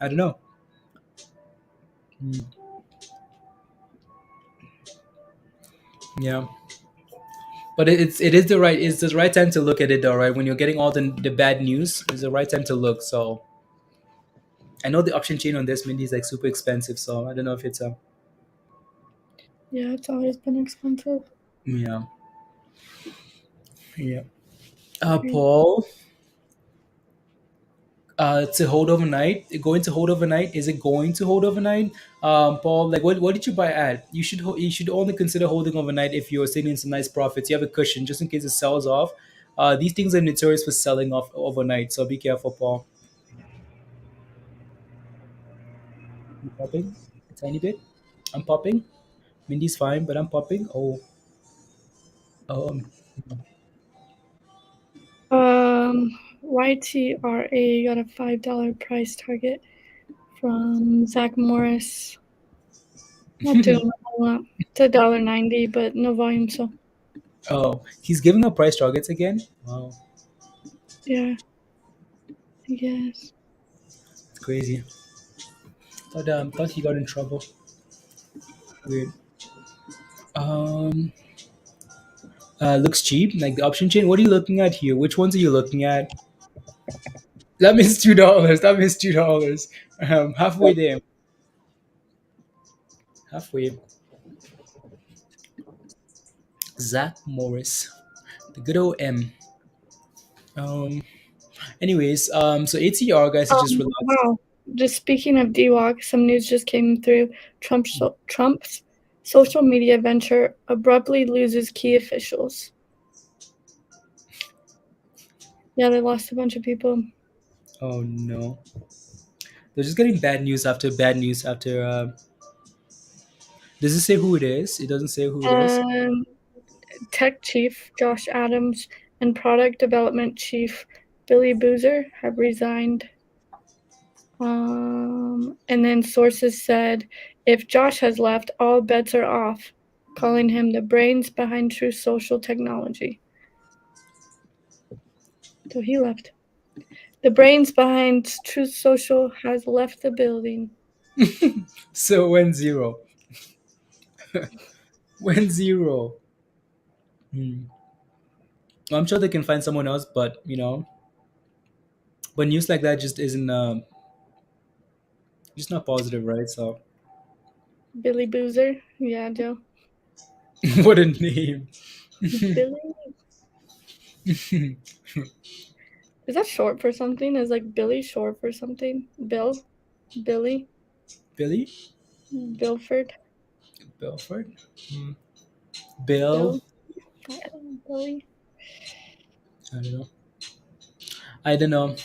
I don't know. Mm, yeah. But it's the right time to look at it though, right? When you're getting all the bad news, it's the right time to look. So I know the option chain on this Mindy is like super expensive, so I don't know if it's a Yeah, it's always been expensive. yeah. Yeah. Paul, to hold overnight, going to hold overnight. Is it going to hold overnight? Paul, like what did you buy at? You should only consider holding overnight if you're sitting in some nice profits. You have a cushion just in case it sells off. These things are notorious for selling off overnight, so be careful, Paul. You popping a tiny bit? I'm popping. Mindy's fine, but I'm popping. Oh, YTRA got a $5 price target from Zach Morris. Not doing a whole lot. It's $1.90, but no volume, so oh, he's giving up price targets again. Wow, yeah, I guess. it's crazy. Thought he got in trouble. Weird. Um, looks cheap. Like the option chain. What are you looking at here? Which ones are you looking at? That means $2. That means $2. Halfway there. Halfway. Zach Morris, the good old M. Um. Anyways, so ATR guys is just relaxed. Wow. Just speaking of DWAC, some news just came through. Trump's social media venture abruptly loses key officials. Yeah, they lost a bunch of people. Oh no, they're just getting bad news after bad news after. Does it say who it is? It doesn't say who it is. Um, Tech chief Josh Adams and product development chief Billy Boozer have resigned. And then sources said if Josh has left, all bets are off, calling him the brains behind True Social technology. So he left. The brains behind True Social has left the building. So when zero, when zero. Hmm. I'm sure they can find someone else, but but news like that just isn't just not positive, right? So Billy Boozer. Yeah, Joe. what a name. Billy. Is that short for something? Is like Billy short for something? Bill? Billy? Billy Bilford? Belford. Hmm. Bill. Bill? Billy? I don't know. I don't know.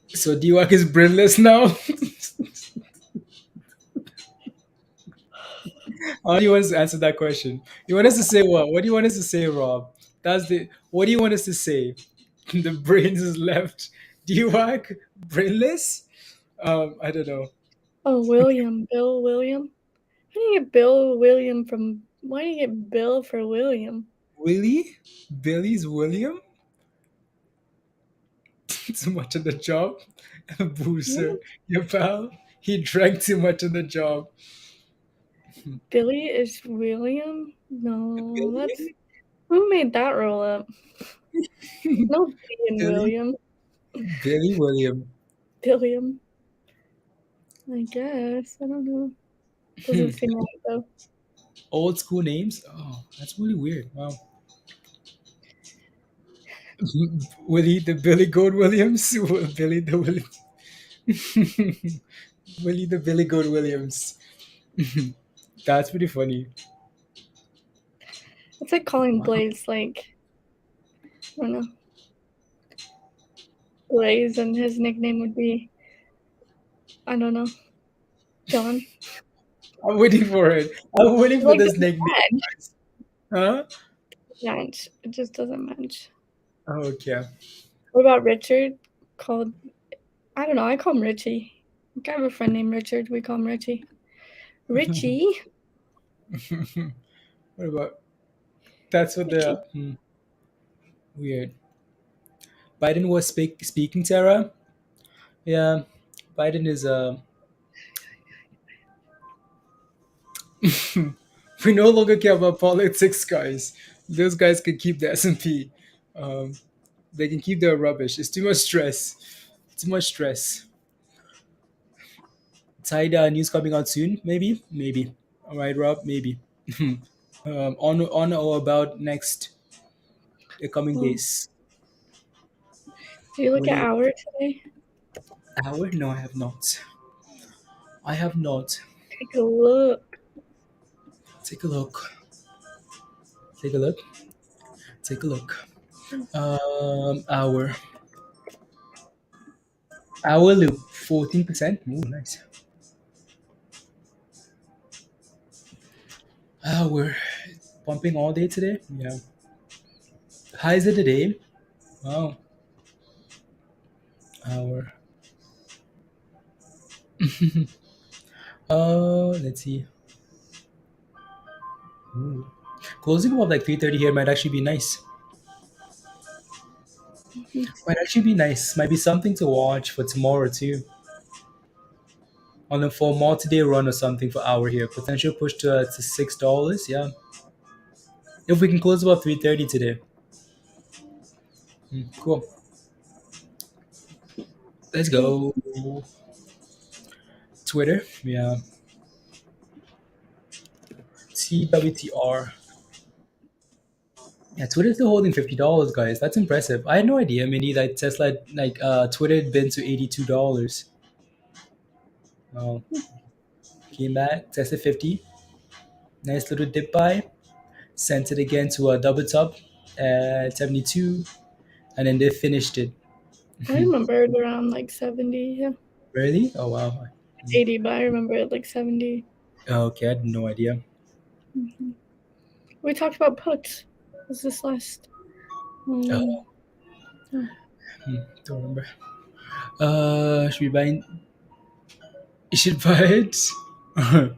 So DWAC is brainless now. How do you want us to answer that question? You want us to say what? What do you want us to say, Rob? That's the. What do you want us to say? The brains is left. DWAC brainless. I don't know. Oh, William, Bill William. How do you get Bill William from? Why do you get Bill for William? Willie, Billy's William. Too much on the job. Booster, What? your pal. He drank too much on the job. Billy is William? No, that's Billion? who made that roll up? No, Billy and Billy? William. Billy William. Billiam. I guess. I don't know. Doesn't seem right though. Old school names. Oh, that's really weird. Wow. Willie the Billy Goat Williams. Billy the Willie. Willie the Billy Goat Williams. That's pretty funny. It's like calling Wow. Blaze like I don't know. Blaze and his nickname would be I don't know. John. I'm waiting for it. I'm waiting It for like this doesn't nickname. match. Huh? Match. It just doesn't match. Oh, okay. What about Richard? Called I don't know, I call him Richie. I have a friend named Richard, we call him Richie. Richie? What about that's what Richie. the weird. Biden was speaking, Sarah. Yeah, Biden is we no longer care about politics, guys. Those guys can keep the S&P. Um, they can keep their rubbish. It's too much stress. Too much stress. Tide news coming out soon. Maybe. Maybe. All right, Rob. Maybe. On or about next the coming Oh. days. Did you look What do at you Hour today? hour? No, I have not. I have not. Take a look. Take a look. Take a look. Take a look. Hour loop 14%. Oh, nice. We're pumping all day today. Yeah. Highs of the day. Wow. Hour. Let's see. Ooh. Closing above like 3:30 here might actually be nice. Might actually be nice. Might be something to watch for tomorrow too. On a for multi-day run or something for hour here. Potential push to $6. Yeah. If we can close about 3:30 today. Cool. Let's Cool. go. Twitter. Yeah. TWTR. Yeah, Twitter's still holding $50, guys. That's impressive. I had no idea. Maybe like Tesla, Twitter had been to $82. Oh, came back, tested 50. Nice little dip buy. Sent it again to a double top at 72, and then they finished it. I remember it around like 70, yeah. Really? Oh wow. 80, but I remember it like 70. Okay, I had no idea. We talked about puts. Was this last? Oh, don't remember. Should we buy? You should buy it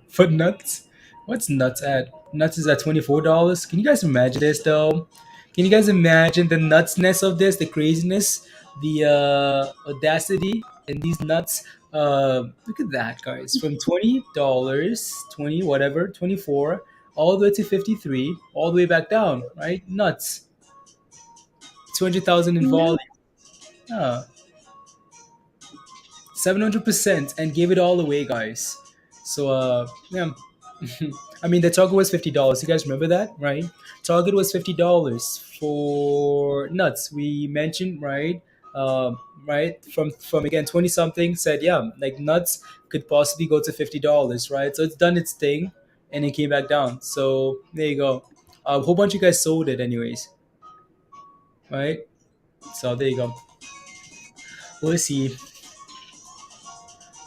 for nuts. What's nuts at? Nuts is at $24. Can you guys imagine this though? Can you guys imagine the nutsness of this, the craziness, the audacity in these nuts? Look at that, guys! From $20, 20 whatever, 24, all the way to 53, all the way back down. Right? Nuts. 200,000 in Yeah. volume. Yeah. 700% and gave it all away, guys. So yeah. I mean the target was $50. You guys remember that, right? Target was $50 for nuts. We mentioned, right? Right from again 20 something said yeah, like nuts could possibly go to $50, right? So it's done its thing and it came back down. So there you go. A whole bunch of you guys sold it anyways, right? So there you go. We'll see.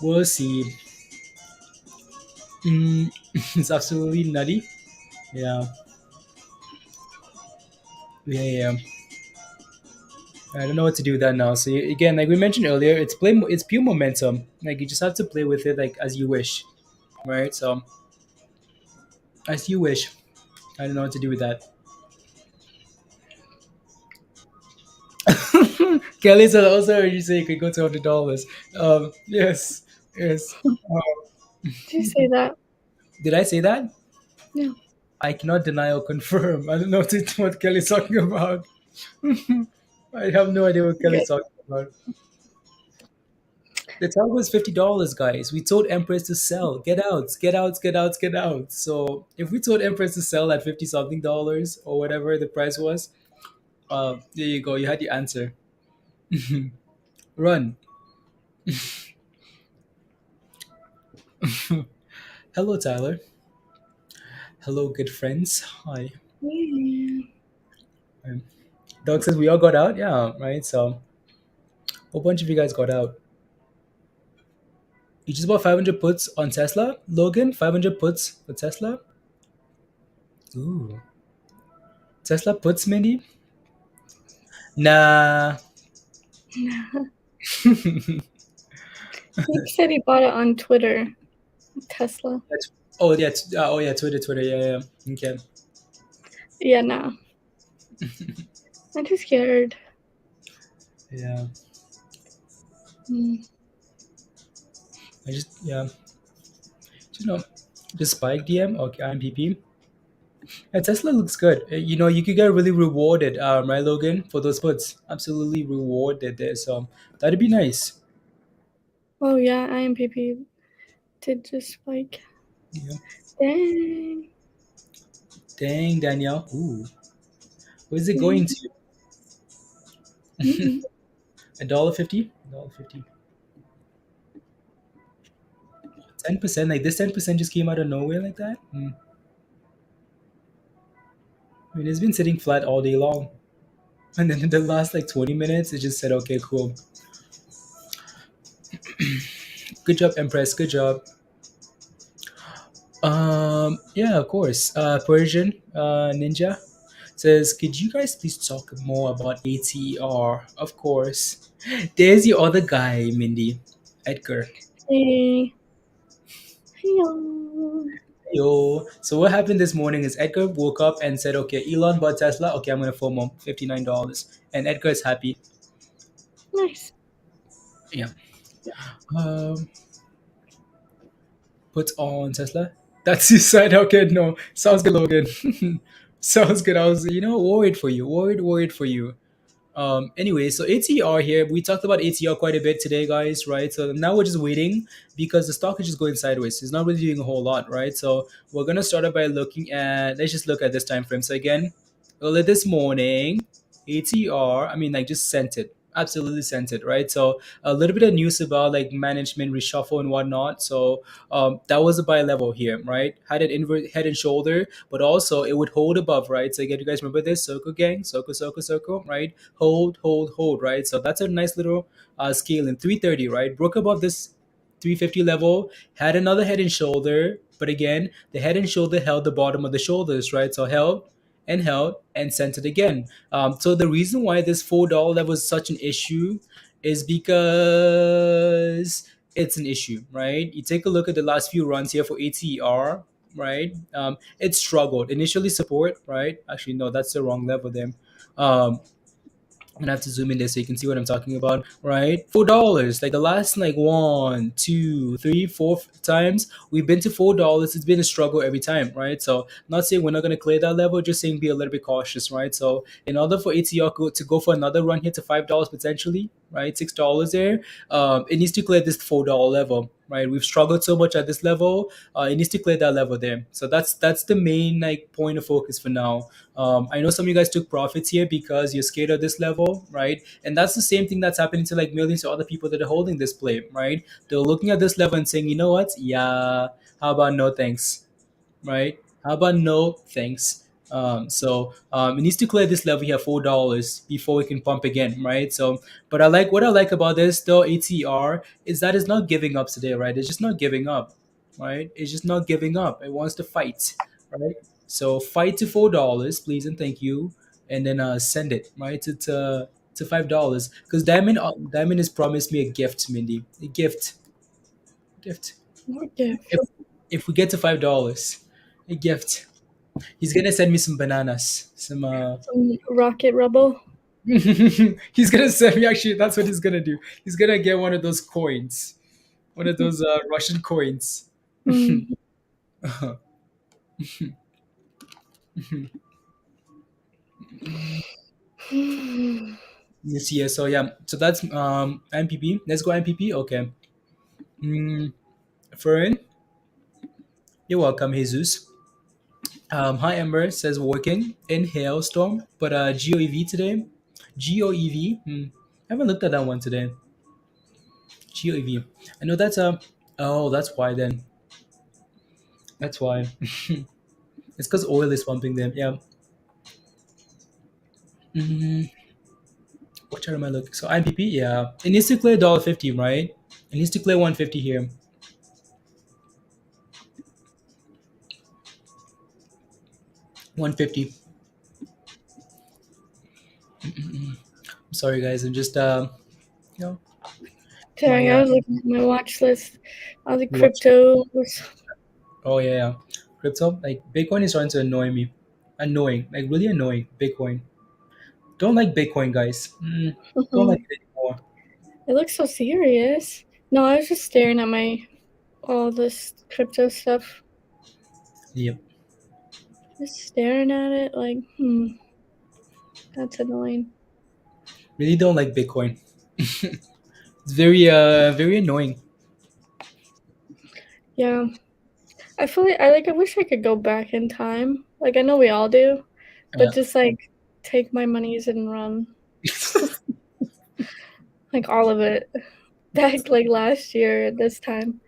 We'll see. It's absolutely nutty. Yeah. Yeah, yeah. I don't know what to do with that now. So again, like we mentioned earlier, it's pure momentum. Like you just have to play with it like as you wish, right? So as you wish. I don't know what to do with that. Kelly's also you say you could go to $100. Yes, yes. Did you say that? Did I say that? No. I cannot deny or confirm. I don't know what Kelly's talking about. I have no idea what Good. Kelly's talking about. The target was $50, guys. We told Empress to sell. Get out, get out, get out, get out. So if we told Empress to sell at 50 something dollars or whatever the price was, there you go. You had your answer. Run. Hello, Tyler. Hello, good friends. Hi. Yeah. Doug says we all got out. Yeah, right. So a whole bunch of you guys got out. You just bought 500 puts on Tesla, Logan. 500 puts for Tesla. Ooh, Tesla puts, Mindy. Nah. He said he bought it on Twitter. Tesla. Oh yeah, Twitter. Yeah, yeah. Okay. Yeah, no. I'm too scared. Yeah. Mm. I just yeah. You know, just spike DM. Okay, IMPP. Yeah, Tesla looks good. You know, you could get really rewarded, right, Logan, for those puts. Absolutely rewarded there. So that'd be nice. Oh yeah, IMPP did just spike. Yeah. Dang. Dang, Danielle. Ooh. Where's it Dang. going to? Mm-mm. $1.50? $1.50. 10%? Like this 10% just came out of nowhere like that? I mean, it's been sitting flat all day long. And then in the last like 20 minutes, it just said, okay, cool. Good job, Empress. Good job. Yeah, of course. Persian Ninja says, could you guys please talk more about ATER? Of course. There's your other guy, Mindy. Edgar. Hey. Hello. Yo. So what happened this morning is Edgar woke up and said, okay, Elon bought Tesla. Okay, I'm gonna FOMO $59. And Edgar is happy. Nice. Yeah. Um put on Tesla. That's his side. Okay, no. Sounds good, Logan. Sounds good. I was, worried for you. Worried for you. Anyway, so ATR here, we talked about ATR quite a bit today, guys, right? So now we're just waiting because the stock is just going sideways. It's not really doing a whole lot, right? So we're gonna start off by looking at, let's just look at this time frame. So again, earlier this morning, ATR, I mean, like just sent it. Absolutely sent it, right? So a little bit of news about like management reshuffle and whatnot. So that was a buy level here, right? Had an invert head and shoulder, but also it would hold above, right? So again, you guys remember this circle gang, circle, right? Hold, right? So that's a nice little scale in 330, right? Broke above this 350 level, had another head and shoulder, but again, the head and shoulder held the bottom of the shoulders, right? So held and sent it again. So the reason why this $4 level is such an issue is because it's an issue, right? You take a look at the last few runs here for ATR, right? It struggled initially support, right? Actually, no, that's the wrong level then. I'm gonna have to zoom in there so you can see what I'm talking about, right? $4. Like the last like one, two, three, four times we've been to $4. It's been a struggle every time, right? So not saying we're not gonna clear that level, just saying be a little bit cautious, right? So in order for ATR to go for another run here to $5 potentially, right? $6 there, it needs to clear this $4 level, right? We've struggled so much at this level. It needs to clear that level there. So that's the main like point of focus for now. I know some of you guys took profits here because you're scared of this level, right? And that's the same thing that's happening to like millions of other people that are holding this play, right? They're looking at this level and saying, you know what? Yeah, how about no thanks, right? How about no thanks? It needs to clear this level here, $4 before we can pump again, right? So, but I like what I like about this though, ATR is that it's not giving up today, right? It's just not giving up, right? It's just not giving up. It wants to fight, right? So fight to $4, please and thank you. and then send it right to $5 because Diamond has promised me a gift, Mindy, a gift. What gift? If we get to $5, a gift. He's gonna send me some bananas, some Some rocket rubble? he's gonna send me, actually, that's what he's gonna do. He's gonna get one of those coins, one of those Russian coins. Mm. Yes, yeah. So yeah, so that's MPP. Let's go MPP. Okay. Mm, Fern, you're welcome, Jesus. Hi, Ember says working in hailstorm, but GOEV today. GOEV. I haven't looked at that one today. GOEV. I know that's a. Oh, that's why then. That's why. It's because oil is pumping them. Yeah. Mm, what chart am I looking? So IMPP, yeah. It needs to clear $1.50, right? It needs to clear 150 here. 150. I'm sorry, guys. I'm just you know, my Sorry, I was looking at my watch list. All the you watch. cryptos. Oh yeah, yeah. Crypto, like Bitcoin is starting to annoy me. Annoying, like really annoying. Bitcoin. Don't like Bitcoin, guys. Don't like it anymore. It looks so serious. No, I was just staring at my all this crypto stuff. Yep. Just staring at it like, that's annoying. Really don't like Bitcoin. It's very annoying. Yeah. I feel like I wish I could go back in time. Like I know we all do, but Yeah. just like take my monies and run. Like all of it. Back like last year at this time.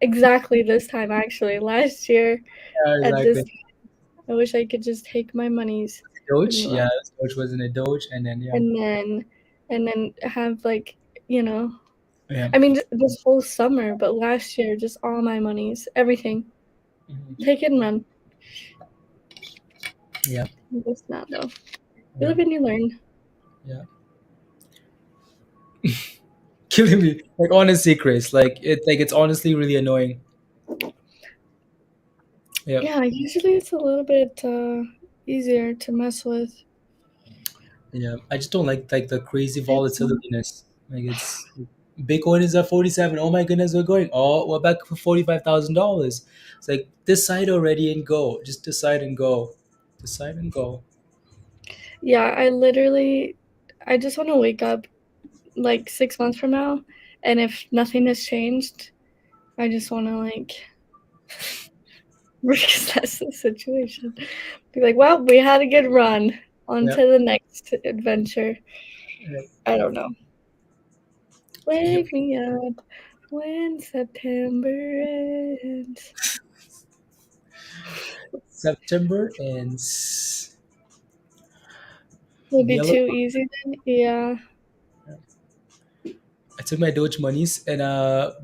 Exactly this time actually. Last year Yeah, at this exactly. time, I wish I could just take my monies Doge, and yeah, run. Doge wasn't a Doge, and then yeah, And then have like, you know, yeah, I mean this whole summer, but last year just all my monies, everything. mhm, Take it and run. yeah, It's not though. You yeah, live and you learn. yeah. Killing me, like honestly, Chris, like it's honestly really annoying. Yeah, Yeah, usually it's a little bit easier to mess with. yeah. I just don't like the crazy It's volatilitiness. Like it's Bitcoin is at 47. Oh my goodness, we're going. Oh, we're back for $45,000. It's like decide already and go. Just decide and go. Decide and go. yeah, I just want to wake up like 6 months from now, and if nothing has changed, I just want to like reassess the situation. Be like, well, we had a good run. On Yeah, to the next adventure. yeah, I don't know. yep. Wake me up when September ends. September ends. Will be Yellow. too easy then? Yeah. I took my Doge monies and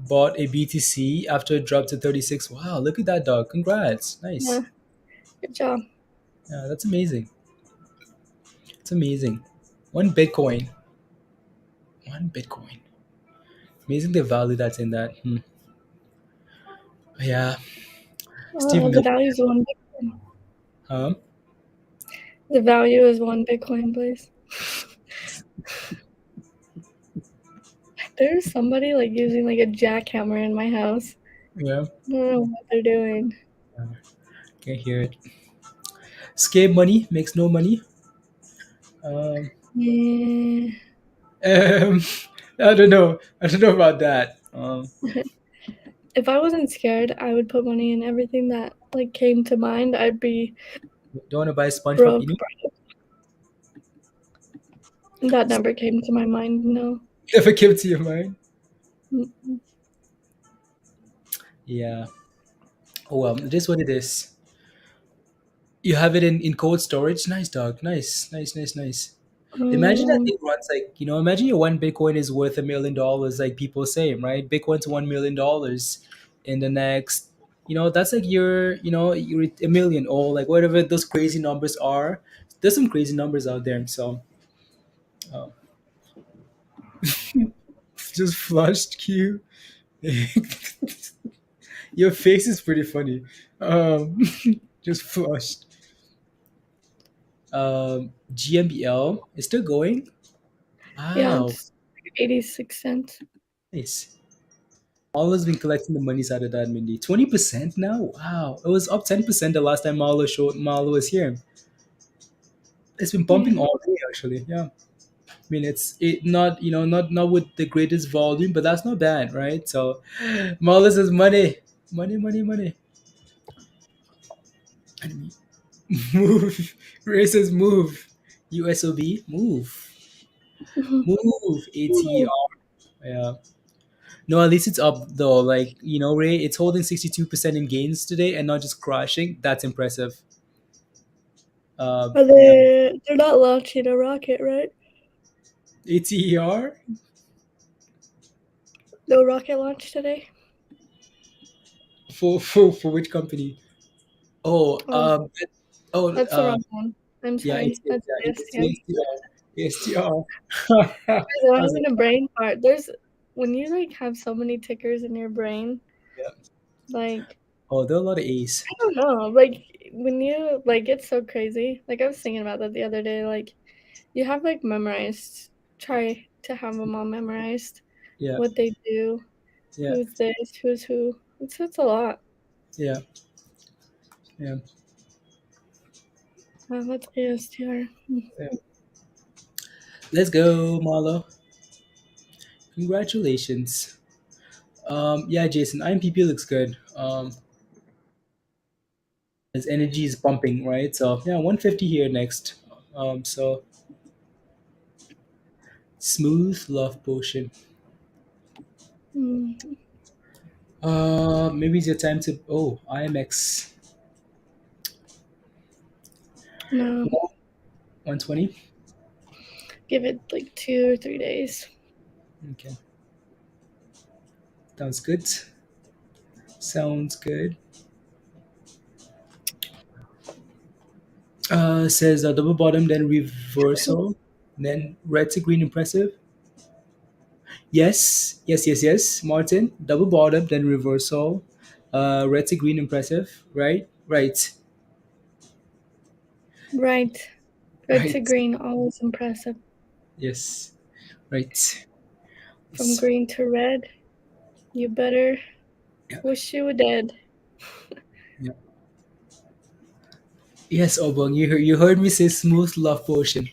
bought a BTC after it dropped to 36. Wow, look at that, dog. Congrats. Yeah. Nice. Good job. Yeah, that's amazing. It's amazing. One Bitcoin. One Bitcoin. Amazing the value that's in that. Yeah. Steve The Miller. value is one Bitcoin. Um, The value is one Bitcoin, please. There's somebody like using like a jackhammer in my house. yeah. I don't know what they're doing. Can't hear it. Scam money makes no money. Um, Yeah. um, I don't know. I don't know about that. If I wasn't scared, I would put money in everything that like came to mind. I'd be Don't want to buy SpongeBob broke. Inu? That never came to my mind. No. Never came to your mind. Mm-mm. Yeah. Oh well, it is what it is. You have it in cold storage. Nice, dog. Nice, nice, nice, nice. Imagine that Um, thing runs like, imagine your one Bitcoin is worth $1 million, like people say, right? Bitcoin's $1 million in the next, that's like your, your a million or like whatever those crazy numbers are. there's some crazy numbers out there. So uh, just flushed Q. Your face is pretty funny. Um, just flushed. GMBL is still going. Yeah, Wow, it's 86 cents. nice. Marlo's been collecting the monies out of that, Mindy. 20% now? Wow. It was up 10% the last time Marlo was here. It's been Yeah. pumping all day actually. Yeah. I mean it's it not not with the greatest volume, but that's not bad, right? So Marlo says money. Money, money, money. And move. Ray says move. USOB, move. Move. ATER. Yeah. No, at least it's up though. Like, Ray, it's holding 62% in gains today and not just crashing. That's impressive. Are Yeah. they're not launching a rocket, right? ATER No rocket launch today? for which company? Oh, Oh, that's the uh, wrong one. I'm yeah, sorry. That's ASTM. ASTR. Guys, I I don't was like, even a brain fart. There's when you like have so many tickers in your brain, yeah. like Oh, there are a lot of A's. I don't know. Like when you like it's so crazy. Like I was thinking about that the other day. Like you have like memorized. Try to have them all memorized. Yeah, What they do, yeah, who's this, who's who. It's a lot. yeah, yeah, That's ASTR. yeah. Let's go, Marlo. Congratulations. Yeah, Jason, IMPP looks good. His energy is pumping, right? So yeah, 150 here next. So smooth love potion. Mm, Maybe it's your time to. Oh, IMX no, 120. give it like 2 or 3 days. Okay, sounds good. Sounds good. Says double bottom, then reversal, then red to green impressive. Yes, yes, yes, yes. Martin, double bottom, then reversal, red to green impressive. Right, right, Right. Red to right. green, always impressive. Yes, right. From Yes, green to red, you better yeah, wish you were dead. yeah. Yes, Obong, you heard me say smooth love potion.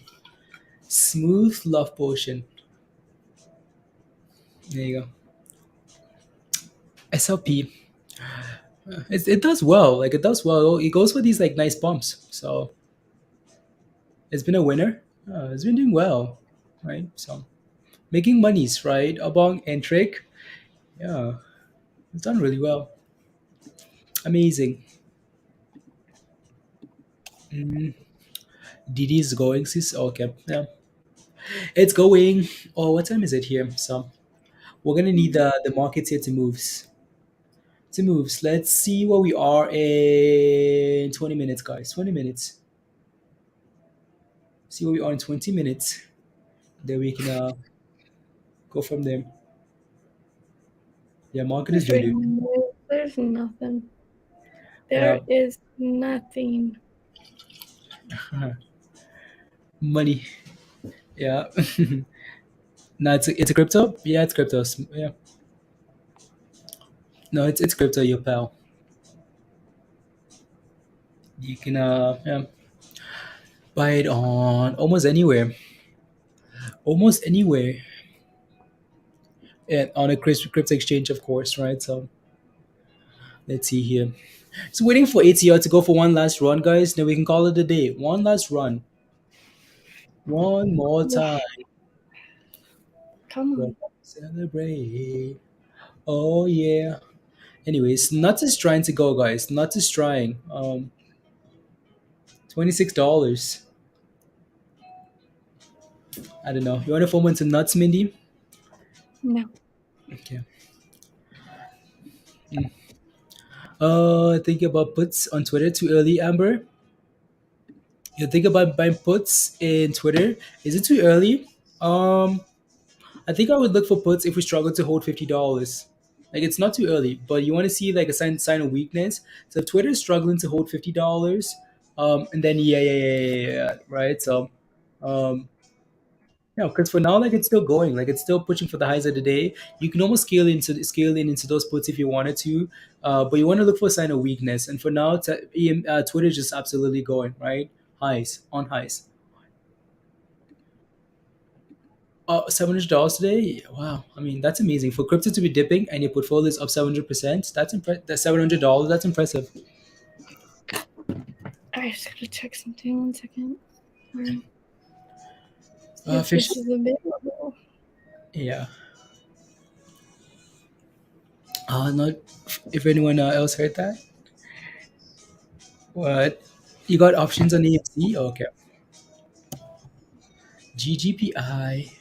Smooth love potion. There you go. SLP. It does well. Like it does well. It goes for these like nice bumps. So it's been a winner. It's been doing well, right? So making monies, right? Abong and Trick. Yeah, it's done really well. Amazing. Mm, DD is going, sis. Okay, yeah, it's going. Oh, what time is it here? So we're gonna need the markets here to moves. To moves. Let's see where we are in 20 minutes, guys. 20 minutes. See where we are in 20 minutes. Then we can go from there. Yeah, market is Just doing right it. now, there's nothing. Yeah, There is nothing. money. Yeah. No, it's a crypto. Yeah, it's crypto. Yeah. No, it's crypto, your pal. You can yeah, buy it on almost anywhere. Almost anywhere. And on a crypto exchange, of course, right? So let's see here. So waiting for ATR to go for one last run, guys. Then we can call it a day. One last run. One more time. Come We're on. gonna celebrate. Oh yeah. Anyways, Nuts is trying to go, guys. Nuts is trying. $26. I don't know. You want to form into Nuts, Mindy? No. Okay. Thinking about puts on Twitter too early, Amber. You think about buying puts in Twitter. Is it too early? Um, I think I would look for puts if we struggle to hold $50. Like it's not too early, but you want to see like a sign of weakness. So if Twitter is struggling to hold $50, and then yeah, right. So, um, yeah, because for now, like it's still going, like it's still pushing for the highs of the day. You can almost scale in into those puts if you wanted to, but you want to look for a sign of weakness. And for now, Twitter is just absolutely going right, highs on highs. $700 today. Wow, I mean that's amazing for crypto to be dipping and your portfolio is up 700%. That's impressive. That's $700. That's impressive. I just gotta check something. 1 second. See if Fish. this is available. Yeah. Not if anyone else heard that. What? You got options on AMC? Okay. GGPI.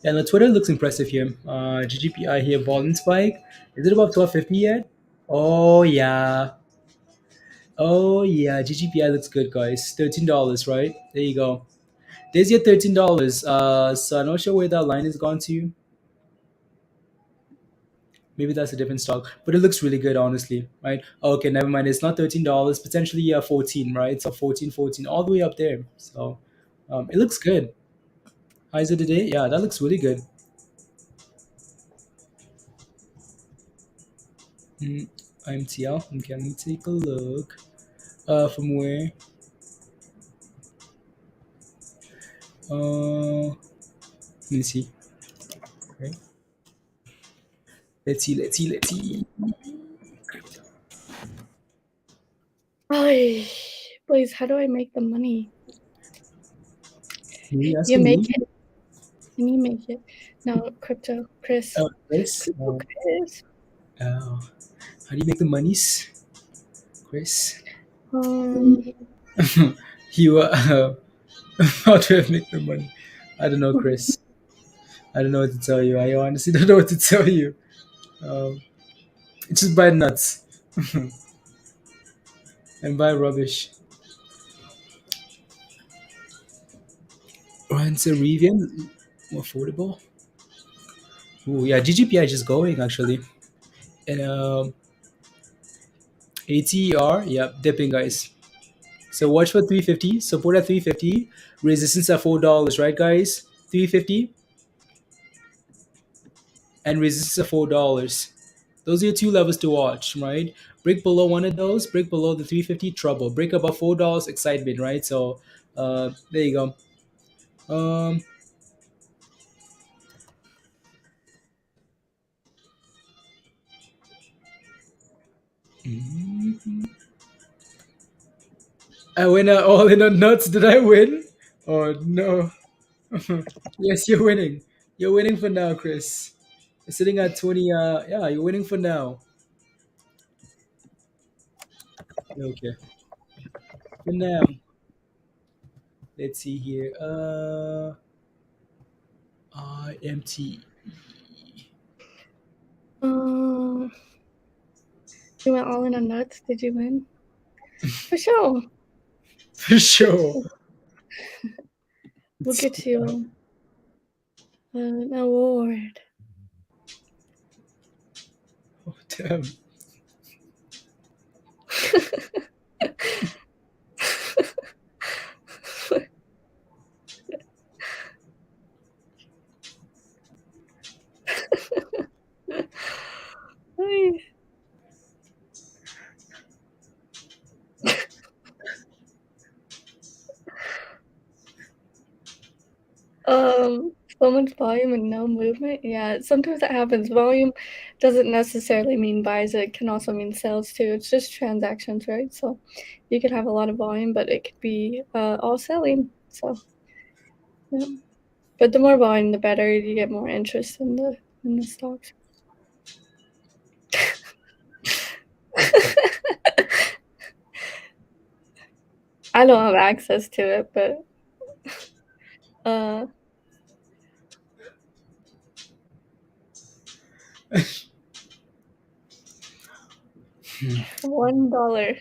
Yeah, the Twitter looks impressive here. GGPI here, volume spike. Is it above 1250 yet? Oh yeah. Oh yeah. GGPI looks good, guys. $13, right? There you go. There's your $13. So I'm not sure where that line has gone to. Maybe that's a different stock, but it looks really good, honestly, right? Okay, never mind. It's not $13. Potentially 14, right? So 14, all the way up there. So it looks good. Highs of the day, yeah, that looks really good. Mm, IMTL. Okay, let me take a look. From where? Let me see. Okay. Let's see. Ay, please, how do I make the money? You You asking make me? it. Can you make it? No, crypto, Chris. Chris? Crypto, Chris. How do you make the monies, Chris? Um, You how do I make the money? I don't know, Chris. I don't know what to tell you. I honestly don't know what to tell you. Um, just buy nuts and buy rubbish. Rents a Rivian, more affordable. Oh yeah, GGPI just going actually. And ATER, yeah, dipping guys. So watch for 350. Support at 350. Resistance at $4, right, guys? 350 and resistance at $4. Those are your two levels to watch, right? Break below one of those, break below the 350, trouble. Break above $4, excitement, right? So there you go. Um, I win all in on nuts. Did I win? Oh no. Yes, you're winning. You're winning for now, Chris. You're sitting at 20. Yeah, you're winning for now. Okay. For now, let's see here. MT. um, you went all in on nuts. Did you win? For sure. For sure. We'll get you an award. Oh, damn. So much volume and no movement. Yeah, sometimes that happens. Volume doesn't necessarily mean buys. It can also mean sales too. It's just transactions, right? So you could have a lot of volume, but it could be all selling. So yeah. But the more volume, the better. You get more interest in the stocks. I don't have access to it, but uh $1.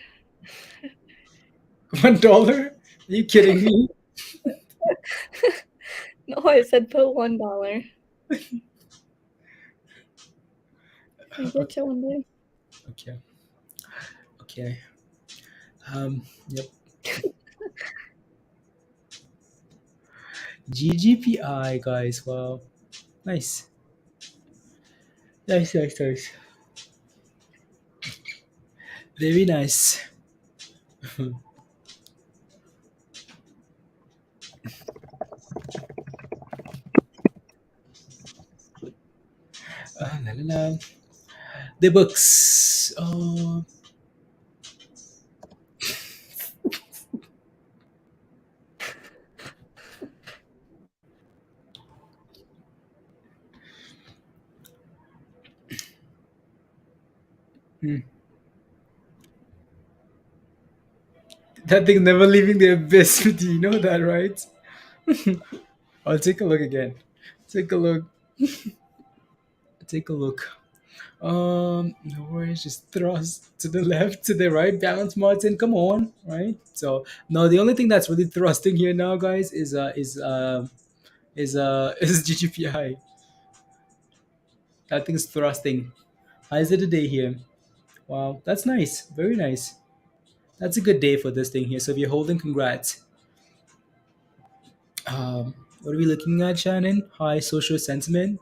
$1? Are you kidding me? No, I said put $1. I get you one day. Okay. Okay. Yep. GGPI, guys. Wow. Nice. Nice, nice, nice. Very nice. La, la, la. The books. Hmm. That thing never leaving the abyss with you. You know that, right? I'll take a look again. Take a look. Take a look. No worries. Just thrust to the left, to the right. Balance, Martin. Come on, right? So no, the only thing that's really thrusting here now, guys, is GGPI. That thing's thrusting. Highs of the day here. Wow, that's nice. Very nice. That's a good day for this thing here. So if you're holding, congrats. What are we looking at, Shannon? High social sentiment.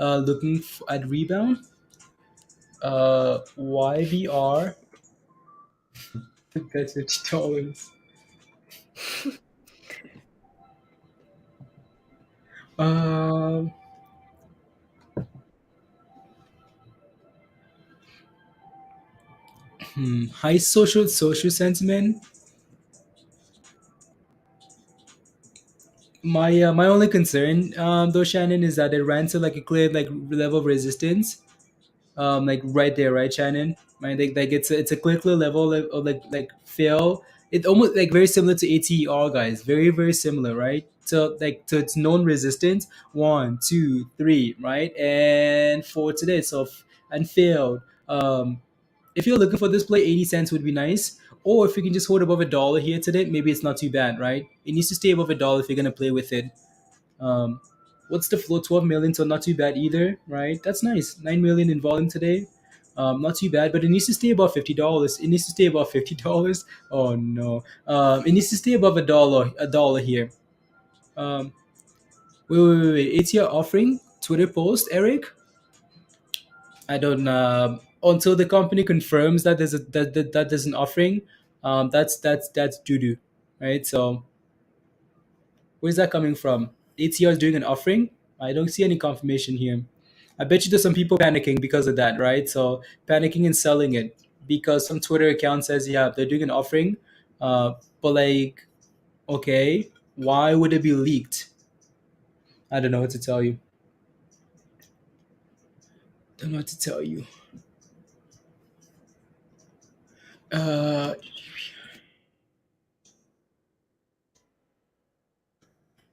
At rebound. YBR. That's $50. Um, High social sentiment. My only concern, though, Shannon, is that it ran to like a clear like level of resistance, like right there, right, Shannon? Right, like it's a clear level of like fail. It almost like very similar to ATER, guys. Very very similar, right? So like to its known resistance, one, two, three, right, and four today. And failed. If you're looking for this play, 80 cents would be nice. Or if you can just hold above $1 here today, maybe it's not too bad, right? It needs to stay above $1 if you're gonna play with it. Um, what's the flow? 12 million, so not too bad either, right? That's nice. 9 million in volume today. Not too bad, but it needs to stay above $50. It needs to stay above $50. Oh no. It needs to stay above a dollar here. Um, wait. It's your offering Twitter post, Eric. I don't until the company confirms that there's an offering. That's doo doo, right? So where's that coming from? ATR is doing an offering. I don't see any confirmation here. I bet you there's some people panicking because of that, right? So panicking and selling it because some Twitter account says, yeah, they're doing an offering. But like, okay, why would it be leaked? I don't know what to tell you. Don't know what to tell you. Uh,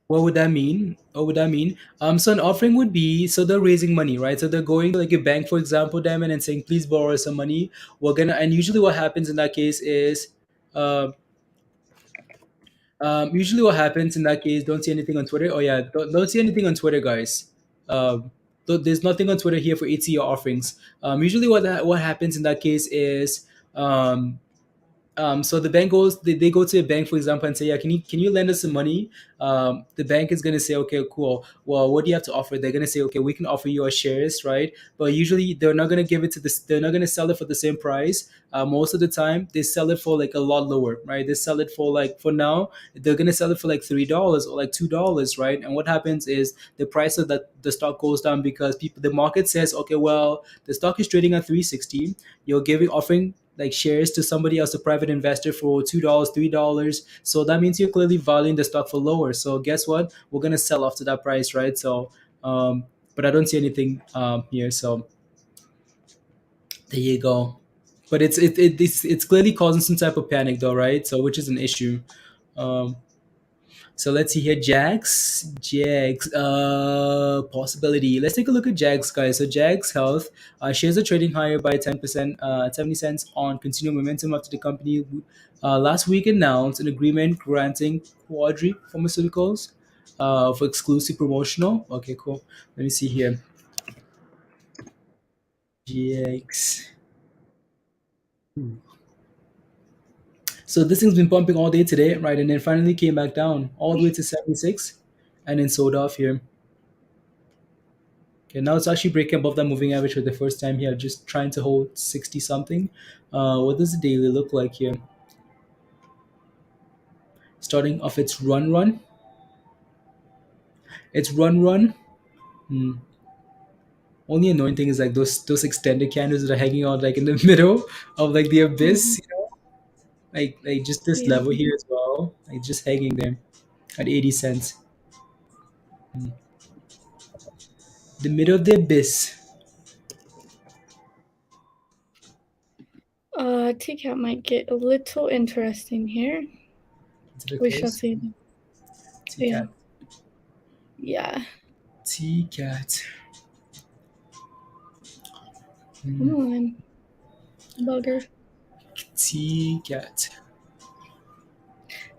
what would that mean? What would that mean? So an offering would be, so they're raising money, right? So they're going to like a bank, for example, Diamond, and saying, please borrow us some money. And usually what happens in that case is, uh, usually what happens in that case, don't see anything on Twitter. Oh yeah, don't see anything on Twitter, guys. There's nothing on Twitter here for ATO offerings. Usually what happens in that case is, um, so the bank goes, they go to a bank, for example, and say, yeah, can you lend us some money? The bank is going to say, okay, cool. Well, what do you have to offer? They're going to say, okay, we can offer you our shares, right? But usually they're not going to give it to this. They're not going to sell it for the same price. Most of the time, they sell it for like a lot lower, right? They sell it for like, for now, they're going to sell it for like $3 or like $2, right? And what happens is the price of the stock goes down because the market says, okay, well, the stock is trading at 360. You're offering like shares to somebody else, a private investor, for $2, $3. So that means you're clearly valuing the stock for lower. So guess what? We're gonna sell off to that price, right? So, but I don't see anything here. So there you go. But it's clearly causing some type of panic, though, right? So which is an issue. Um, So let's see here, Jags, possibility. Let's take a look at Jags, guys. So Jags Health shares are trading higher by 10%, at 70 cents on continued momentum after the company last week announced an agreement granting Quadri Pharmaceuticals for exclusive promotional. Okay, cool. Let me see here. Jags. So this thing's been pumping all day today, right? And then finally came back down all the way to 76 and then sold off here. Okay, now it's actually breaking above that moving average for the first time here, just trying to hold 60 something. What does the daily look like here? Starting off its run. Its run. Hmm. Only annoying thing is like those extended candles that are hanging out like in the middle of like the abyss, like just this Yeah. level here as well, like just hanging there at 80 cents. The middle of the abyss. TCAT might get a little interesting here. Did it We shall close? see. Yeah. T-cat. Yeah. T-cat. Come on. Bugger. T-cat.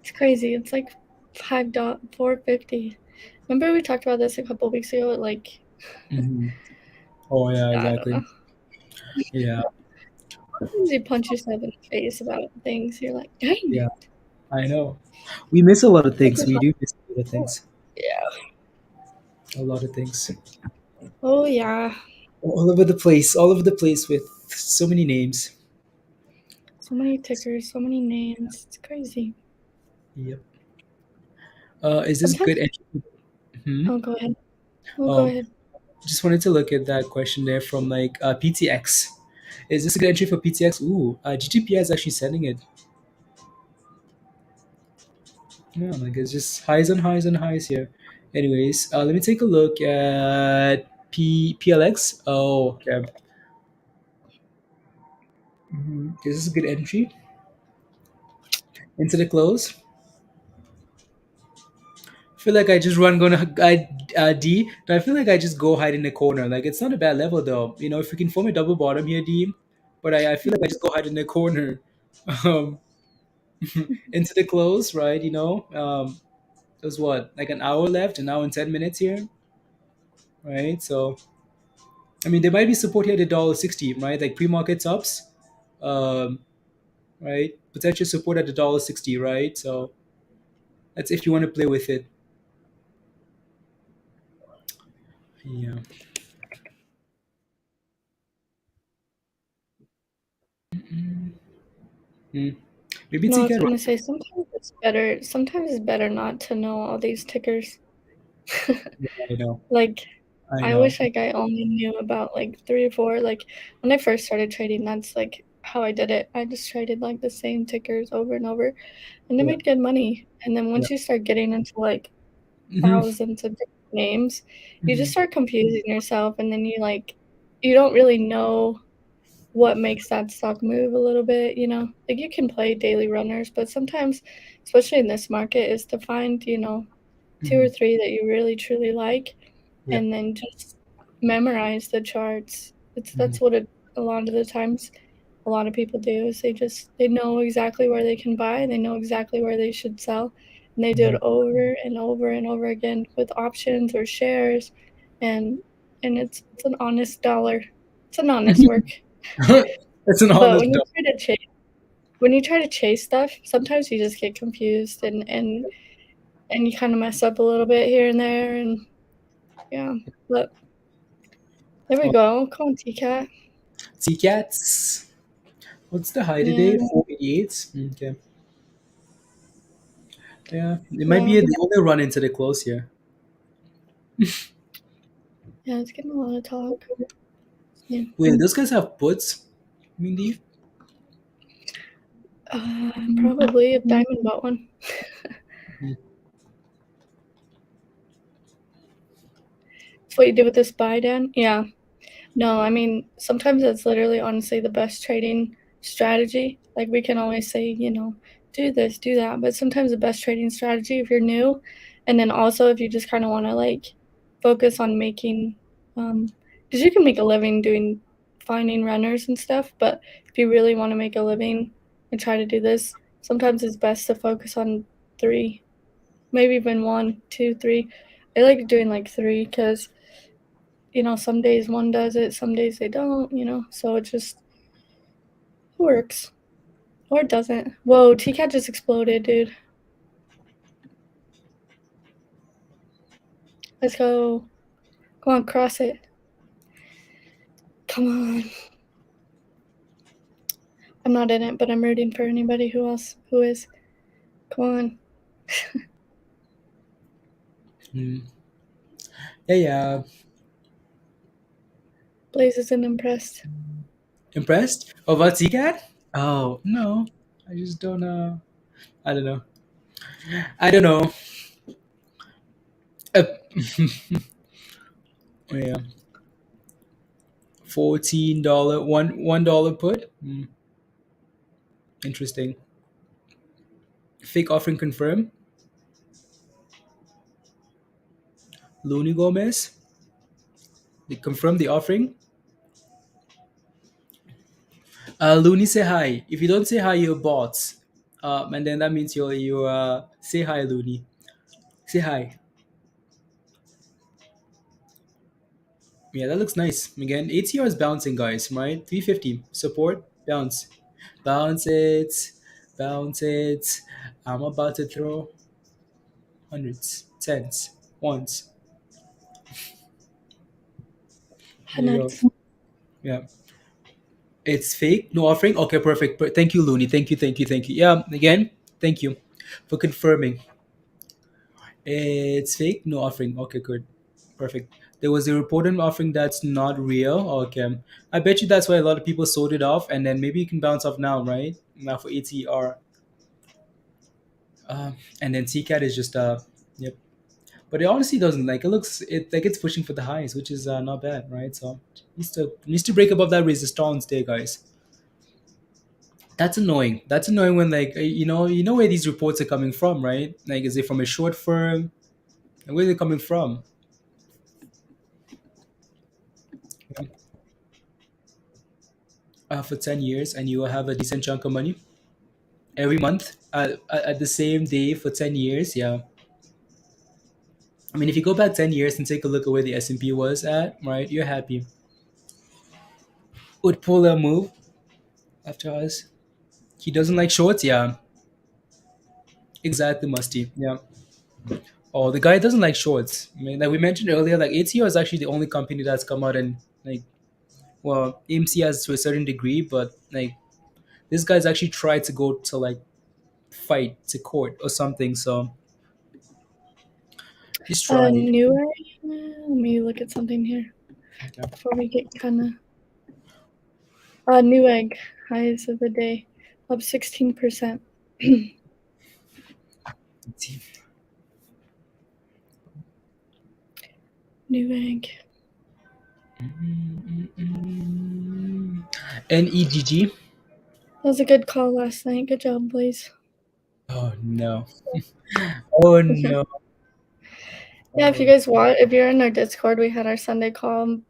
It's crazy. It's like $4.50. Remember we talked about this a couple weeks ago? Like, Mm-hmm. Oh yeah, I don't exactly. know. Yeah, Sometimes you punch yourself in the face about things. You're like, dang yeah. it. I know. We miss a lot of Like things. this We one. do miss a lot of things. Yeah. A lot of things. Oh, yeah. All over the place. All over the place with so many names. So many tickers, so many names. It's crazy. Yep. Is this Sometimes. good entry? Hmm? Oh, go ahead. Oh, go Oh, ahead. just wanted to look at that question there from like PTX. Is this a good entry for PTX? Ooh, GTP is actually sending it. Yeah, like it's just highs and highs and highs here. Anyways, let me take a look at PLX. Oh, okay. This is a good entry into the close. I feel like I just run gonna D. I feel like I just go hide in the corner. Like it's not a bad level though. You know, if we can form a double bottom here, D. But I feel like I just go hide in the corner, um, into the close, right? You know, there's what like an hour left, an hour and 10 minutes here, right? So I mean, there might be support here at $1.60, right? Like pre-market tops, um, right? Potential support at $1.60, right? So that's if you want to play with it. Yeah. Mm. Maybe No, I take was a gonna say sometimes it's better. Sometimes it's better not to know all these tickers. I know. Like, I I know. wish like I only knew about like 3 or 4. Like when I first started trading, that's like how I did it. I just traded like the same tickers over and over, and I Yeah. made good money. And then Yeah. once you start getting into like Hmm. thousands of different names, you Hmm. just start confusing yourself, and then you don't really know what makes that stock move a little bit, you know? Like, you can play daily runners, but sometimes, especially in this market, is to find, 2 Hmm. or 3 that you really truly like, Yeah. and then just memorize the charts. Hmm. That's what a lot of the times a lot of people do is they know exactly where they can buy, they know exactly where they should sell, and they do Hmm. it over and over and over again with options or shares, and it's an honest dollar. It's an honest work. That's an But honest dog. when you try to chase stuff, sometimes you just get confused and you kinda mess up a little bit here and there, and yeah, but there we Oh, go. Come on, TCAT. sea cats. What's the high Yeah, today? 488. Okay. Yeah. It might yeah, be the only run into the close here. yeah, it's getting a lot of talk. Yeah. Wait, those guys have puts, Mindy? Probably if Diamond bought one. Hmm. That's what you do with this buy, Dan? Yeah. No, I mean, sometimes it's literally honestly the best trading strategy. Like we can always say, do this, do that. But sometimes the best trading strategy if you're new, and then also if you just kind of want to like focus on making, because you can make a living doing finding runners and stuff. But if you really want to make a living and try to do this, sometimes it's best to focus on 3, maybe even 1, 2, 3. I like doing like 3 because some days one does it, some days they don't. So it just works. Or it doesn't. Whoa, TCAT just exploded, dude. Let's go. Come on, cross it. Come on. I'm not in it, but I'm rooting for anybody who is. Come on. Yeah. Blaze isn't impressed. Impressed? Oh, about TCAT? Oh, no. I just don't know. I don't know. I don't know. Uh, yeah. $14, $1 put? Interesting. Fake offering confirmed. Looney Gomez. They confirmed the offering. Looney, say hi. If you don't say hi, you're bots. And then that means you say hi, Looney. Say hi. Yeah, that looks nice. Again, ATR is bouncing, guys, right? 350. Support, bounce. Bounce it. Bounce it. I'm about to throw hundreds, tens, ones. There you go. Nuts. Yeah. It's fake, no offering. Okay, perfect. Thank you, Looney. Thank you, thank you, thank you. Yeah, again, thank you for confirming. It's fake, no offering. Okay, good. Perfect. There was a reported offering that's not real. Okay. I bet you that's why a lot of people sold it off, and then maybe you can bounce off now, right? Now for ATR. And then TCAT is just yep. But it honestly doesn't like it's pushing for the highs, which is not bad, right? So needs to break above that resistance there, guys. That's annoying. That's annoying when like you know where these reports are coming from, right? Like is it from a short firm? And where are they coming from? For 10 years, and you will have a decent chunk of money every month at the same day for 10 years. Yeah. I mean, if you go back 10 years and take a look at where the S&P was at, right, you're happy. Would pull a move after us. He doesn't like shorts. Yeah. Exactly, Musty. Yeah. Oh, the guy doesn't like shorts. I mean, like we mentioned earlier, like ATO is actually the only company that's come out and like, well, AMC has to a certain degree, but like this guy's actually tried to go to like fight to court or something. So he's tried. Newer. Let me look at something here Okay. before we get kind of. Newegg highs of the day, up 16%. Newegg. NEGG. That was a good call last night. Good job, Blaze. Oh no. Oh no. Yeah, if you Oh, guys want, if you're in our Discord, we had our Sunday call.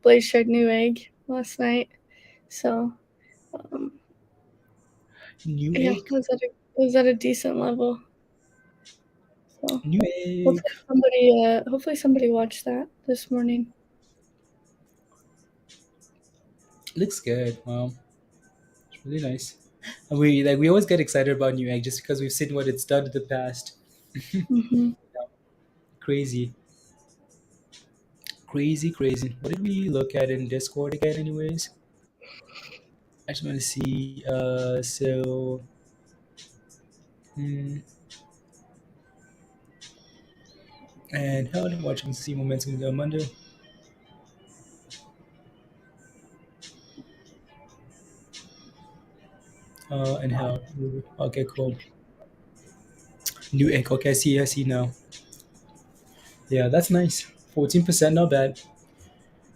Blaze shared Newegg last night, so new yeah, egg. it was at a decent level. So New egg. hopefully somebody watched that this morning. Looks good. Wow. It's really nice. And we always get excited about new egg just because we've seen what it's done in the past. Mm-hmm. Crazy. Crazy, crazy. What did we look at in Discord again anyways? I just want to see hmm, and held watching see momentum go Monday. And held. Okay, cool. New egg. Okay, I see now. Yeah, that's nice. 14%, not bad.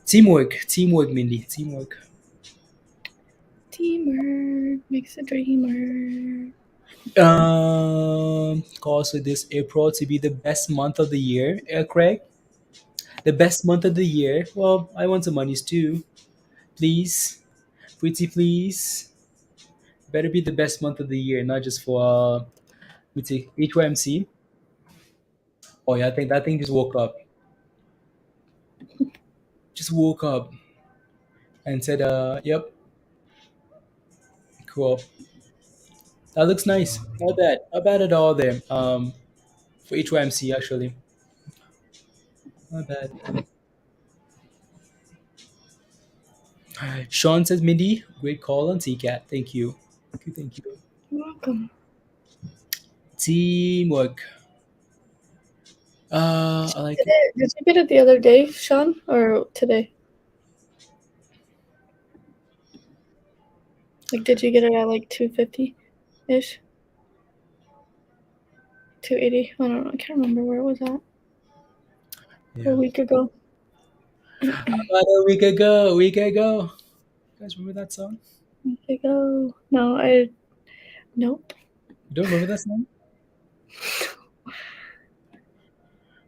Teamwork, Mindy. Teamwork. Teamwork makes a dreamer. Calls for this April to be the best month of the year. Craig, the best month of the year. Well, I want some monies too. Please, pretty please. Better be the best month of the year, not just for let's see, HYMC. Oh yeah, I think that thing just woke up. Just woke up and said, yep, cool. That looks nice. Not bad. Not bad at all there. For HYMC actually. Not bad. Sean says, Mindy, great call on CCAT. Thank you. Thank you. Thank you. You're welcome. Teamwork. I like it. Did you get it the other day, Sean, or today? Like, did you get it at like 250 ish? 280? I don't know. I can't remember where it was at. Yeah. A week ago. About a week ago. A week ago. You guys remember that song? A week ago. No, nope. You don't remember that song?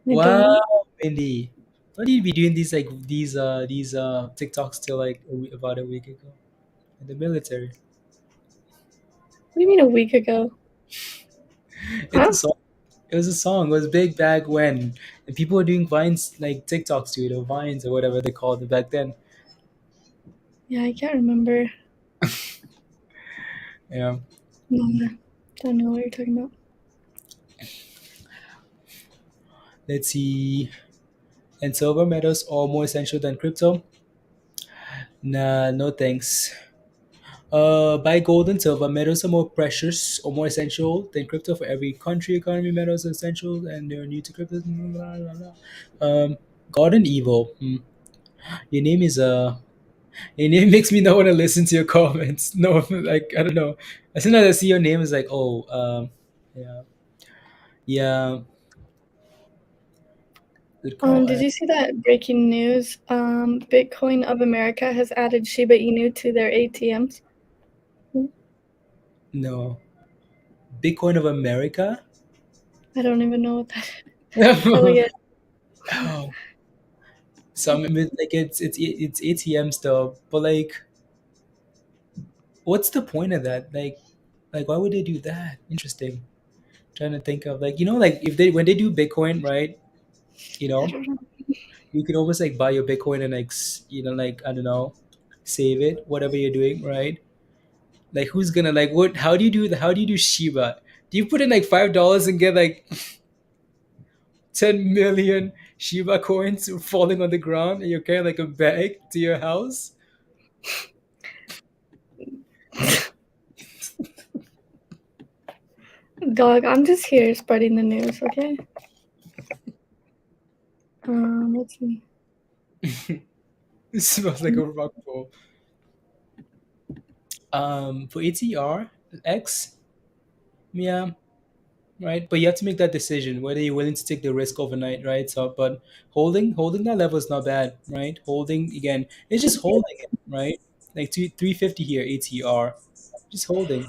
I Wow, don't. Mindy. Thought you'd be doing these TikToks till like about a week ago in the military. What do you mean a week ago? It's a Huh? song. It was a song. It was big back when, and people were doing vines like TikToks to it or vines or whatever they called it back then. Yeah, I can't remember. Yeah. No, I don't know what you're talking about. Let's see. And silver metals are more essential than crypto? Nah, no thanks. Buy gold and silver. Metals are more precious or more essential than crypto for every country. Economy metals are essential and they're new to crypto. Blah, blah, blah. God and evil. Your name is Your name makes me not want to listen to your comments. No, like I don't know. As soon as I see your name, it's like, oh, yeah, yeah, good call. Did you see that breaking news? Bitcoin of America has added Shiba Inu to their ATMs. No, Bitcoin of America. I don't even know what that is. But like Oh, it, some like it's ATM stuff, but like, what's the point of that? Like why would they do that? Interesting. Trying to think of like like if they when they do Bitcoin, right? You I know, don't know. you can almost like buy your Bitcoin and like like I don't know, save it, whatever you're doing, right? Like who's gonna like what? How do you do the? How do you do Shiba? Do you put in like $5 and get like 10 million Shiba coins falling on the ground, and you're carrying like a bag to your house? Dog, I'm just here spreading the news, okay? Let's see. It smells like a rock ball. For ATR X, yeah, right. But you have to make that decision whether you're willing to take the risk overnight, right? So, but holding that level is not bad, right? Holding again, it's just holding it, right? Like 350 here, ATR, just holding.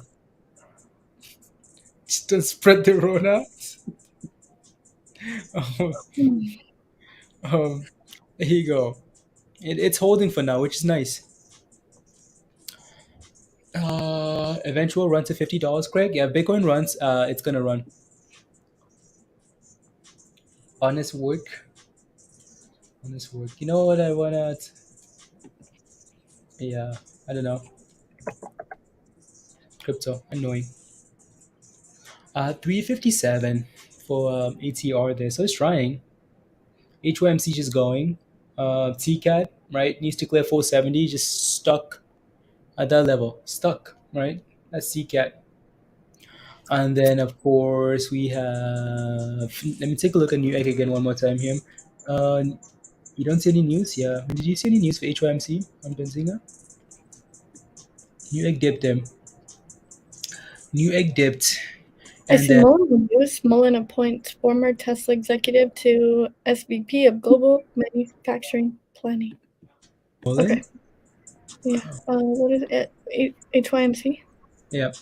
Just don't spread the Rona. Um, Hmm. there you go. It's holding for now, which is nice. Eventual run to $50, Craig. Yeah, Bitcoin runs. It's gonna run. Honest work. Honest work. You know what I wanna? Yeah, I don't know. Crypto annoying. 357 for ATR there. So it's trying. HOMC just going. TCAT right needs to clear 470. Just stuck at that level. Stuck right. That's CCAT. And then of course we have. Let me take a look at New Egg again one more time here. Uh, you don't see any news? Yeah. Did you see any news for HYMC on Benzinga? New Egg dipped them. New Egg dipped, I and see then MULN news. MULN appoints former Tesla executive to SVP of Global Manufacturing Planning. Poland. Okay. Yeah. What is it? HYMC? Yeah.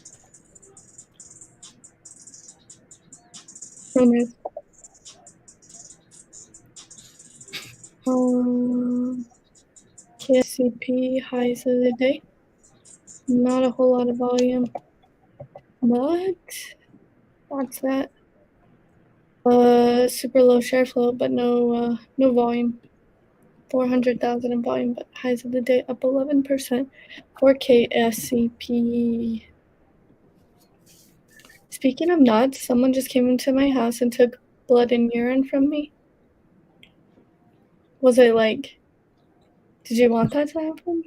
knows? KSCP highs of the day. Not a whole lot of volume, but that's that. Super low share flow, but no volume. 400,000 in volume, but highs of the day up 11% for KSCP. Speaking of nuts, someone just came into my house and took blood and urine from me. Was it like, did you want that to happen?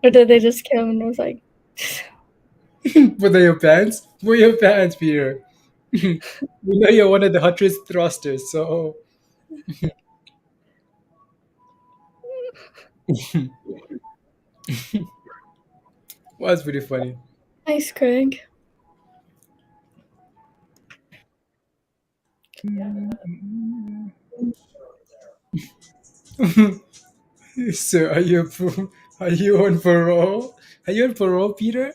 Or did they just come and was like, What are your pants? What are your pants, Peter? We know you're one of the hottest thrusters, so well, that's pretty funny. nice, Craig. So are you on parole? Are you on parole, Peter?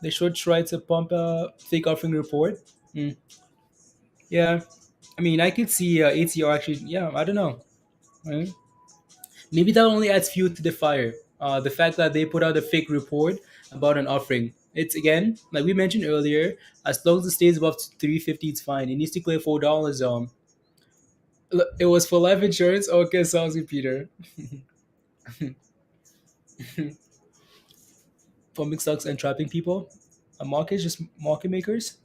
They should try to pump a fake offering report. Mm. Yeah, I mean, I could see ATR actually. Yeah, I don't know. Right? Maybe that only adds fuel to the fire. The fact that they put out a fake report about an offering. It's again, like we mentioned earlier, as long as it stays above 350, it's fine. It needs to clear $4. It was for life insurance. Okay, sounds good, Peter. Pumping stocks and trapping people. A market, just market makers.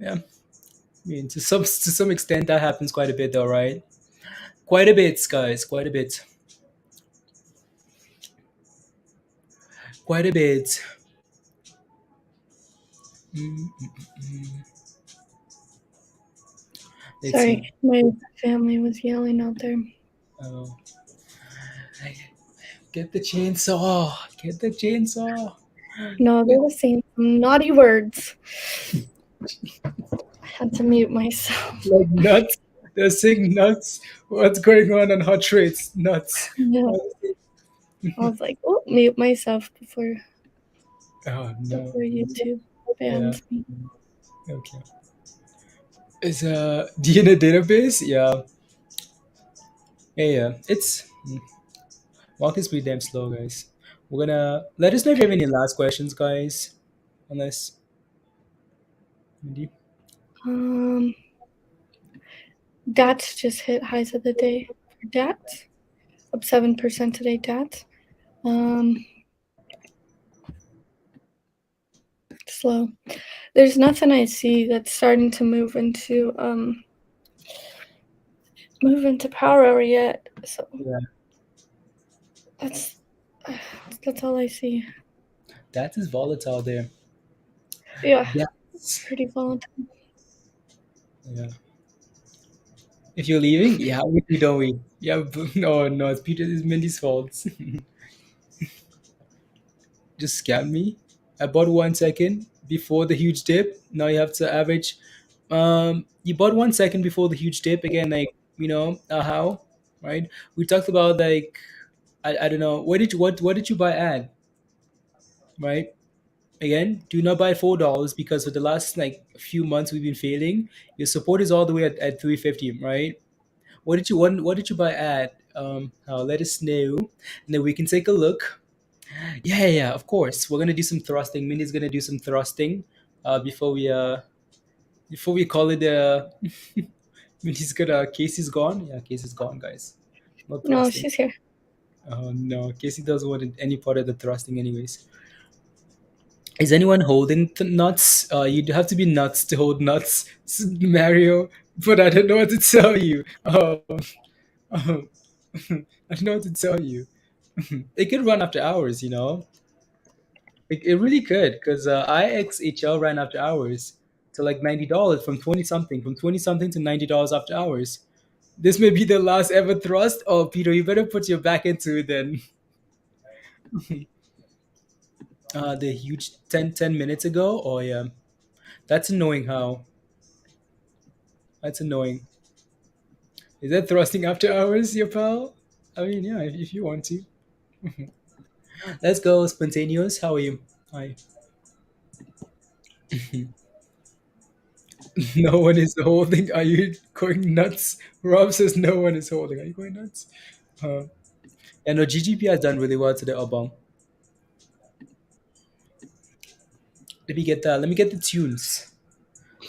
Yeah, I mean, to some extent, that happens quite a bit, though, right? Quite a bit, guys. Quite a bit. Quite a bit. Mm, let's see. Sorry, my family was yelling out there. Oh, get the chainsaw. Get the chainsaw. No, they were saying some naughty words. I had to mute myself. Like nuts. They're saying nuts. What's going on hot rates? Nuts. Yeah, I was like, oh, mute myself before Oh no. YouTube Yeah. bans me. Okay. Is DNA database? Yeah. Yeah. Yeah. It's market's pretty damn slow, guys. We're gonna let us know if you have any last questions, guys. Unless Mindy. Um, DATS just hit highs of the day for DATS, up 7% today. DATS. Slow. There's nothing I see that's starting to move into power hour yet. So Yeah. that's all I see. That is volatile there. Yeah, That's pretty volatile. yeah. If you're leaving, yeah, we don't we? Yeah, no, no, it's Peter. It's Mindy's fault. Just scam me. I bought 1 second before the huge dip. Now you have to average. You bought 1 second before the huge dip again. Like how, right? We talked about like I don't know. What did you buy at, right? Again, do not buy $4 because for the last like few months we've been failing. Your support is all the way at 350, right? What did you buy at? Let us know, and then we can take a look. Yeah, yeah, yeah, of course. We're gonna do some thrusting. Minnie's gonna do some thrusting before we call it. Minnie's gonna. Casey's gone. Yeah, Casey's gone, guys. No No, thrusting. she's here. Oh no, Casey doesn't want any part of the thrusting, anyways. Is anyone holding nuts? You'd have to be nuts to hold nuts, Mario. But I don't know what to tell you. Um, I don't know what to tell you. It could run after hours, you know. It really could, because IXHL ran after hours to like $90 from 20 something to $90 after hours. This may be the last ever thrust. Oh, Peter, you better put your back into it then. The huge 10 minutes ago. Oh yeah, that's annoying. How? That's annoying. Is that thrusting after hours, your pal? I mean, yeah, if you want to. Let's go, spontaneous. How are you? Hi. No one is holding. Are you going nuts? Rob says no one is holding. Are you going nuts? Uh, yeah, no, GGP has done really well today, Obong. Let me get that. Let me get the tunes.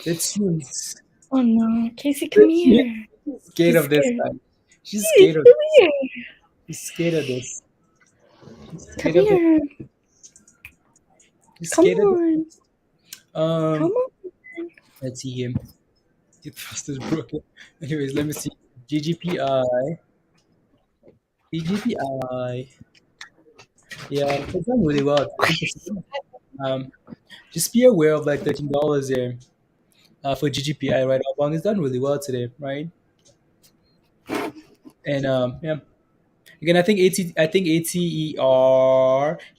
The tunes. Oh no, Casey, come The tunes. here. She's scared She's of this scared. guy. She's Please, scared of come this. here. She's scared of this. She's Come scared of this. here. She's Come scared of this. on. Come Um, on. let's see him. Your trust is broken. Anyways, let me see. GGPI. GGPI. Yeah, it's done really well. 13%. Um, just be aware of like $13 there for GGPI, right? Obong is done really well today, right? And yeah, again, I think ATER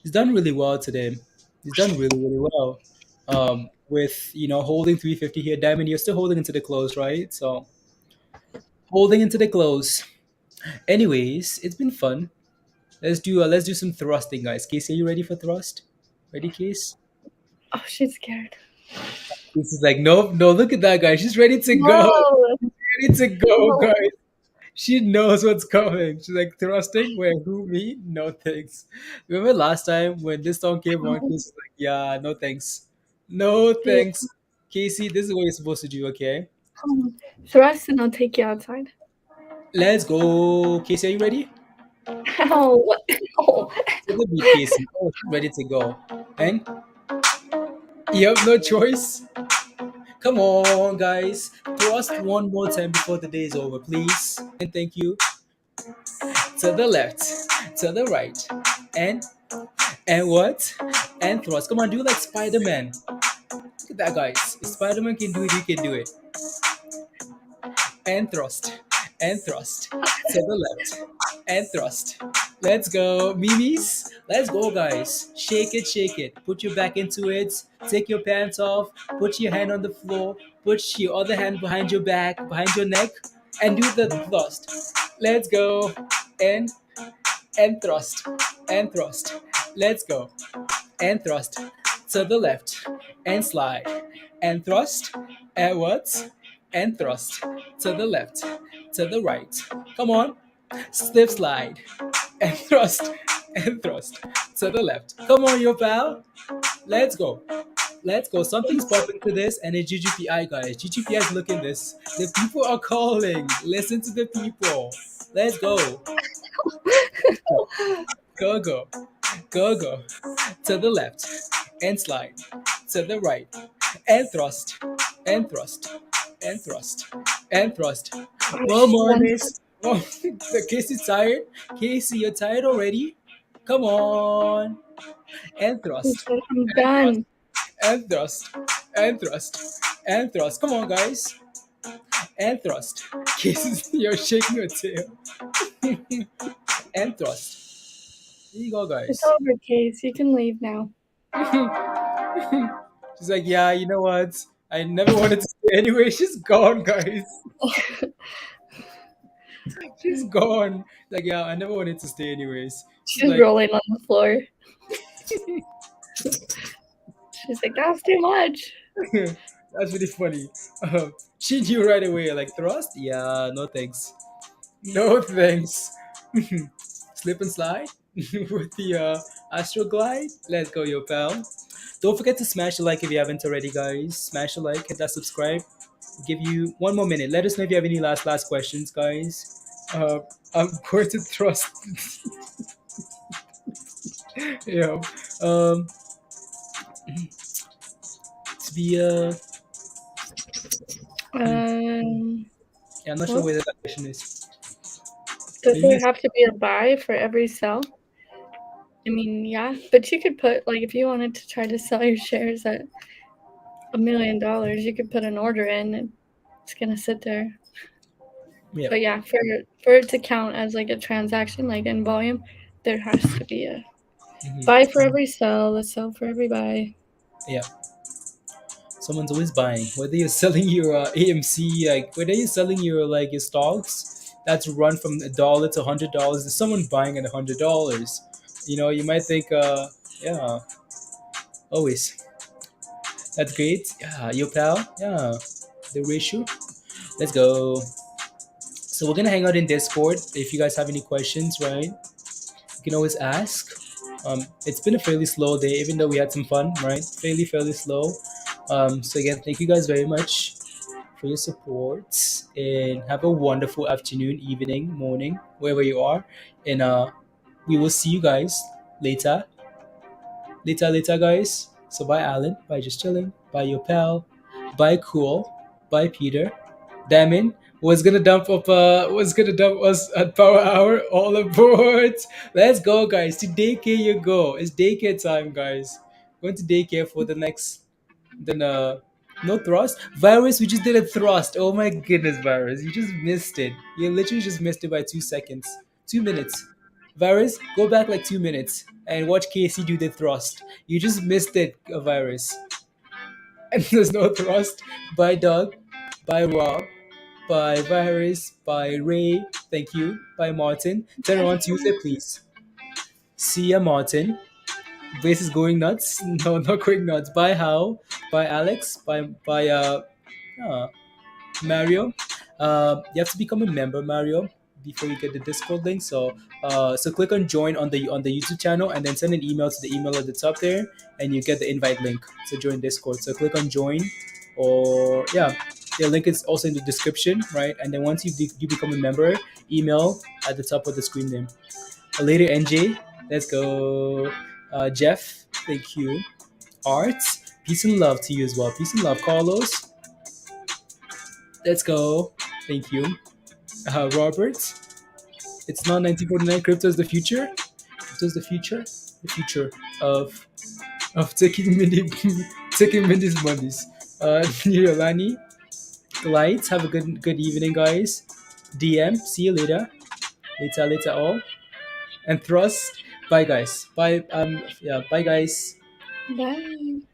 is done really well today. He's done really really well. With holding 350 here, Diamond, you're still holding into the close, right? So holding into the close. Anyways, it's been fun. Let's do some thrusting, guys. Casey, are you ready for thrust? Ready, Case? Oh, she's scared. Case is like, nope, no. Look at that guy. She's ready to go. No. Ready to go, No. guys. She knows what's coming. She's like thrusting. Where who me? No thanks. Remember last time when this song came on? Casey was like, yeah, no thanks, no Yeah, thanks. Casey, this is what you're supposed to do. Okay, come on. Thrust and I'll take you outside. let's go. Casey, are you ready? Ow. Oh. To the beat, Casey. Oh, she's ready to go. And you have no choice. Come on, guys. Thrust one more time before the day is over, please. And thank you. To the left, to the right, and what? And thrust. Come on, do like Spider-Man. Look at that, guys. If Spider-Man can do it, you can do it. And thrust, and thrust. To the left, and thrust. Let's go, Mimis. Let's go, guys. Shake it, shake it. Put your back into it. Take your pants off. Put your hand on the floor. Put your other hand behind your back, behind your neck, and do the thrust. Let's go. And thrust, and thrust. Let's go. And thrust to the left, and slide, and thrust, and what? And thrust to the left, to the right. Come on, slip slide, and thrust to the left. Come on, your pal. Let's go. Let's go. Something's popping to this, and it's GGPI, guys. GGPI is looking this. The people are calling. Listen to the people. Let's go. Go, go. Go, go. To the left, and slide. To the right, and thrust, and thrust, and thrust, and thrust. Oh, One she more, wants. miss. Oh, Casey's tired. Casey, you're tired already? Come on. And She thrust, said, I'm and thrust, done. and thrust, and thrust, and thrust. Come on, guys. And thrust. Casey, you're shaking your tail. And thrust. Here you go, It's guys. over, Case. You can leave now. She's like, yeah, you know what? I never wanted to stay anyway. She's gone, guys. She's gone. Like, yeah, I never wanted to stay anyways. She's She's like, rolling on the floor. She's like, that's too much. that's really funny. She knew right away, like, thrust? Yeah, no thanks. No thanks. Slip and slide with the Astroglide. Let's go, yo, pal. Don't forget to smash the like if you haven't already, guys. Smash the like, hit that subscribe. Give you one more minute. Let us know if you have any last questions, guys. I'm going to trust. Yeah. Um. To be yeah, I'm not sure Well, where that question is. does Maybe there it's, have to be a buy for every sell? I mean, yeah, but you could put, like, if you wanted to try to sell your shares at $1 million, you could put an order in and it's gonna sit there. yeah. But yeah, for it to count as like a transaction, like in volume, there has to be a buy for every sell, a sell for every buy. Yeah. Someone's always buying. Whether you're selling your AMC, like whether you're selling your like your stocks that's run from $1 to $100, there's someone buying at $100. You know, you might think, yeah, always. That's great. Yeah, you pal. Yeah, the ratio. Let's go. So we're gonna hang out in Discord. If you guys have any questions, right, you can always ask. It's been a fairly slow day, even though we had some fun, right? Fairly slow. So again, thank you guys very much for your support, and have a wonderful afternoon, evening, morning, wherever you are. And we will see you guys later, later, guys. So bye, Alan. Bye, just chilling. Bye, your pal. Bye, cool. Bye, Peter. Damon was gonna dump us at Power Hour. All aboard! Let's go, guys. To daycare you go. It's daycare time, guys. Going to daycare for the next. Then no thrust. Virus, we just did a thrust. Oh my goodness, Virus, you just missed it. You literally just missed it by 2 seconds, 2 minutes. Virus, go back like 2 minutes and watch Casey do the thrust. You just missed it, Virus. And there's no thrust. Bye, Doug. Bye, Rob. Bye, Virus. Bye, Ray. Thank you. Bye, Martin. Turn around Tuesday, please. See ya, Martin. Base is going nuts. No, not going nuts. Bye, How. Bye, Alex. Bye, uh, Mario. You have to become a member, Mario, before you get the Discord link. So click on join on the YouTube channel, and then send an email to the email at the top there, and you get the invite link to join Discord. So click on join, or yeah, the link is also in the description, right? And then once you become a member, email at the top of the screen name. Later, NJ. Let's go. Jeff, thank you. Art, peace and love to you as well. Peace and love, Carlos. Let's go. Thank you. Robert, it's not 1949. Crypto is the future. Crypto is the future. The future of taking mini taking Mindy's monies. Yolani, Lights. Have a good evening, guys. DM. See you later. Later all. And Thrust. Bye, guys. Bye. Yeah. Bye, guys. Bye.